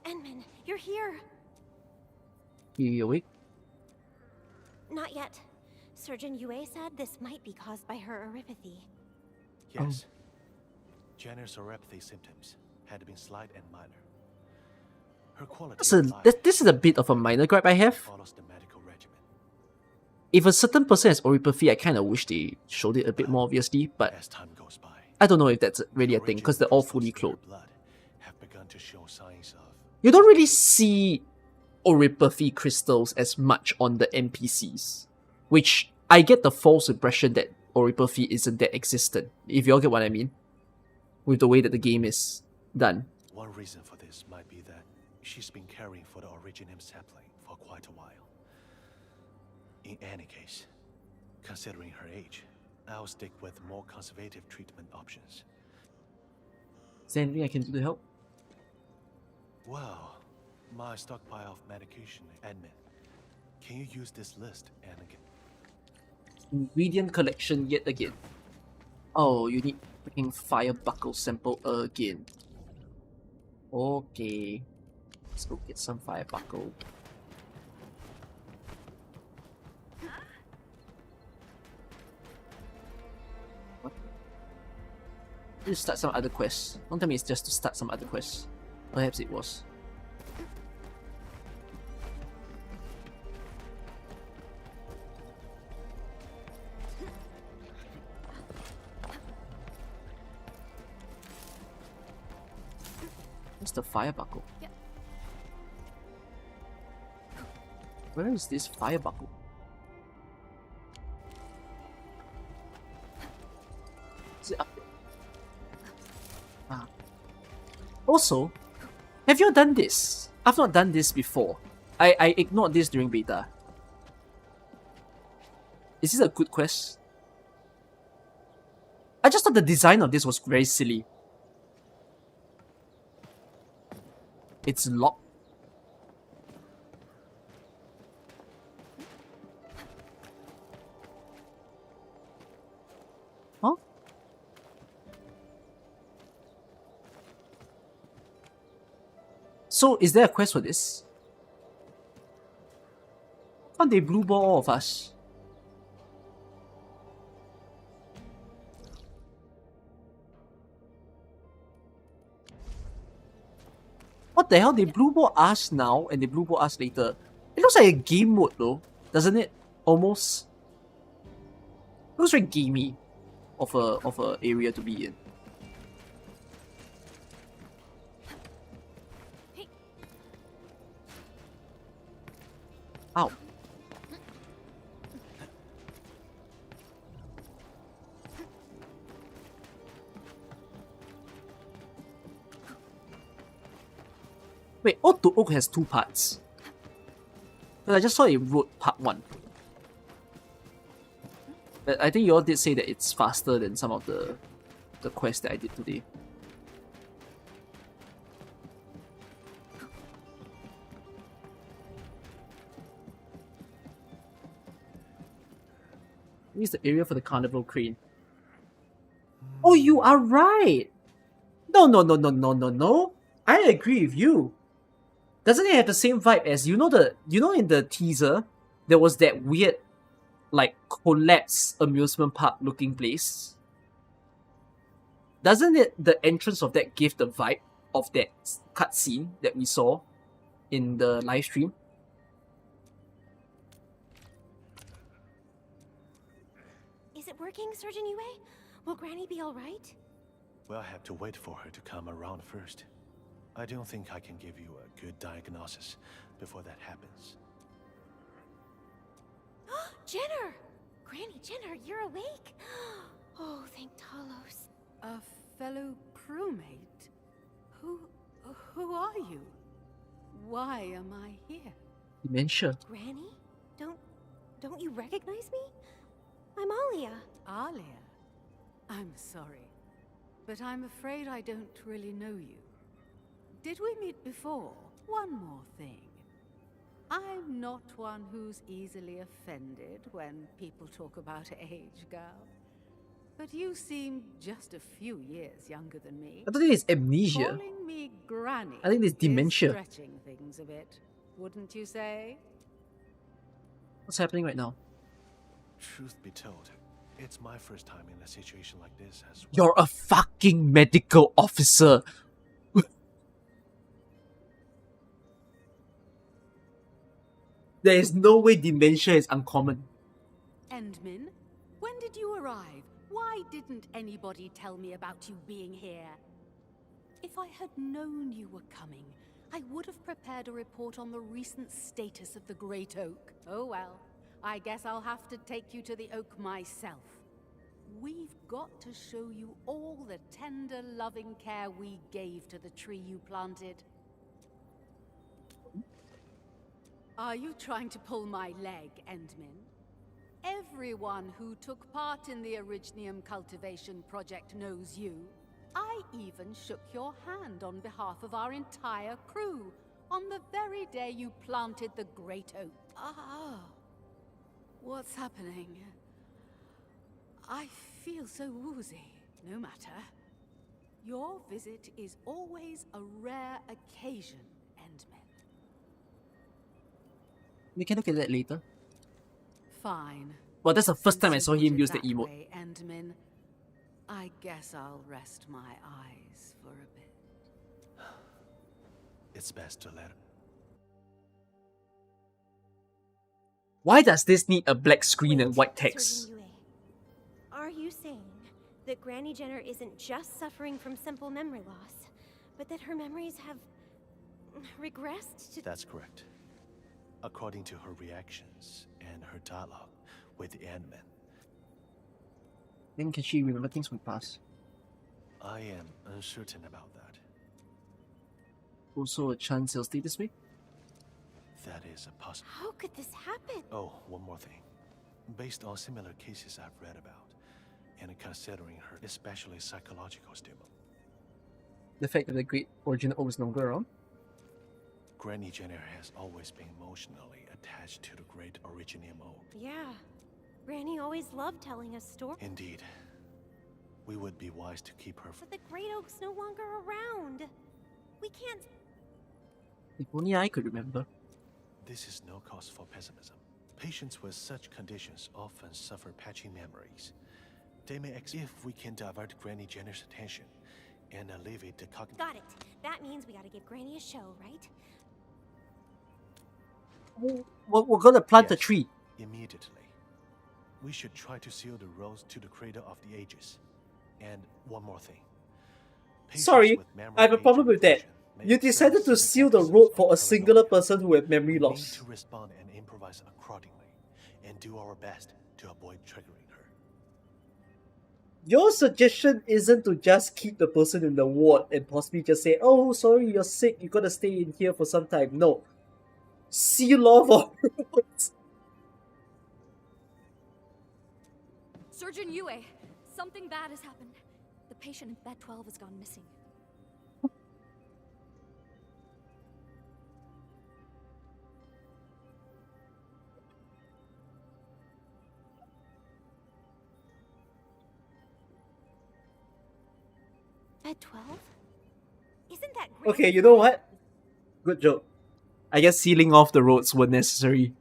Endman, you're here. You awake? Not yet. Surgeon Yue said this might be caused by her oropathy. Yes. Jenner's oropathy symptoms had been slight and minor. Her quality This is a bit of a minor gripe I have. follows the medical regimen. If a certain person has oropathy, I kind of wish they showed it a bit more obviously, but As time goes by, I don't know if that's really a thing because they're all fully clothed. blood have begun to show signs of You don't really see oropathy crystals as much on the NPCs, which I get the false impression that oropathy isn't that existent, if you all get what I mean, with the way that the game is done. one reason for this might be that she's been caring for the Originium sapling for quite a while. In any case, considering her age, I'll stick with more conservative treatment options. Is there anything I can do to help? Well, my stockpile of medication, admin. Can you use this list and Ingredient collection yet again. Oh, you need freaking fire buckle sample again. Okay. Let's go get some fire buckle. What? Let's start some other quests. Don't tell me it's just to start some other quests. Perhaps it was. What's the fire buckle? Where is this fire buckle? Is it up there? Ah. Also, have you done this? I've not done this before. I ignored this during beta. Is this a good quest? I just thought the design of this was very silly. It's locked. Huh? So, is there a quest for this? Can't they blue ball all of us? What the hell? They blue ball us now and they blue ball us later. It looks like a game mode though, doesn't it? almost. It was very gamey of a area to be in. Ow. Wait, Ode to Oak has 2 parts. But I just saw it wrote part 1. But I think you all did say that it's faster than some of the quests that I did today. This is the area for the carnival crane. Oh, you are right! No. I agree with you. Doesn't it have the same vibe as in the teaser there was that weird like collapsed amusement park looking place? Doesn't it the entrance of that give the vibe of that cutscene that we saw in the live stream? Is it working, Surgeon Yue? Will Granny be alright? We'll have to wait for her to come around first. I don't think I can give you a good diagnosis before that happens. Jenner! Granny Jenner, you're awake? Oh, thank Talos. A fellow crewmate? Who are you? Why am I here? Dementia. Granny? Don't you recognize me? I'm Alia. Alia? I'm sorry, but I'm afraid I don't really know you. Did we meet before? One more thing. I'm not one who's easily offended when people talk about age, girl. But you seem just a few years younger than me. I don't think it's amnesia. Calling me Granny I think it's dementia. is stretching things a bit, wouldn't you say? What's happening right now? Truth be told, it's my first time in a situation like this as well. You're a fucking medical officer. There is no way dementia is uncommon. Endmin, when did you arrive? Why didn't anybody tell me about you being here? If I had known you were coming, I would have prepared a report on the recent status of the Great Oak. Oh well, I guess I'll have to take you to the oak myself. We've got to show you all the tender, loving care we gave to the tree you planted. Are you trying to pull my leg, Endmin? Everyone who took part in the Originium cultivation project knows you. I even shook your hand on behalf of our entire crew on the very day you planted the Great Oak. Ah, what's happening? I feel so woozy. No matter. Your visit is always a rare occasion, Endmin. We can look at that later. Fine. Well, that's the first time I Since saw you him put use it the that emote. way, Endmin, I guess I'll rest my eyes for a bit. It's best to let her. Why does this need a black screen and white text? Surgeon Yue, are you saying that Granny Jenner isn't just suffering from simple memory loss, but that her memories have regressed to... That's correct. According to her reactions and her dialogue with the Ant-Man. Then can she remember things from the past? I am uncertain about that. Also a chance he'll stay this way? That is a possibility. How could this happen? Oh, one more thing. Based on similar cases I've read about, and considering her especially psychological stimulus. The fact that the Great Origin Oak is no longer around? Granny Jenner has always been emotionally attached to the Great Originium Oak. Yeah. Granny always loved telling us stories. Indeed. We would be wise to keep her... But the Great Oak's no longer around. We can't... If only I could remember. This is no cause for pessimism. Patients with such conditions often suffer patchy memories. They may if we can divert Granny Jenner's attention and alleviate the cognitive... Got it. That means we gotta give Granny a show, right? We're gonna plant a tree. immediately. We should try to seal the roads to the Cradle of the Ages. And one more thing. Patients Sorry, with memory I have a age problem with that. confusion may You experience decided to certain seal the episodes road of for a singular person who had memory We need loss. to respond and improvise accordingly, and do our best to avoid triggering her. Your suggestion isn't to just keep the person in the ward and possibly just say, oh, sorry, you're sick, you gotta stay in here for some time. No. Seal off all roads. Surgeon Yue, something bad has happened. The patient in bed 12 has gone missing. Bed 12? Isn't that great? Okay, you know what? Good joke. I guess sealing off the roads were necessary.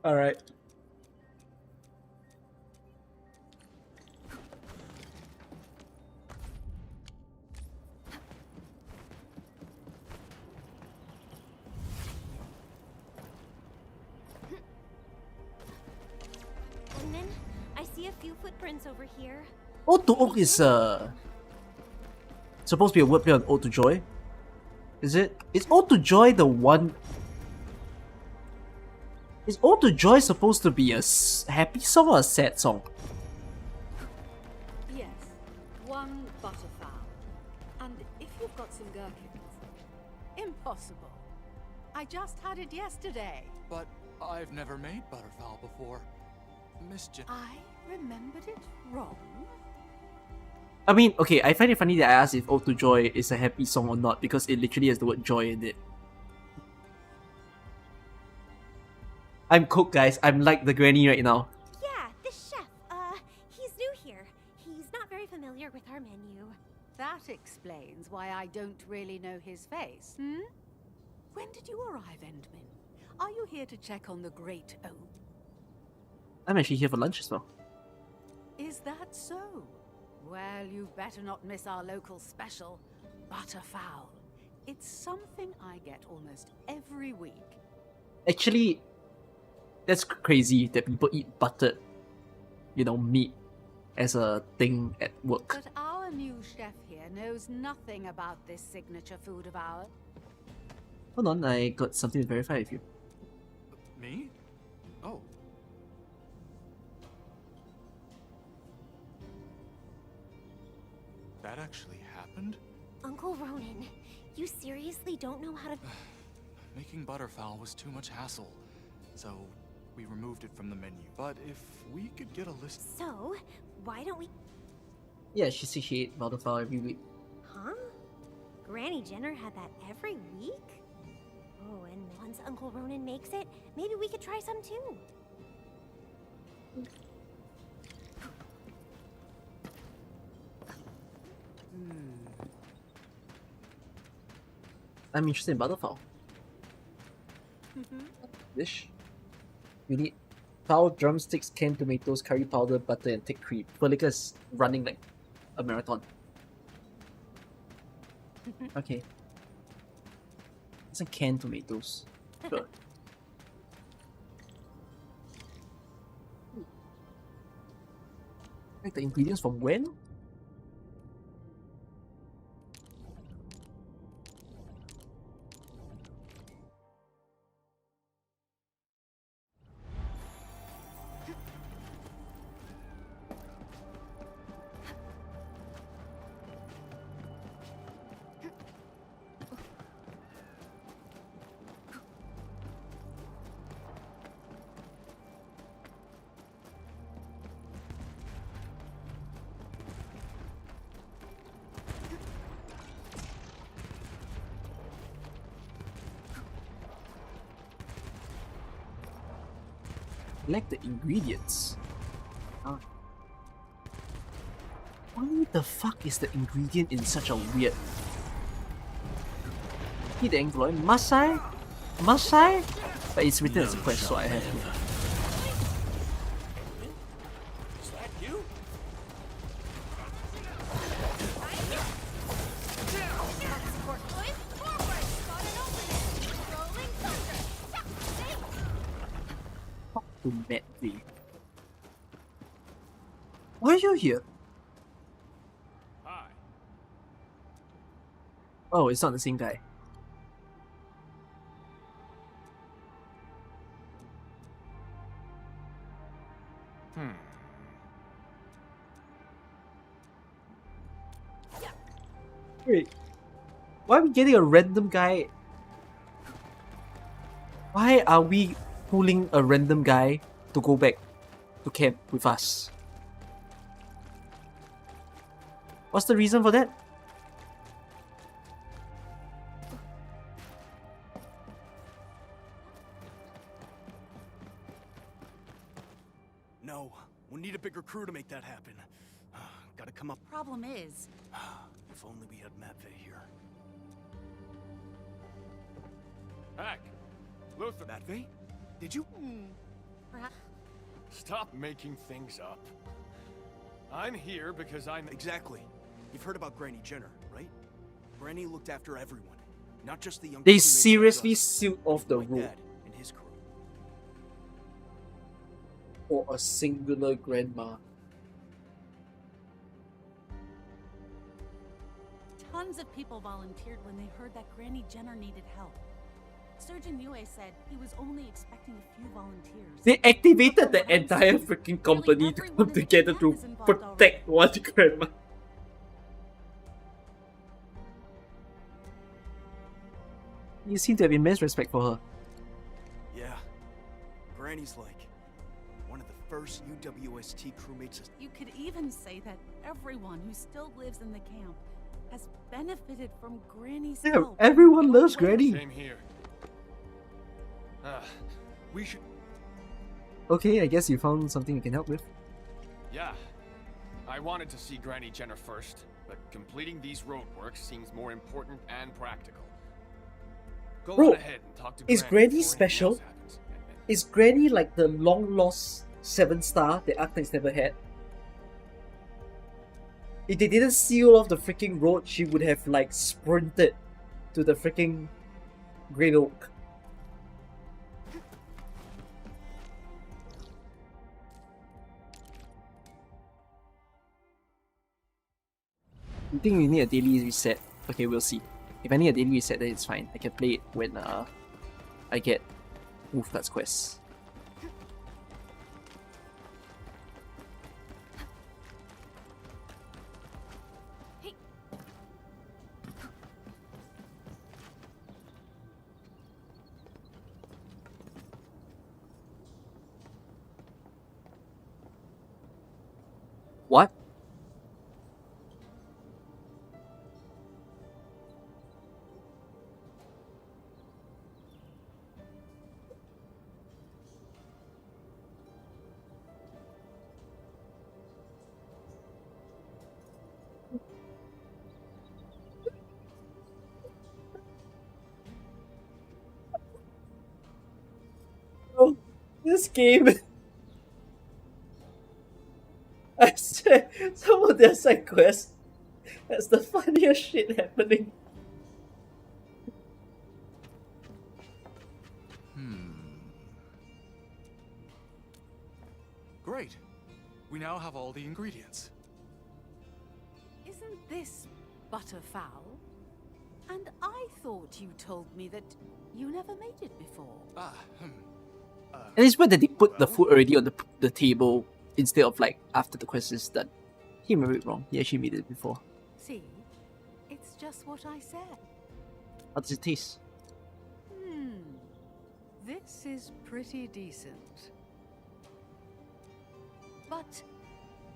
Alright. And then I see a few footprints over here. Ode to Oak is supposed to be a wordplay on Ode to Joy. Is it? Is Ode to Joy the one? Is Ode to Joy supposed to be a happy song or a sad song? Yes, one butterfowl. And if you've got some gherkins. Impossible. I just had it yesterday. But I've never made butterfowl before. Miss Jen. I remembered it wrong. I mean, okay, I find it funny that I asked if Ode to Joy is a happy song or not because it literally has the word joy in it. I'm cooked, guys. I'm like the granny right now. Yeah, this chef. He's new here. He's not very familiar with our menu. That explains why I don't really know his face, hmm? When did you arrive, Endman? Are you here to check on the Great Oak? I'm actually here for lunch as well. Is that so? Well, you better not miss our local special, butterfowl. It's something I get almost every week. Actually, that's crazy that people eat buttered, meat as a thing at work. But our new chef here knows nothing about this signature food of ours. Hold on, I got something to verify with you. Me? Oh. That actually happened? Uncle Ronan, you seriously don't know how to... Making butterfowl was too much hassle, so we removed it from the menu. But if we could get a list... So, why don't we... Yeah, she said she ate butterfowl every week. Huh? Granny Jenner had that every week? Oh, and once Uncle Ronan makes it, maybe we could try some too. I'm interested in butterfowl. Dish. You need fowl, drumsticks, canned tomatoes, curry powder, butter, and thick cream. Felica is running like a marathon. Okay. Some canned tomatoes. Sure. Like the ingredients from when? Select the ingredients. Why the fuck is the ingredient in such a weird... Heat the employee. Must I? Must I? But it's written as a quest, so I have to. to Medway. Why are you here? Hi. Oh, it's not the same guy. Wait, why are we getting a random guy? Why are we pulling a random guy to go back to camp with us? What's the reason for that? No, we'll need a bigger crew to make that happen. Gotta come up. Problem is, If only we had Medway here. Heck, Luther. Medway? Did you? perhaps. Stop making things up. I'm here because I'm... Exactly. You've heard about Granny Jenner, right? Granny looked after everyone, not just the young. They seriously sealed off the road Dad and his crew. for a singular grandma. Tons of people volunteered when they heard that Granny Jenner needed help. Surgeon Yue said he was only expecting a few volunteers. They activated the entire freaking company to come together to protect one grandma. You seem to have immense respect for her. Yeah. Granny's like one of the first UWST crewmates. You could even say that everyone who still lives in the camp has benefited from Granny's Yeah, help. everyone loves Granny. Same here. We should... Okay, I guess you found something you can help with. Yeah. I wanted to see Granny Jenner first, but completing these roadworks seems more important and practical. Go Bro, on ahead and talk to is Granny Granny before anything special? else happens. Is Granny like the long lost 7-star that Arknights never had? If they didn't seal off the freaking road, she would have like sprinted to the freaking Great Oak. You think you need a daily reset? Okay, we'll see. If I need a daily reset, then it's fine. I can play it when I get Wulfgard's quest. What? Oh, this game. I swear, some of their side quests, that's the funniest shit happening. Great. We now have all the ingredients. Isn't this butterfowl? And I thought you told me that you never made it before. And it's weird that they put the food already on the table instead of like after the quest is done. He remembered it wrong. He actually made it before. See, it's just what I said. How does it taste? This is pretty decent. But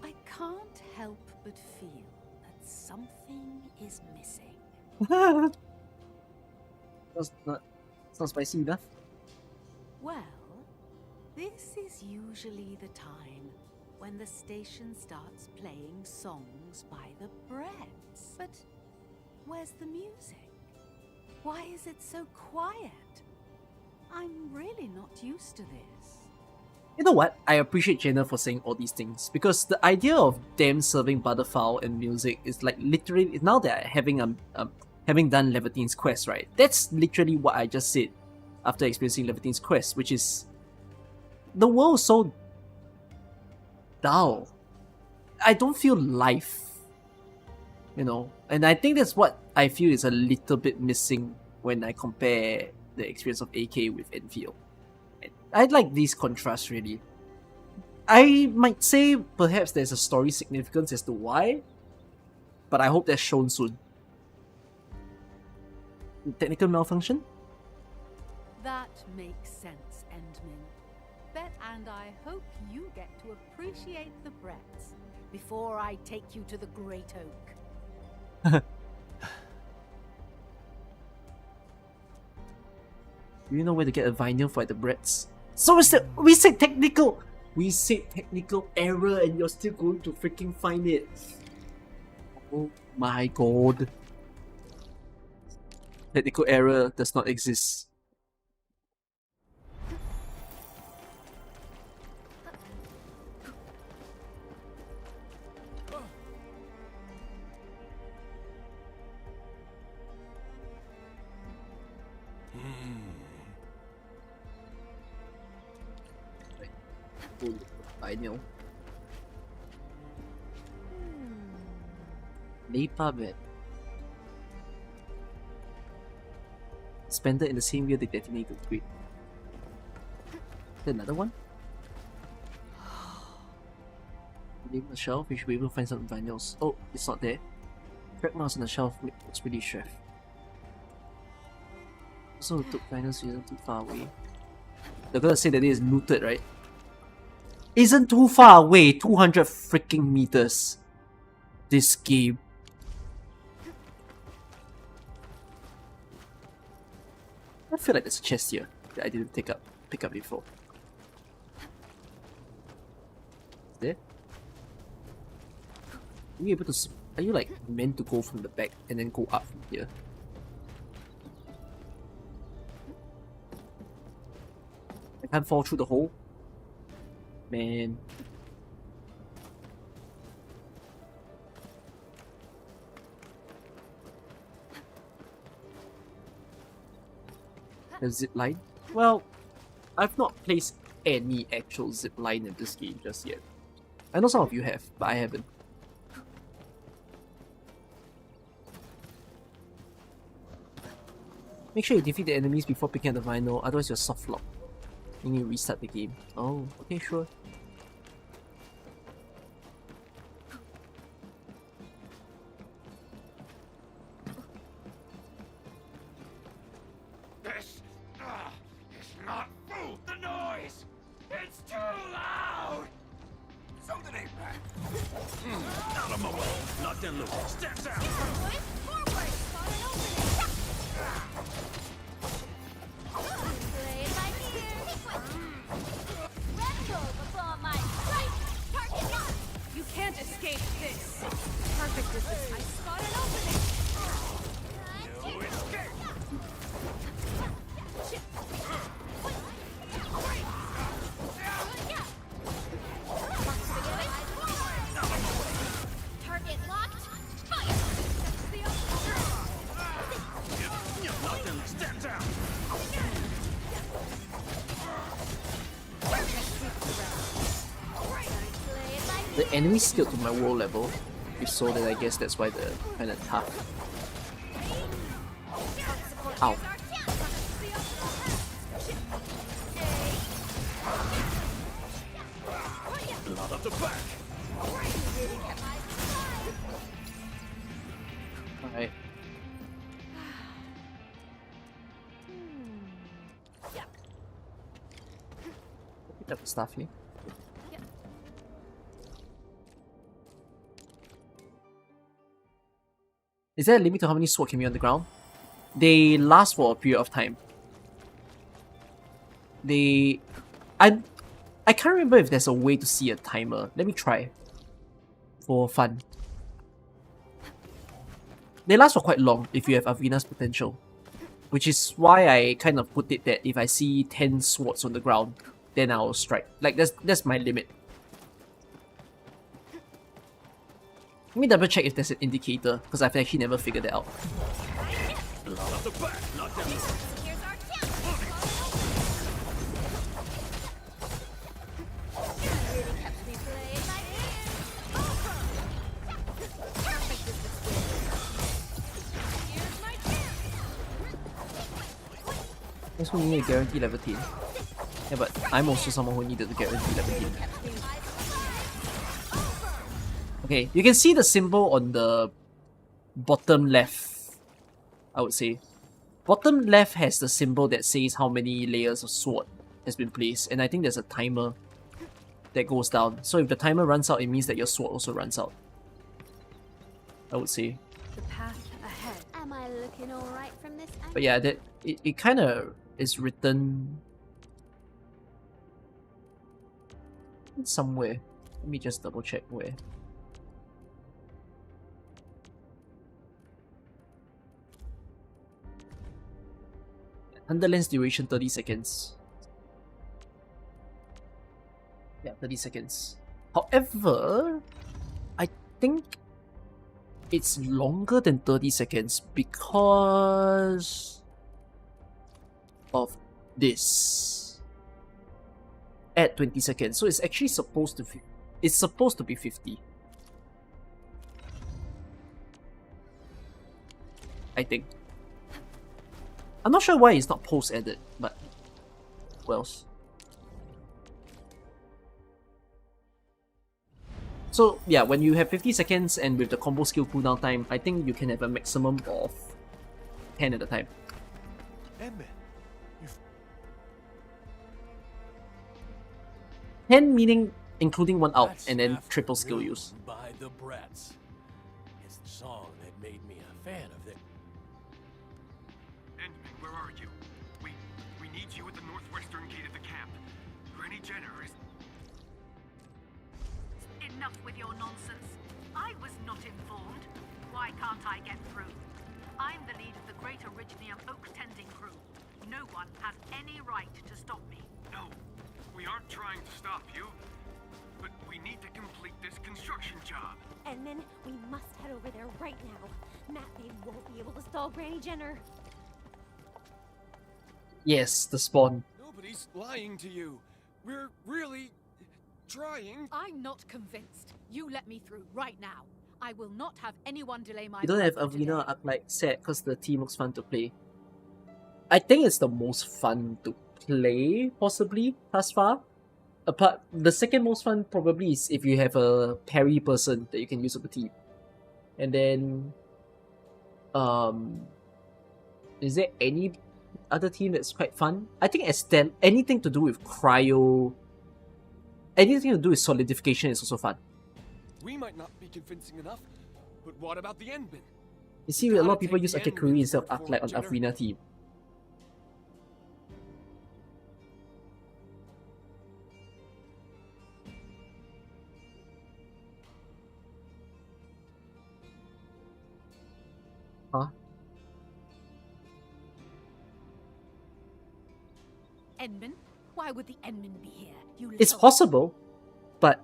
I can't help but feel that something is missing. It's not spicy enough. Well, this is usually the time when the station starts playing songs by the Bretts. But where's the music? Why is it so quiet? I'm really not used to this. You know what? I appreciate Jenna for saying all these things because the idea of them serving butterfowl and music is like literally now that having done Laevitain's quest, right? That's literally what I just said after experiencing Laevitain's quest, which is the world is so dull. I don't feel life, you know, and I think that's what I feel is a little bit missing when I compare the experience of AK with Enfield. I like these contrasts really. I might say perhaps there's a story significance as to why, but I hope that's shown soon. Technical malfunction? That makes sense, Endmin. Bet and I hope you get to appreciate the Bretts before I take you to the Great Oak. Do you know where to get a vinyl for the Bretts? So we said technical error and you're still going to freaking find it. Oh my god. Technical error does not exist. I know. Laevetain. Spend it in the same year they detonated the grid. Another one? Leave the shelf, we should be able to find some vinyls. Oh, it's not there. Crack marks on the shelf looks really chef. Also took vinyls isn't too far away. They're gonna say that it is looted, right? Isn't too far away, 200 freaking meters. This game. I feel like there's a chest here that I didn't pick up before. Is there? Are you able to? Are you like meant to go from the back and then go up from here? I can't fall through the hole. Man. A zip line? Well, I've not placed any actual zip line in this game just yet. I know some of you have, but I haven't. Make sure you defeat the enemies before picking up the vinyl, otherwise you're soft locked. You need to restart the game. Oh, okay, sure. This is not food. The noise! It's too loud! Something ain't right. Out of my way. Lock them loose. Stand down. Forward! Play it by ear. Retro before my sight. Target locked. You can't escape this. Perfect with this. I spot an opening. No escape. Target locked. Fire! Lock them. Stand down. The enemy scaled to my world level. If so, then I guess that's why they're kinda tough. Ow. Blood up the back. Alright. Pick up the stuff here. Is there a limit to how many swords can be on the ground? They last for a period of time. I can't remember if there's a way to see a timer. Let me try. For fun. They last for quite long if you have Avina's potential. Which is why I kind of put it that if I see 10 swords on the ground, then I'll strike. Like that's my limit. Let me double check if there's an indicator, because I've actually never figured that out. Blood up the back. Lock them. Also, you need to guarantee Lavitain. Yeah, but I'm also someone who needed to guarantee Lavitain. Okay, you can see the symbol on the bottom left, I would say. Bottom left has the symbol that says how many layers of sword has been placed, and I think there's a timer that goes down. So if the timer runs out, it means that your sword also runs out, I would say. The path ahead. Am I looking alright from this angle? But yeah, that it kind of is written somewhere. Let me just double check where. Underlens duration 30 seconds. Yeah, 30 seconds. However, I think it's longer than 30 seconds because of this. Add 20 seconds. So it's actually supposed to be 50. I think. I'm not sure why it's not post-added, but what else? So yeah, when you have 50 seconds and with the combo skill cooldown time, I think you can have a maximum of 10 at a time. Endman, 10 meaning including one out and then triple skill use. By the brats. It's the song that made me a fan of it. Endman, where are you? We need you at the northwestern gate of the camp. Granny Jenner is... Enough with your nonsense. I was not informed. Why can't I get through? I'm the lead of the Great Originium Oak Tending Crew. No one has any right to stop me. No, we aren't trying to stop you. But we need to complete this construction job. And then we must head over there right now. Matt Babe won't be able to stall Granny Jenner. Yes, the spawn. Nobody's lying to you. We're really trying. I'm not convinced. You let me through right now. I will not have anyone delay my... You don't have Arena or Arknight set because the team looks fun to play. I think it's the most fun to play, possibly, thus far. The second most fun probably is if you have a parry person that you can use on the team. And then... is there any other team that's quite fun? I think anything to do with cryo... Anything to do with solidification is also fun. We might not be convincing enough, but what about the Endman? You see, a lot of people use Akakuri instead of Arknight on Arena team. Huh? Endman? Why would the Endman be here? It's possible, but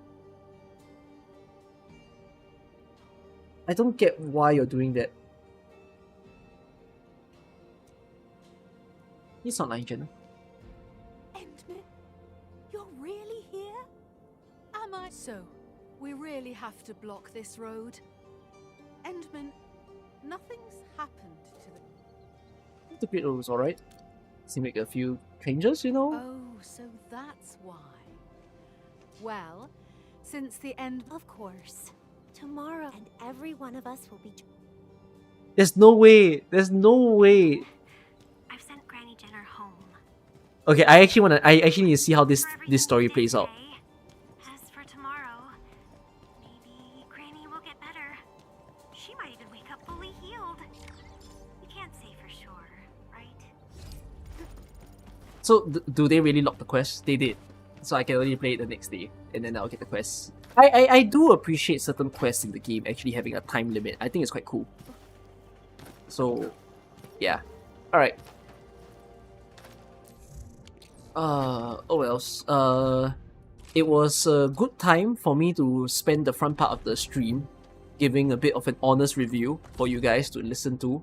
I don't get why you're doing that. He's not lying, Jenna. Endman? You're really here? Am I? So, we really have to block this road? Endman, nothing's happened to the... The pit road was alright. He make a few changes, you know? Oh, so that's why. Well, since the end... Of course. Tomorrow, and every one of us will be... There's no way! There's no way! I've sent Granny Jenner home. Okay, I actually need to see how this story plays out. As for tomorrow, maybe Granny will get better. She might even wake up fully healed. You can't say for sure, right? So, do they really lock the quest? They did. So I can only play it the next day, and then I'll get the quest. I do appreciate certain quests in the game actually having a time limit. I think it's quite cool. So, yeah. Alright. Oh else. It was a good time for me to spend the front part of the stream giving a bit of an honest review for you guys to listen to.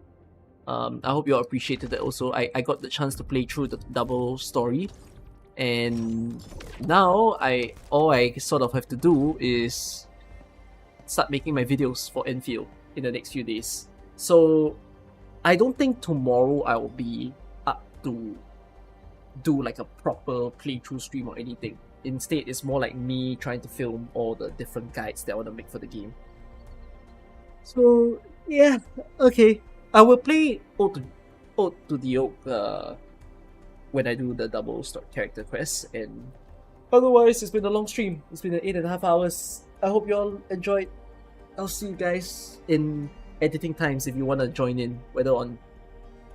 I hope you all appreciated that also. I got the chance to play through the double story. And now all I sort of have to do is start making my videos for Endfield in the next few days. So I don't think tomorrow I will be up to do like a proper playthrough stream or anything. Instead, it's more like me trying to film all the different guides that I want to make for the game. So yeah, okay. I will play Ode to the Oak when I do the double character quest, and otherwise it's been a long stream. It's been 8.5 hours. I hope you all enjoyed. I'll see you guys in editing times if you want to join in, whether on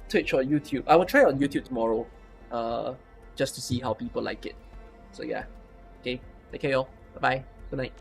Twitch or YouTube. I will try on YouTube tomorrow, just to see how people like it. So yeah, okay, take care y'all. Bye bye. Good night.